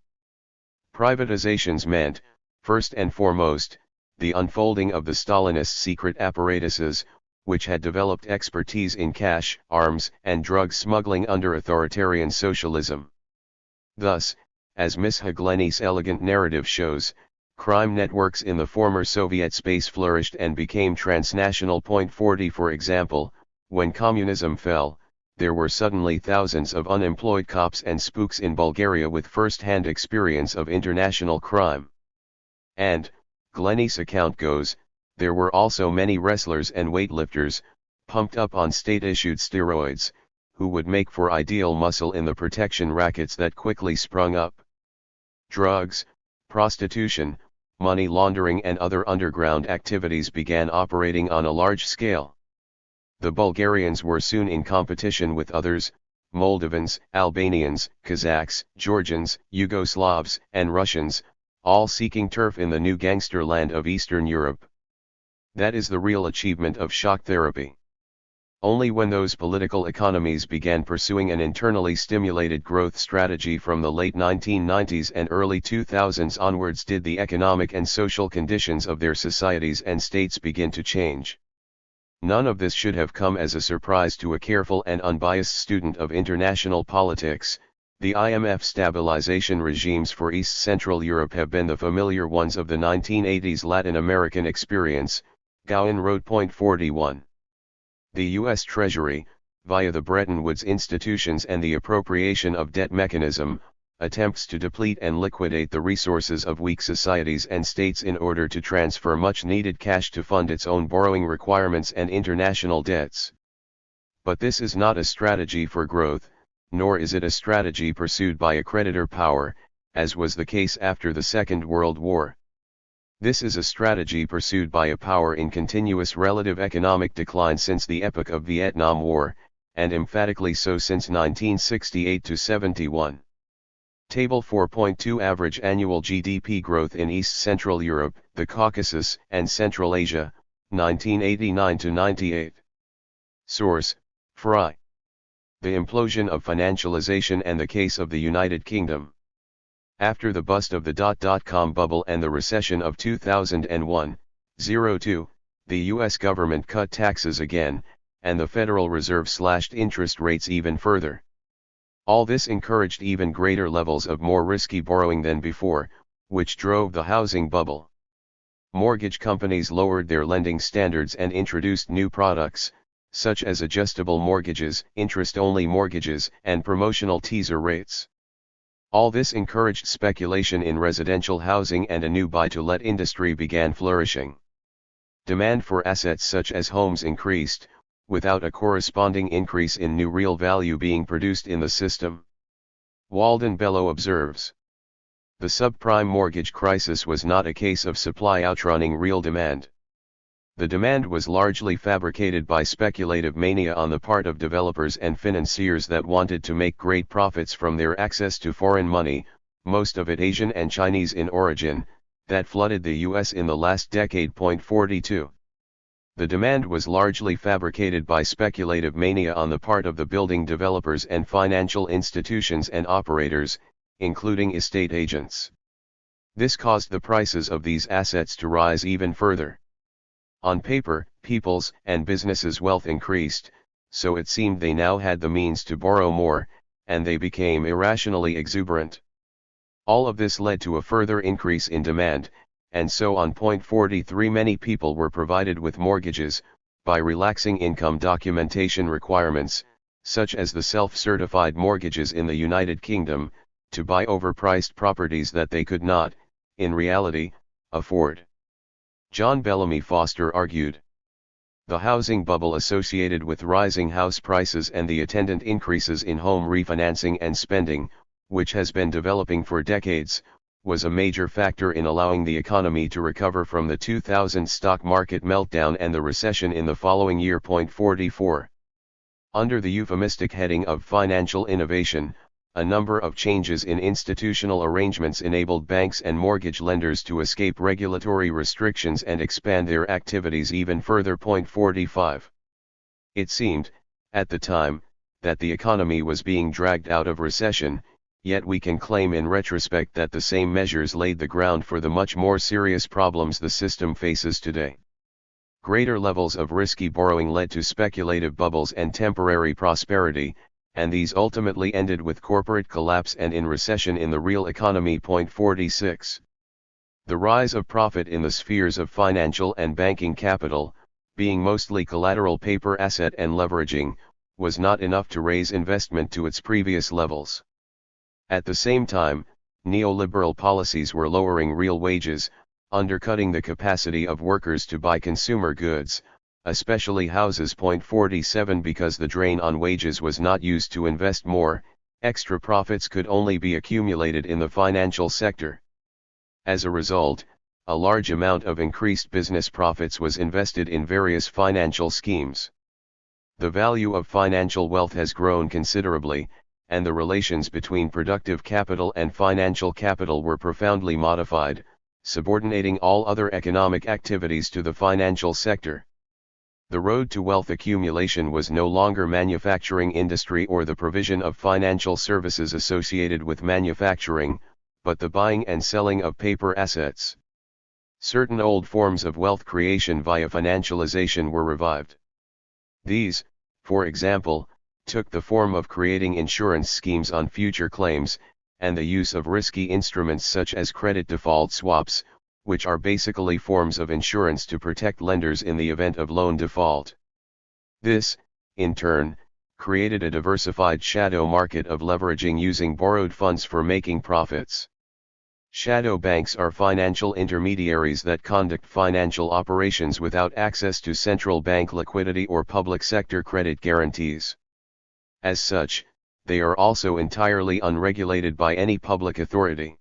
Privatizations meant, first and foremost, the unfolding of the Stalinist secret apparatuses, which had developed expertise in cash, arms, and drug smuggling under authoritarian socialism. Thus, as Miss Hagleni's elegant narrative shows, crime networks in the former Soviet space flourished and became transnational. 40 For example, when communism fell, there were suddenly thousands of unemployed cops and spooks in Bulgaria with first-hand experience of international crime. And, Glennie's account goes, there were also many wrestlers and weightlifters, pumped up on state-issued steroids, who would make for ideal muscle in the protection rackets that quickly sprung up. Drugs, prostitution, money laundering and other underground activities began operating on a large scale. The Bulgarians were soon in competition with others, Moldovans, Albanians, Kazakhs, Georgians, Yugoslavs, and Russians, all seeking turf in the new gangster land of Eastern Europe. That is the real achievement of shock therapy. Only when those political economies began pursuing an internally stimulated growth strategy from the late 1990s and early 2000s onwards did the economic and social conditions of their societies and states begin to change. None of this should have come as a surprise to a careful and unbiased student of international politics. The IMF stabilization regimes for East Central Europe have been the familiar ones of the 1980s Latin American experience, Gowan wrote. 41. The U.S. Treasury, via the Bretton Woods institutions and the appropriation of debt mechanism, attempts to deplete and liquidate the resources of weak societies and states in order to transfer much-needed cash to fund its own borrowing requirements and international debts. But this is not a strategy for growth, nor is it a strategy pursued by a creditor power, as was the case after the Second World War. This is a strategy pursued by a power in continuous relative economic decline since the epoch of Vietnam War, and emphatically so since 1968-71. Table 4.2 Average annual GDP growth in East Central Europe, the Caucasus, and Central Asia, 1989-98. Source, Fry. The implosion of financialization and the case of the United Kingdom. After the bust of the dot-com bubble and the recession of 2001-02, the U.S. government cut taxes again, and the Federal Reserve slashed interest rates even further. All this encouraged even greater levels of more risky borrowing than before, which drove the housing bubble. Mortgage companies lowered their lending standards and introduced new products, such as adjustable mortgages, interest-only mortgages, and promotional teaser rates. All this encouraged speculation in residential housing and a new buy-to-let industry began flourishing. Demand for assets such as homes increased, without a corresponding increase in new real value being produced in the system. Walden Bellow observes. The subprime mortgage crisis was not a case of supply outrunning real demand. The demand was largely fabricated by speculative mania on the part of developers and financiers that wanted to make great profits from their access to foreign money, most of it Asian and Chinese in origin, that flooded the U.S. in the last decade. 42. The demand was largely fabricated by speculative mania on the part of the building developers and financial institutions and operators, including estate agents. This caused the prices of these assets to rise even further. On paper, people's and businesses' wealth increased, so it seemed they now had the means to borrow more, and they became irrationally exuberant. All of this led to a further increase in demand, and so on. 43 Many people were provided with mortgages, by relaxing income documentation requirements, such as the self-certified mortgages in the United Kingdom, to buy overpriced properties that they could not, in reality, afford. John Bellamy Foster argued. The housing bubble associated with rising house prices and the attendant increases in home refinancing and spending, which has been developing for decades, was a major factor in allowing the economy to recover from the 2000 stock market meltdown and the recession in the following year. 44. Under the euphemistic heading of financial innovation, a number of changes in institutional arrangements enabled banks and mortgage lenders to escape regulatory restrictions and expand their activities even further. 45. It seemed, at the time, that the economy was being dragged out of recession, yet we can claim in retrospect that the same measures laid the ground for the much more serious problems the system faces today. Greater levels of risky borrowing led to speculative bubbles and temporary prosperity, and these ultimately ended with corporate collapse and in recession in the real economy. 46. The rise of profit in the spheres of financial and banking capital, being mostly collateral paper asset and leveraging, was not enough to raise investment to its previous levels. At the same time, neoliberal policies were lowering real wages, undercutting the capacity of workers to buy consumer goods, especially houses. 47 Because the drain on wages was not used to invest more, extra profits could only be accumulated in the financial sector. As a result, a large amount of increased business profits was invested in various financial schemes. The value of financial wealth has grown considerably, and the relations between productive capital and financial capital were profoundly modified, subordinating all other economic activities to the financial sector. The road to wealth accumulation was no longer manufacturing industry or the provision of financial services associated with manufacturing, but the buying and selling of paper assets. Certain old forms of wealth creation via financialization were revived. These, for example, took the form of creating insurance schemes on future claims, and the use of risky instruments such as credit default swaps, which are basically forms of insurance to protect lenders in the event of loan default. This, in turn, created a diversified shadow market of leveraging using borrowed funds for making profits. Shadow banks are financial intermediaries that conduct financial operations without access to central bank liquidity or public sector credit guarantees. As such, they are also entirely unregulated by any public authority.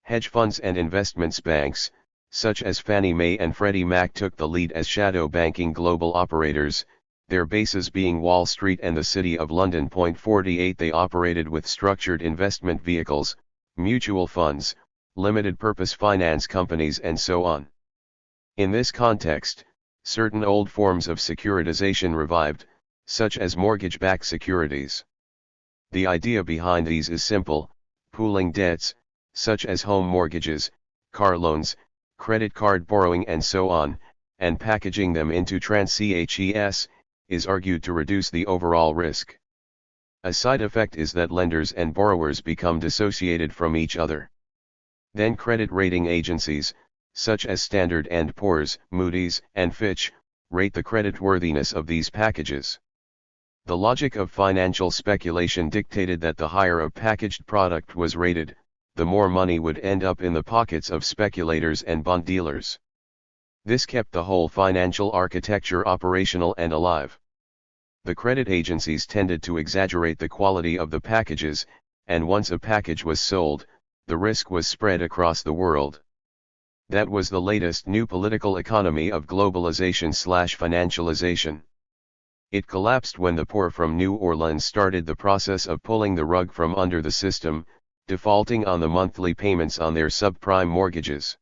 Hedge funds and investments banks, such as Fannie Mae and Freddie Mac, took the lead as shadow banking global operators, their bases being Wall Street and the City of London. 48 They operated with structured investment vehicles, mutual funds, limited purpose finance companies and so on. In this context, certain old forms of securitization revived, such as mortgage-backed securities. The idea behind these is simple: pooling debts, such as home mortgages, car loans, credit card borrowing and so on, and packaging them into CHES, is argued to reduce the overall risk. A side effect is that lenders and borrowers become dissociated from each other. Then credit rating agencies, such as Standard & Poor's, Moody's, and Fitch, rate the creditworthiness of these packages. The logic of financial speculation dictated that the higher a packaged product was rated, the more money would end up in the pockets of speculators and bond dealers. This kept the whole financial architecture operational and alive. The credit agencies tended to exaggerate the quality of the packages, and once a package was sold, the risk was spread across the world. That was the latest new political economy of globalization/financialization. It collapsed when the poor from New Orleans started the process of pulling the rug from under the system, defaulting on the monthly payments on their subprime mortgages.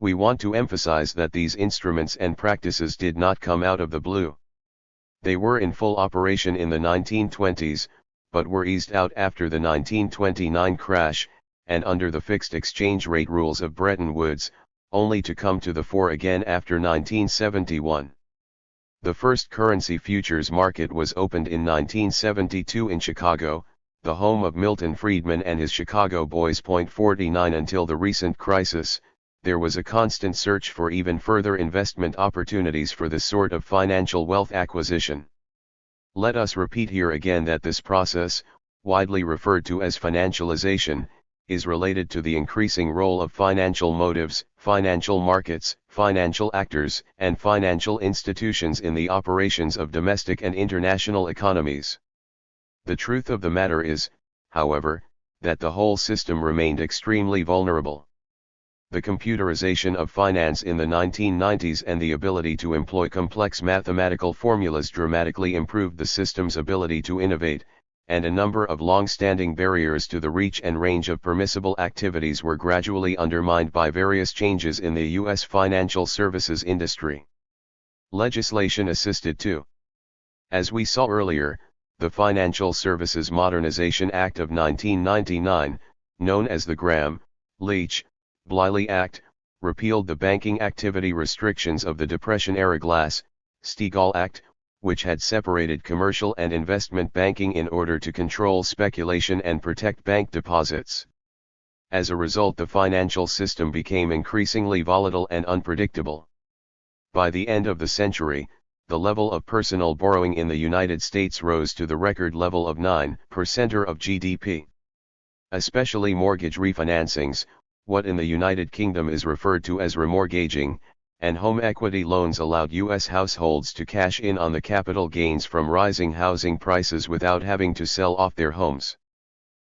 We want to emphasize that these instruments and practices did not come out of the blue. They were in full operation in the 1920s, but were eased out after the 1929 crash, and under the fixed exchange rate rules of Bretton Woods, only to come to the fore again after 1971. The first currency futures market was opened in 1972 in Chicago, the home of Milton Friedman and his Chicago Boys. 49 Until the recent crisis, there was a constant search for even further investment opportunities for this sort of financial wealth acquisition. Let us repeat here again that this process, widely referred to as financialization, is related to the increasing role of financial motives, financial markets, financial actors, and financial institutions in the operations of domestic and international economies. The truth of the matter is, however, that the whole system remained extremely vulnerable. The computerization of finance in the 1990s and the ability to employ complex mathematical formulas dramatically improved the system's ability to innovate, and a number of long-standing barriers to the reach and range of permissible activities were gradually undermined by various changes in the U.S. financial services industry. Legislation assisted too. As we saw earlier, the Financial Services Modernization Act of 1999, known as the Graham-Leach-Bliley Act, repealed the banking activity restrictions of the Depression-era Glass-Steagall Act, which had separated commercial and investment banking in order to control speculation and protect bank deposits. As a result, the financial system became increasingly volatile and unpredictable. By the end of the century, the level of personal borrowing in the United States rose to the record level of 9% of GDP. Especially mortgage refinancings, what in the United Kingdom is referred to as remortgaging, and home equity loans allowed U.S. households to cash in on the capital gains from rising housing prices without having to sell off their homes.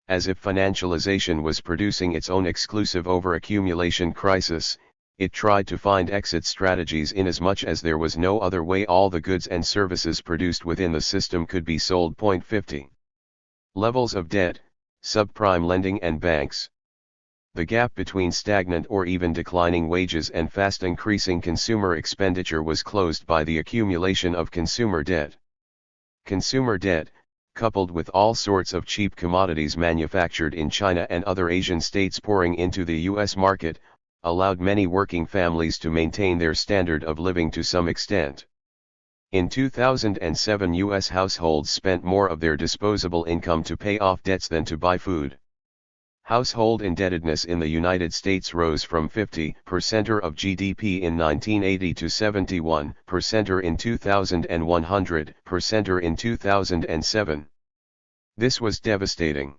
As if financialization was producing its own exclusive overaccumulation crisis, it tried to find exit strategies inasmuch as there was no other way all the goods and services produced within the system could be sold. 50. Levels of debt, subprime lending and banks. The gap between stagnant or even declining wages and fast increasing consumer expenditure was closed by the accumulation of consumer debt. Consumer debt, coupled with all sorts of cheap commodities manufactured in China and other Asian states pouring into the U.S. market, allowed many working families to maintain their standard of living to some extent. In 2007, U.S. households spent more of their disposable income to pay off debts than to buy food. Household indebtedness in the United States rose from 50% of GDP in 1980 to 71% in 2000 and 100% in 2007. This was devastating.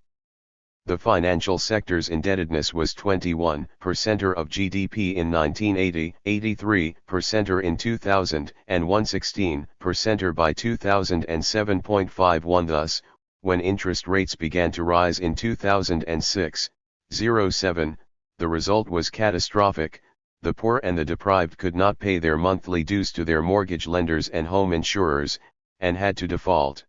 The financial sector's indebtedness was 21% of GDP in 1980, 83% in 2000, and 116% by 2007.51. Thus, when interest rates began to rise in 2006, 07, the result was catastrophic. The poor and the deprived could not pay their monthly dues to their mortgage lenders and home insurers, and had to default.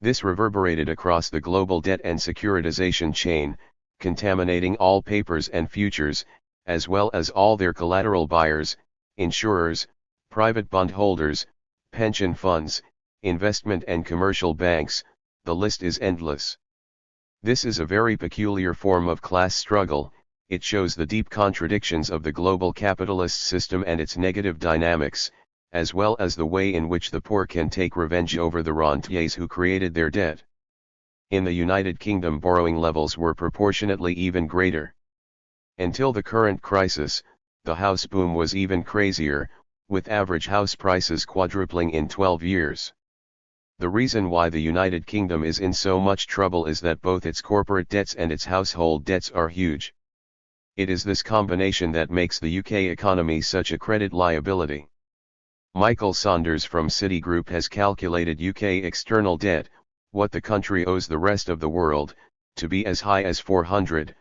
This reverberated across the global debt and securitization chain, contaminating all papers and futures, as well as all their collateral buyers, insurers, private bondholders, pension funds, investment and commercial banks. The list is endless. This is a very peculiar form of class struggle. It shows the deep contradictions of the global capitalist system and its negative dynamics, as well as the way in which the poor can take revenge over the rentiers who created their debt. In the United Kingdom, borrowing levels were proportionately even greater. Until the current crisis, the house boom was even crazier, with average house prices quadrupling in 12 years. The reason why the United Kingdom is in so much trouble is that both its corporate debts and its household debts are huge. It is this combination that makes the UK economy such a credit liability. Michael Saunders from Citigroup has calculated UK external debt, what the country owes the rest of the world, to be as high as 400%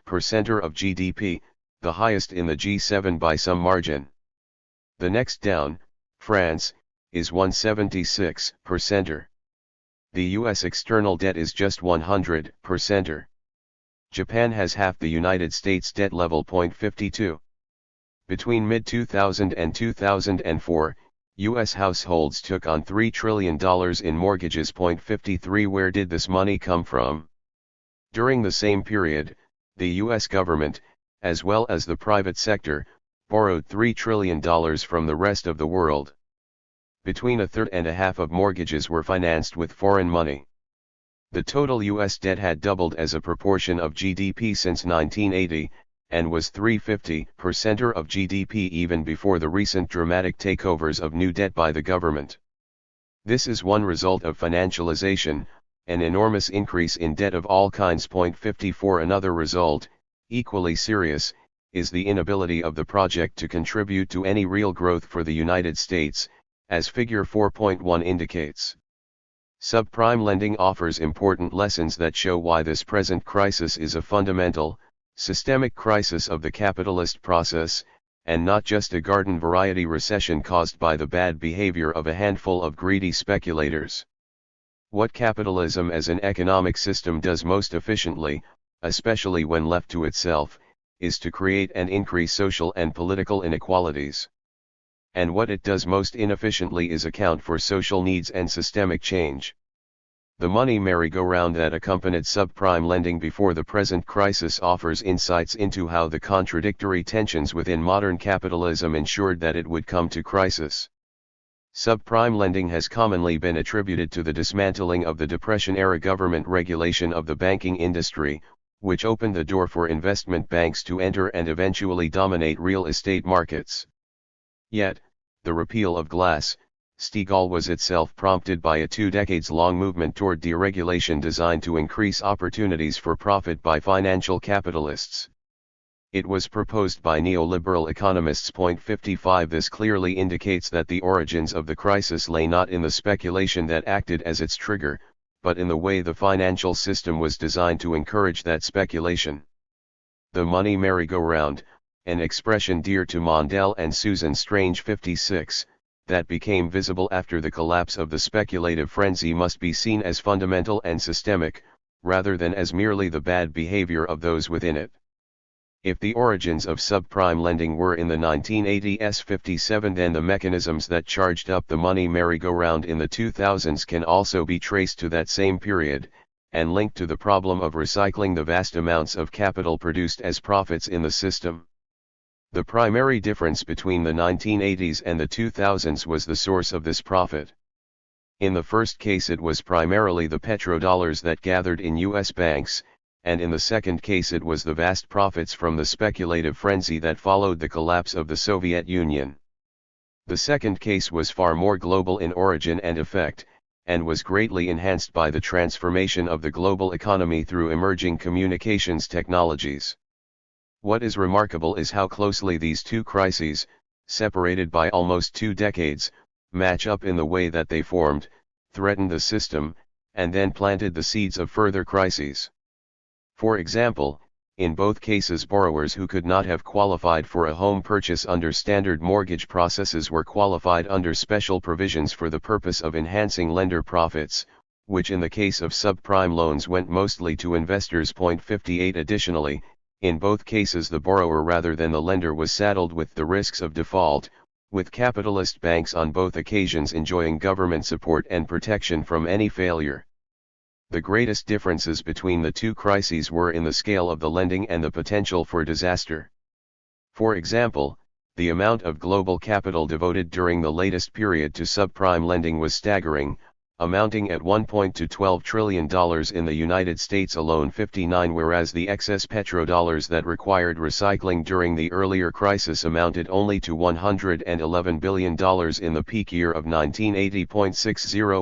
of GDP, the highest in the G7 by some margin. The next down, France, is 176%. The US external debt is just 100%. Japan has half the United States debt level. 52. Between mid-2000 and 2004, U.S. households took on $3 trillion in mortgages. 53. Where did this money come from? During the same period, the U.S. government, as well as the private sector, borrowed $3 trillion from the rest of the world. Between a third and a half of mortgages were financed with foreign money. The total U.S. debt had doubled as a proportion of GDP since 1980, and was 350% of GDP even before the recent dramatic takeovers of new debt by the government. This is one result of financialization, an enormous increase in debt of all kinds. 54. Another result, equally serious, is the inability of the project to contribute to any real growth for the United States, as figure 4.1 indicates. Subprime lending offers important lessons that show why this present crisis is a fundamental, systemic crisis of the capitalist process, and not just a garden variety recession caused by the bad behavior of a handful of greedy speculators. What capitalism as an economic system does most efficiently, especially when left to itself, is to create and increase social and political inequalities. And what it does most inefficiently is account for social needs and systemic change. The money merry-go-round that accompanied subprime lending before the present crisis offers insights into how the contradictory tensions within modern capitalism ensured that it would come to crisis. Subprime lending has commonly been attributed to the dismantling of the Depression-era government regulation of the banking industry, which opened the door for investment banks to enter and eventually dominate real estate markets. Yet, the repeal of Glass, Stigall was itself prompted by a 2 decades-long movement toward deregulation designed to increase opportunities for profit by financial capitalists. It was proposed by neoliberal economists. 55 This clearly indicates that the origins of the crisis lay not in the speculation that acted as its trigger, but in the way the financial system was designed to encourage that speculation. The money merry-go-round, an expression dear to Mondale and Susan Strange 56, that became visible after the collapse of the speculative frenzy must be seen as fundamental and systemic, rather than as merely the bad behavior of those within it. If the origins of subprime lending were in the 1980s 57, then the mechanisms that charged up the money merry-go-round in the 2000s can also be traced to that same period, and linked to the problem of recycling the vast amounts of capital produced as profits in the system. The primary difference between the 1980s and the 2000s was the source of this profit. In the first case it was primarily the petrodollars that gathered in U.S. banks, and in the second case it was the vast profits from the speculative frenzy that followed the collapse of the Soviet Union. The second case was far more global in origin and effect, and was greatly enhanced by the transformation of the global economy through emerging communications technologies. What is remarkable is how closely these two crises, separated by almost 2 decades, match up in the way that they formed, threatened the system, and then planted the seeds of further crises. For example, in both cases borrowers who could not have qualified for a home purchase under standard mortgage processes were qualified under special provisions for the purpose of enhancing lender profits, which in the case of subprime loans went mostly to investors. 58 Additionally, in both cases the borrower rather than the lender was saddled with the risks of default, with capitalist banks on both occasions enjoying government support and protection from any failure. The greatest differences between the two crises were in the scale of the lending and the potential for disaster. For example, the amount of global capital devoted during the latest period to subprime lending was staggering, amounting at $1.12 trillion in the United States alone 59, whereas the excess petrodollars that required recycling during the earlier crisis amounted only to $111 billion in the peak year of 1980.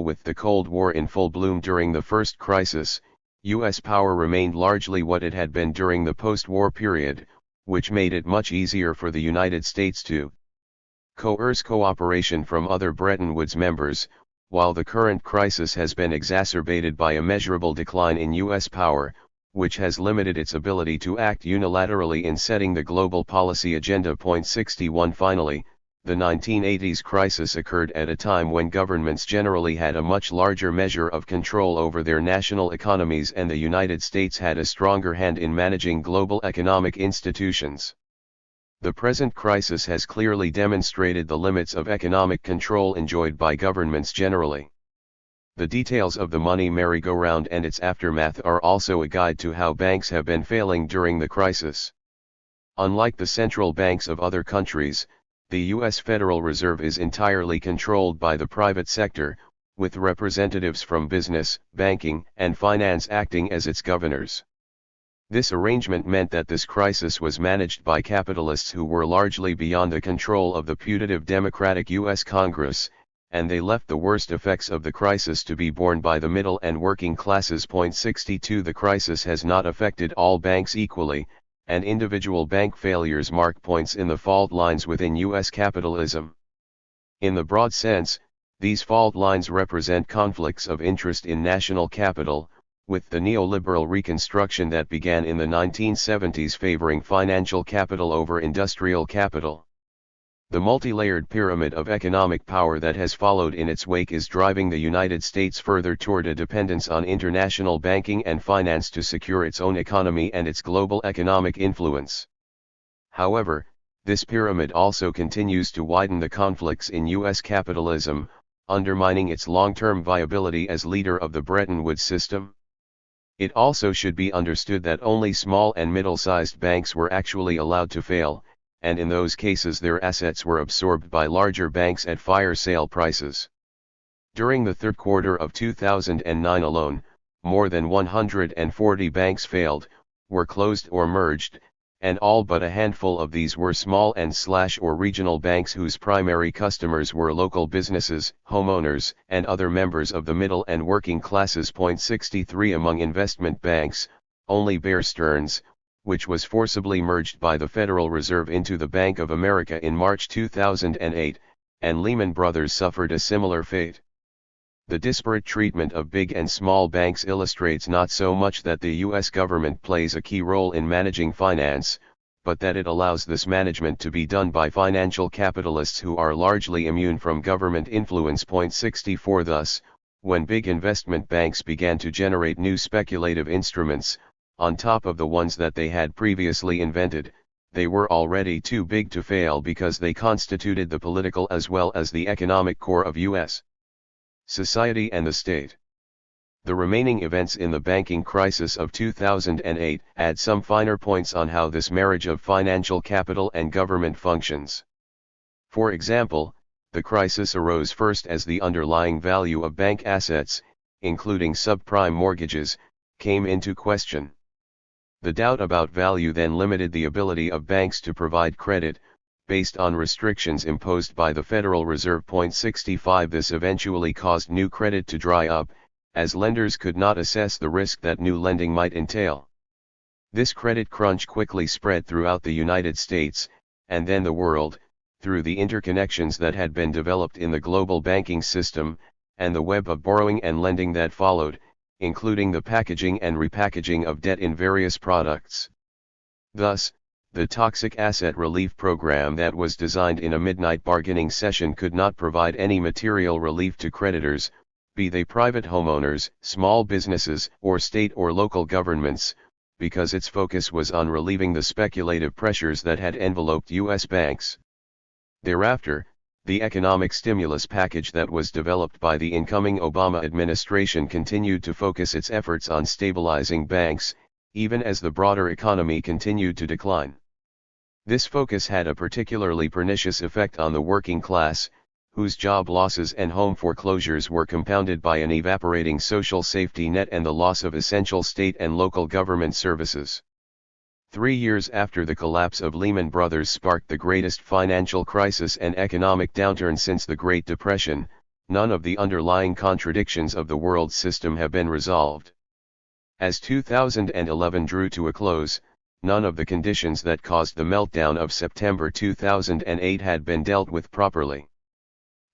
With the Cold War in full bloom during the first crisis, U.S. power remained largely what it had been during the post-war period, which made it much easier for the United States to coerce cooperation from other Bretton Woods members, while the current crisis has been exacerbated by a measurable decline in U.S. power, which has limited its ability to act unilaterally in setting the global policy agenda. 61 Finally, the 1980s crisis occurred at a time when governments generally had a much larger measure of control over their national economies, and the United States had a stronger hand in managing global economic institutions. The present crisis has clearly demonstrated the limits of economic control enjoyed by governments generally. The details of the money merry-go-round and its aftermath are also a guide to how banks have been failing during the crisis. Unlike the central banks of other countries, the U.S. Federal Reserve is entirely controlled by the private sector, with representatives from business, banking, and finance acting as its governors. This arrangement meant that this crisis was managed by capitalists who were largely beyond the control of the putative Democratic U.S. Congress, and they left the worst effects of the crisis to be borne by the middle and working classes. 62 The crisis has not affected all banks equally, and individual bank failures mark points in the fault lines within U.S. capitalism. In the broad sense, these fault lines represent conflicts of interest in national capital, with the neoliberal reconstruction that began in the 1970s favoring financial capital over industrial capital. The multi-layered pyramid of economic power that has followed in its wake is driving the United States further toward a dependence on international banking and finance to secure its own economy and its global economic influence. However, this pyramid also continues to widen the conflicts in U.S. capitalism, undermining its long-term viability as leader of the Bretton Woods system. It also should be understood that only small and middle-sized banks were actually allowed to fail, and in those cases their assets were absorbed by larger banks at fire sale prices. During the third quarter of 2009 alone, more than 140 banks failed, were closed or merged, and all but a handful of these were small and/or regional banks whose primary customers were local businesses, homeowners, and other members of the middle and working classes. 63 Among investment banks, only Bear Stearns, which was forcibly merged by the Federal Reserve into the Bank of America in March 2008, and Lehman Brothers suffered a similar fate. The disparate treatment of big and small banks illustrates not so much that the U.S. government plays a key role in managing finance, but that it allows this management to be done by financial capitalists who are largely immune from government influence. 64 Thus, when big investment banks began to generate new speculative instruments, on top of the ones that they had previously invented, they were already too big to fail because they constituted the political as well as the economic core of U.S. society and the state. The remaining events in the banking crisis of 2008 add some finer points on how this marriage of financial capital and government functions. For example, the crisis arose first as the underlying value of bank assets, including subprime mortgages, came into question. The doubt about value then limited the ability of banks to provide credit, based on restrictions imposed by the Federal Reserve. 65 This eventually caused new credit to dry up, as lenders could not assess the risk that new lending might entail. This credit crunch quickly spread throughout the United States, and then the world, through the interconnections that had been developed in the global banking system, and the web of borrowing and lending that followed, including the packaging and repackaging of debt in various products. Thus, the toxic asset relief program that was designed in a midnight bargaining session could not provide any material relief to creditors, be they private homeowners, small businesses, or state or local governments, because its focus was on relieving the speculative pressures that had enveloped U.S. banks. Thereafter, the economic stimulus package that was developed by the incoming Obama administration continued to focus its efforts on stabilizing banks, even as the broader economy continued to decline. This focus had a particularly pernicious effect on the working class, whose job losses and home foreclosures were compounded by an evaporating social safety net and the loss of essential state and local government services. 3 years after the collapse of Lehman Brothers sparked the greatest financial crisis and economic downturn since the Great Depression, none of the underlying contradictions of the world system have been resolved. As 2011 drew to a close, none of the conditions that caused the meltdown of September 2008 had been dealt with properly.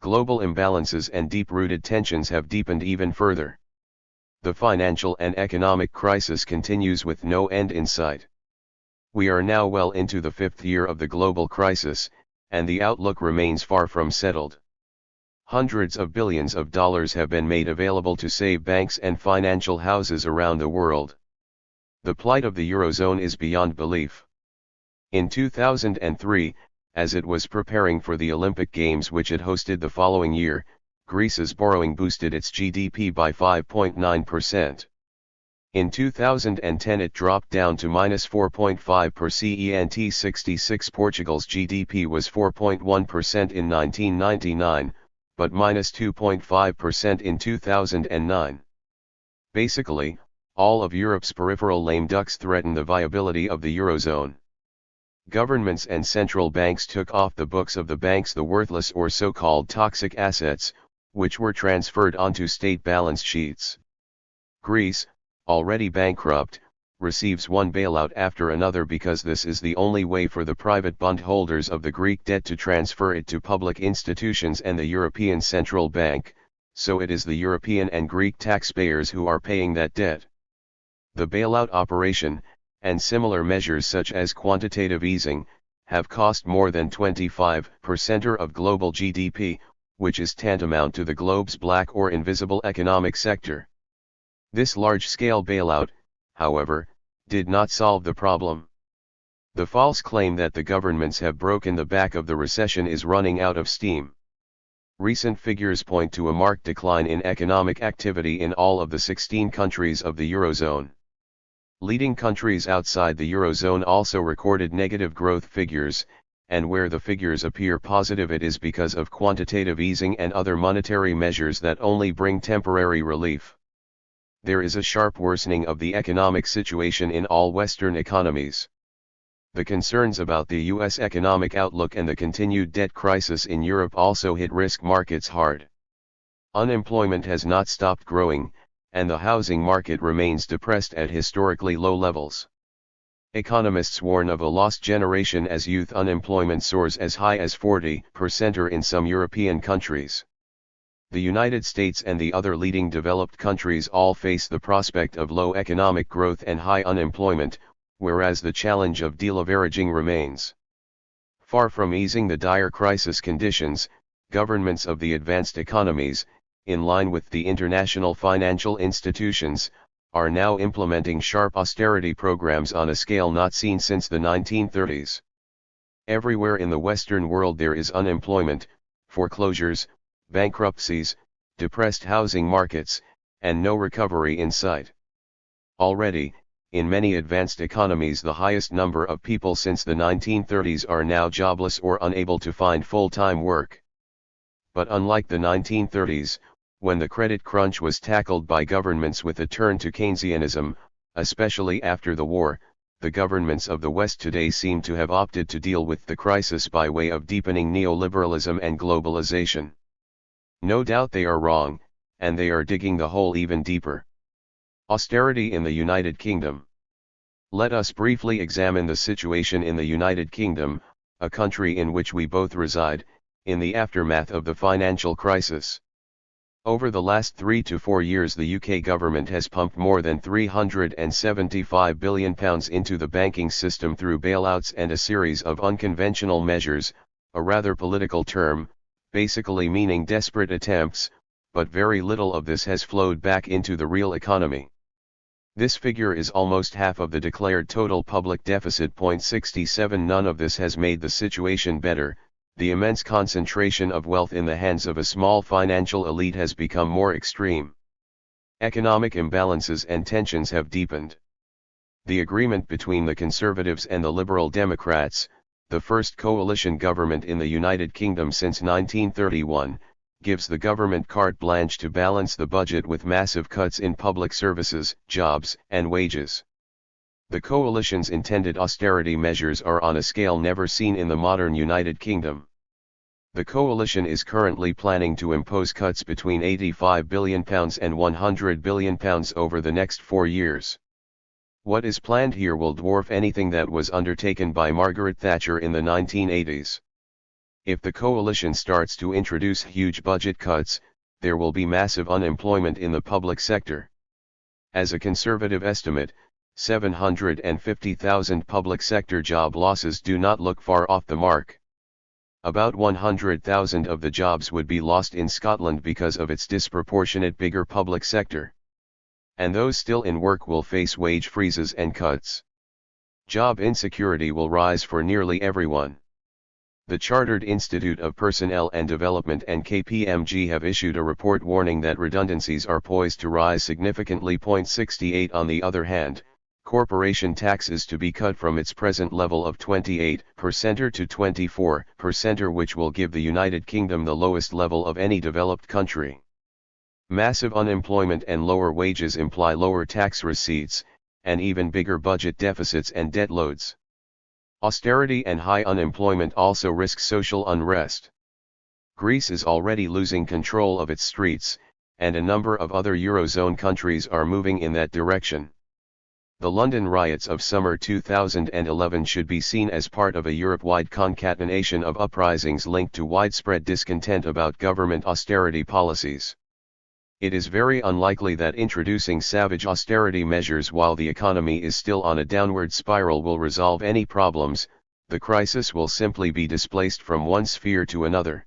Global imbalances and deep-rooted tensions have deepened even further. The financial and economic crisis continues with no end in sight. We are now well into the 5th year of the global crisis, and the outlook remains far from settled. Hundreds of billions of dollars have been made available to save banks and financial houses around the world. The plight of the Eurozone is beyond belief. In 2003, as it was preparing for the Olympic Games which it hosted the following year, Greece's borrowing boosted its GDP by 5.9%. In 2010 it dropped down to -4.5%. 66 Portugal's GDP was 4.1% in 1999, but -2.5% in 2009. Basically, all of Europe's peripheral lame ducks threaten the viability of the Eurozone. Governments and central banks took off the books of the banks the worthless or so-called toxic assets, which were transferred onto state balance sheets. Greece, already bankrupt, receives one bailout after another because this is the only way for the private bondholders of the Greek debt to transfer it to public institutions and the European Central Bank, so it is the European and Greek taxpayers who are paying that debt. The bailout operation, and similar measures such as quantitative easing, have cost more than 25% of global GDP, which is tantamount to the globe's black or invisible economic sector. This large-scale bailout, however, did not solve the problem. The false claim that the governments have broken the back of the recession is running out of steam. Recent figures point to a marked decline in economic activity in all of the 16 countries of the Eurozone. Leading countries outside the Eurozone also recorded negative growth figures, and where the figures appear positive it is because of quantitative easing and other monetary measures that only bring temporary relief. There is a sharp worsening of the economic situation in all Western economies. The concerns about the U.S. economic outlook and the continued debt crisis in Europe also hit risk markets hard. Unemployment has not stopped growing, and the housing market remains depressed at historically low levels. Economists warn of a lost generation as youth unemployment soars as high as 40% in some European countries. The United States and the other leading developed countries all face the prospect of low economic growth and high unemployment, whereas the challenge of deleveraging remains. Far from easing the dire crisis conditions, governments of the advanced economies, in line with the international financial institutions, are now implementing sharp austerity programs on a scale not seen since the 1930s. Everywhere in the Western world there is unemployment, foreclosures, bankruptcies, depressed housing markets, and no recovery in sight. Already, in many advanced economies the highest number of people since the 1930s are now jobless or unable to find full-time work. But unlike the 1930s, when the credit crunch was tackled by governments with a turn to Keynesianism, especially after the war, the governments of the West today seem to have opted to deal with the crisis by way of deepening neoliberalism and globalization. No doubt they are wrong, and they are digging the hole even deeper. Austerity in the United Kingdom. Let us briefly examine the situation in the United Kingdom, a country in which we both reside, in the aftermath of the financial crisis. Over the last 3 to 4 years the UK government has pumped more than £375 billion into the banking system through bailouts and a series of unconventional measures, a rather political term, basically meaning desperate attempts, but very little of this has flowed back into the real economy. This figure is almost half of the declared total public deficit. 0.67. None of this has made the situation better. The immense concentration of wealth in the hands of a small financial elite has become more extreme. Economic imbalances and tensions have deepened. The agreement between the Conservatives and the Liberal Democrats, the first coalition government in the United Kingdom since 1931, gives the government carte blanche to balance the budget with massive cuts in public services, jobs, and wages. The coalition's intended austerity measures are on a scale never seen in the modern United Kingdom. The coalition is currently planning to impose cuts between £85 billion and £100 billion over the next 4 years. What is planned here will dwarf anything that was undertaken by Margaret Thatcher in the 1980s. If the coalition starts to introduce huge budget cuts, there will be massive unemployment in the public sector. As a conservative estimate, 750,000 public sector job losses do not look far off the mark. About 100,000 of the jobs would be lost in Scotland because of its disproportionate bigger public sector. And those still in work will face wage freezes and cuts. Job insecurity will rise for nearly everyone. The Chartered Institute of Personnel and Development and KPMG have issued a report warning that redundancies are poised to rise significantly. 0.68. On the other hand, corporation tax is to be cut from its present level of 28% to 24%, which will give the United Kingdom the lowest level of any developed country. Massive unemployment and lower wages imply lower tax receipts, and even bigger budget deficits and debt loads. Austerity and high unemployment also risk social unrest. Greece is already losing control of its streets, and a number of other Eurozone countries are moving in that direction. The London riots of summer 2011 should be seen as part of a Europe-wide concatenation of uprisings linked to widespread discontent about government austerity policies. It is very unlikely that introducing savage austerity measures while the economy is still on a downward spiral will resolve any problems. The crisis will simply be displaced from one sphere to another.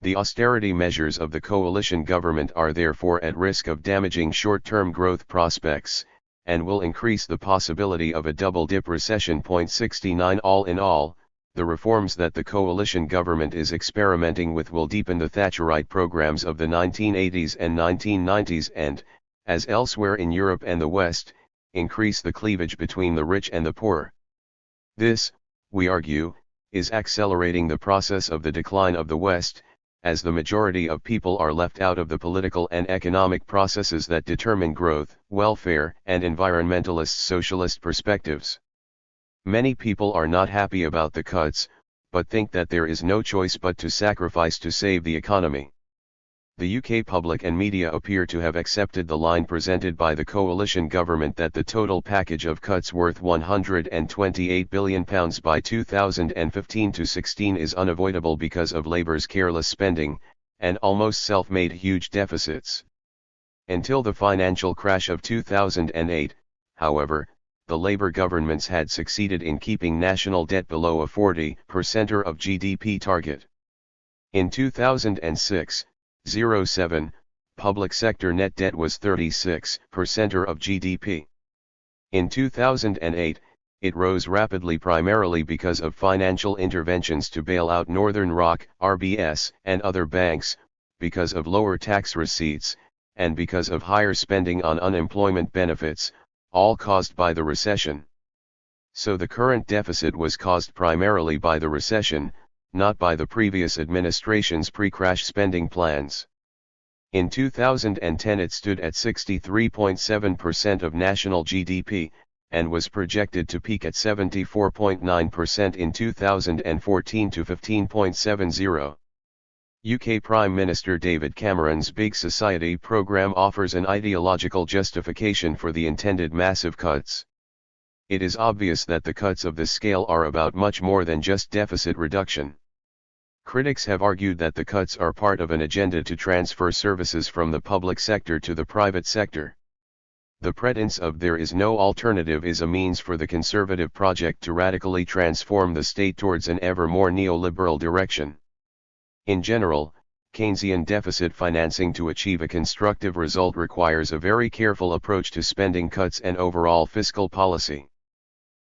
The austerity measures of the coalition government are therefore at risk of damaging short-term growth prospects, and will increase the possibility of a double-dip recession. 0.69. All in all, the reforms that the coalition government is experimenting with will deepen the Thatcherite programs of the 1980s and 1990s and, as elsewhere in Europe and the West, increase the cleavage between the rich and the poor. This, we argue, is accelerating the process of the decline of the West, as the majority of people are left out of the political and economic processes that determine growth, welfare, and environmentalist socialist perspectives. Many people are not happy about the cuts, but think that there is no choice but to sacrifice to save the economy. The UK public and media appear to have accepted the line presented by the coalition government that the total package of cuts worth £128 billion by 2015-16 is unavoidable because of Labour's careless spending, and almost self-made huge deficits. Until the financial crash of 2008, however, the Labour governments had succeeded in keeping national debt below a 40% of GDP target. In 2006-07, public sector net debt was 36% of GDP. In 2008, it rose rapidly primarily because of financial interventions to bail out Northern Rock, RBS, and other banks, because of lower tax receipts, and because of higher spending on unemployment benefits, all caused by the recession. So the current deficit was caused primarily by the recession, not by the previous administration's pre-crash spending plans. In 2010 it stood at 63.7% of national GDP, and was projected to peak at 74.9% in 2014 to 15.70. UK Prime Minister David Cameron's Big Society programme offers an ideological justification for the intended massive cuts. It is obvious that the cuts of this scale are about much more than just deficit reduction. Critics have argued that the cuts are part of an agenda to transfer services from the public sector to the private sector. The pretense of there is no alternative is a means for the Conservative project to radically transform the state towards an ever more neoliberal direction. In general, Keynesian deficit financing to achieve a constructive result requires a very careful approach to spending cuts and overall fiscal policy.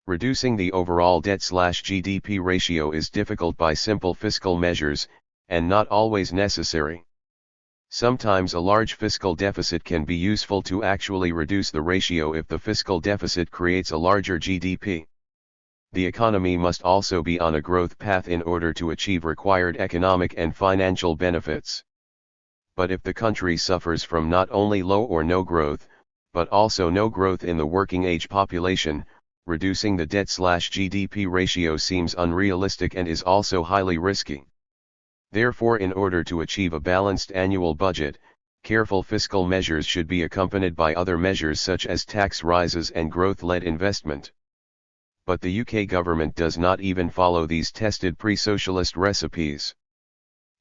Reducing the overall debt/GDP ratio is difficult by simple fiscal measures, and not always necessary. Sometimes a large fiscal deficit can be useful to actually reduce the ratio if the fiscal deficit creates a larger GDP. The economy must also be on a growth path in order to achieve required economic and financial benefits. But if the country suffers from not only low or no growth, but also no growth in the working age population, reducing the debt/GDP ratio seems unrealistic and is also highly risky. Therefore, in order to achieve a balanced annual budget, careful fiscal measures should be accompanied by other measures such as tax rises and growth-led investment. But the UK government does not even follow these tested pre-socialist recipes.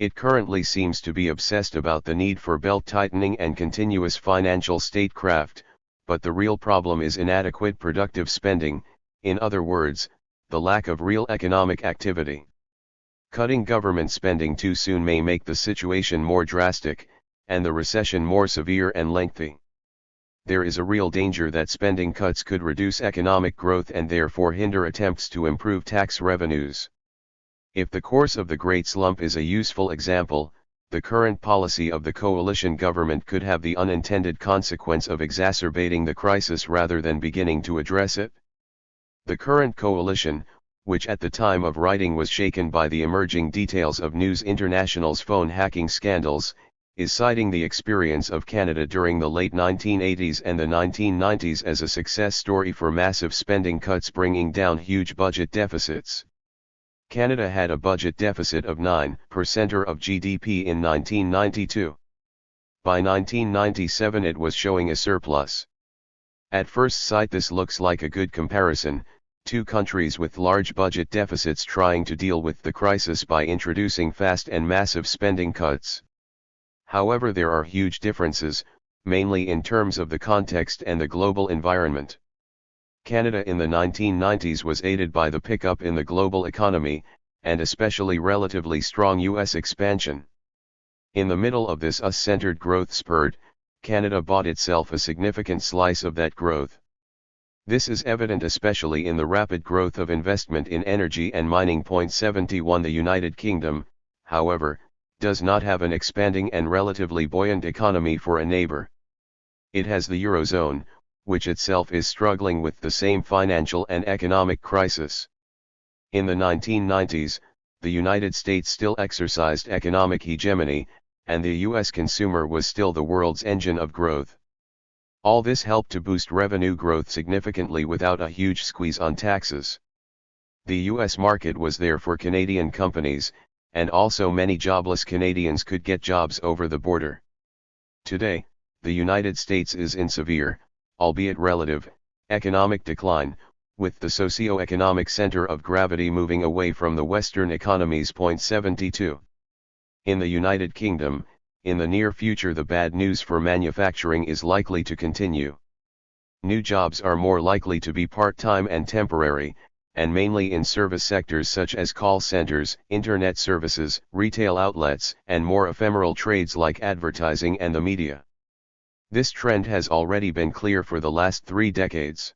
It currently seems to be obsessed about the need for belt-tightening and continuous financial statecraft, but the real problem is inadequate productive spending, in other words, the lack of real economic activity. Cutting government spending too soon may make the situation more drastic, and the recession more severe and lengthy. There is a real danger that spending cuts could reduce economic growth and therefore hinder attempts to improve tax revenues. If the course of the Great Slump is a useful example, the current policy of the coalition government could have the unintended consequence of exacerbating the crisis rather than beginning to address it. The current coalition, which at the time of writing was shaken by the emerging details of News International's phone hacking scandals, is citing the experience of Canada during the late 1980s and the 1990s as a success story for massive spending cuts bringing down huge budget deficits. Canada had a budget deficit of 9% of GDP in 1992. By 1997 it was showing a surplus. At first sight this looks like a good comparison, two countries with large budget deficits trying to deal with the crisis by introducing fast and massive spending cuts. However, there are huge differences, mainly in terms of the context and the global environment. Canada in the 1990s was aided by the pickup in the global economy, and especially relatively strong US expansion. In the middle of this US-centered growth spurt, Canada bought itself a significant slice of that growth. This is evident especially in the rapid growth of investment in energy and mining. 71 The United Kingdom, however, does not have an expanding and relatively buoyant economy for a neighbor. It has the Eurozone, which itself is struggling with the same financial and economic crisis. In the 1990s, the United States still exercised economic hegemony, and the US consumer was still the world's engine of growth. All this helped to boost revenue growth significantly without a huge squeeze on taxes. The US market was there for Canadian companies, and also many jobless Canadians could get jobs over the border. Today, the United States is in severe, albeit relative, economic decline, with the socio-economic center of gravity moving away from the Western economies. 72. In the United Kingdom, in the near future the bad news for manufacturing is likely to continue. New jobs are more likely to be part-time and temporary, and mainly in service sectors such as call centers, internet services, retail outlets, and more ephemeral trades like advertising and the media. This trend has already been clear for the last 3 decades.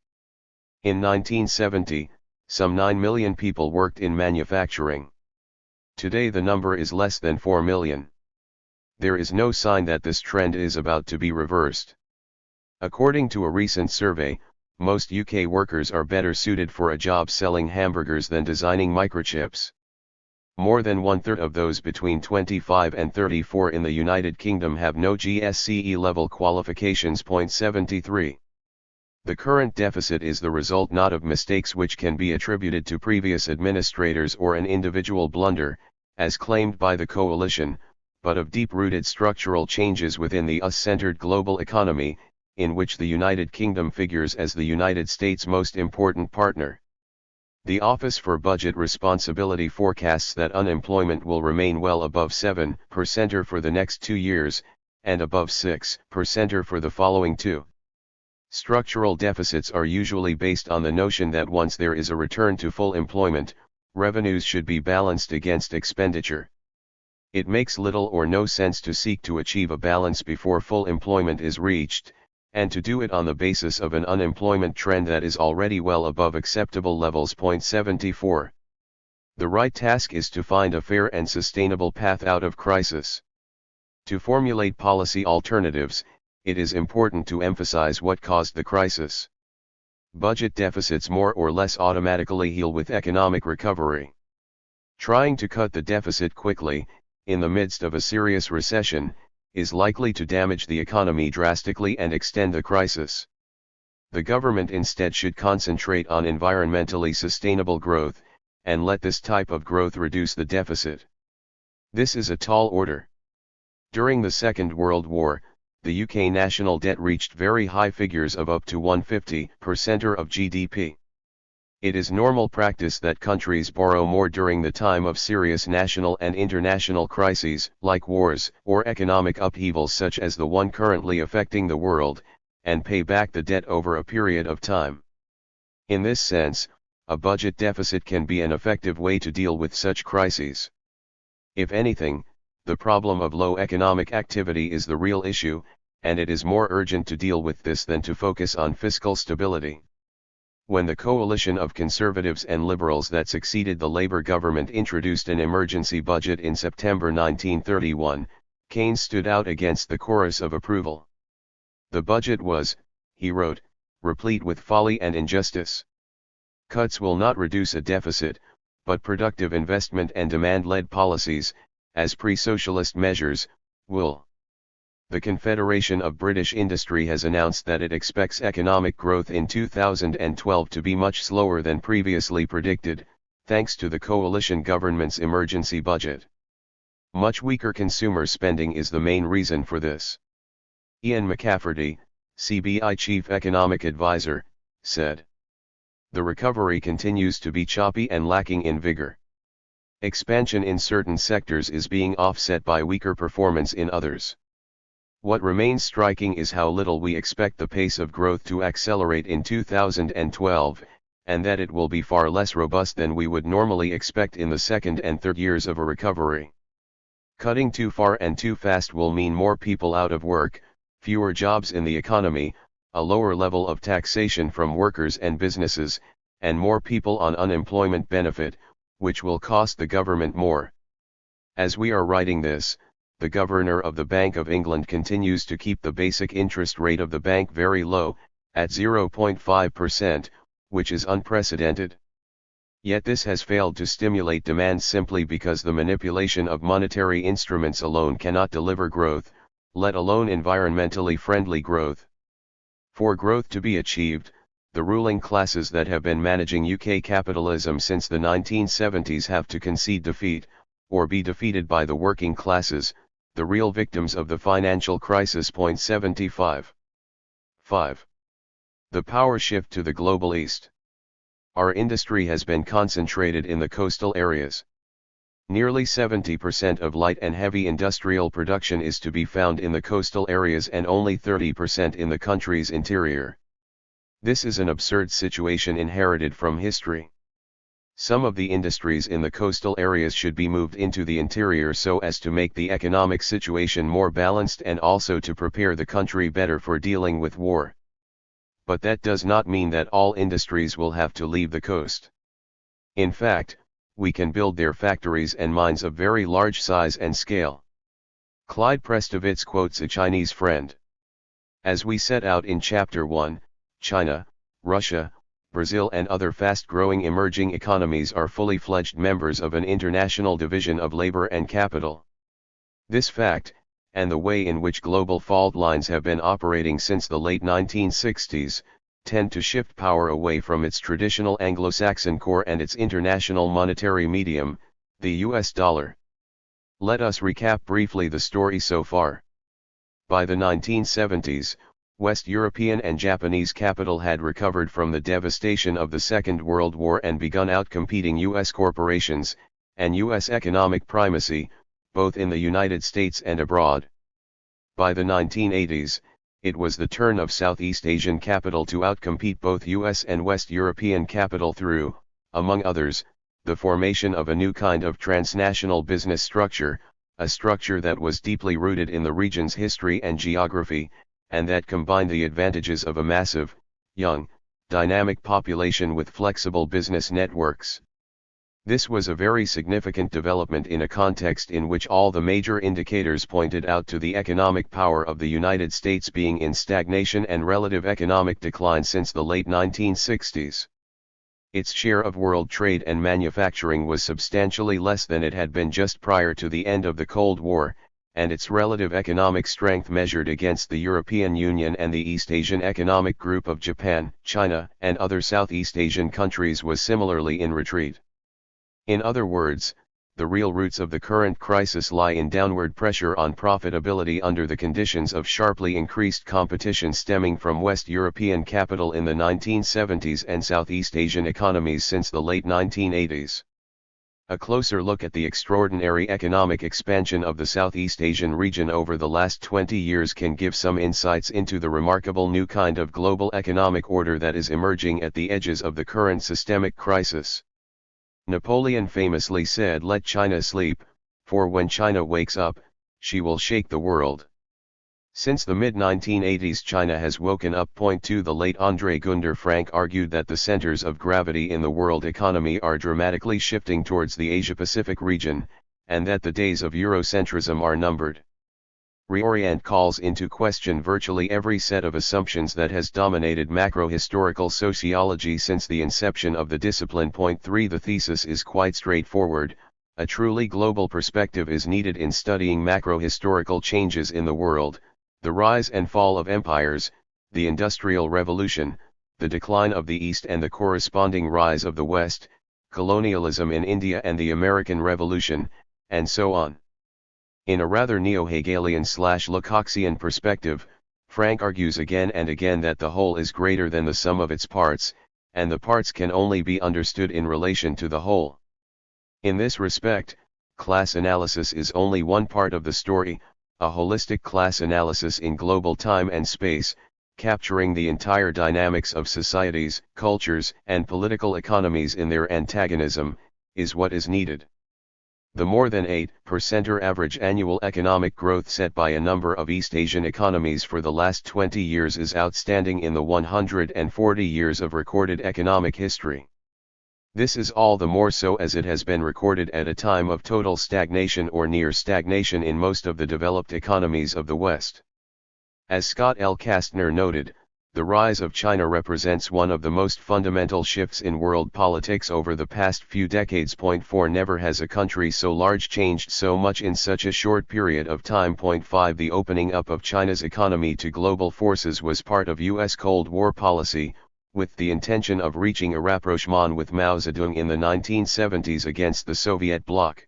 In 1970, some 9 million people worked in manufacturing. Today the number is less than 4 million. There is no sign that this trend is about to be reversed. According to a recent survey, most UK workers are better suited for a job selling hamburgers than designing microchips. More than 1/3 of those between 25 and 34 in the United Kingdom have no GCSE level qualifications. 73. The current deficit is the result not of mistakes which can be attributed to previous administrators or an individual blunder, as claimed by the coalition, but of deep-rooted structural changes within the US-centered global economy, in which the United Kingdom figures as the United States' most important partner. The Office for Budget Responsibility forecasts that unemployment will remain well above 7% for the next 2 years, and above 6% for the following 2. Structural deficits are usually based on the notion that once there is a return to full employment, revenues should be balanced against expenditure. It makes little or no sense to seek to achieve a balance before full employment is reached, and to do it on the basis of an unemployment trend that is already well above acceptable levels. 74. The right task is to find a fair and sustainable path out of crisis. To formulate policy alternatives, it is important to emphasize what caused the crisis. Budget deficits more or less automatically heal with economic recovery. Trying to cut the deficit quickly, in the midst of a serious recession, is likely to damage the economy drastically and extend the crisis. The government instead should concentrate on environmentally sustainable growth, and let this type of growth reduce the deficit. This is a tall order. During the Second World War, the UK national debt reached very high figures of up to 150% of GDP. It is normal practice that countries borrow more during the time of serious national and international crises, like wars, or economic upheavals such as the one currently affecting the world, and pay back the debt over a period of time. In this sense, a budget deficit can be an effective way to deal with such crises. If anything, the problem of low economic activity is the real issue, and it is more urgent to deal with this than to focus on fiscal stability. When the coalition of conservatives and liberals that succeeded the Labour government introduced an emergency budget in September 1931, Keynes stood out against the chorus of approval. The budget was, he wrote, replete with folly and injustice. Cuts will not reduce a deficit, but productive investment and demand-led policies, as pre-socialist measures, will. The Confederation of British Industry has announced that it expects economic growth in 2012 to be much slower than previously predicted, thanks to the coalition government's emergency budget. Much weaker consumer spending is the main reason for this. Ian McCafferty, CBI Chief Economic Advisor, said. The recovery continues to be choppy and lacking in vigor. Expansion in certain sectors is being offset by weaker performance in others. What remains striking is how little we expect the pace of growth to accelerate in 2012, and that it will be far less robust than we would normally expect in the second and third years of a recovery. Cutting too far and too fast will mean more people out of work, fewer jobs in the economy, a lower level of taxation from workers and businesses, and more people on unemployment benefit, which will cost the government more. As we are writing this, the Governor of the Bank of England continues to keep the basic interest rate of the bank very low, at 0.5%, which is unprecedented. Yet this has failed to stimulate demand simply because the manipulation of monetary instruments alone cannot deliver growth, let alone environmentally friendly growth. For growth to be achieved, the ruling classes that have been managing UK capitalism since the 1970s have to concede defeat, or be defeated by the working classes, the real victims of the financial crisis. 75. 5. The power shift to the global east. Our industry has been concentrated in the coastal areas. Nearly 70% of light and heavy industrial production is to be found in the coastal areas and only 30% in the country's interior. This is an absurd situation inherited from history. Some of the industries in the coastal areas should be moved into the interior so as to make the economic situation more balanced and also to prepare the country better for dealing with war. But that does not mean that all industries will have to leave the coast. In fact, we can build their factories and mines of very large size and scale. Clyde Prestovitz quotes a Chinese friend. As we set out in Chapter 1, China, Russia, Brazil and other fast-growing emerging economies are fully fledged members of an international division of labor and capital. This fact, and the way in which global fault lines have been operating since the late 1960s, tend to shift power away from its traditional Anglo-Saxon core and its international monetary medium, the US dollar. Let us recap briefly the story so far. By the 1970s, West European and Japanese capital had recovered from the devastation of the Second World War and begun outcompeting U.S. corporations, and U.S. economic primacy, both in the United States and abroad. By the 1980s, it was the turn of Southeast Asian capital to outcompete both U.S. and West European capital through, among others, the formation of a new kind of transnational business structure, a structure that was deeply rooted in the region's history and geography, and that combined the advantages of a massive, young, dynamic population with flexible business networks. This was a very significant development in a context in which all the major indicators pointed out to the economic power of the United States being in stagnation and relative economic decline since the late 1960s. Its share of world trade and manufacturing was substantially less than it had been just prior to the end of the Cold War, and its relative economic strength measured against the European Union and the East Asian Economic Group of Japan, China, and other Southeast Asian countries was similarly in retreat. In other words, the real roots of the current crisis lie in downward pressure on profitability under the conditions of sharply increased competition stemming from West European capital in the 1970s and Southeast Asian economies since the late 1980s. A closer look at the extraordinary economic expansion of the Southeast Asian region over the last 20 years can give some insights into the remarkable new kind of global economic order that is emerging at the edges of the current systemic crisis. Napoleon famously said, "Let China sleep, for when China wakes up, she will shake the world." Since the mid-1980s China has woken up. The late André Gunder Frank argued that the centers of gravity in the world economy are dramatically shifting towards the Asia-Pacific region, and that the days of Eurocentrism are numbered. Reorient calls into question virtually every set of assumptions that has dominated macro-historical sociology since the inception of the discipline. 3 The thesis is quite straightforward. A truly global perspective is needed in studying macro-historical changes in the world. The rise and fall of empires, the Industrial Revolution, the decline of the East and the corresponding rise of the West, colonialism in India and the American Revolution, and so on. In a rather neo-Hegelian/Lukácsian perspective, Frank argues again and again that the whole is greater than the sum of its parts, and the parts can only be understood in relation to the whole. In this respect, class analysis is only one part of the story, a holistic class analysis in global time and space, capturing the entire dynamics of societies, cultures, and political economies in their antagonism, is what is needed. The more than 8% average annual economic growth set by a number of East Asian economies for the last 20 years is outstanding in the 140 years of recorded economic history. This is all the more so as it has been recorded at a time of total stagnation or near stagnation in most of the developed economies of the West. As Scott L. Kastner noted, the rise of China represents one of the most fundamental shifts in world politics over the past few decades. 4 Never has a country so large changed so much in such a short period of time. 5 The opening up of China's economy to global forces was part of U.S. Cold War policy, with the intention of reaching a rapprochement with Mao Zedong in the 1970s against the Soviet bloc.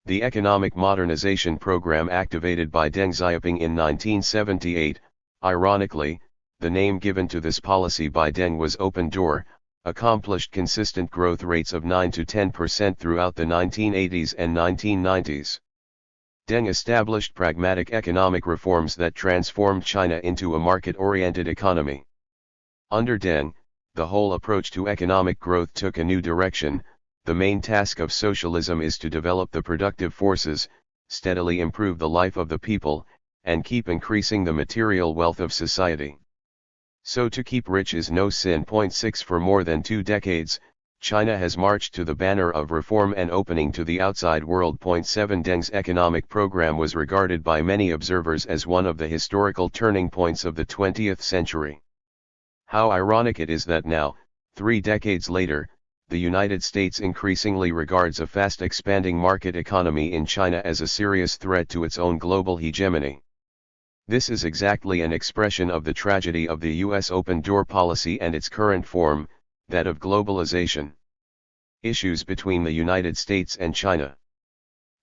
The economic modernization program activated by Deng Xiaoping in 1978, ironically, the name given to this policy by Deng was Open Door, accomplished consistent growth rates of 9 to 10% throughout the 1980s and 1990s. Deng established pragmatic economic reforms that transformed China into a market-oriented economy. Under Deng, the whole approach to economic growth took a new direction. The main task of socialism is to develop the productive forces, steadily improve the life of the people, and keep increasing the material wealth of society. So to keep rich is no sin. 6 For more than 2 decades, China has marched to the banner of reform and opening to the outside world. 7 Deng's economic program was regarded by many observers as one of the historical turning points of the 20th century. How ironic it is that now, 3 decades later, the United States increasingly regards a fast-expanding market economy in China as a serious threat to its own global hegemony. This is exactly an expression of the tragedy of the U.S. open-door policy and its current form, that of globalization. Issues between the United States and China.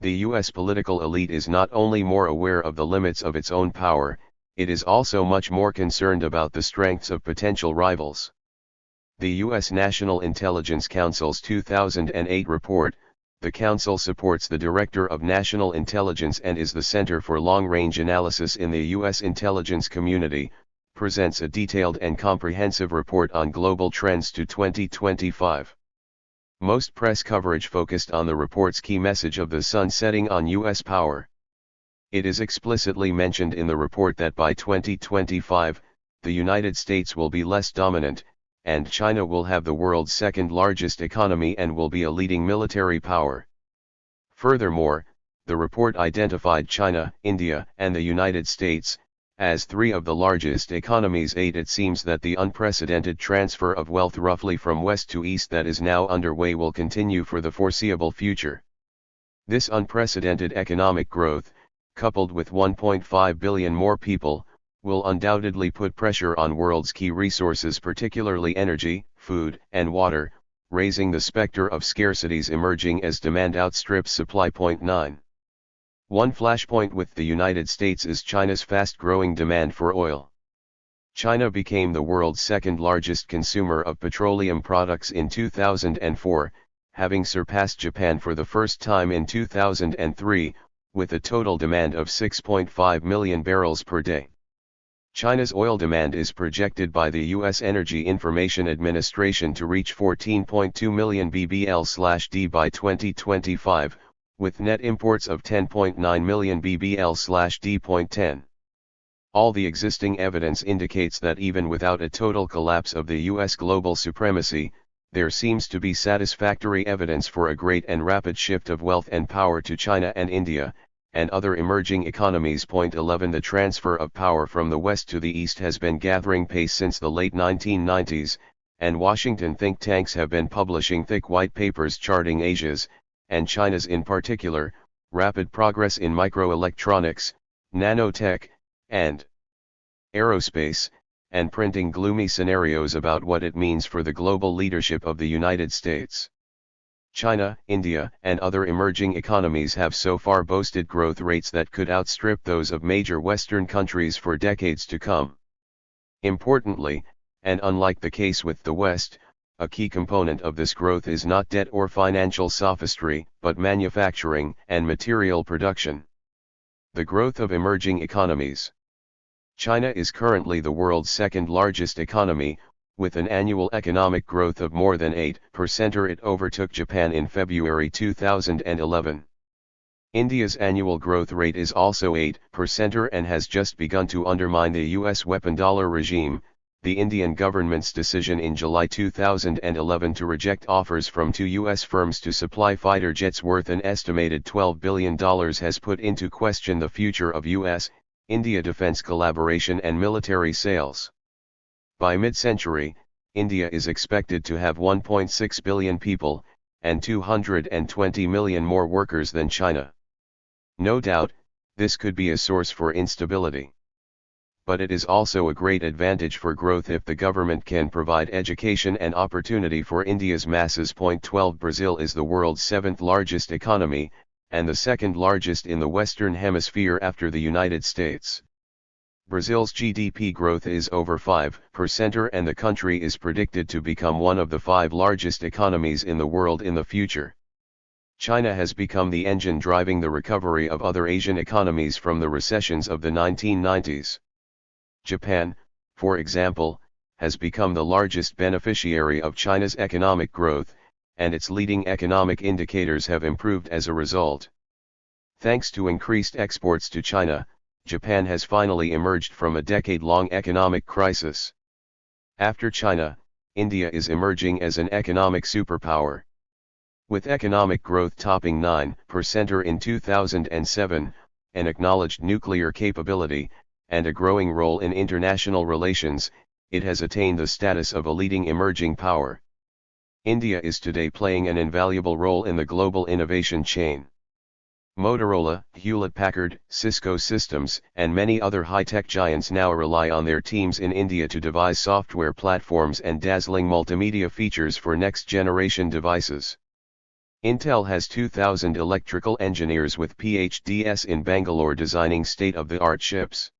The U.S. political elite is not only more aware of the limits of its own power, it is also much more concerned about the strengths of potential rivals. The U.S. National Intelligence Council's 2008 report, the Council supports the Director of National Intelligence and is the center for long-range analysis in the U.S. intelligence community, presents a detailed and comprehensive report on global trends to 2025. Most press coverage focused on the report's key message of the sun setting on U.S. power. It is explicitly mentioned in the report that by 2025, the United States will be less dominant, and China will have the world's second largest economy and will be a leading military power. Furthermore, the report identified China, India, and the United States as 3 of the largest economies. 8 It seems that the unprecedented transfer of wealth roughly from west to east that is now underway will continue for the foreseeable future. This unprecedented economic growth, coupled with 1.5 billion more people, will undoubtedly put pressure on world's key resources, particularly energy, food, and water, raising the specter of scarcities emerging as demand outstrips supply. 9. One flashpoint with the United States is China's fast-growing demand for oil. China became the world's second largest consumer of petroleum products in 2004, having surpassed Japan for the first time in 2003, with a total demand of 6.5 million barrels per day. China's oil demand is projected by the U.S. Energy Information Administration to reach 14.2 million bbl/d by 2025, with net imports of 10.9 million bbl/d. 10. All the existing evidence indicates that even without a total collapse of the U.S. global supremacy, there seems to be satisfactory evidence for a great and rapid shift of wealth and power to China and India, and other emerging economies. 11 The transfer of power from the west to the east has been gathering pace since the late 1990s, and Washington think tanks have been publishing thick white papers charting Asia's, and China's in particular, rapid progress in microelectronics, nanotech, and aerospace, and printing gloomy scenarios about what it means for the global leadership of the United States. China, India, and other emerging economies have so far boasted growth rates that could outstrip those of major Western countries for decades to come. Importantly, and unlike the case with the West, a key component of this growth is not debt or financial sophistry, but manufacturing and material production. The growth of emerging economies. China is currently the world's second largest economy, with an annual economic growth of more than 8%. It overtook Japan in February 2011. India's annual growth rate is also 8% and has just begun to undermine the US weapon dollar regime. The Indian government's decision in July 2011 to reject offers from 2 U.S. firms to supply fighter jets worth an estimated $12 billion has put into question the future of U.S.-India defense collaboration and military sales. By mid-century, India is expected to have 1.6 billion people, and 220 million more workers than China. No doubt, this could be a source for instability. but it is also a great advantage for growth if the government can provide education and opportunity for India's masses. 12 Brazil is the world's 7th largest economy, and the 2nd largest in the Western Hemisphere after the United States. Brazil's GDP growth is over 5%, and the country is predicted to become one of the 5 largest economies in the world in the future. China has become the engine driving the recovery of other Asian economies from the recessions of the 1990s. Japan, for example, has become the largest beneficiary of China's economic growth, and its leading economic indicators have improved as a result. Thanks to increased exports to China, Japan has finally emerged from a decade-long economic crisis. After China, India is emerging as an economic superpower. With economic growth topping 9% in 2007, an acknowledged nuclear capability, and a growing role in international relations, it has attained the status of a leading emerging power. India is today playing an invaluable role in the global innovation chain. Motorola, Hewlett-Packard, Cisco Systems, and many other high-tech giants now rely on their teams in India to devise software platforms and dazzling multimedia features for next-generation devices. Intel has 2,000 electrical engineers with PhDs in Bangalore designing state-of-the-art chips.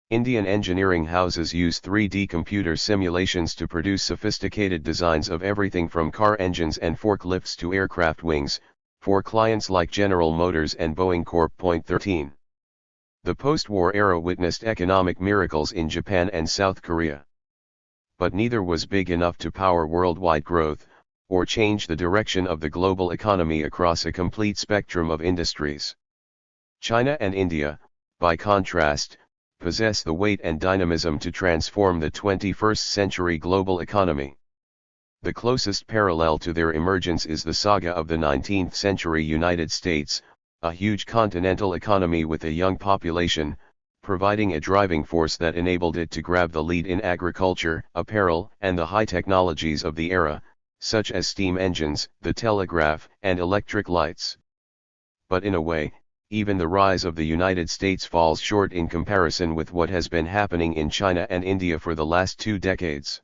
Indian engineering houses use 3D computer simulations to produce sophisticated designs of everything from car engines and forklifts to aircraft wings, for clients like General Motors and Boeing Corp. 13. The post-war era witnessed economic miracles in Japan and South Korea. But neither was big enough to power worldwide growth, or change the direction of the global economy across a complete spectrum of industries. China and India, by contrast, possess the weight and dynamism to transform the 21st century global economy. The closest parallel to their emergence is the saga of the 19th century United States, a huge continental economy with a young population, providing a driving force that enabled it to grab the lead in agriculture, apparel, and the high technologies of the era, such as steam engines, the telegraph, and electric lights. But in a way, even the rise of the United States falls short in comparison with what has been happening in China and India for the last 2 decades.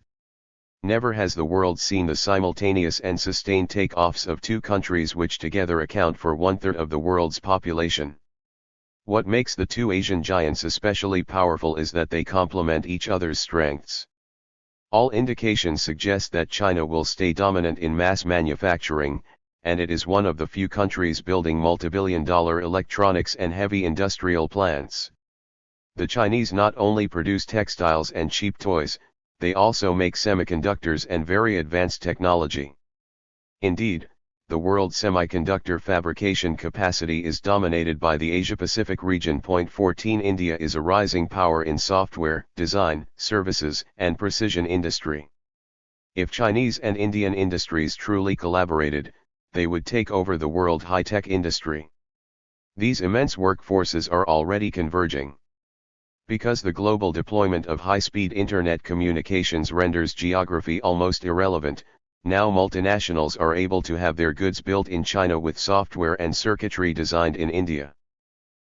Never has the world seen the simultaneous and sustained takeoffs of 2 countries which together account for 1/3 of the world's population. What makes the 2 Asian giants especially powerful is that they complement each other's strengths. All indications suggest that China will stay dominant in mass manufacturing, and it is one of the few countries building multibillion-dollar electronics and heavy industrial plants. The Chinese not only produce textiles and cheap toys, they also make semiconductors and very advanced technology. Indeed, the world's semiconductor fabrication capacity is dominated by the Asia-Pacific region. 14 India is a rising power in software, design, services, and precision industry. If Chinese and Indian industries truly collaborated, they would take over the world high-tech industry. These immense workforces are already converging. Because the global deployment of high-speed internet communications renders geography almost irrelevant, now multinationals are able to have their goods built in China with software and circuitry designed in India.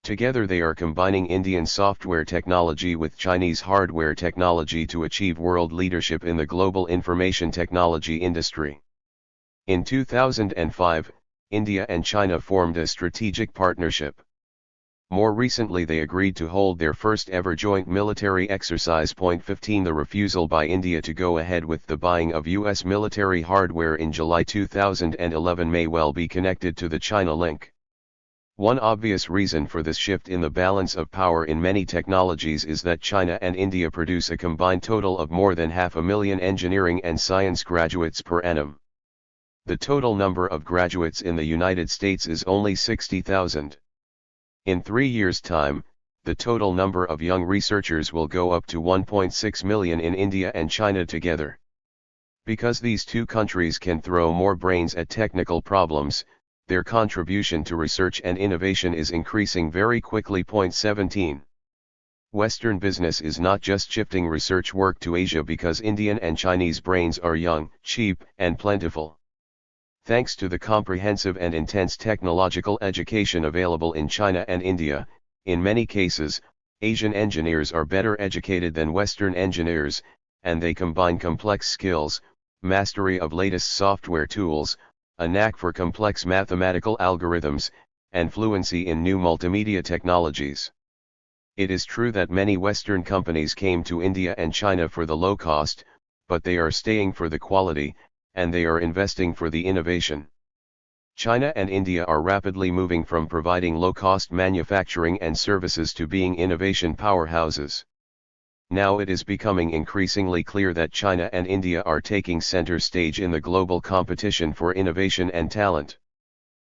Together they are combining Indian software technology with Chinese hardware technology to achieve world leadership in the global information technology industry. In 2005, India and China formed a strategic partnership. More recently they agreed to hold their first ever joint military exercise. 15 The refusal by India to go ahead with the buying of US military hardware in July 2011 may well be connected to the China link. One obvious reason for this shift in the balance of power in many technologies is that China and India produce a combined total of more than 500,000 engineering and science graduates per annum. The total number of graduates in the United States is only 60,000. In 3 years' time, the total number of young researchers will go up to 1.6 million in India and China together. Because these 2 countries can throw more brains at technical problems, their contribution to research and innovation is increasing very quickly. 17. Western business is not just shifting research work to Asia because Indian and Chinese brains are young, cheap, and plentiful. Thanks to the comprehensive and intense technological education available in China and India, in many cases, Asian engineers are better educated than Western engineers, and they combine complex skills, mastery of latest software tools, a knack for complex mathematical algorithms, and fluency in new multimedia technologies. It is true that many Western companies came to India and China for the low cost, but they are staying for the quality, and they are investing for the innovation. China and India are rapidly moving from providing low-cost manufacturing and services to being innovation powerhouses. Now it is becoming increasingly clear that China and India are taking center stage in the global competition for innovation and talent.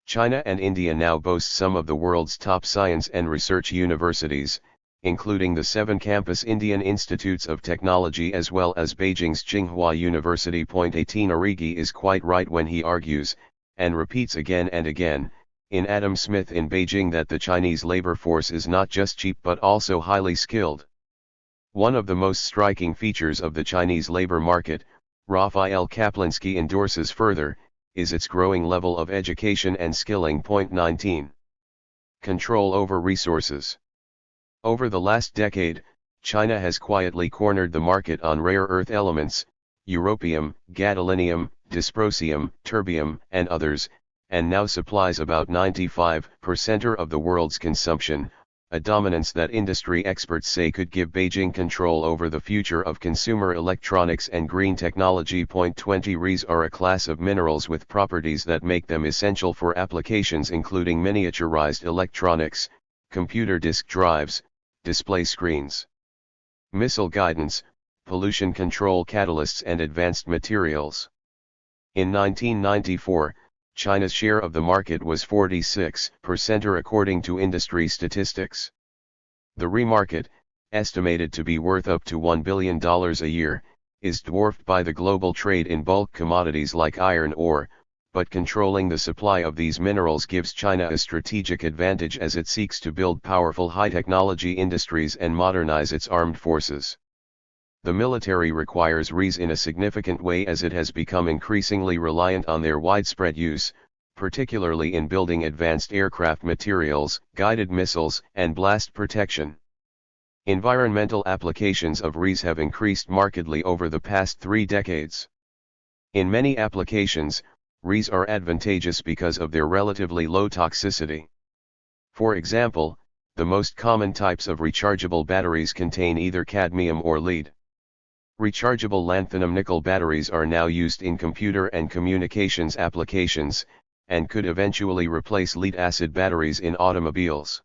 China and India now boast some of the world's top science and research universities, including the 7 campus Indian Institutes of Technology as well as Beijing's Tsinghua University. 18 Origi is quite right when he argues, and repeats again and again, in Adam Smith in Beijing that the Chinese labor force is not just cheap but also highly skilled. One of the most striking features of the Chinese labor market, Raphael Kaplinsky endorses further, is its growing level of education and skilling. 19. Control over resources. Over the last decade, China has quietly cornered the market on rare earth elements, europium, gadolinium, dysprosium, terbium, and others, and now supplies about 95% of the world's consumption, a dominance that industry experts say could give Beijing control over the future of consumer electronics and green technology. 20 Res are a class of minerals with properties that make them essential for applications including miniaturized electronics, computer disk drives, display screens, missile guidance, pollution control catalysts and advanced materials. In 1994, China's share of the market was 46% according to industry statistics. The re-market, estimated to be worth up to $1 billion a year, is dwarfed by the global trade in bulk commodities like iron ore, but controlling the supply of these minerals gives China a strategic advantage as it seeks to build powerful high-technology industries and modernize its armed forces. The military requires Res in a significant way as it has become increasingly reliant on their widespread use, particularly in building advanced aircraft materials, guided missiles, and blast protection. Environmental applications of Res have increased markedly over the past 3 decades. In many applications, Res are advantageous because of their relatively low toxicity. For example, the most common types of rechargeable batteries contain either cadmium or lead. Rechargeable lanthanum nickel batteries are now used in computer and communications applications, and could eventually replace lead-acid batteries in automobiles.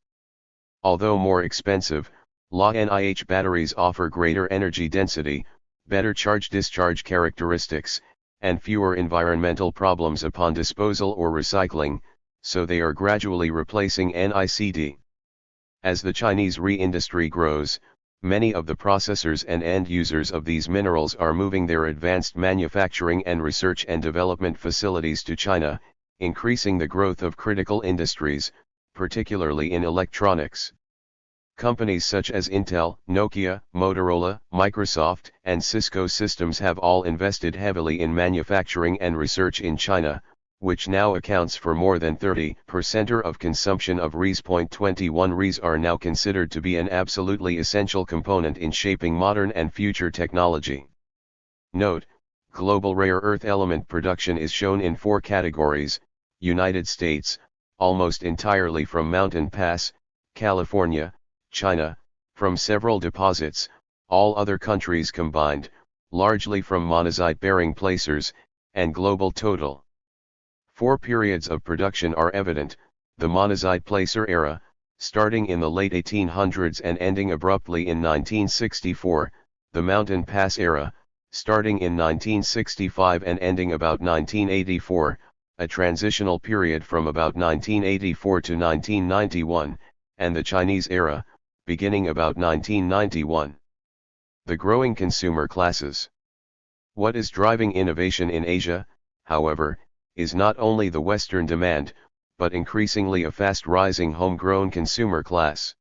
Although more expensive, LiNiH batteries offer greater energy density, better charge-discharge characteristics, and fewer environmental problems upon disposal or recycling, so they are gradually replacing NiCd. As the Chinese re-industry grows, many of the processors and end users of these minerals are moving their advanced manufacturing and research and development facilities to China, increasing the growth of critical industries, particularly in electronics. Companies such as Intel, Nokia, Motorola, Microsoft, and Cisco Systems have all invested heavily in manufacturing and research in China, which now accounts for more than 30% of consumption of Res. 21 Res are now considered to be an absolutely essential component in shaping modern and future technology. Note, global rare earth element production is shown in 4 categories: United States, almost entirely from Mountain Pass, California, China, from several deposits, all other countries combined, largely from monazite-bearing placers, and global total. 4 periods of production are evident: the monazite placer era, starting in the late 1800s and ending abruptly in 1964, the Mountain Pass era, starting in 1965 and ending about 1984, a transitional period from about 1984 to 1991, and the Chinese era, beginning about 1991. The growing consumer classes. What is driving innovation in Asia, however, is not only the Western demand, but increasingly a fast-rising homegrown consumer class.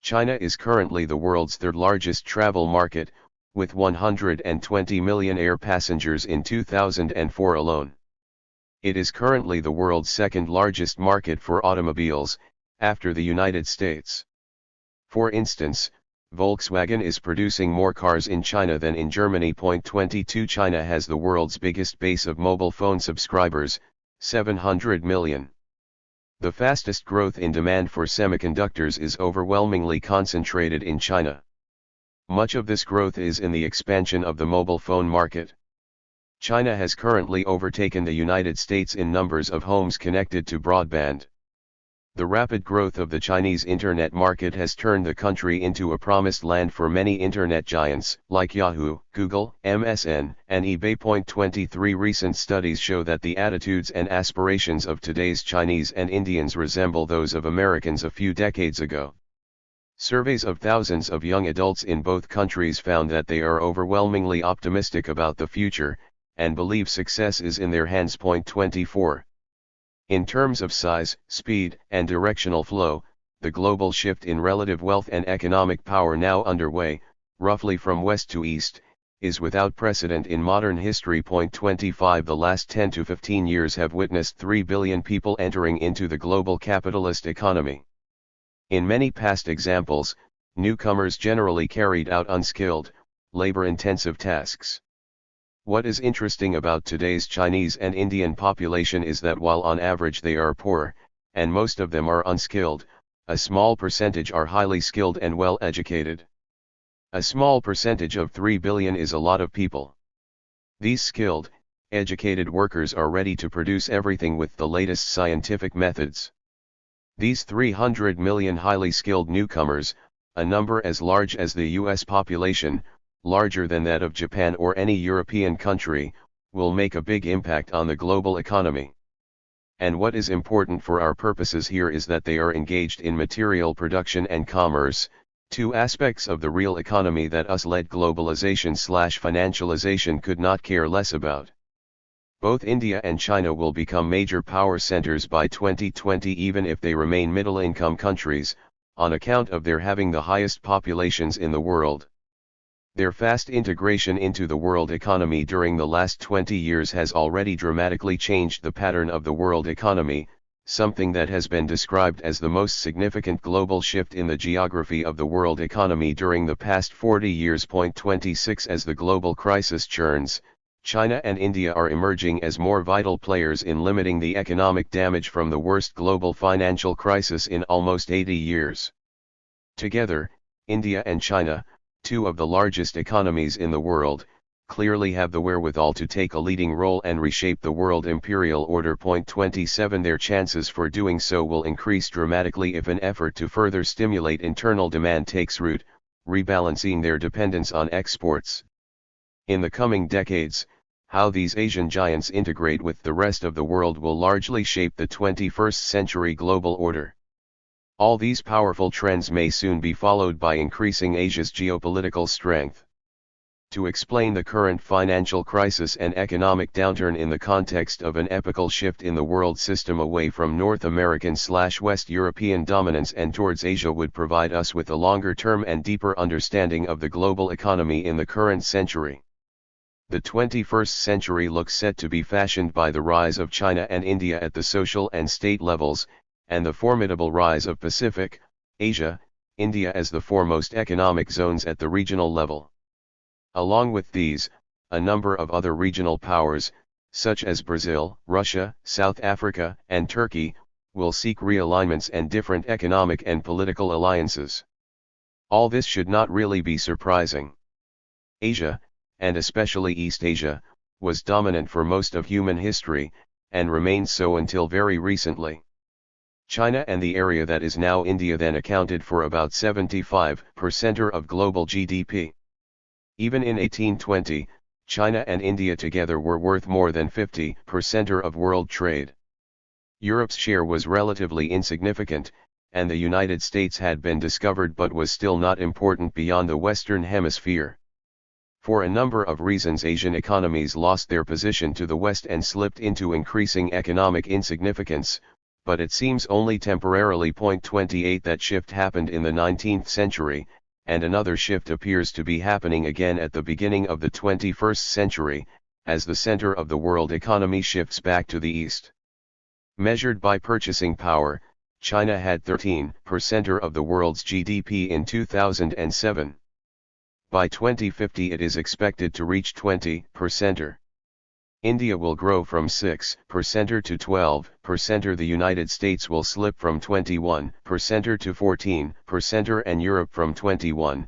China is currently the world's 3rd largest travel market, with 120 million air passengers in 2004 alone. It is currently the world's 2nd largest market for automobiles, after the United States. For instance, Volkswagen is producing more cars in China than in Germany. 22 China has the world's biggest base of mobile phone subscribers, 700 million. The fastest growth in demand for semiconductors is overwhelmingly concentrated in China. Much of this growth is in the expansion of the mobile phone market. China has currently overtaken the United States in numbers of homes connected to broadband. The rapid growth of the Chinese internet market has turned the country into a promised land for many internet giants, like Yahoo, Google, MSN, and eBay. 23 Recent studies show that the attitudes and aspirations of today's Chinese and Indians resemble those of Americans a few decades ago. Surveys of thousands of young adults in both countries found that they are overwhelmingly optimistic about the future, and believe success is in their hands. 24. In terms of size, speed, and directional flow, the global shift in relative wealth and economic power now underway, roughly from west to east, is without precedent in modern history. 25 The last 10 to 15 years have witnessed 3 billion people entering into the global capitalist economy. In many past examples, newcomers generally carried out unskilled, labor-intensive tasks. What is interesting about today's Chinese and Indian population is that while on average they are poor, and most of them are unskilled, a small percentage are highly skilled and well educated. A small percentage of 3 billion is a lot of people. These skilled, educated workers are ready to produce everything with the latest scientific methods. These 300 million highly skilled newcomers, a number as large as the US population, larger than that of Japan or any European country, will make a big impact on the global economy. And what is important for our purposes here is that they are engaged in material production and commerce, two aspects of the real economy that us-led globalization/financialization could not care less about. Both India and China will become major power centers by 2020 even if they remain middle-income countries, on account of their having the highest populations in the world. Their fast integration into the world economy during the last 20 years has already dramatically changed the pattern of the world economy, something that has been described as the most significant global shift in the geography of the world economy during the past 40 years. 26 As the global crisis churns, China and India are emerging as more vital players in limiting the economic damage from the worst global financial crisis in almost 80 years. Together, India and China, two of the largest economies in the world, clearly have the wherewithal to take a leading role and reshape the world imperial order. 27 Their chances for doing so will increase dramatically if an effort to further stimulate internal demand takes root, rebalancing their dependence on exports. In the coming decades, how these Asian giants integrate with the rest of the world will largely shape the 21st century global order. All these powerful trends may soon be followed by increasing Asia's geopolitical strength. To explain the current financial crisis and economic downturn in the context of an epochal shift in the world system away from North American/West European dominance and towards Asia would provide us with a longer-term and deeper understanding of the global economy in the current century. The 21st century looks set to be fashioned by the rise of China and India at the social and state levels, and the formidable rise of Pacific, Asia, India as the foremost economic zones at the regional level. Along with these, a number of other regional powers, such as Brazil, Russia, South Africa, and Turkey, will seek realignments and different economic and political alliances. All this should not really be surprising. Asia, and especially East Asia, was dominant for most of human history, and remains so until very recently. China and the area that is now India then accounted for about 75% of global GDP. Even in 1820, China and India together were worth more than 50% of world trade. Europe's share was relatively insignificant, and the United States had been discovered but was still not important beyond the Western Hemisphere. For a number of reasons Asian economies lost their position to the West and slipped into increasing economic insignificance, but it seems only temporarily. 28 That shift happened in the 19th century, and another shift appears to be happening again at the beginning of the 21st century, as the center of the world economy shifts back to the east. Measured by purchasing power, China had 13% of the world's GDP in 2007. By 2050 it is expected to reach 20%. India will grow from 6% to 12%. The United States will slip from 21% to 14%, and Europe from 21%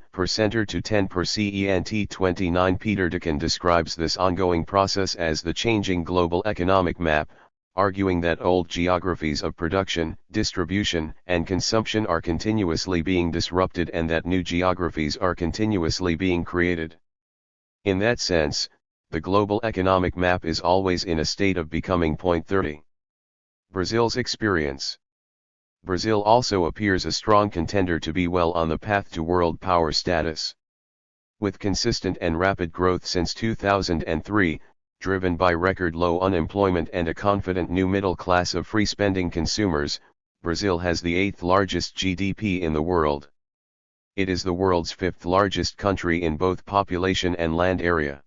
to 10%. 29 Peter Deacon describes this ongoing process as the changing global economic map, arguing that old geographies of production, distribution, and consumption are continuously being disrupted and that new geographies are continuously being created. In that sense, the global economic map is always in a state of becoming. 30. Brazil's experience. Brazil also appears a strong contender to be well on the path to world power status. With consistent and rapid growth since 2003, driven by record low unemployment and a confident new middle class of free-spending consumers, Brazil has the 8th largest GDP in the world. It is the world's 5th largest country in both population and land area.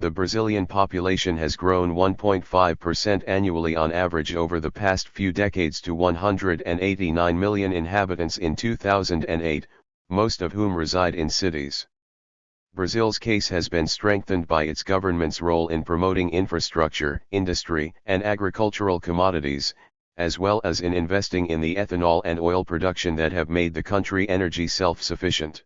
The Brazilian population has grown 1.5% annually on average over the past few decades to 189 million inhabitants in 2008, most of whom reside in cities. Brazil's case has been strengthened by its government's role in promoting infrastructure, industry, and agricultural commodities, as well as in investing in the ethanol and oil production that have made the country energy self-sufficient.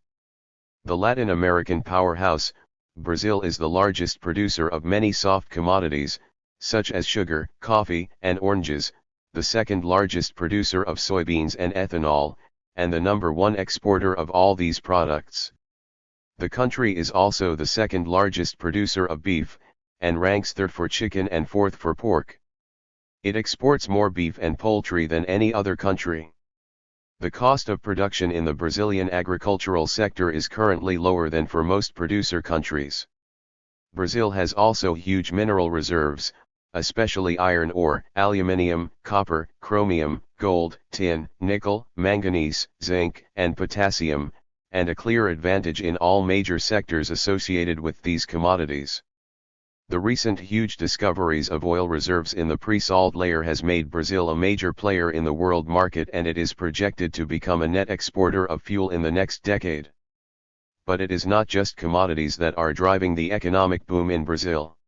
The Latin American powerhouse, Brazil is the largest producer of many soft commodities, such as sugar, coffee, and oranges, the second largest producer of soybeans and ethanol, and the number one exporter of all these products. The country is also the second largest producer of beef, and ranks third for chicken and fourth for pork. It exports more beef and poultry than any other country. The cost of production in the Brazilian agricultural sector is currently lower than for most producer countries. Brazil has also huge mineral reserves, especially iron ore, aluminium, copper, chromium, gold, tin, nickel, manganese, zinc, and potassium, and a clear advantage in all major sectors associated with these commodities. The recent huge discoveries of oil reserves in the pre-salt layer has made Brazil a major player in the world market, and it is projected to become a net exporter of fuel in the next decade. But it is not just commodities that are driving the economic boom in Brazil.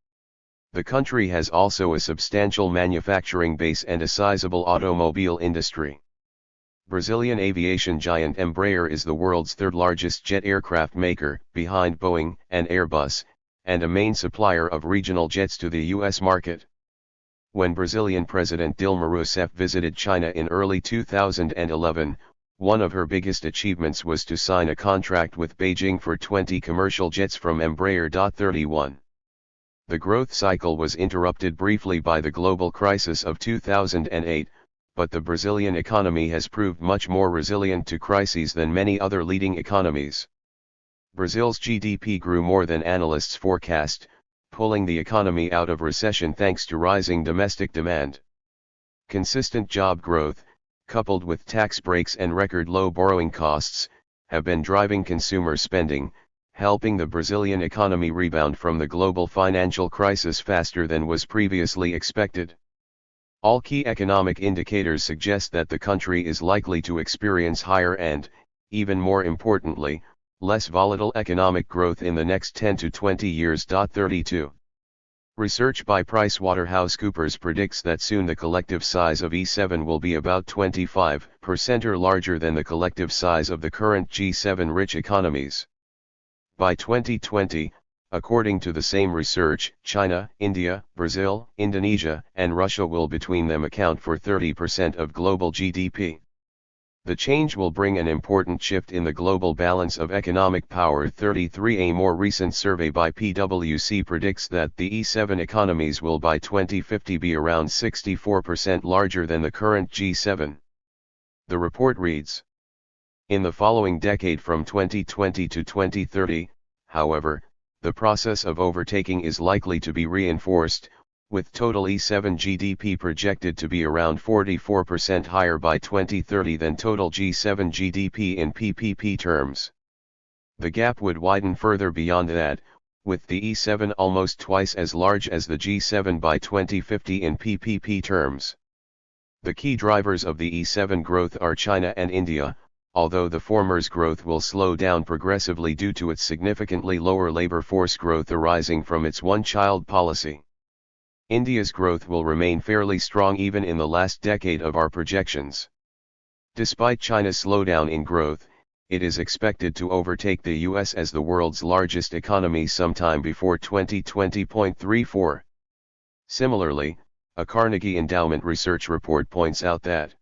The country has also a substantial manufacturing base and a sizable automobile industry. Brazilian aviation giant Embraer is the world's third largest jet aircraft maker, behind Boeing and Airbus, and a main supplier of regional jets to the U.S. market. When Brazilian President Dilma Rousseff visited China in early 2011, one of her biggest achievements was to sign a contract with Beijing for 20 commercial jets from Embraer. 31. The growth cycle was interrupted briefly by the global crisis of 2008, but the Brazilian economy has proved much more resilient to crises than many other leading economies. Brazil's GDP grew more than analysts forecast, pulling the economy out of recession thanks to rising domestic demand. Consistent job growth, coupled with tax breaks and record low borrowing costs, have been driving consumer spending, helping the Brazilian economy rebound from the global financial crisis faster than was previously expected. All key economic indicators suggest that the country is likely to experience higher and, even more importantly, less volatile economic growth in the next 10 to 20 years. 32. Research by PricewaterhouseCoopers predicts that soon the collective size of E7 will be about 25% or larger than the collective size of the current G7 rich economies. By 2020, according to the same research, China, India, Brazil, Indonesia, and Russia will between them account for 30% of global GDP. The change will bring an important shift in the global balance of economic power. 33. A more recent survey by PwC predicts that the E7 economies will by 2050 be around 64% larger than the current G7. The report reads: in the following decade from 2020 to 2030, however, the process of overtaking is likely to be reinforced, with total E7 GDP projected to be around 44% higher by 2030 than total G7 GDP in PPP terms. The gap would widen further beyond that, with the E7 almost twice as large as the G7 by 2050 in PPP terms. The key drivers of the E7 growth are China and India, although the former's growth will slow down progressively due to its significantly lower labor force growth arising from its one-child policy. India's growth will remain fairly strong even in the last decade of our projections. Despite China's slowdown in growth, it is expected to overtake the US as the world's largest economy sometime before 2020.34. Similarly, a Carnegie Endowment research report points out that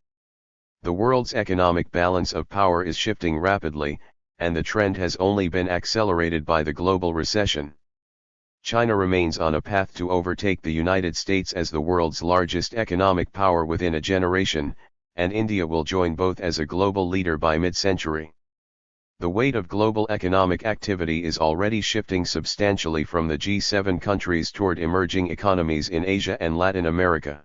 the world's economic balance of power is shifting rapidly, and the trend has only been accelerated by the global recession. China remains on a path to overtake the United States as the world's largest economic power within a generation, and India will join both as a global leader by mid-century. The weight of global economic activity is already shifting substantially from the G7 countries toward emerging economies in Asia and Latin America.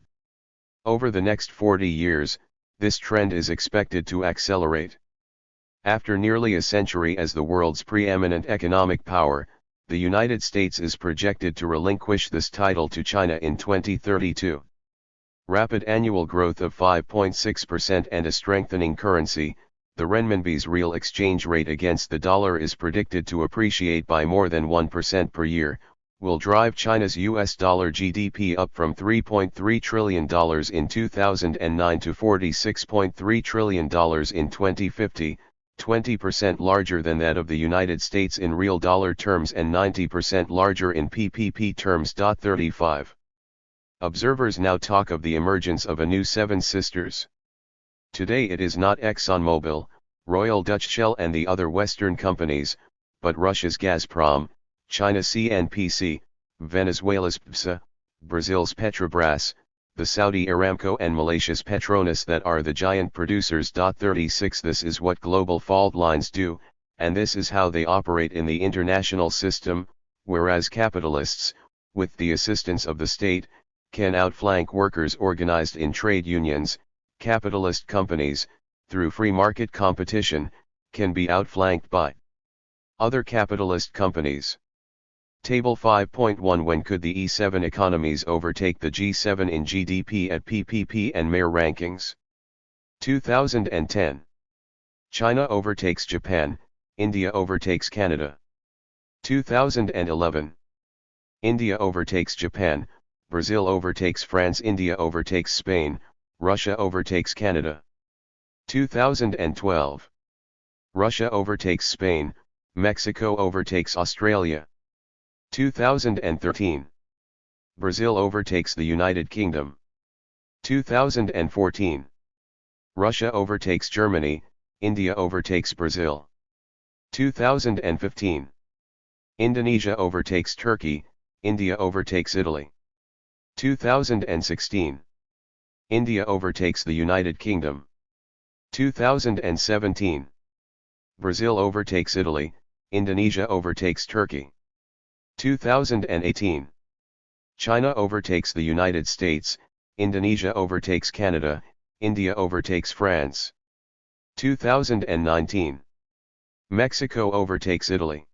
Over the next 40 years, this trend is expected to accelerate. After nearly a century as the world's preeminent economic power, the United States is projected to relinquish this title to China in 2032. Rapid annual growth of 5.6% and a strengthening currency, the renminbi's real exchange rate against the dollar is predicted to appreciate by more than 1% per year, will drive China's US dollar GDP up from $3.3 trillion in 2009 to $46.3 trillion in 2050, 20% larger than that of the United States in real dollar terms and 90% larger in PPP terms. 35. Observers now talk of the emergence of a new Seven Sisters. Today it is not ExxonMobil, Royal Dutch Shell and the other Western companies, but Russia's Gazprom, China's CNPC, Venezuela's PSA, Brazil's Petrobras, the Saudi Aramco and Malaysia's Petronas that are the giant producers. 36 This is what global fault lines do, and this is how they operate in the international system, whereas capitalists, with the assistance of the state, can outflank workers organized in trade unions. Capitalist companies, through free market competition, can be outflanked by other capitalist companies. Table 5.1 When could the E7 economies overtake the G7 in GDP at PPP and MER rankings? 2010. China overtakes Japan, India overtakes Canada. 2011. India overtakes Japan, Brazil overtakes France, India overtakes Spain, Russia overtakes Canada. 2012. Russia overtakes Spain, Mexico overtakes Australia. 2013. Brazil overtakes the United Kingdom. 2014. Russia overtakes Germany, India overtakes Brazil. 2015. Indonesia overtakes Turkey, India overtakes Italy. 2016. India overtakes the United Kingdom. 2017. Brazil overtakes Italy, Indonesia overtakes Turkey. 2018. China overtakes the United States, Indonesia overtakes Canada, India overtakes France. 2019. Mexico overtakes Italy.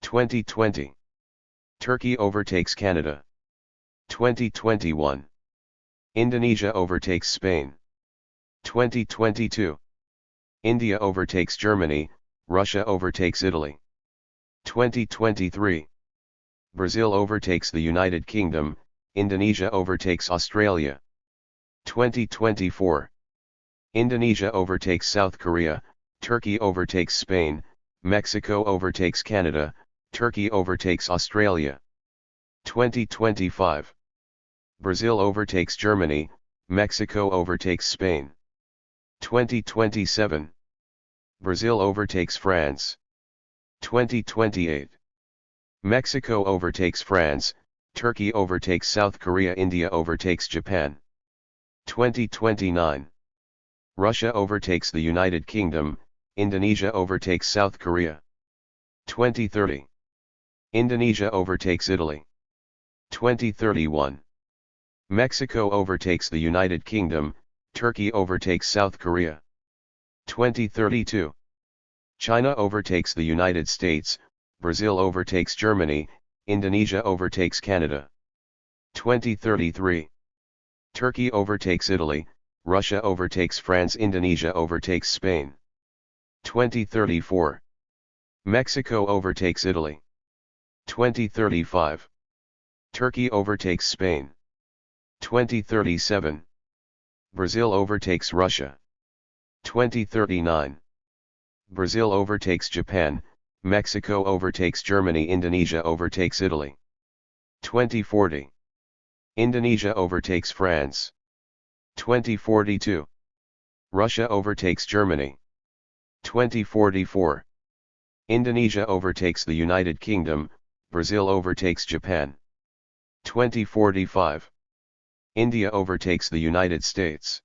2020. Turkey overtakes Canada. 2021. Indonesia overtakes Spain. 2022. India overtakes Germany, Russia overtakes Italy. 2023. Brazil overtakes the United Kingdom, Indonesia overtakes Australia. 2024. Indonesia overtakes South Korea, Turkey overtakes Spain, Mexico overtakes Canada, Turkey overtakes Australia. 2025. Brazil overtakes Germany, Mexico overtakes Spain. 2027. Brazil overtakes France. 2028. Mexico overtakes France, Turkey overtakes South Korea, India overtakes Japan. 2029. Russia overtakes the United Kingdom, Indonesia overtakes South Korea. 2030. Indonesia overtakes Italy. 2031. Mexico overtakes the United Kingdom, Turkey overtakes South Korea. 2032. China overtakes the United States, Brazil overtakes Germany, Indonesia overtakes Canada. 2033. Turkey overtakes Italy, Russia overtakes France, Indonesia overtakes Spain. 2034. Mexico overtakes Italy. 2035. Turkey overtakes Spain. 2037. Brazil overtakes Russia. 2039. Brazil overtakes Japan, Mexico overtakes Germany, Indonesia overtakes Italy. 2040. Indonesia overtakes France. 2042. Russia overtakes Germany. 2044. Indonesia overtakes the United Kingdom, Brazil overtakes Japan. 2045. India overtakes the United States.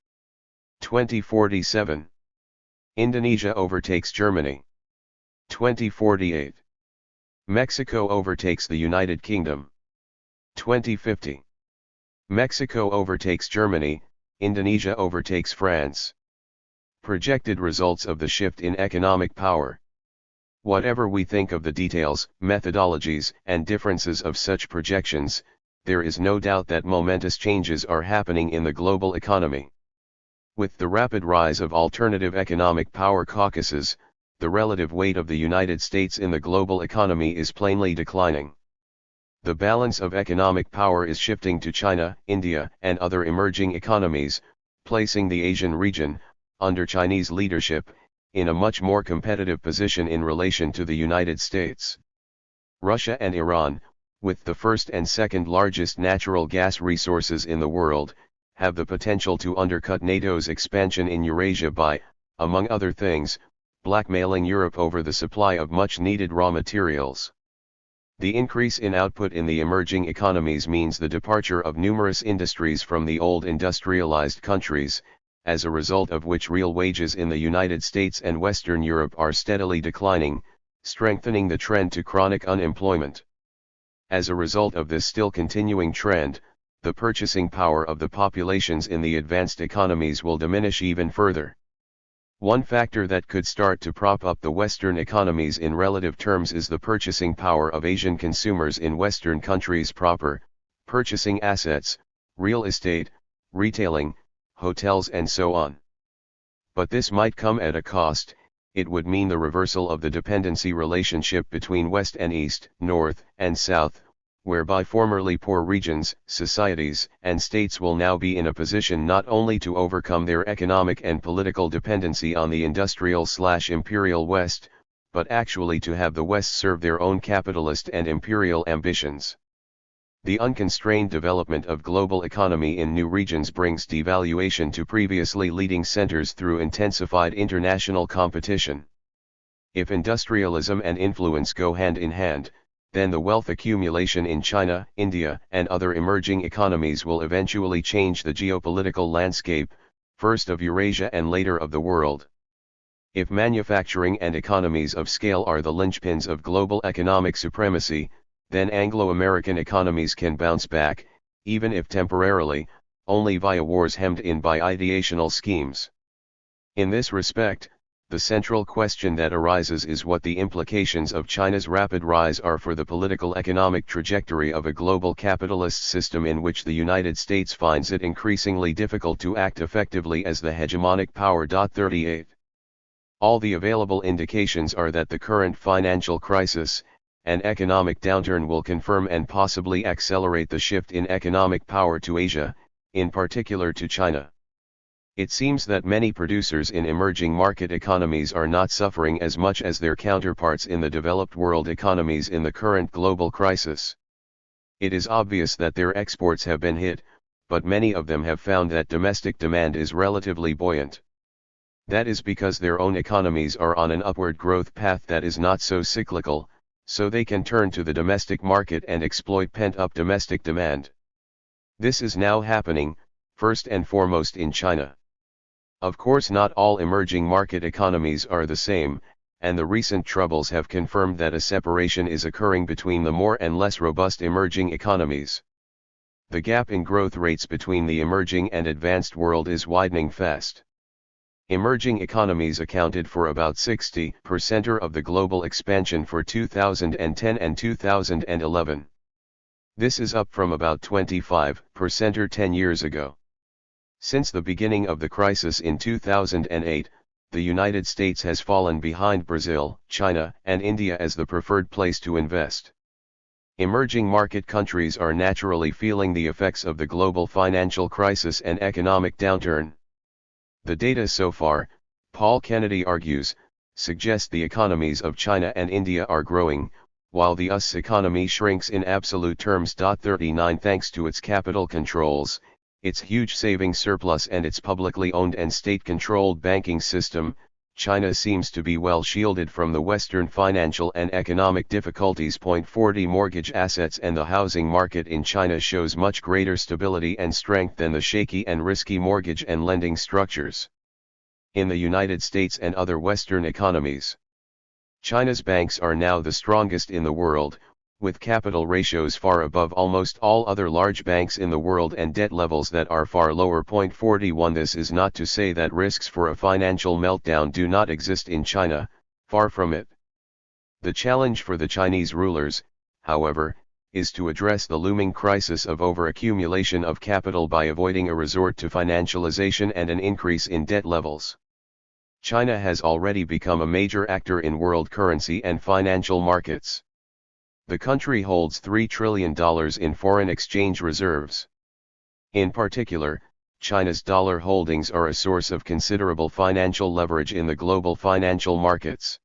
2047. Indonesia overtakes Germany. 2048. Mexico overtakes the United Kingdom. 2050. Mexico overtakes Germany, Indonesia overtakes France. Projected results of the shift in economic power. Whatever we think of the details, methodologies, and differences of such projections, there is no doubt that momentous changes are happening in the global economy. With the rapid rise of alternative economic power caucuses, the relative weight of the United States in the global economy is plainly declining. The balance of economic power is shifting to China, India, and other emerging economies, placing the Asian region, under Chinese leadership, in a much more competitive position in relation to the United States. Russia and Iran, with the first and second largest natural gas resources in the world, have the potential to undercut NATO's expansion in Eurasia by, among other things, blackmailing Europe over the supply of much-needed raw materials. The increase in output in the emerging economies means the departure of numerous industries from the old industrialized countries, as a result of which real wages in the United States and Western Europe are steadily declining, strengthening the trend to chronic unemployment. As a result of this still continuing trend, the purchasing power of the populations in the advanced economies will diminish even further. One factor that could start to prop up the Western economies in relative terms is the purchasing power of Asian consumers in Western countries proper, purchasing assets, real estate, retailing, hotels and so on. But this might come at a cost. It would mean the reversal of the dependency relationship between West and East, North and South, whereby formerly poor regions, societies, and states will now be in a position not only to overcome their economic and political dependency on the industrial/imperial West, but actually to have the West serve their own capitalist and imperial ambitions. The unconstrained development of global economy in new regions brings devaluation to previously leading centers through intensified international competition. If industrialism and influence go hand in hand, then the wealth accumulation in China, India, and other emerging economies will eventually change the geopolitical landscape, first of Eurasia and later of the world. If manufacturing and economies of scale are the linchpins of global economic supremacy, then Anglo-American economies can bounce back, even if temporarily, only via wars hemmed in by ideational schemes. In this respect, the central question that arises is what the implications of China's rapid rise are for the political economic trajectory of a global capitalist system in which the United States finds it increasingly difficult to act effectively as the hegemonic power. 38. All the available indications are that the current financial crisis, an economic downturn, will confirm and possibly accelerate the shift in economic power to Asia, in particular to China. It seems that many producers in emerging market economies are not suffering as much as their counterparts in the developed world economies in the current global crisis. It is obvious that their exports have been hit, but many of them have found that domestic demand is relatively buoyant. That is because their own economies are on an upward growth path that is not so cyclical, so they can turn to the domestic market and exploit pent-up domestic demand. This is now happening, first and foremost in China. Of course, not all emerging market economies are the same, and the recent troubles have confirmed that a separation is occurring between the more and less robust emerging economies. The gap in growth rates between the emerging and advanced world is widening fast. Emerging economies accounted for about 60% of the global expansion for 2010 and 2011. This is up from about 25% 10 years ago. Since the beginning of the crisis in 2008, the United States has fallen behind Brazil, China, and India as the preferred place to invest. Emerging market countries are naturally feeling the effects of the global financial crisis and economic downturn. The data so far, Paul Kennedy argues, suggest the economies of China and India are growing, while the US economy shrinks in absolute terms. 39 Thanks to its capital controls, its huge savings surplus and its publicly owned and state-controlled banking system, China seems to be well shielded from the Western financial and economic difficulties. 40 Mortgage assets and the housing market in China shows much greater stability and strength than the shaky and risky mortgage and lending structures in the United States and other Western economies. China's banks are now the strongest in the world, with capital ratios far above almost all other large banks in the world and debt levels that are far lower. 41 This is not to say that risks for a financial meltdown do not exist in China, far from it. The challenge for the Chinese rulers, however, is to address the looming crisis of overaccumulation of capital by avoiding a resort to financialization and an increase in debt levels. China has already become a major actor in world currency and financial markets. The country holds $3 trillion in foreign exchange reserves. In particular, China's dollar holdings are a source of considerable financial leverage in the global financial markets.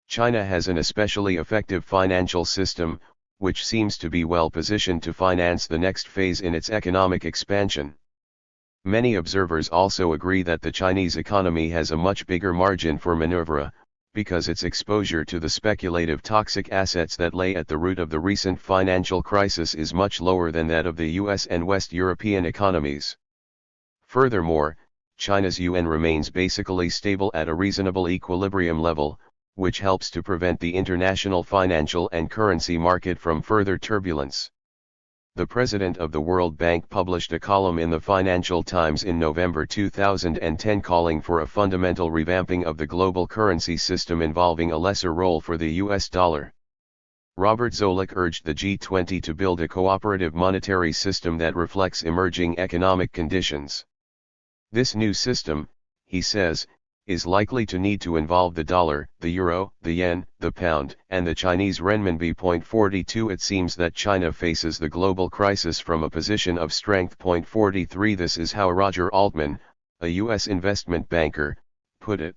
China has an especially effective financial system, which seems to be well positioned to finance the next phase in its economic expansion. Many observers also agree that the Chinese economy has a much bigger margin for maneuver, because its exposure to the speculative toxic assets that lay at the root of the recent financial crisis is much lower than that of the US and West European economies. Furthermore, China's yuan remains basically stable at a reasonable equilibrium level, which helps to prevent the international financial and currency market from further turbulence. The president of the World Bank published a column in the Financial Times in November 2010 calling for a fundamental revamping of the global currency system involving a lesser role for the US dollar. Robert Zoellick urged the G20 to build a cooperative monetary system that reflects emerging economic conditions. This new system, he says, is likely to need to involve the dollar, the euro, the yen, the pound, and the Chinese renminbi. 42 It seems that China faces the global crisis from a position of strength. 43 This is how Roger Altman, a U.S. investment banker, put it.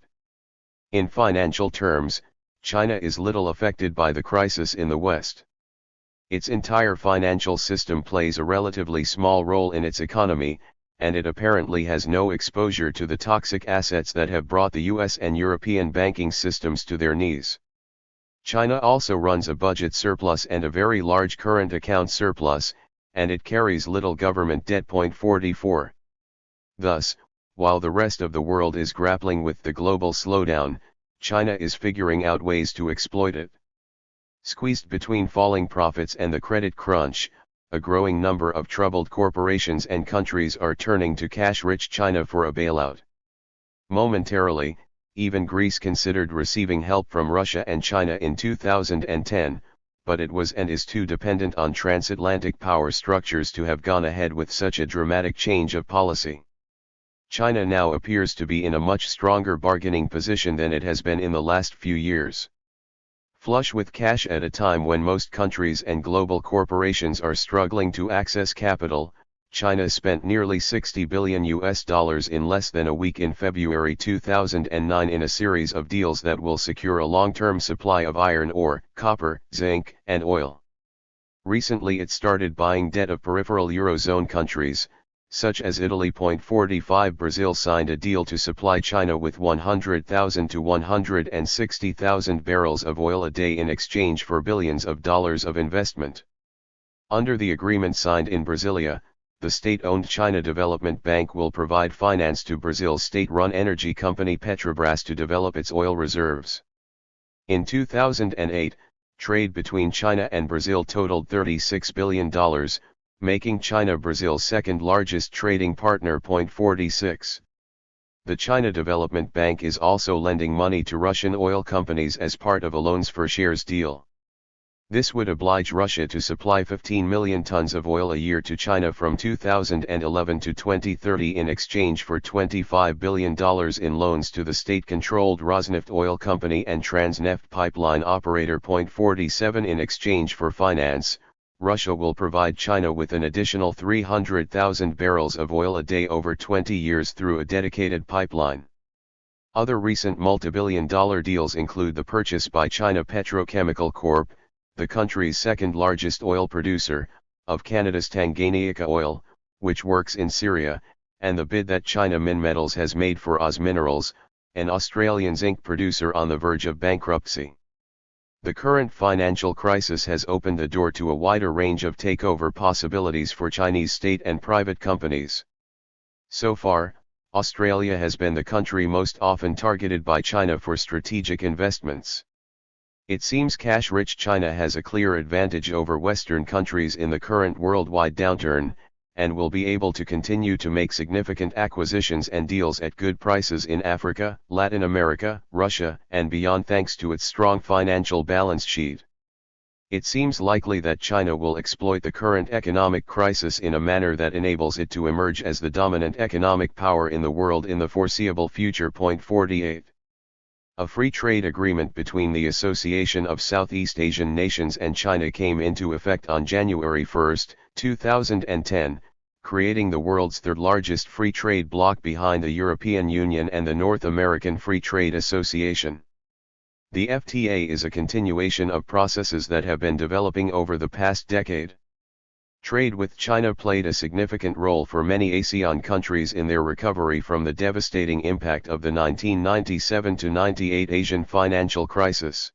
In financial terms, China is little affected by the crisis in the West. Its entire financial system plays a relatively small role in its economy, and it apparently has no exposure to the toxic assets that have brought the US and European banking systems to their knees. China also runs a budget surplus and a very large current account surplus, and it carries little government debt. 44. Thus, while the rest of the world is grappling with the global slowdown, China is figuring out ways to exploit it. Squeezed between falling profits and the credit crunch, a growing number of troubled corporations and countries are turning to cash-rich China for a bailout. Momentarily, even Greece considered receiving help from Russia and China in 2010, but it was and is too dependent on transatlantic power structures to have gone ahead with such a dramatic change of policy. China now appears to be in a much stronger bargaining position than it has been in the last few years. Flush with cash at a time when most countries and global corporations are struggling to access capital, China spent nearly $60 billion in less than a week in February 2009 in a series of deals that will secure a long-term supply of iron ore, copper, zinc, and oil. Recently it started buying debt of peripheral Eurozone countries, such as Italy. 45 Brazil signed a deal to supply China with 100,000 to 160,000 barrels of oil a day in exchange for billions of dollars of investment. Under the agreement signed in Brasilia, the state-owned China Development Bank will provide finance to Brazil's state-run energy company Petrobras to develop its oil reserves. In 2008, trade between China and Brazil totaled $36 billion, making China Brazil's second largest trading partner. 46. The China Development Bank is also lending money to Russian oil companies as part of a loans for shares deal. This would oblige Russia to supply 15 million tons of oil a year to China from 2011 to 2030 in exchange for $25 billion in loans to the state-controlled Rosneft oil company and Transneft pipeline operator. 47 In exchange for finance, Russia will provide China with an additional 300,000 barrels of oil a day over 20 years through a dedicated pipeline. Other recent multi-billion-dollar deals include the purchase by China Petrochemical Corp., the country's second-largest oil producer, of Canada's Tanganyika Oil, which works in Syria, and the bid that China Minmetals has made for Oz Minerals, an Australian zinc producer on the verge of bankruptcy. The current financial crisis has opened the door to a wider range of takeover possibilities for Chinese state and private companies. So far, Australia has been the country most often targeted by China for strategic investments. It seems cash-rich China has a clear advantage over Western countries in the current worldwide downturn, and will be able to continue to make significant acquisitions and deals at good prices in Africa, Latin America, Russia, and beyond thanks to its strong financial balance sheet. It seems likely that China will exploit the current economic crisis in a manner that enables it to emerge as the dominant economic power in the world in the foreseeable future. 48. A free trade agreement between the Association of Southeast Asian Nations and China came into effect on January 1, 2010, creating the world's third-largest free trade bloc behind the European Union and the North American Free Trade Association. The FTA is a continuation of processes that have been developing over the past decade. Trade with China played a significant role for many ASEAN countries in their recovery from the devastating impact of the 1997-98 Asian financial crisis.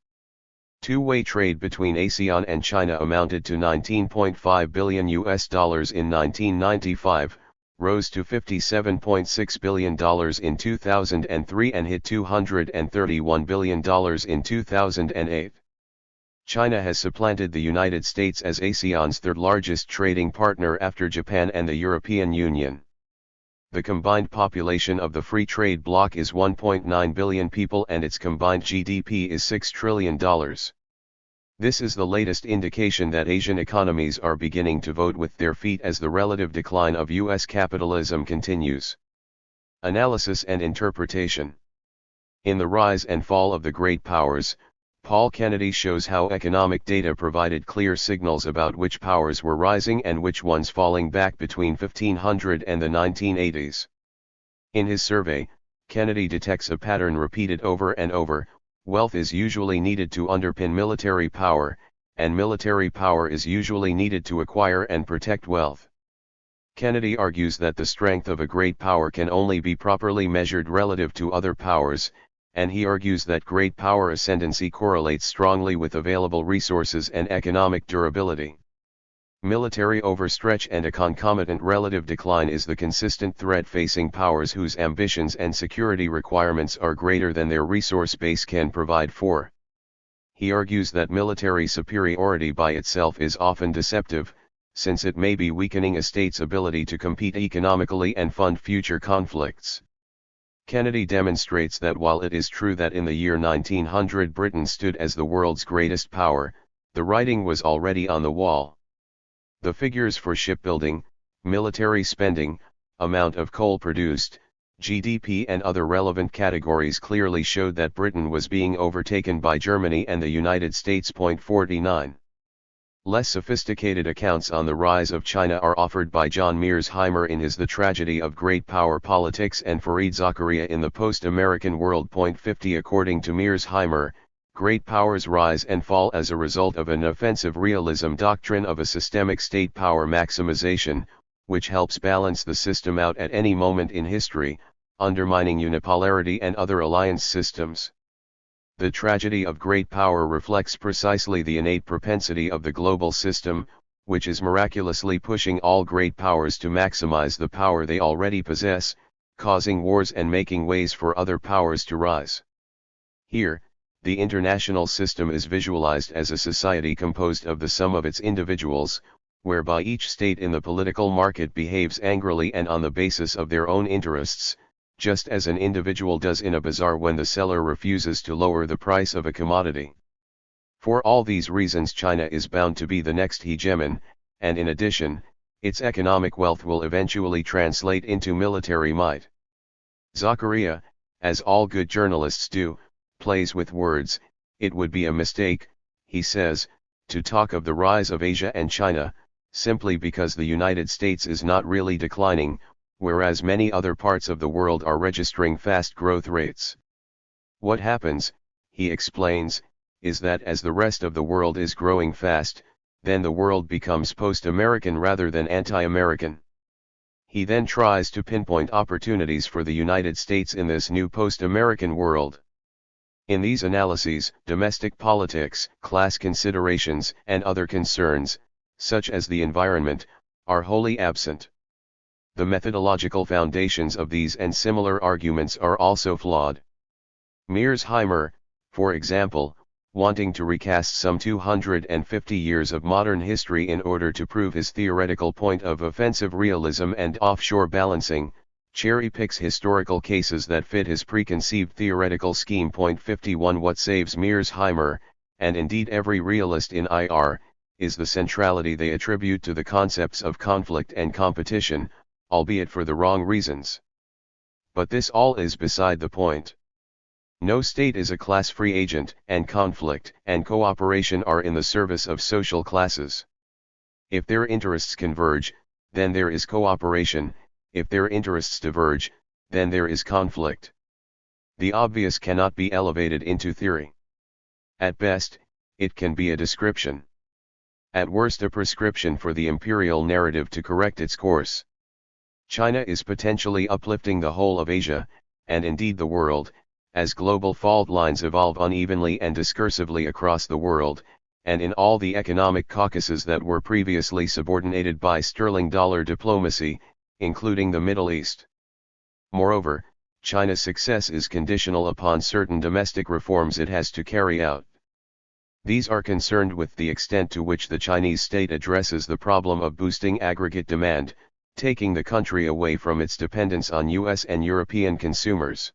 Two-way trade between ASEAN and China amounted to $19.5 billion in 1995, rose to $57.6 billion in 2003 and hit $231 billion in 2008. China has supplanted the United States as ASEAN's third-largest trading partner after Japan and the European Union. The combined population of the free trade bloc is 1.9 billion people and its combined GDP is $6 trillion. This is the latest indication that Asian economies are beginning to vote with their feet as the relative decline of U.S. capitalism continues. Analysis and interpretation. In The Rise and Fall of the Great Powers, Paul Kennedy shows how economic data provided clear signals about which powers were rising and which ones falling back between 1500 and the 1980s. In his survey, Kennedy detects a pattern repeated over and over: wealth is usually needed to underpin military power, and military power is usually needed to acquire and protect wealth. Kennedy argues that the strength of a great power can only be properly measured relative to other powers, and he argues that great power ascendancy correlates strongly with available resources and economic durability. Military overstretch and a concomitant relative decline is the consistent threat facing powers whose ambitions and security requirements are greater than their resource base can provide for. He argues that military superiority by itself is often deceptive, since it may be weakening a state's ability to compete economically and fund future conflicts. Kennedy demonstrates that while it is true that in the year 1900 Britain stood as the world's greatest power, the writing was already on the wall. The figures for shipbuilding, military spending, amount of coal produced, GDP and other relevant categories clearly showed that Britain was being overtaken by Germany and the United States. 49. Less sophisticated accounts on the rise of China are offered by John Mearsheimer in his The Tragedy of Great Power Politics and Fareed Zakaria in The Post-American World. 50 According to Mearsheimer, great powers rise and fall as a result of an offensive realism doctrine of a systemic state power maximization, which helps balance the system out at any moment in history, undermining unipolarity and other alliance systems. The tragedy of great power reflects precisely the innate propensity of the global system, which is miraculously pushing all great powers to maximize the power they already possess, causing wars and making ways for other powers to rise. Here, the international system is visualized as a society composed of the sum of its individuals, whereby each state in the political market behaves angrily and on the basis of their own interests, just as an individual does in a bazaar when the seller refuses to lower the price of a commodity. For all these reasons China is bound to be the next hegemon, and in addition, its economic wealth will eventually translate into military might. Zakaria, as all good journalists do, plays with words. It would be a mistake, he says, to talk of the rise of Asia and China, simply because the United States is not really declining, whereas many other parts of the world are registering fast growth rates. What happens, he explains, is that as the rest of the world is growing fast, then the world becomes post-American rather than anti-American. He then tries to pinpoint opportunities for the United States in this new post-American world. In these analyses, domestic politics, class considerations, and other concerns, such as the environment, are wholly absent. The methodological foundations of these and similar arguments are also flawed. Mearsheimer, for example, wanting to recast some 250 years of modern history in order to prove his theoretical point of offensive realism and offshore balancing, cherry-picks historical cases that fit his preconceived theoretical scheme. 51 What saves Mearsheimer, and indeed every realist in IR, is the centrality they attribute to the concepts of conflict and competition, albeit for the wrong reasons. But this all is beside the point. No state is a class-free agent, and conflict and cooperation are in the service of social classes. If their interests converge, then there is cooperation. If their interests diverge, then there is conflict. The obvious cannot be elevated into theory. At best, it can be a description. At worst, a prescription for the imperial narrative to correct its course. China is potentially uplifting the whole of Asia, and indeed the world, as global fault lines evolve unevenly and discursively across the world, and in all the economic caucuses that were previously subordinated by sterling dollar diplomacy, including the Middle East. Moreover, China's success is conditional upon certain domestic reforms it has to carry out. These are concerned with the extent to which the Chinese state addresses the problem of boosting aggregate demand, taking the country away from its dependence on US and European consumers.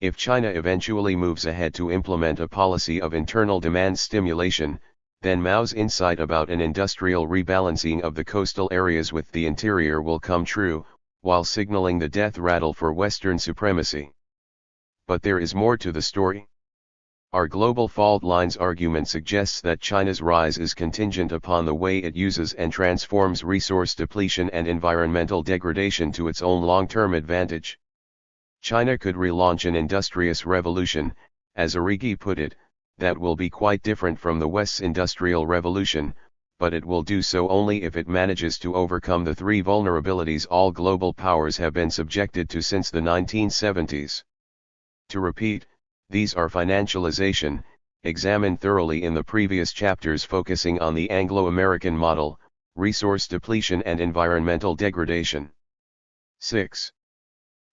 If China eventually moves ahead to implement a policy of internal demand stimulation, then Mao's insight about an industrial rebalancing of the coastal areas with the interior will come true, while signaling the death rattle for Western supremacy. But there is more to the story. Our global fault lines argument suggests that China's rise is contingent upon the way it uses and transforms resource depletion and environmental degradation to its own long-term advantage. China could relaunch an industrious revolution, as Arrighi put it, that will be quite different from the West's industrial revolution, but it will do so only if it manages to overcome the three vulnerabilities all global powers have been subjected to since the 1970s. To repeat, these are financialization, examined thoroughly in the previous chapters focusing on the Anglo-American model, resource depletion and environmental degradation. 6.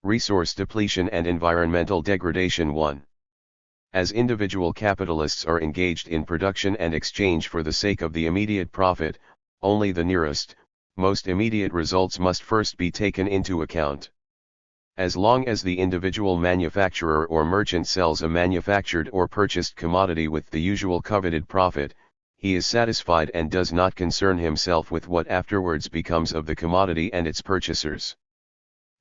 Resource depletion and environmental degradation. 1. As individual capitalists are engaged in production and exchange for the sake of the immediate profit, only the nearest, most immediate results must first be taken into account. As long as the individual manufacturer or merchant sells a manufactured or purchased commodity with the usual coveted profit, he is satisfied and does not concern himself with what afterwards becomes of the commodity and its purchasers.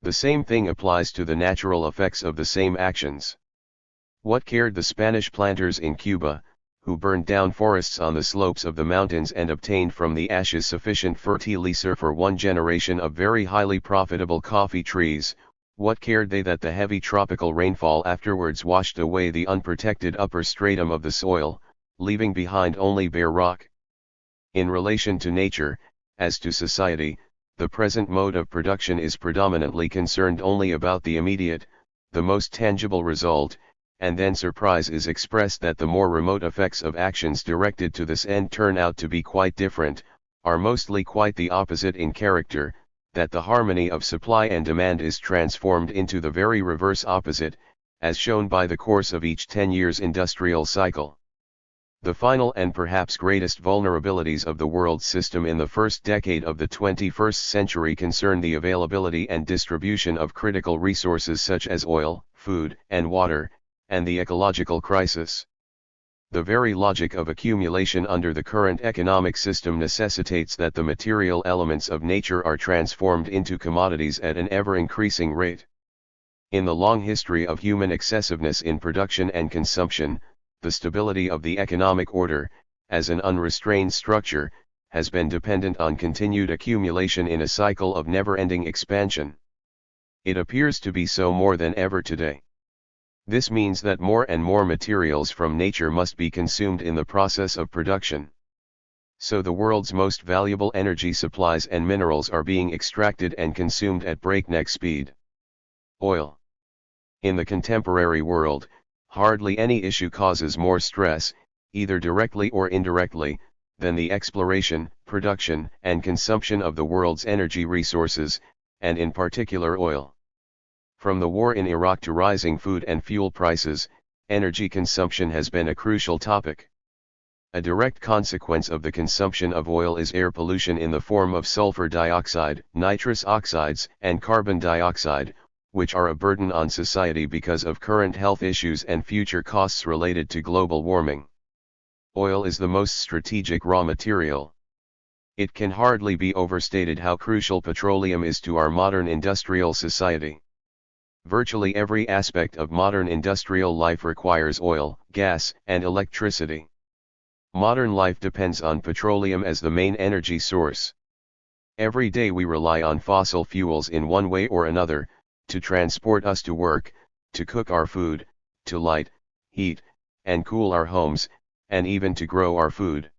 The same thing applies to the natural effects of the same actions. What cared the Spanish planters in Cuba, who burned down forests on the slopes of the mountains and obtained from the ashes sufficient fertilizer for one generation of very highly profitable coffee trees? What cared they that the heavy tropical rainfall afterwards washed away the unprotected upper stratum of the soil, leaving behind only bare rock? In relation to nature, as to society, the present mode of production is predominantly concerned only about the immediate, the most tangible result, and then surprise is expressed that the more remote effects of actions directed to this end turn out to be quite different, are mostly quite the opposite in character, that the harmony of supply and demand is transformed into the very reverse opposite, as shown by the course of each 10 years industrial cycle. The final and perhaps greatest vulnerabilities of the world system in the first decade of the 21st century concern the availability and distribution of critical resources such as oil, food, and water, and the ecological crisis. The very logic of accumulation under the current economic system necessitates that the material elements of nature are transformed into commodities at an ever-increasing rate. In the long history of human excessiveness in production and consumption, the stability of the economic order, as an unrestrained structure, has been dependent on continued accumulation in a cycle of never-ending expansion. It appears to be so more than ever today. This means that more and more materials from nature must be consumed in the process of production. So the world's most valuable energy supplies and minerals are being extracted and consumed at breakneck speed. Oil. In the contemporary world, hardly any issue causes more stress, either directly or indirectly, than the exploration, production, and consumption of the world's energy resources, and in particular oil. From the war in Iraq to rising food and fuel prices, energy consumption has been a crucial topic. A direct consequence of the consumption of oil is air pollution in the form of sulfur dioxide, nitrous oxides, and carbon dioxide, which are a burden on society because of current health issues and future costs related to global warming. Oil is the most strategic raw material. It can hardly be overstated how crucial petroleum is to our modern industrial society. Virtually every aspect of modern industrial life requires oil, gas, and electricity. Modern life depends on petroleum as the main energy source. Every day we rely on fossil fuels in one way or another, to transport us to work, to cook our food, to light, heat, and cool our homes, and even to grow our food.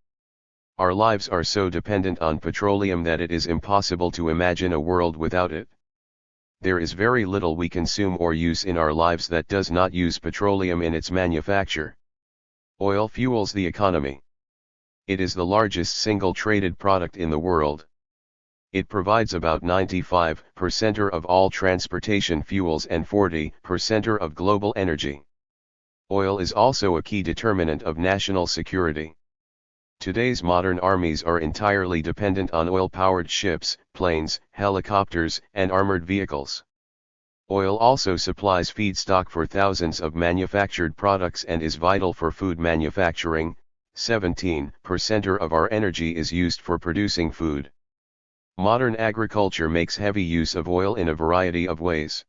Our lives are so dependent on petroleum that it is impossible to imagine a world without it. There is very little we consume or use in our lives that does not use petroleum in its manufacture. Oil fuels the economy. It is the largest single traded product in the world. It provides about 95% of all transportation fuels and 40% of global energy. Oil is also a key determinant of national security. Today's modern armies are entirely dependent on oil-powered ships, planes, helicopters, and armored vehicles. Oil also supplies feedstock for thousands of manufactured products and is vital for food manufacturing. 17% of our energy is used for producing food. Modern agriculture makes heavy use of oil in a variety of ways.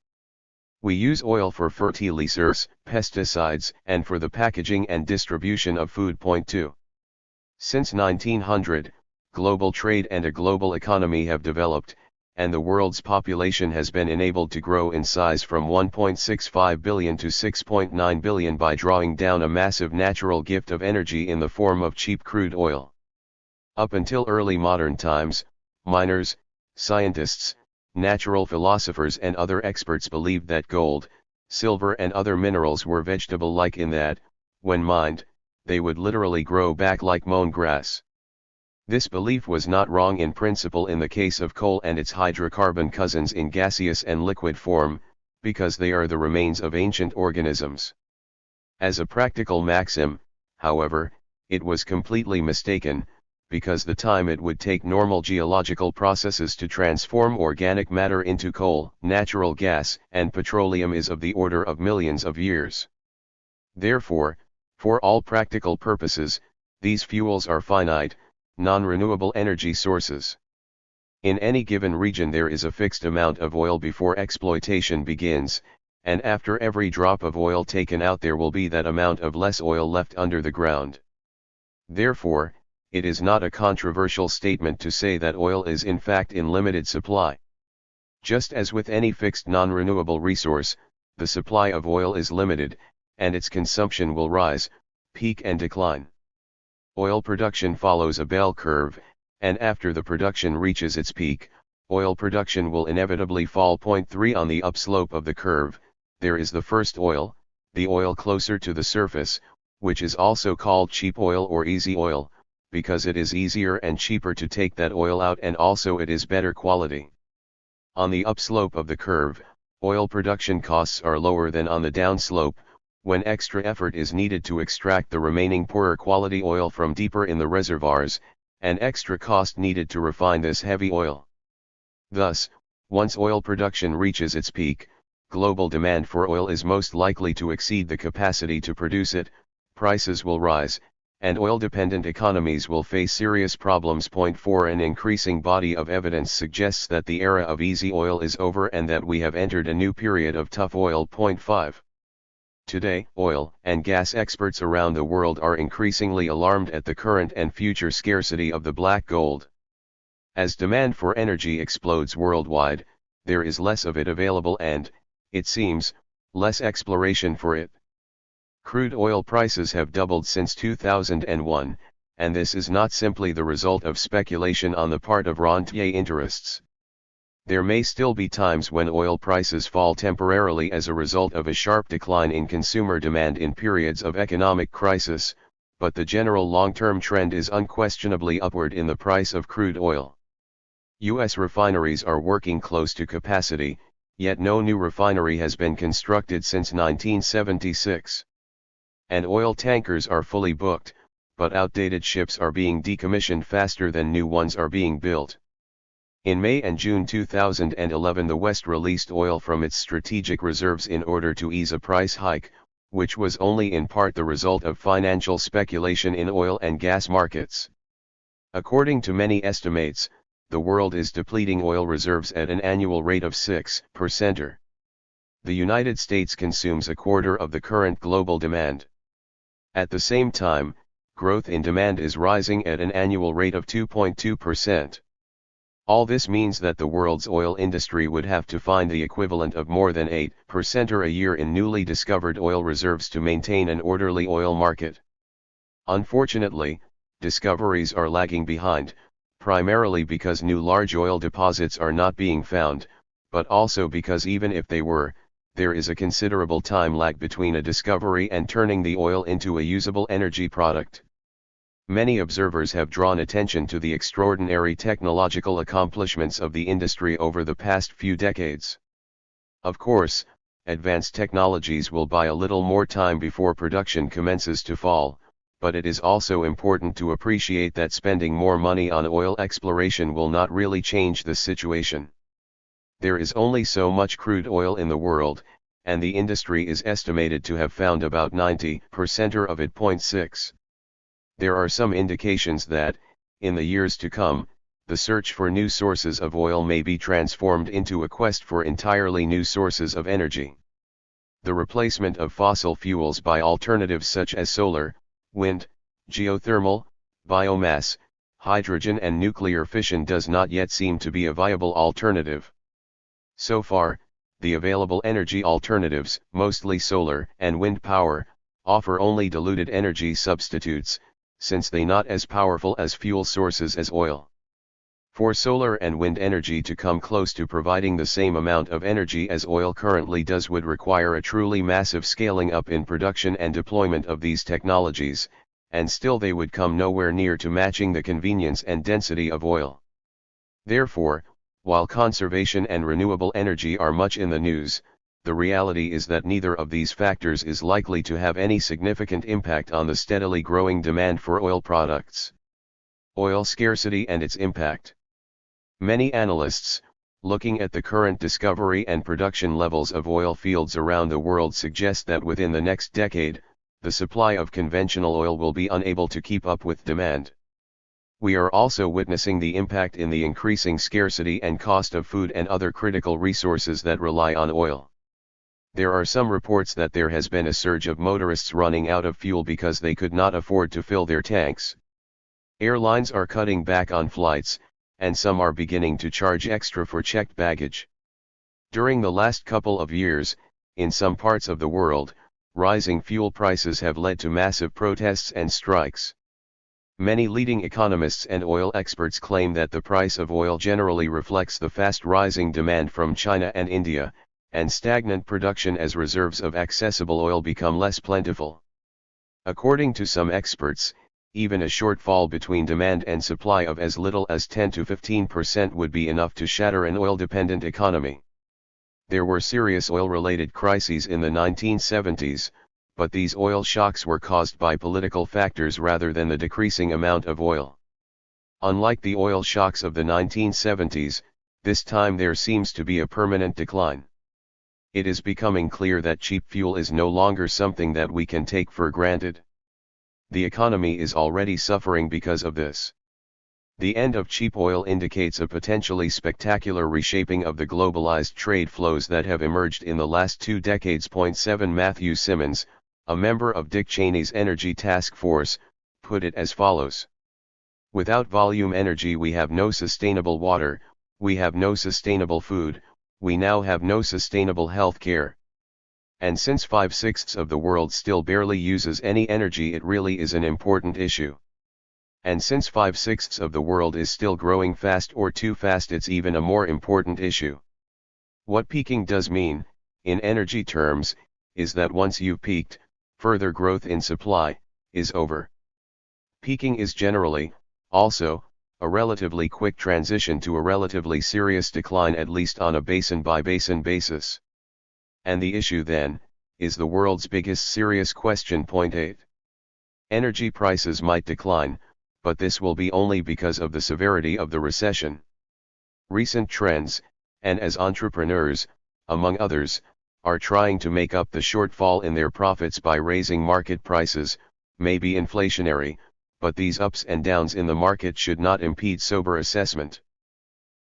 We use oil for fertilizers, pesticides, and for the packaging and distribution of food. 2. Since 1900, global trade and a global economy have developed, and the world's population has been enabled to grow in size from 1.65 billion to 6.9 billion by drawing down a massive natural gift of energy in the form of cheap crude oil. Up until early modern times, miners, scientists, natural philosophers and other experts believed that gold, silver and other minerals were vegetable-like in that, when mined, they would literally grow back like mown grass. This belief was not wrong in principle in the case of coal and its hydrocarbon cousins in gaseous and liquid form, because they are the remains of ancient organisms. As a practical maxim, however, it was completely mistaken, because the time it would take normal geological processes to transform organic matter into coal, natural gas, and petroleum is of the order of millions of years. Therefore, for all practical purposes, these fuels are finite, non-renewable energy sources. In any given region there is a fixed amount of oil before exploitation begins, and after every drop of oil taken out there will be that amount of less oil left under the ground. Therefore, it is not a controversial statement to say that oil is in fact in limited supply. Just as with any fixed non-renewable resource, the supply of oil is limited, and its consumption will rise, peak and decline. Oil production follows a bell curve, and after the production reaches its peak, oil production will inevitably fall. 3 On the upslope of the curve, there is the first oil, the oil closer to the surface, which is also called cheap oil or easy oil, because it is easier and cheaper to take that oil out and also it is better quality. On the upslope of the curve, oil production costs are lower than on the downslope, when extra effort is needed to extract the remaining poorer quality oil from deeper in the reservoirs, and extra cost needed to refine this heavy oil. Thus, once oil production reaches its peak, global demand for oil is most likely to exceed the capacity to produce it. prices will rise, and oil-dependent economies will face serious problems. Point 4 An increasing body of evidence suggests that the era of easy oil is over and that we have entered a new period of tough oil. Point 5 Today, oil and gas experts around the world are increasingly alarmed at the current and future scarcity of the black gold. As demand for energy explodes worldwide, there is less of it available and, it seems, less exploration for it. Crude oil prices have doubled since 2001, and this is not simply the result of speculation on the part of rentier interests. There may still be times when oil prices fall temporarily as a result of a sharp decline in consumer demand in periods of economic crisis, but the general long-term trend is unquestionably upward in the price of crude oil. U.S. refineries are working close to capacity, yet no new refinery has been constructed since 1976. And oil tankers are fully booked, but outdated ships are being decommissioned faster than new ones are being built. In May and June 2011 the West released oil from its strategic reserves in order to ease a price hike, which was only in part the result of financial speculation in oil and gas markets. According to many estimates, the world is depleting oil reserves at an annual rate of 6%. The United States consumes a quarter of the current global demand. At the same time, growth in demand is rising at an annual rate of 2.2%. All this means that the world's oil industry would have to find the equivalent of more than 8% a year in newly discovered oil reserves to maintain an orderly oil market. Unfortunately, discoveries are lagging behind, primarily because new large oil deposits are not being found, but also because even if they were, there is a considerable time lag between a discovery and turning the oil into a usable energy product. Many observers have drawn attention to the extraordinary technological accomplishments of the industry over the past few decades. Of course, advanced technologies will buy a little more time before production commences to fall, but it is also important to appreciate that spending more money on oil exploration will not really change the situation. There is only so much crude oil in the world, and the industry is estimated to have found about 90% of it. 6. There are some indications that, in the years to come, the search for new sources of oil may be transformed into a quest for entirely new sources of energy. The replacement of fossil fuels by alternatives such as solar, wind, geothermal, biomass, hydrogen and nuclear fission does not yet seem to be a viable alternative. So far, the available energy alternatives, mostly solar and wind power, offer only diluted energy substitutes, since they are not as powerful as fuel sources as oil. For solar and wind energy to come close to providing the same amount of energy as oil currently does would require a truly massive scaling up in production and deployment of these technologies, and still they would come nowhere near to matching the convenience and density of oil. Therefore, while conservation and renewable energy are much in the news, the reality is that neither of these factors is likely to have any significant impact on the steadily growing demand for oil products. Oil scarcity and its impact. Many analysts, looking at the current discovery and production levels of oil fields around the world, suggest that within the next decade, the supply of conventional oil will be unable to keep up with demand. We are also witnessing the impact in the increasing scarcity and cost of food and other critical resources that rely on oil. There are some reports that there has been a surge of motorists running out of fuel because they could not afford to fill their tanks. Airlines are cutting back on flights, and some are beginning to charge extra for checked baggage. During the last couple of years, in some parts of the world, rising fuel prices have led to massive protests and strikes. Many leading economists and oil experts claim that the price of oil generally reflects the fast rising demand from China and India, and stagnant production as reserves of accessible oil become less plentiful. According to some experts, even a shortfall between demand and supply of as little as 10 to 15% would be enough to shatter an oil-dependent economy. There were serious oil-related crises in the 1970s, but these oil shocks were caused by political factors rather than the decreasing amount of oil. Unlike the oil shocks of the 1970s, this time there seems to be a permanent decline. It is becoming clear that cheap fuel is no longer something that we can take for granted. The economy is already suffering because of this. The end of cheap oil indicates a potentially spectacular reshaping of the globalized trade flows that have emerged in the last 2 decades. 7 Matthew Simmons, a member of Dick Cheney's Energy Task Force, put it as follows. Without volume energy we have no sustainable water, we have no sustainable food, we now have no sustainable health care. And since 5/6 of the world still barely uses any energy, it really is an important issue. And since 5/6 of the world is still growing fast or too fast, it's even a more important issue. What peaking does mean, in energy terms, is that once you've peaked, further growth in supply is over. Peaking is generally, also, a relatively quick transition to a relatively serious decline, at least on a basin-by-basin basis. And the issue then, is the world's biggest serious question. 8. Energy prices might decline, but this will be only because of the severity of the recession. Recent trends, and as entrepreneurs, among others, are trying to make up the shortfall in their profits by raising market prices, may be inflationary, but these ups and downs in the market should not impede sober assessment.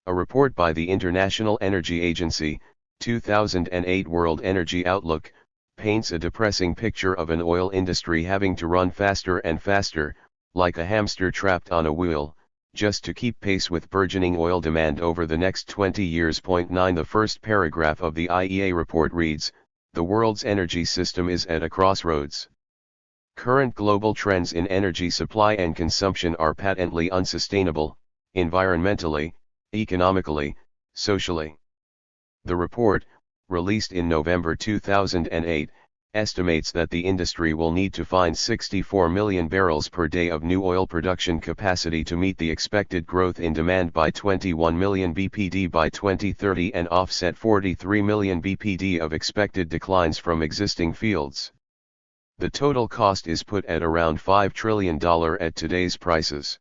A report by the International Energy Agency, 2008 World Energy Outlook, paints a depressing picture of an oil industry having to run faster and faster, like a hamster trapped on a wheel, just to keep pace with burgeoning oil demand over the next 20 years. 9 The first paragraph of the IEA report reads, "The world's energy system is at a crossroads. Current global trends in energy supply and consumption are patently unsustainable, environmentally, economically, socially." The report, released in November 2008, estimates that the industry will need to find 64 million barrels per day of new oil production capacity to meet the expected growth in demand by 21 million bpd by 2030 and offset 43 million bpd of expected declines from existing fields. The total cost is put at around $5 trillion at today's prices.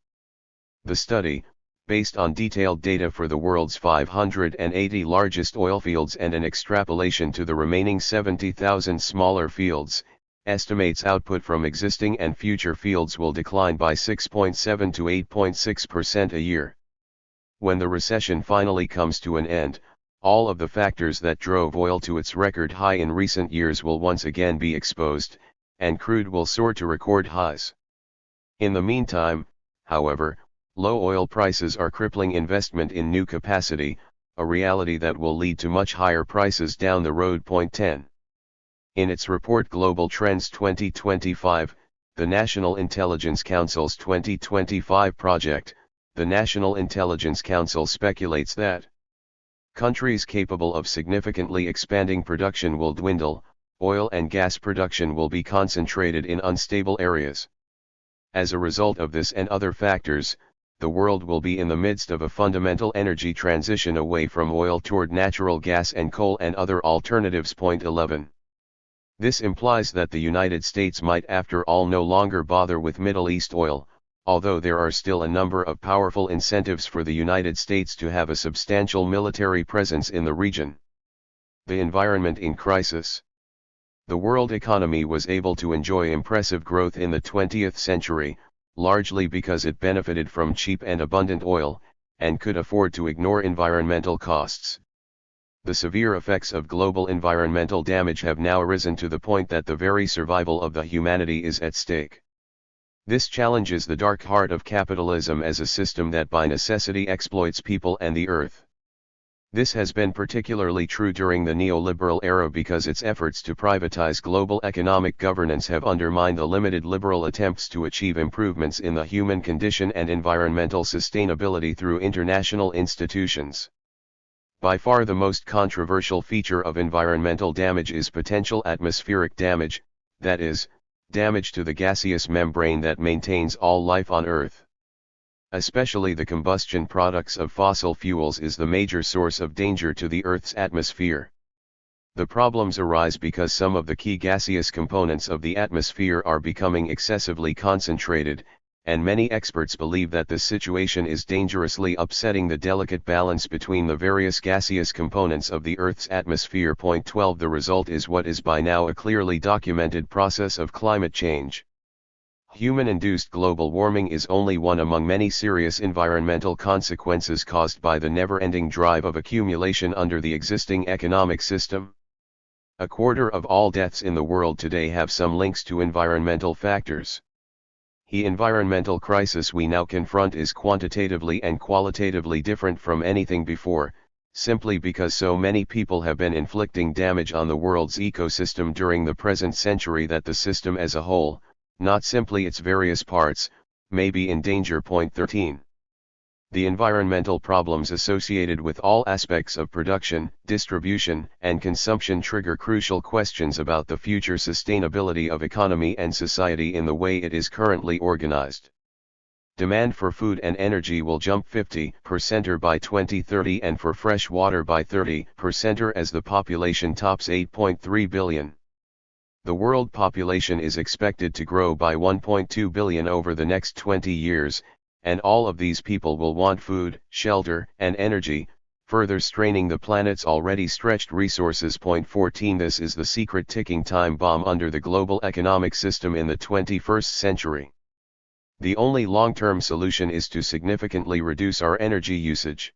The study, based on detailed data for the world's 580 largest oil fields and an extrapolation to the remaining 70,000 smaller fields, estimates output from existing and future fields will decline by 6.7 to 8.6% a year. When the recession finally comes to an end, all of the factors that drove oil to its record high in recent years will once again be exposed, and crude will soar to record highs. In the meantime, however, low oil prices are crippling investment in new capacity, a reality that will lead to much higher prices down the road. 10. In its report Global Trends 2025, the National Intelligence Council's 2025 project, the National Intelligence Council speculates that countries capable of significantly expanding production will dwindle, oil and gas production will be concentrated in unstable areas. As a result of this and other factors, the world will be in the midst of a fundamental energy transition away from oil toward natural gas and coal and other alternatives. 11. This implies that the United States might after all no longer bother with Middle East oil, although there are still a number of powerful incentives for the United States to have a substantial military presence in the region. The environment in crisis. The world economy was able to enjoy impressive growth in the 20th century, largely because it benefited from cheap and abundant oil, and could afford to ignore environmental costs. The severe effects of global environmental damage have now risen to the point that the very survival of the humanity is at stake. This challenges the dark heart of capitalism as a system that by necessity exploits people and the earth. This has been particularly true during the neoliberal era because its efforts to privatize global economic governance have undermined the limited liberal attempts to achieve improvements in the human condition and environmental sustainability through international institutions. By far the most controversial feature of environmental damage is potential atmospheric damage, that is, damage to the gaseous membrane that maintains all life on Earth. Especially the combustion products of fossil fuels is the major source of danger to the Earth's atmosphere. The problems arise because some of the key gaseous components of the atmosphere are becoming excessively concentrated, and many experts believe that this situation is dangerously upsetting the delicate balance between the various gaseous components of the Earth's atmosphere. 12 The result is what is by now a clearly documented process of climate change. Human-induced global warming is only one among many serious environmental consequences caused by the never-ending drive of accumulation under the existing economic system. A quarter of all deaths in the world today have some links to environmental factors. The environmental crisis we now confront is quantitatively and qualitatively different from anything before, simply because so many people have been inflicting damage on the world's ecosystem during the present century that the system as a whole, not simply its various parts, may be in danger. 13. The environmental problems associated with all aspects of production, distribution, and consumption trigger crucial questions about the future sustainability of economy and society in the way it is currently organized. Demand for food and energy will jump 50% by 2030 and for fresh water by 30% as the population tops 8.3 billion. The world population is expected to grow by 1.2 billion over the next 20 years, and all of these people will want food, shelter, and energy, further straining the planet's already stretched resources. 14 This is the secret ticking time bomb under the global economic system in the 21st century. The only long-term solution is to significantly reduce our energy usage.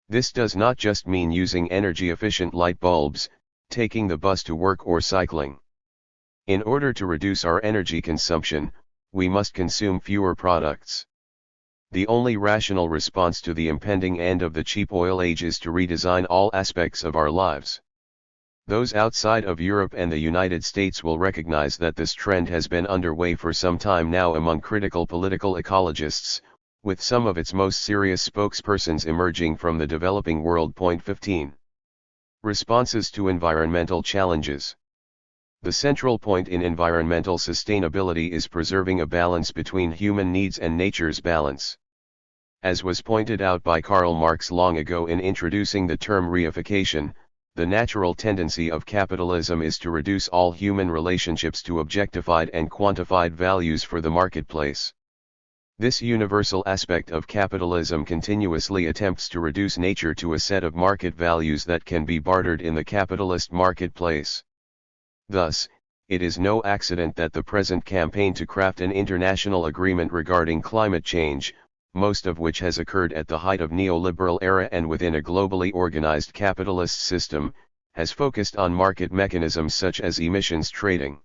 This does not just mean using energy-efficient light bulbs, taking the bus to work or cycling. In order to reduce our energy consumption, we must consume fewer products. The only rational response to the impending end of the cheap oil age is to redesign all aspects of our lives. Those outside of Europe and the United States will recognize that this trend has been underway for some time now among critical political ecologists, with some of its most serious spokespersons emerging from the developing world. 15. Responses to environmental challenges. The central point in environmental sustainability is preserving a balance between human needs and nature's balance. As was pointed out by Karl Marx long ago in introducing the term reification, the natural tendency of capitalism is to reduce all human relationships to objectified and quantified values for the marketplace. This universal aspect of capitalism continuously attempts to reduce nature to a set of market values that can be bartered in the capitalist marketplace. Thus, it is no accident that the present campaign to craft an international agreement regarding climate change, most of which has occurred at the height of neoliberal era and within a globally organized capitalist system, has focused on market mechanisms such as emissions trading.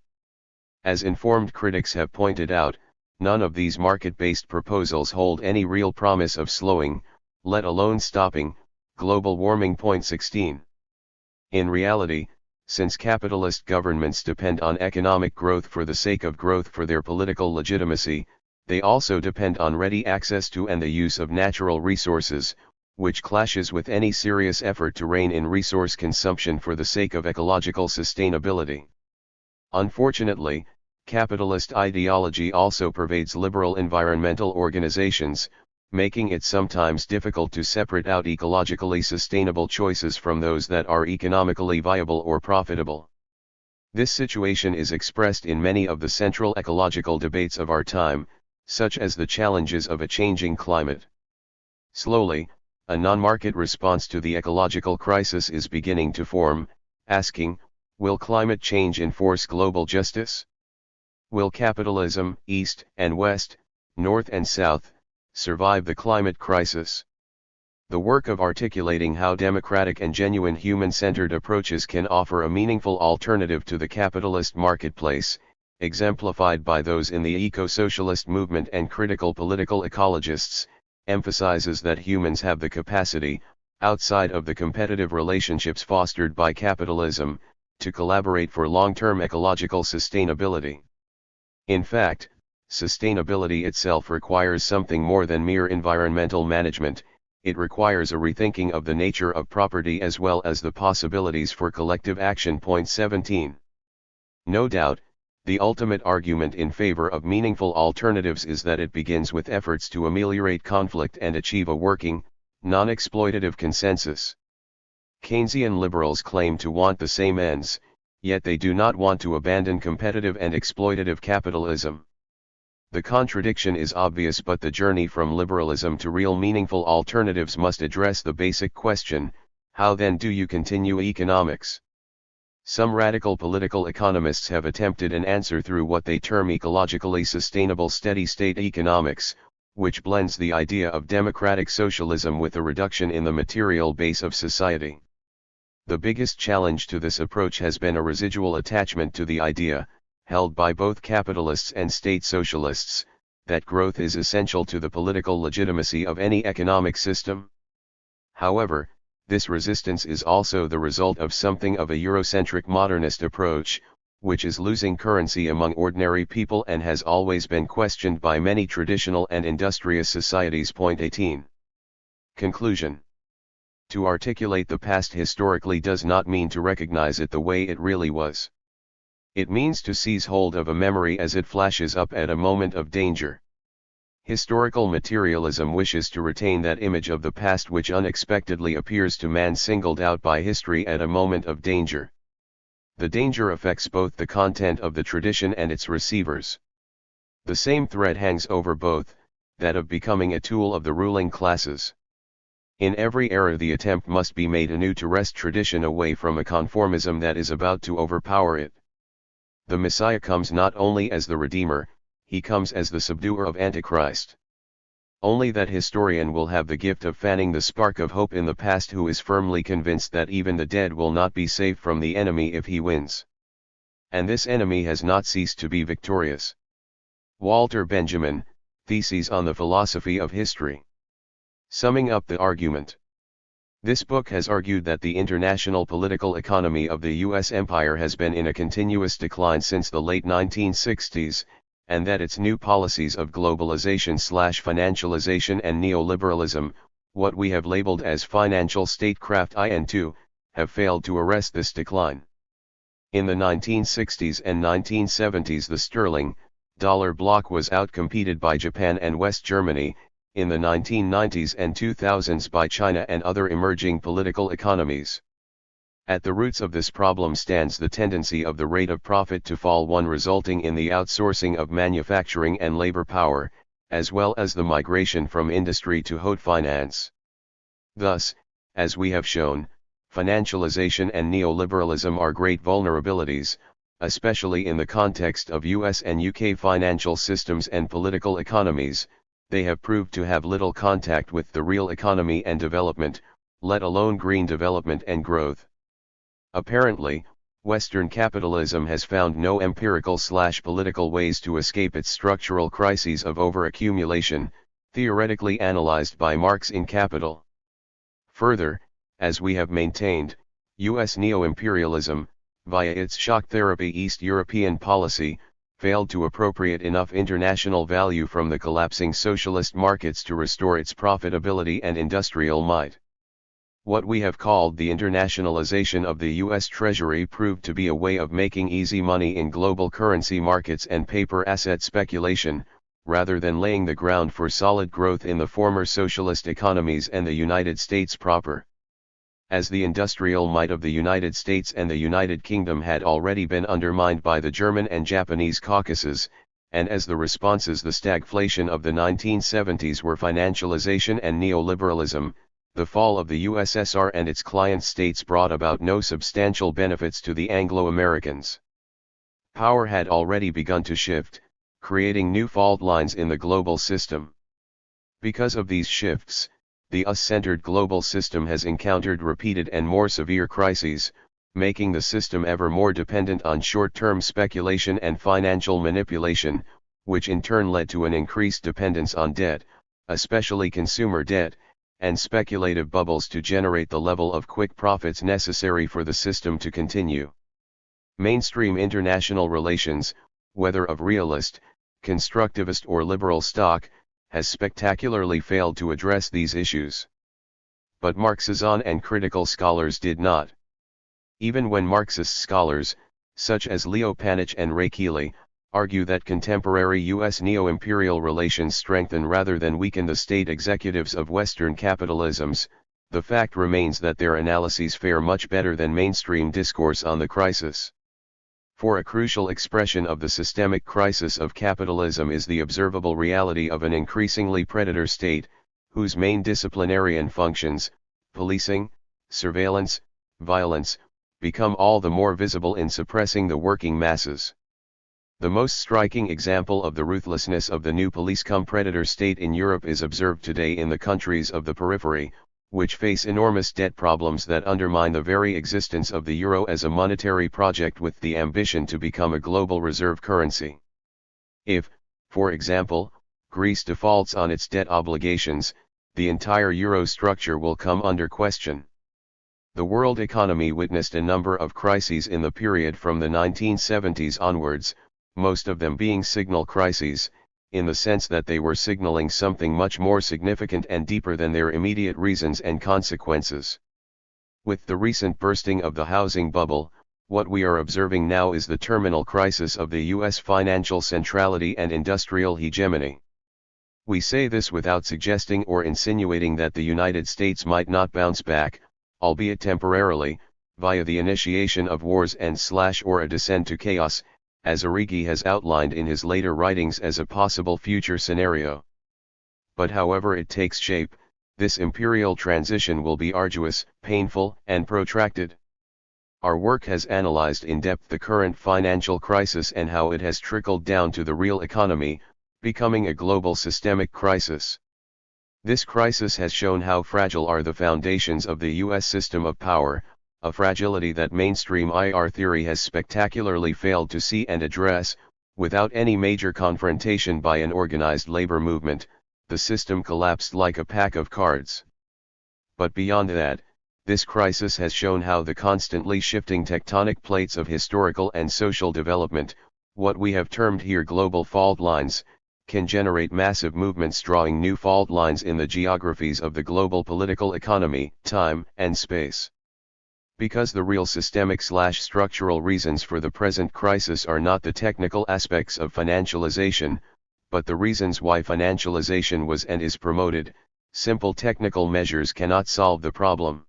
As informed critics have pointed out, none of these market-based proposals hold any real promise of slowing, let alone stopping, global warming. 16. In reality, since capitalist governments depend on economic growth for the sake of growth for their political legitimacy, they also depend on ready access to and the use of natural resources, which clashes with any serious effort to rein in resource consumption for the sake of ecological sustainability. Unfortunately, capitalist ideology also pervades liberal environmental organizations, making it sometimes difficult to separate out ecologically sustainable choices from those that are economically viable or profitable. This situation is expressed in many of the central ecological debates of our time, such as the challenges of a changing climate. Slowly, a non-market response to the ecological crisis is beginning to form, asking, will climate change enforce global justice? Will capitalism, East and West, North and South, survive the climate crisis? The work of articulating how democratic and genuine human-centered approaches can offer a meaningful alternative to the capitalist marketplace, exemplified by those in the eco-socialist movement and critical political ecologists, emphasizes that humans have the capacity, outside of the competitive relationships fostered by capitalism, to collaborate for long-term ecological sustainability. In fact, sustainability itself requires something more than mere environmental management. It requires a rethinking of the nature of property as well as the possibilities for collective action. 17. No doubt, the ultimate argument in favor of meaningful alternatives is that it begins with efforts to ameliorate conflict and achieve a working, non-exploitative consensus. Keynesian liberals claim to want the same ends, yet they do not want to abandon competitive and exploitative capitalism. The contradiction is obvious, but the journey from liberalism to real meaningful alternatives must address the basic question: how then do you continue economics? Some radical political economists have attempted an answer through what they term ecologically sustainable steady-state economics, which blends the idea of democratic socialism with a reduction in the material base of society. The biggest challenge to this approach has been a residual attachment to the idea, held by both capitalists and state socialists, that growth is essential to the political legitimacy of any economic system. However, this resistance is also the result of something of a Eurocentric modernist approach, which is losing currency among ordinary people and has always been questioned by many traditional and industrious societies. 18. Conclusion. To articulate the past historically does not mean to recognize it the way it really was. It means to seize hold of a memory as it flashes up at a moment of danger. Historical materialism wishes to retain that image of the past which unexpectedly appears to man singled out by history at a moment of danger. The danger affects both the content of the tradition and its receivers. The same threat hangs over both, that of becoming a tool of the ruling classes. In every era the attempt must be made anew to wrest tradition away from a conformism that is about to overpower it. The Messiah comes not only as the Redeemer, he comes as the subduer of Antichrist. Only that historian will have the gift of fanning the spark of hope in the past who is firmly convinced that even the dead will not be safe from the enemy if he wins. And this enemy has not ceased to be victorious. Walter Benjamin, Theses on the Philosophy of History. Summing up the argument. This book has argued that the international political economy of the U.S. empire has been in a continuous decline since the late 1960s, and that its new policies of globalization/financialization and neoliberalism, what we have labeled as financial statecraft IN2, have failed to arrest this decline. In the 1960s and 1970s the sterling, dollar bloc was outcompeted by Japan and West Germany, in the 1990s and 2000s by China and other emerging political economies. At the roots of this problem stands the tendency of the rate of profit to fall, one resulting in the outsourcing of manufacturing and labor power, as well as the migration from industry to haute finance. Thus, as we have shown, financialization and neoliberalism are great vulnerabilities, especially in the context of US and UK financial systems and political economies. They have proved to have little contact with the real economy and development, let alone green development and growth. Apparently, Western capitalism has found no empirical/political ways to escape its structural crises of overaccumulation, theoretically analyzed by Marx in Capital. Further, as we have maintained, U.S. neo-imperialism, via its shock therapy East European policy, failed to appropriate enough international value from the collapsing socialist markets to restore its profitability and industrial might. What we have called the internationalization of the U.S. Treasury proved to be a way of making easy money in global currency markets and paper asset speculation, rather than laying the ground for solid growth in the former socialist economies and the United States proper. As the industrial might of the United States and the United Kingdom had already been undermined by the German and Japanese Caucasus, and as the responses the stagflation of the 1970s were financialization and neoliberalism, the fall of the USSR and its client states brought about no substantial benefits to the Anglo-Americans. Power had already begun to shift, creating new fault lines in the global system. Because of these shifts, the US-centered global system has encountered repeated and more severe crises, making the system ever more dependent on short-term speculation and financial manipulation, which in turn led to an increased dependence on debt, especially consumer debt, and speculative bubbles to generate the level of quick profits necessary for the system to continue. Mainstream international relations, whether of realist, constructivist or liberal stock, has spectacularly failed to address these issues. But Marxism and critical scholars did not. Even when Marxist scholars, such as Leo Panitch and Ray Keeley, argue that contemporary U.S. neo-imperial relations strengthen rather than weaken the state executives of Western capitalisms, the fact remains that their analyses fare much better than mainstream discourse on the crisis. For a crucial expression of the systemic crisis of capitalism is the observable reality of an increasingly predator state, whose main disciplinarian functions, policing, surveillance, violence, become all the more visible in suppressing the working masses. The most striking example of the ruthlessness of the new police-cum-predator state in Europe is observed today in the countries of the periphery, which face enormous debt problems that undermine the very existence of the euro as a monetary project with the ambition to become a global reserve currency. If, for example, Greece defaults on its debt obligations, the entire euro structure will come under question. The world economy witnessed a number of crises in the period from the 1970s onwards, most of them being signal crises, in the sense that they were signaling something much more significant and deeper than their immediate reasons and consequences. With the recent bursting of the housing bubble, what we are observing now is the terminal crisis of the U.S. financial centrality and industrial hegemony. We say this without suggesting or insinuating that the United States might not bounce back, albeit temporarily, via the initiation of wars and/or a descent to chaos, as Arrighi has outlined in his later writings as a possible future scenario. But however it takes shape, this imperial transition will be arduous, painful, and protracted. Our work has analyzed in depth the current financial crisis and how it has trickled down to the real economy, becoming a global systemic crisis. This crisis has shown how fragile are the foundations of the U.S. system of power, a fragility that mainstream IR theory has spectacularly failed to see and address. Without any major confrontation by an organized labor movement, the system collapsed like a pack of cards. But beyond that, this crisis has shown how the constantly shifting tectonic plates of historical and social development, what we have termed here global fault lines, can generate massive movements drawing new fault lines in the geographies of the global political economy, time, and space. Because the real systemic/structural reasons for the present crisis are not the technical aspects of financialization, but the reasons why financialization was and is promoted, simple technical measures cannot solve the problem.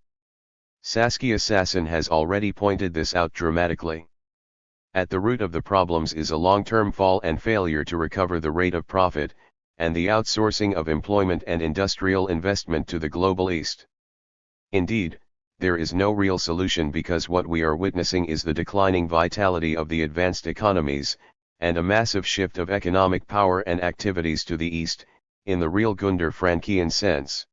Saskia Sassen has already pointed this out dramatically. At the root of the problems is a long-term fall and failure to recover the rate of profit, and the outsourcing of employment and industrial investment to the global East. Indeed, there is no real solution because what we are witnessing is the declining vitality of the advanced economies, and a massive shift of economic power and activities to the East, in the real Gunder-Frankian sense.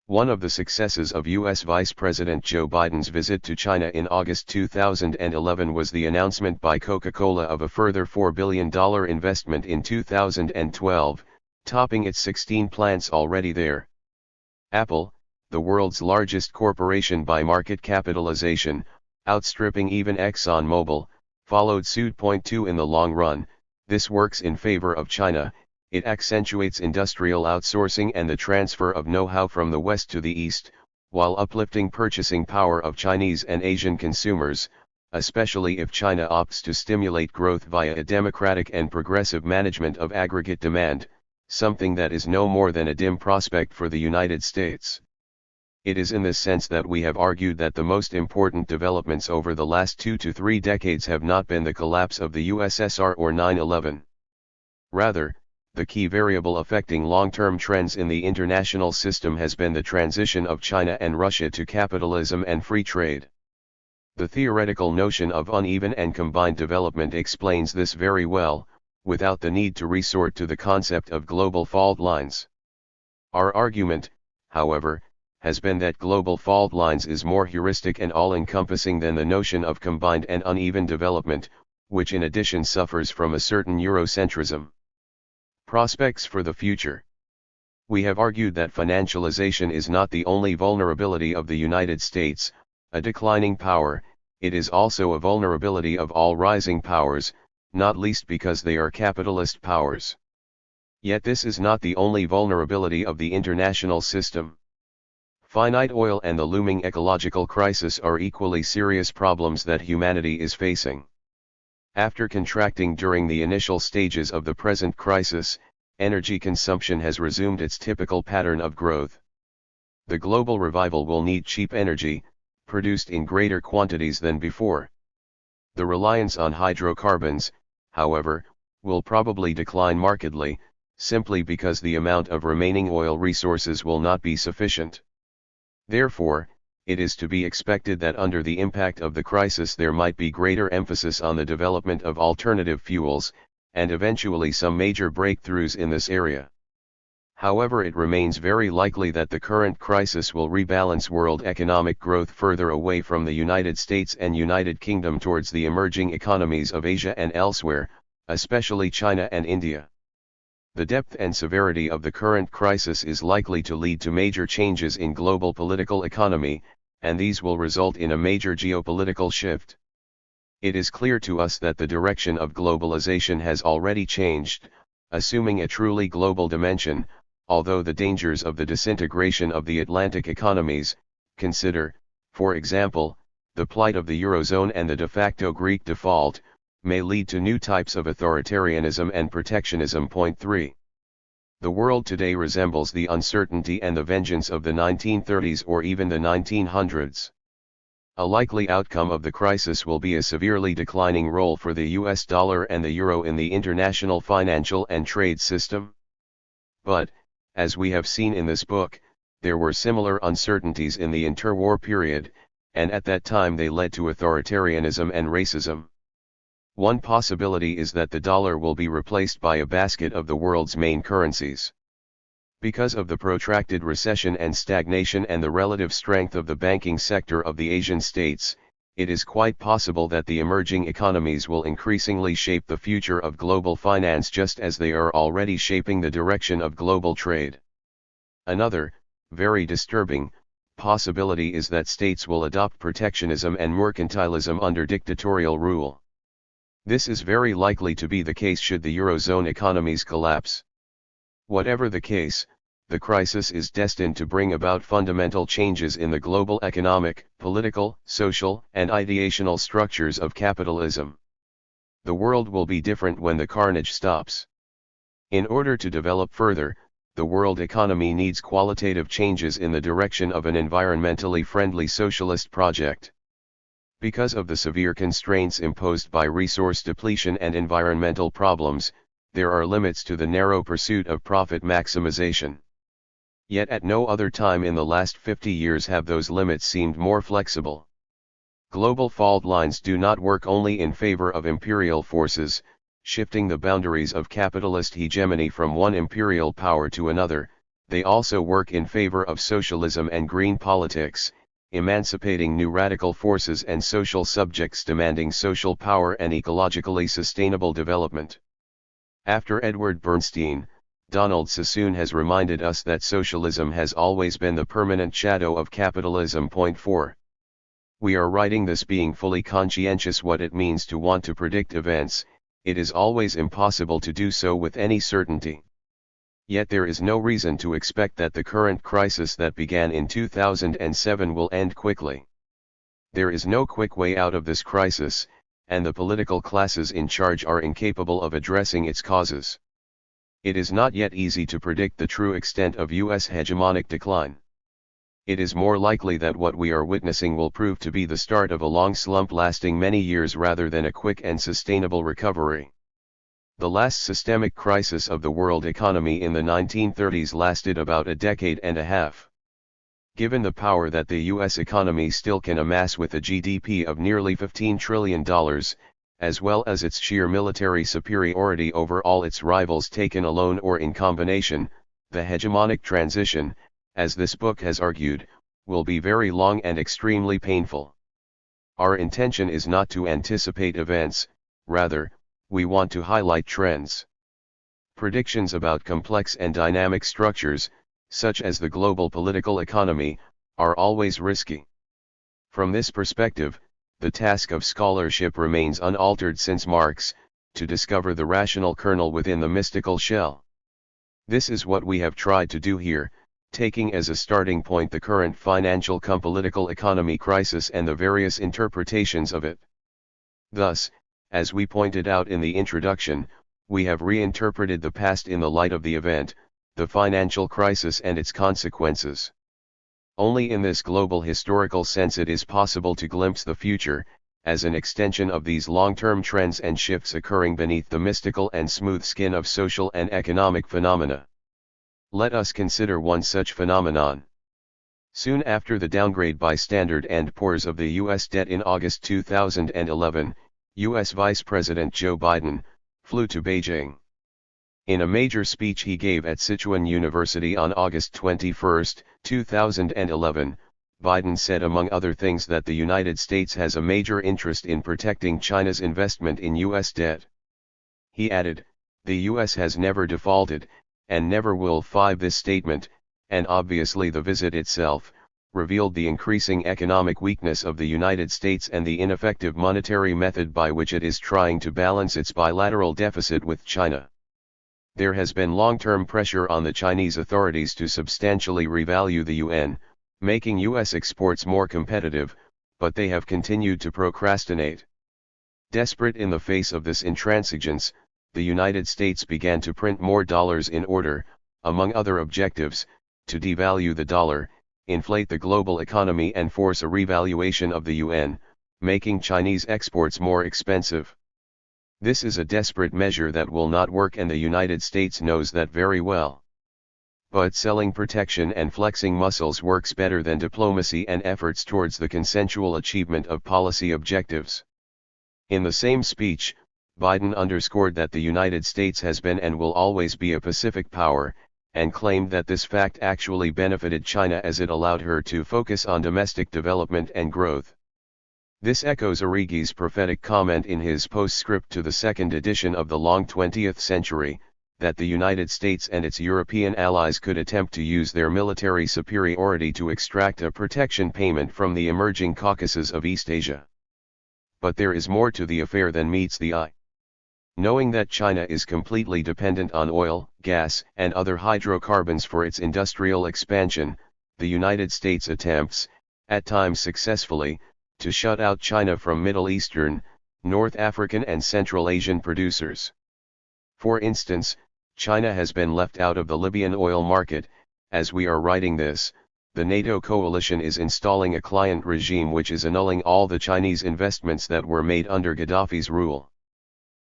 One of the successes of U.S. Vice President Joe Biden's visit to China in August 2011 was the announcement by Coca-Cola of a further $4 billion investment in 2012, topping its 16 plants already there. Apple, the world's largest corporation by market capitalization, outstripping even ExxonMobil, followed suit. 2 In the long run, this works in favor of China. It accentuates industrial outsourcing and the transfer of know-how from the West to the East, while uplifting purchasing power of Chinese and Asian consumers, especially if China opts to stimulate growth via a democratic and progressive management of aggregate demand, something that is no more than a dim prospect for the United States. It is in this sense that we have argued that the most important developments over the last 2 to 3 decades have not been the collapse of the USSR or 9/11. Rather, the key variable affecting long-term trends in the international system has been the transition of China and Russia to capitalism and free trade. The theoretical notion of uneven and combined development explains this very well, without the need to resort to the concept of global fault lines. Our argument, however, has been that global fault lines is more heuristic and all-encompassing than the notion of combined and uneven development, which in addition suffers from a certain Eurocentrism. Prospects for the future. We have argued that financialization is not the only vulnerability of the United States, a declining power, it is also a vulnerability of all rising powers, not least because they are capitalist powers. Yet this is not the only vulnerability of the international system. Finite oil and the looming ecological crisis are equally serious problems that humanity is facing. After contracting during the initial stages of the present crisis, energy consumption has resumed its typical pattern of growth. The global revival will need cheap energy, produced in greater quantities than before. The reliance on hydrocarbons, however, will probably decline markedly, simply because the amount of remaining oil resources will not be sufficient. Therefore, it is to be expected that under the impact of the crisis there might be greater emphasis on the development of alternative fuels, and eventually some major breakthroughs in this area. However, it remains very likely that the current crisis will rebalance world economic growth further away from the United States and United Kingdom towards the emerging economies of Asia and elsewhere, especially China and India. The depth and severity of the current crisis is likely to lead to major changes in global political economy, and these will result in a major geopolitical shift. It is clear to us that the direction of globalization has already changed, assuming a truly global dimension, although the dangers of the disintegration of the Atlantic economies, consider, for example, the plight of the Eurozone and the de facto Greek default, may lead to new types of authoritarianism and protectionism. Point 3. The world today resembles the uncertainty and the vengeance of the 1930s or even the 1900s. A likely outcome of the crisis will be a severely declining role for the US dollar and the euro in the international financial and trade system. But, as we have seen in this book, there were similar uncertainties in the interwar period, and at that time they led to authoritarianism and racism. One possibility is that the dollar will be replaced by a basket of the world's main currencies. Because of the protracted recession and stagnation and the relative strength of the banking sector of the Asian states, it is quite possible that the emerging economies will increasingly shape the future of global finance just as they are already shaping the direction of global trade. Another, very disturbing, possibility is that states will adopt protectionism and mercantilism under dictatorial rule. This is very likely to be the case should the Eurozone economies collapse. Whatever the case, the crisis is destined to bring about fundamental changes in the global economic, political, social, and ideational structures of capitalism. The world will be different when the carnage stops. In order to develop further, the world economy needs qualitative changes in the direction of an environmentally friendly socialist project. Because of the severe constraints imposed by resource depletion and environmental problems, there are limits to the narrow pursuit of profit maximization. Yet at no other time in the last 50 years have those limits seemed more flexible. Global fault lines do not work only in favor of imperial forces, shifting the boundaries of capitalist hegemony from one imperial power to another, they also work in favor of socialism and green politics, emancipating new radical forces and social subjects demanding social power and ecologically sustainable development. After Edward Bernstein, Donald Sassoon has reminded us that socialism has always been the permanent shadow of capitalism. Point 4. We are writing this being fully conscientious what it means to want to predict events. It is always impossible to do so with any certainty. Yet there is no reason to expect that the current crisis that began in 2007 will end quickly. There is no quick way out of this crisis, and the political classes in charge are incapable of addressing its causes. It is not yet easy to predict the true extent of US hegemonic decline. It is more likely that what we are witnessing will prove to be the start of a long slump lasting many years rather than a quick and sustainable recovery. The last systemic crisis of the world economy in the 1930s lasted about a decade and a half. Given the power that the US economy still can amass with a GDP of nearly $15 trillion, as well as its sheer military superiority over all its rivals taken alone or in combination, the hegemonic transition, as this book has argued, will be very long and extremely painful. Our intention is not to anticipate events, rather, we want to highlight trends. Predictions about complex and dynamic structures, such as the global political economy, are always risky. From this perspective, the task of scholarship remains unaltered since Marx, to discover the rational kernel within the mystical shell. This is what we have tried to do here, taking as a starting point the current financial political economy crisis and the various interpretations of it. Thus, as we pointed out in the introduction, we have reinterpreted the past in the light of the event, the financial crisis and its consequences. Only in this global historical sense it is possible to glimpse the future, as an extension of these long-term trends and shifts occurring beneath the mystical and smooth skin of social and economic phenomena. Let us consider one such phenomenon. Soon after the downgrade by Standard & Poor's of the U.S. debt in August 2011, U.S. Vice President Joe Biden flew to Beijing. In a major speech he gave at Sichuan University on August 21, 2011, Biden said among other things that the United States has a major interest in protecting China's investment in U.S. debt. He added, "The U.S. has never defaulted, and never will." This statement, and obviously the visit itself, revealed the increasing economic weakness of the United States and the ineffective monetary method by which it is trying to balance its bilateral deficit with China. There has been long-term pressure on the Chinese authorities to substantially revalue the yuan, making U.S. exports more competitive, but they have continued to procrastinate. Desperate in the face of this intransigence, the United States began to print more dollars in order, among other objectives, to devalue the dollar, inflate the global economy and force a revaluation of the yuan, making Chinese exports more expensive. This is a desperate measure that will not work, and the United States knows that very well. But selling protection and flexing muscles works better than diplomacy and efforts towards the consensual achievement of policy objectives. In the same speech, Biden underscored that the United States has been and will always be a Pacific power, and claimed that this fact actually benefited China as it allowed her to focus on domestic development and growth. This echoes Arrighi's prophetic comment in his postscript to the second edition of the long 20th century, that the United States and its European allies could attempt to use their military superiority to extract a protection payment from the emerging Caucasus of East Asia. But there is more to the affair than meets the eye. Knowing that China is completely dependent on oil, gas, and other hydrocarbons for its industrial expansion, the United States attempts, at times successfully, to shut out China from Middle Eastern, North African and Central Asian producers. For instance, China has been left out of the Libyan oil market. As we are writing this, the NATO coalition is installing a client regime which is annulling all the Chinese investments that were made under Gaddafi's rule.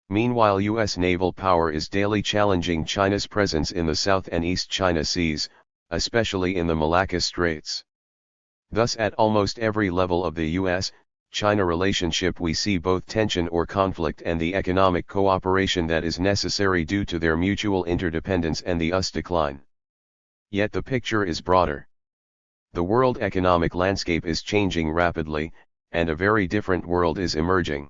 Meanwhile, U.S. naval power is daily challenging China's presence in the South and East China Seas, especially in the Malacca Straits. Thus, at almost every level of the U.S.-China relationship we see both tension or conflict and the economic cooperation that is necessary due to their mutual interdependence and the US decline. Yet the picture is broader. The world economic landscape is changing rapidly, and a very different world is emerging.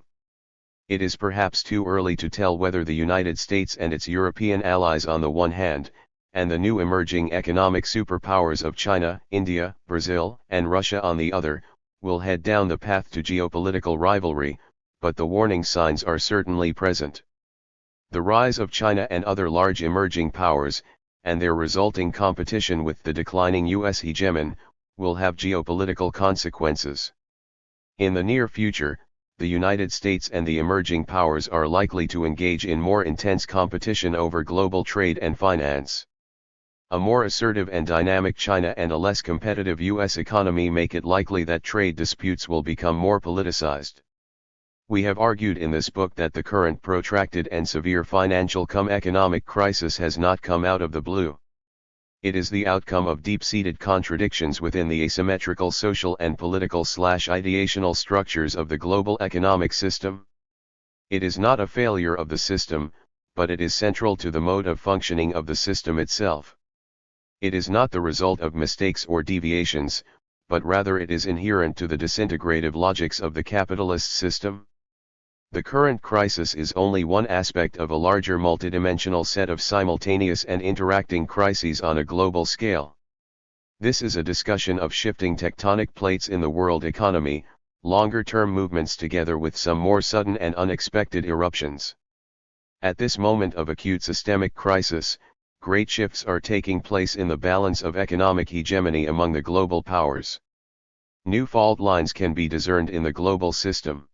It is perhaps too early to tell whether the United States and its European allies on the one hand, and the new emerging economic superpowers of China, India, Brazil, and Russia on the other, will head down the path to geopolitical rivalry, but the warning signs are certainly present. The rise of China and other large emerging powers, and their resulting competition with the declining U.S. hegemon, will have geopolitical consequences. In the near future, the United States and the emerging powers are likely to engage in more intense competition over global trade and finance. A more assertive and dynamic China and a less competitive U.S. economy make it likely that trade disputes will become more politicized. We have argued in this book that the current protracted and severe financial-economic crisis has not come out of the blue. It is the outcome of deep-seated contradictions within the asymmetrical social and political/ideational structures of the global economic system. It is not a failure of the system, but it is central to the mode of functioning of the system itself. It is not the result of mistakes or deviations, but rather it is inherent to the disintegrative logics of the capitalist system. The current crisis is only one aspect of a larger multidimensional set of simultaneous and interacting crises on a global scale. This is a discussion of shifting tectonic plates in the world economy, longer-term movements together with some more sudden and unexpected eruptions. At this moment of acute systemic crisis, great shifts are taking place in the balance of economic hegemony among the global powers. New fault lines can be discerned in the global system.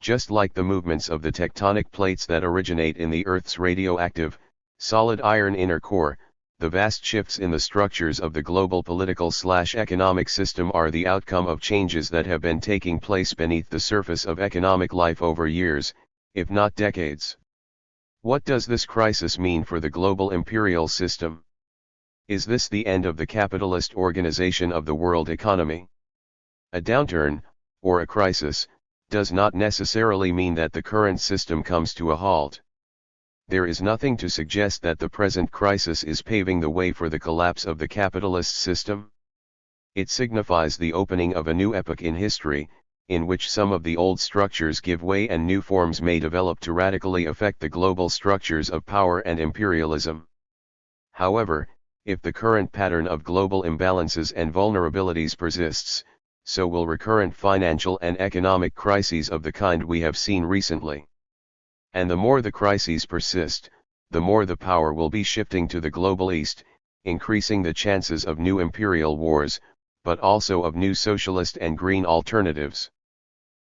Just like the movements of the tectonic plates that originate in the Earth's radioactive, solid iron inner core, the vast shifts in the structures of the global political/economic system are the outcome of changes that have been taking place beneath the surface of economic life over years, if not decades. What does this crisis mean for the global imperial system? Is this the end of the capitalist organization of the world economy? A downturn, or a crisis, does not necessarily mean that the current system comes to a halt. There is nothing to suggest that the present crisis is paving the way for the collapse of the capitalist system. It signifies the opening of a new epoch in history, in which some of the old structures give way and new forms may develop to radically affect the global structures of power and imperialism. However, if the current pattern of global imbalances and vulnerabilities persists, so will recurrent financial and economic crises of the kind we have seen recently. And the more the crises persist, the more the power will be shifting to the global East, increasing the chances of new imperial wars, but also of new socialist and green alternatives.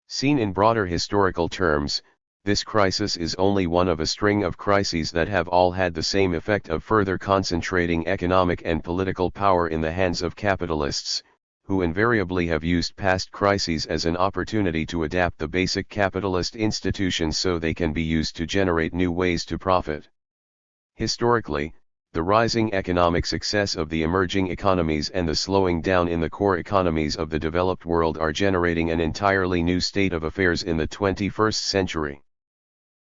Seen in broader historical terms, this crisis is only one of a string of crises that have all had the same effect of further concentrating economic and political power in the hands of capitalists, who invariably have used past crises as an opportunity to adapt the basic capitalist institutions so they can be used to generate new ways to profit. Historically, the rising economic success of the emerging economies and the slowing down in the core economies of the developed world are generating an entirely new state of affairs in the 21st century.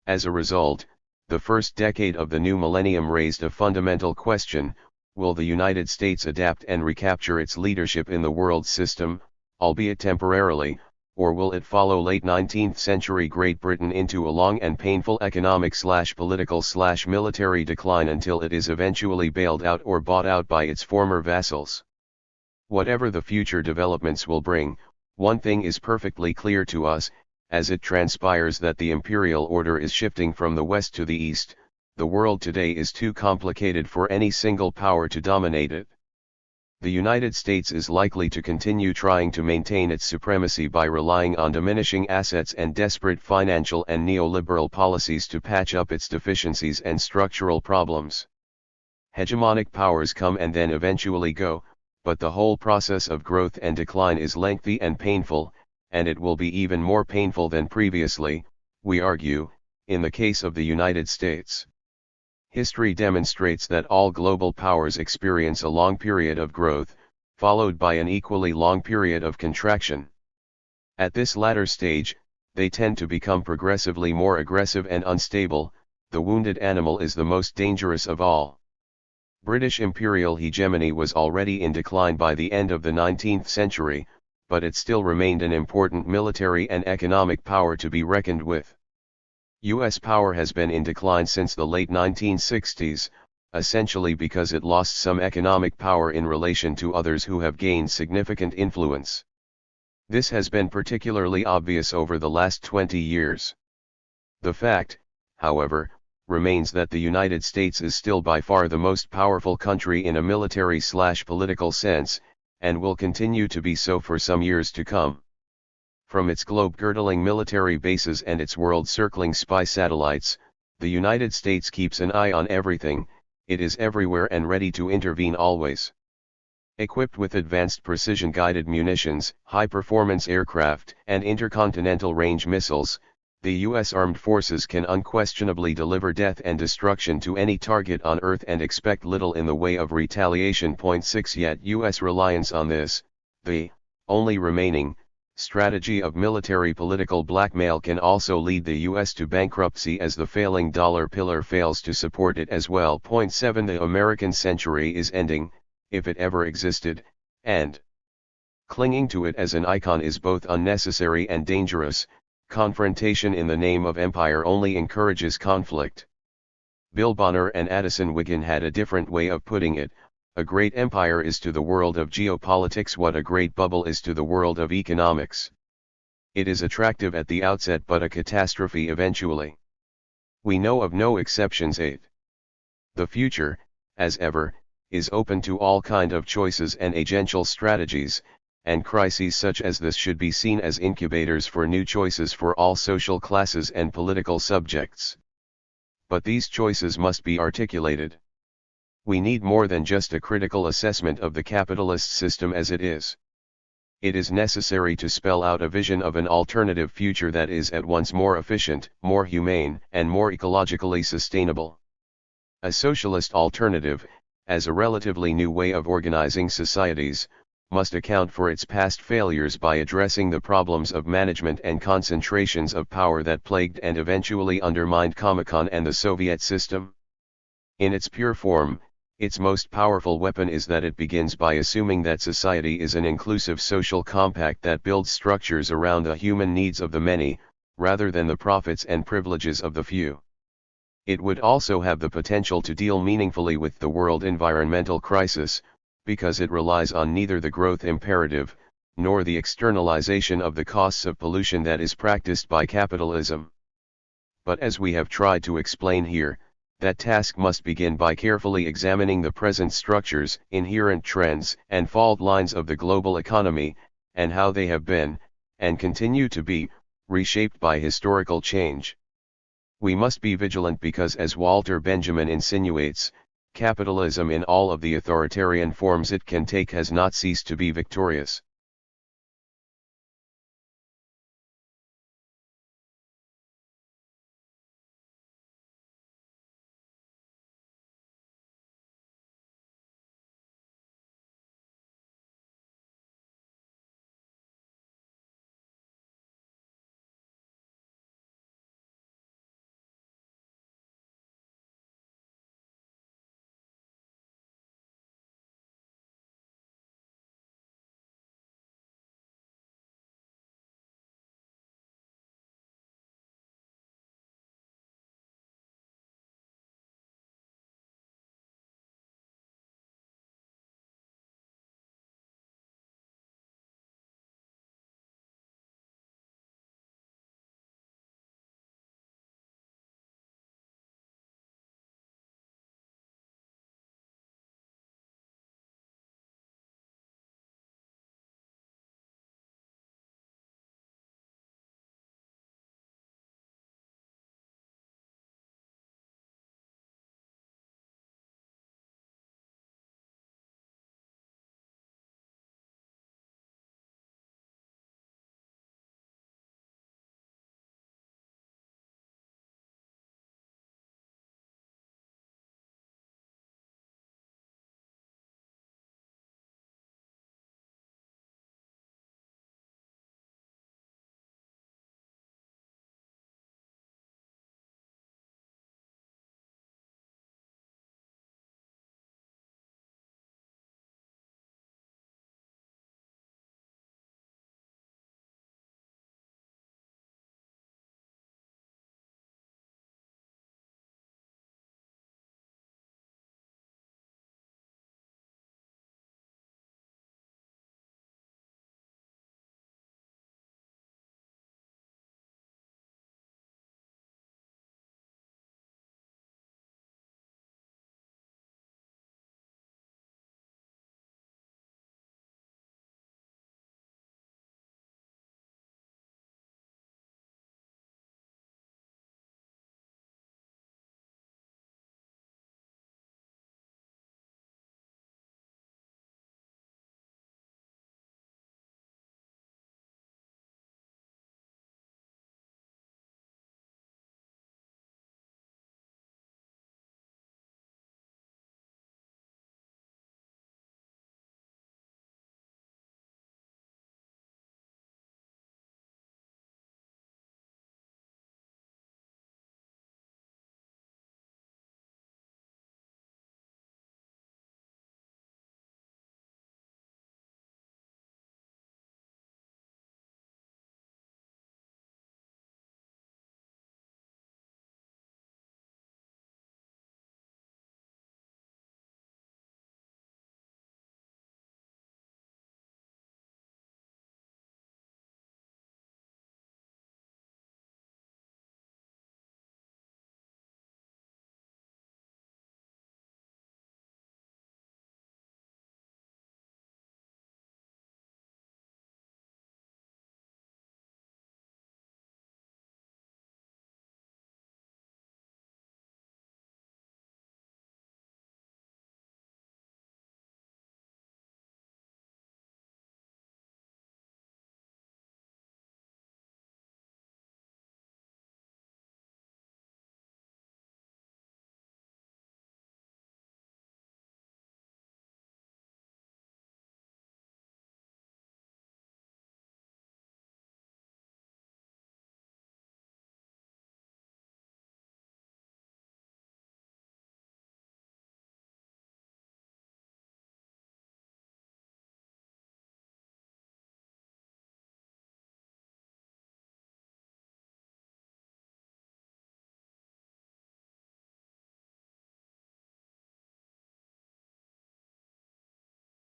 As a result, the first decade of the new millennium raised a fundamental question: will the United States adapt and recapture its leadership in the world system, albeit temporarily, or will it follow late 19th century Great Britain into a long and painful economic/political/military decline until it is eventually bailed out or bought out by its former vassals? Whatever the future developments will bring, one thing is perfectly clear to us, as it transpires that the imperial order is shifting from the west to the east. The world today is too complicated for any single power to dominate it. The United States is likely to continue trying to maintain its supremacy by relying on diminishing assets and desperate financial and neoliberal policies to patch up its deficiencies and structural problems. Hegemonic powers come and then eventually go, but the whole process of growth and decline is lengthy and painful, and it will be even more painful than previously, we argue, in the case of the United States. History demonstrates that all global powers experience a long period of growth, followed by an equally long period of contraction. At this latter stage, they tend to become progressively more aggressive and unstable. The wounded animal is the most dangerous of all. British imperial hegemony was already in decline by the end of the 19th century, but it still remained an important military and economic power to be reckoned with. U.S. power has been in decline since the late 1960s, essentially because it lost some economic power in relation to others who have gained significant influence. This has been particularly obvious over the last 20 years. The fact, however, remains that the United States is still by far the most powerful country in a military/political sense, and will continue to be so for some years to come. From its globe-girdling military bases and its world-circling spy satellites, the United States keeps an eye on everything. It is everywhere and ready to intervene always. Equipped with advanced precision-guided munitions, high-performance aircraft, and intercontinental range missiles, the U.S. Armed Forces can unquestionably deliver death and destruction to any target on Earth and expect little in the way of retaliation. 6 Yet U.S. reliance on this, the only remaining strategy of military political blackmail, can also lead the U.S. to bankruptcy as the failing dollar pillar fails to support it as well. 7 The American century is ending, if it ever existed, and clinging to it as an icon is both unnecessary and dangerous. Confrontation in the name of empire only encourages conflict. Bill Bonner and Addison Wiggin had a different way of putting it. A great empire is to the world of geopolitics what a great bubble is to the world of economics. It is attractive at the outset but a catastrophe eventually. We know of no exceptions. 8. The future, as ever, is open to all kind of choices and agential strategies, and crises such as this should be seen as incubators for new choices for all social classes and political subjects. But these choices must be articulated. We need more than just a critical assessment of the capitalist system as it is. It is necessary to spell out a vision of an alternative future that is at once more efficient, more humane, and more ecologically sustainable. A socialist alternative, as a relatively new way of organizing societies, must account for its past failures by addressing the problems of management and concentrations of power that plagued and eventually undermined Comecon and the Soviet system. In its pure form, its most powerful weapon is that it begins by assuming that society is an inclusive social compact that builds structures around the human needs of the many, rather than the profits and privileges of the few. It would also have the potential to deal meaningfully with the world environmental crisis, because it relies on neither the growth imperative, nor the externalization of the costs of pollution that is practiced by capitalism. But as we have tried to explain here, that task must begin by carefully examining the present structures, inherent trends, and fault lines of the global economy, and how they have been, and continue to be, reshaped by historical change. We must be vigilant because, as Walter Benjamin insinuates, capitalism in all of the authoritarian forms it can take has not ceased to be victorious.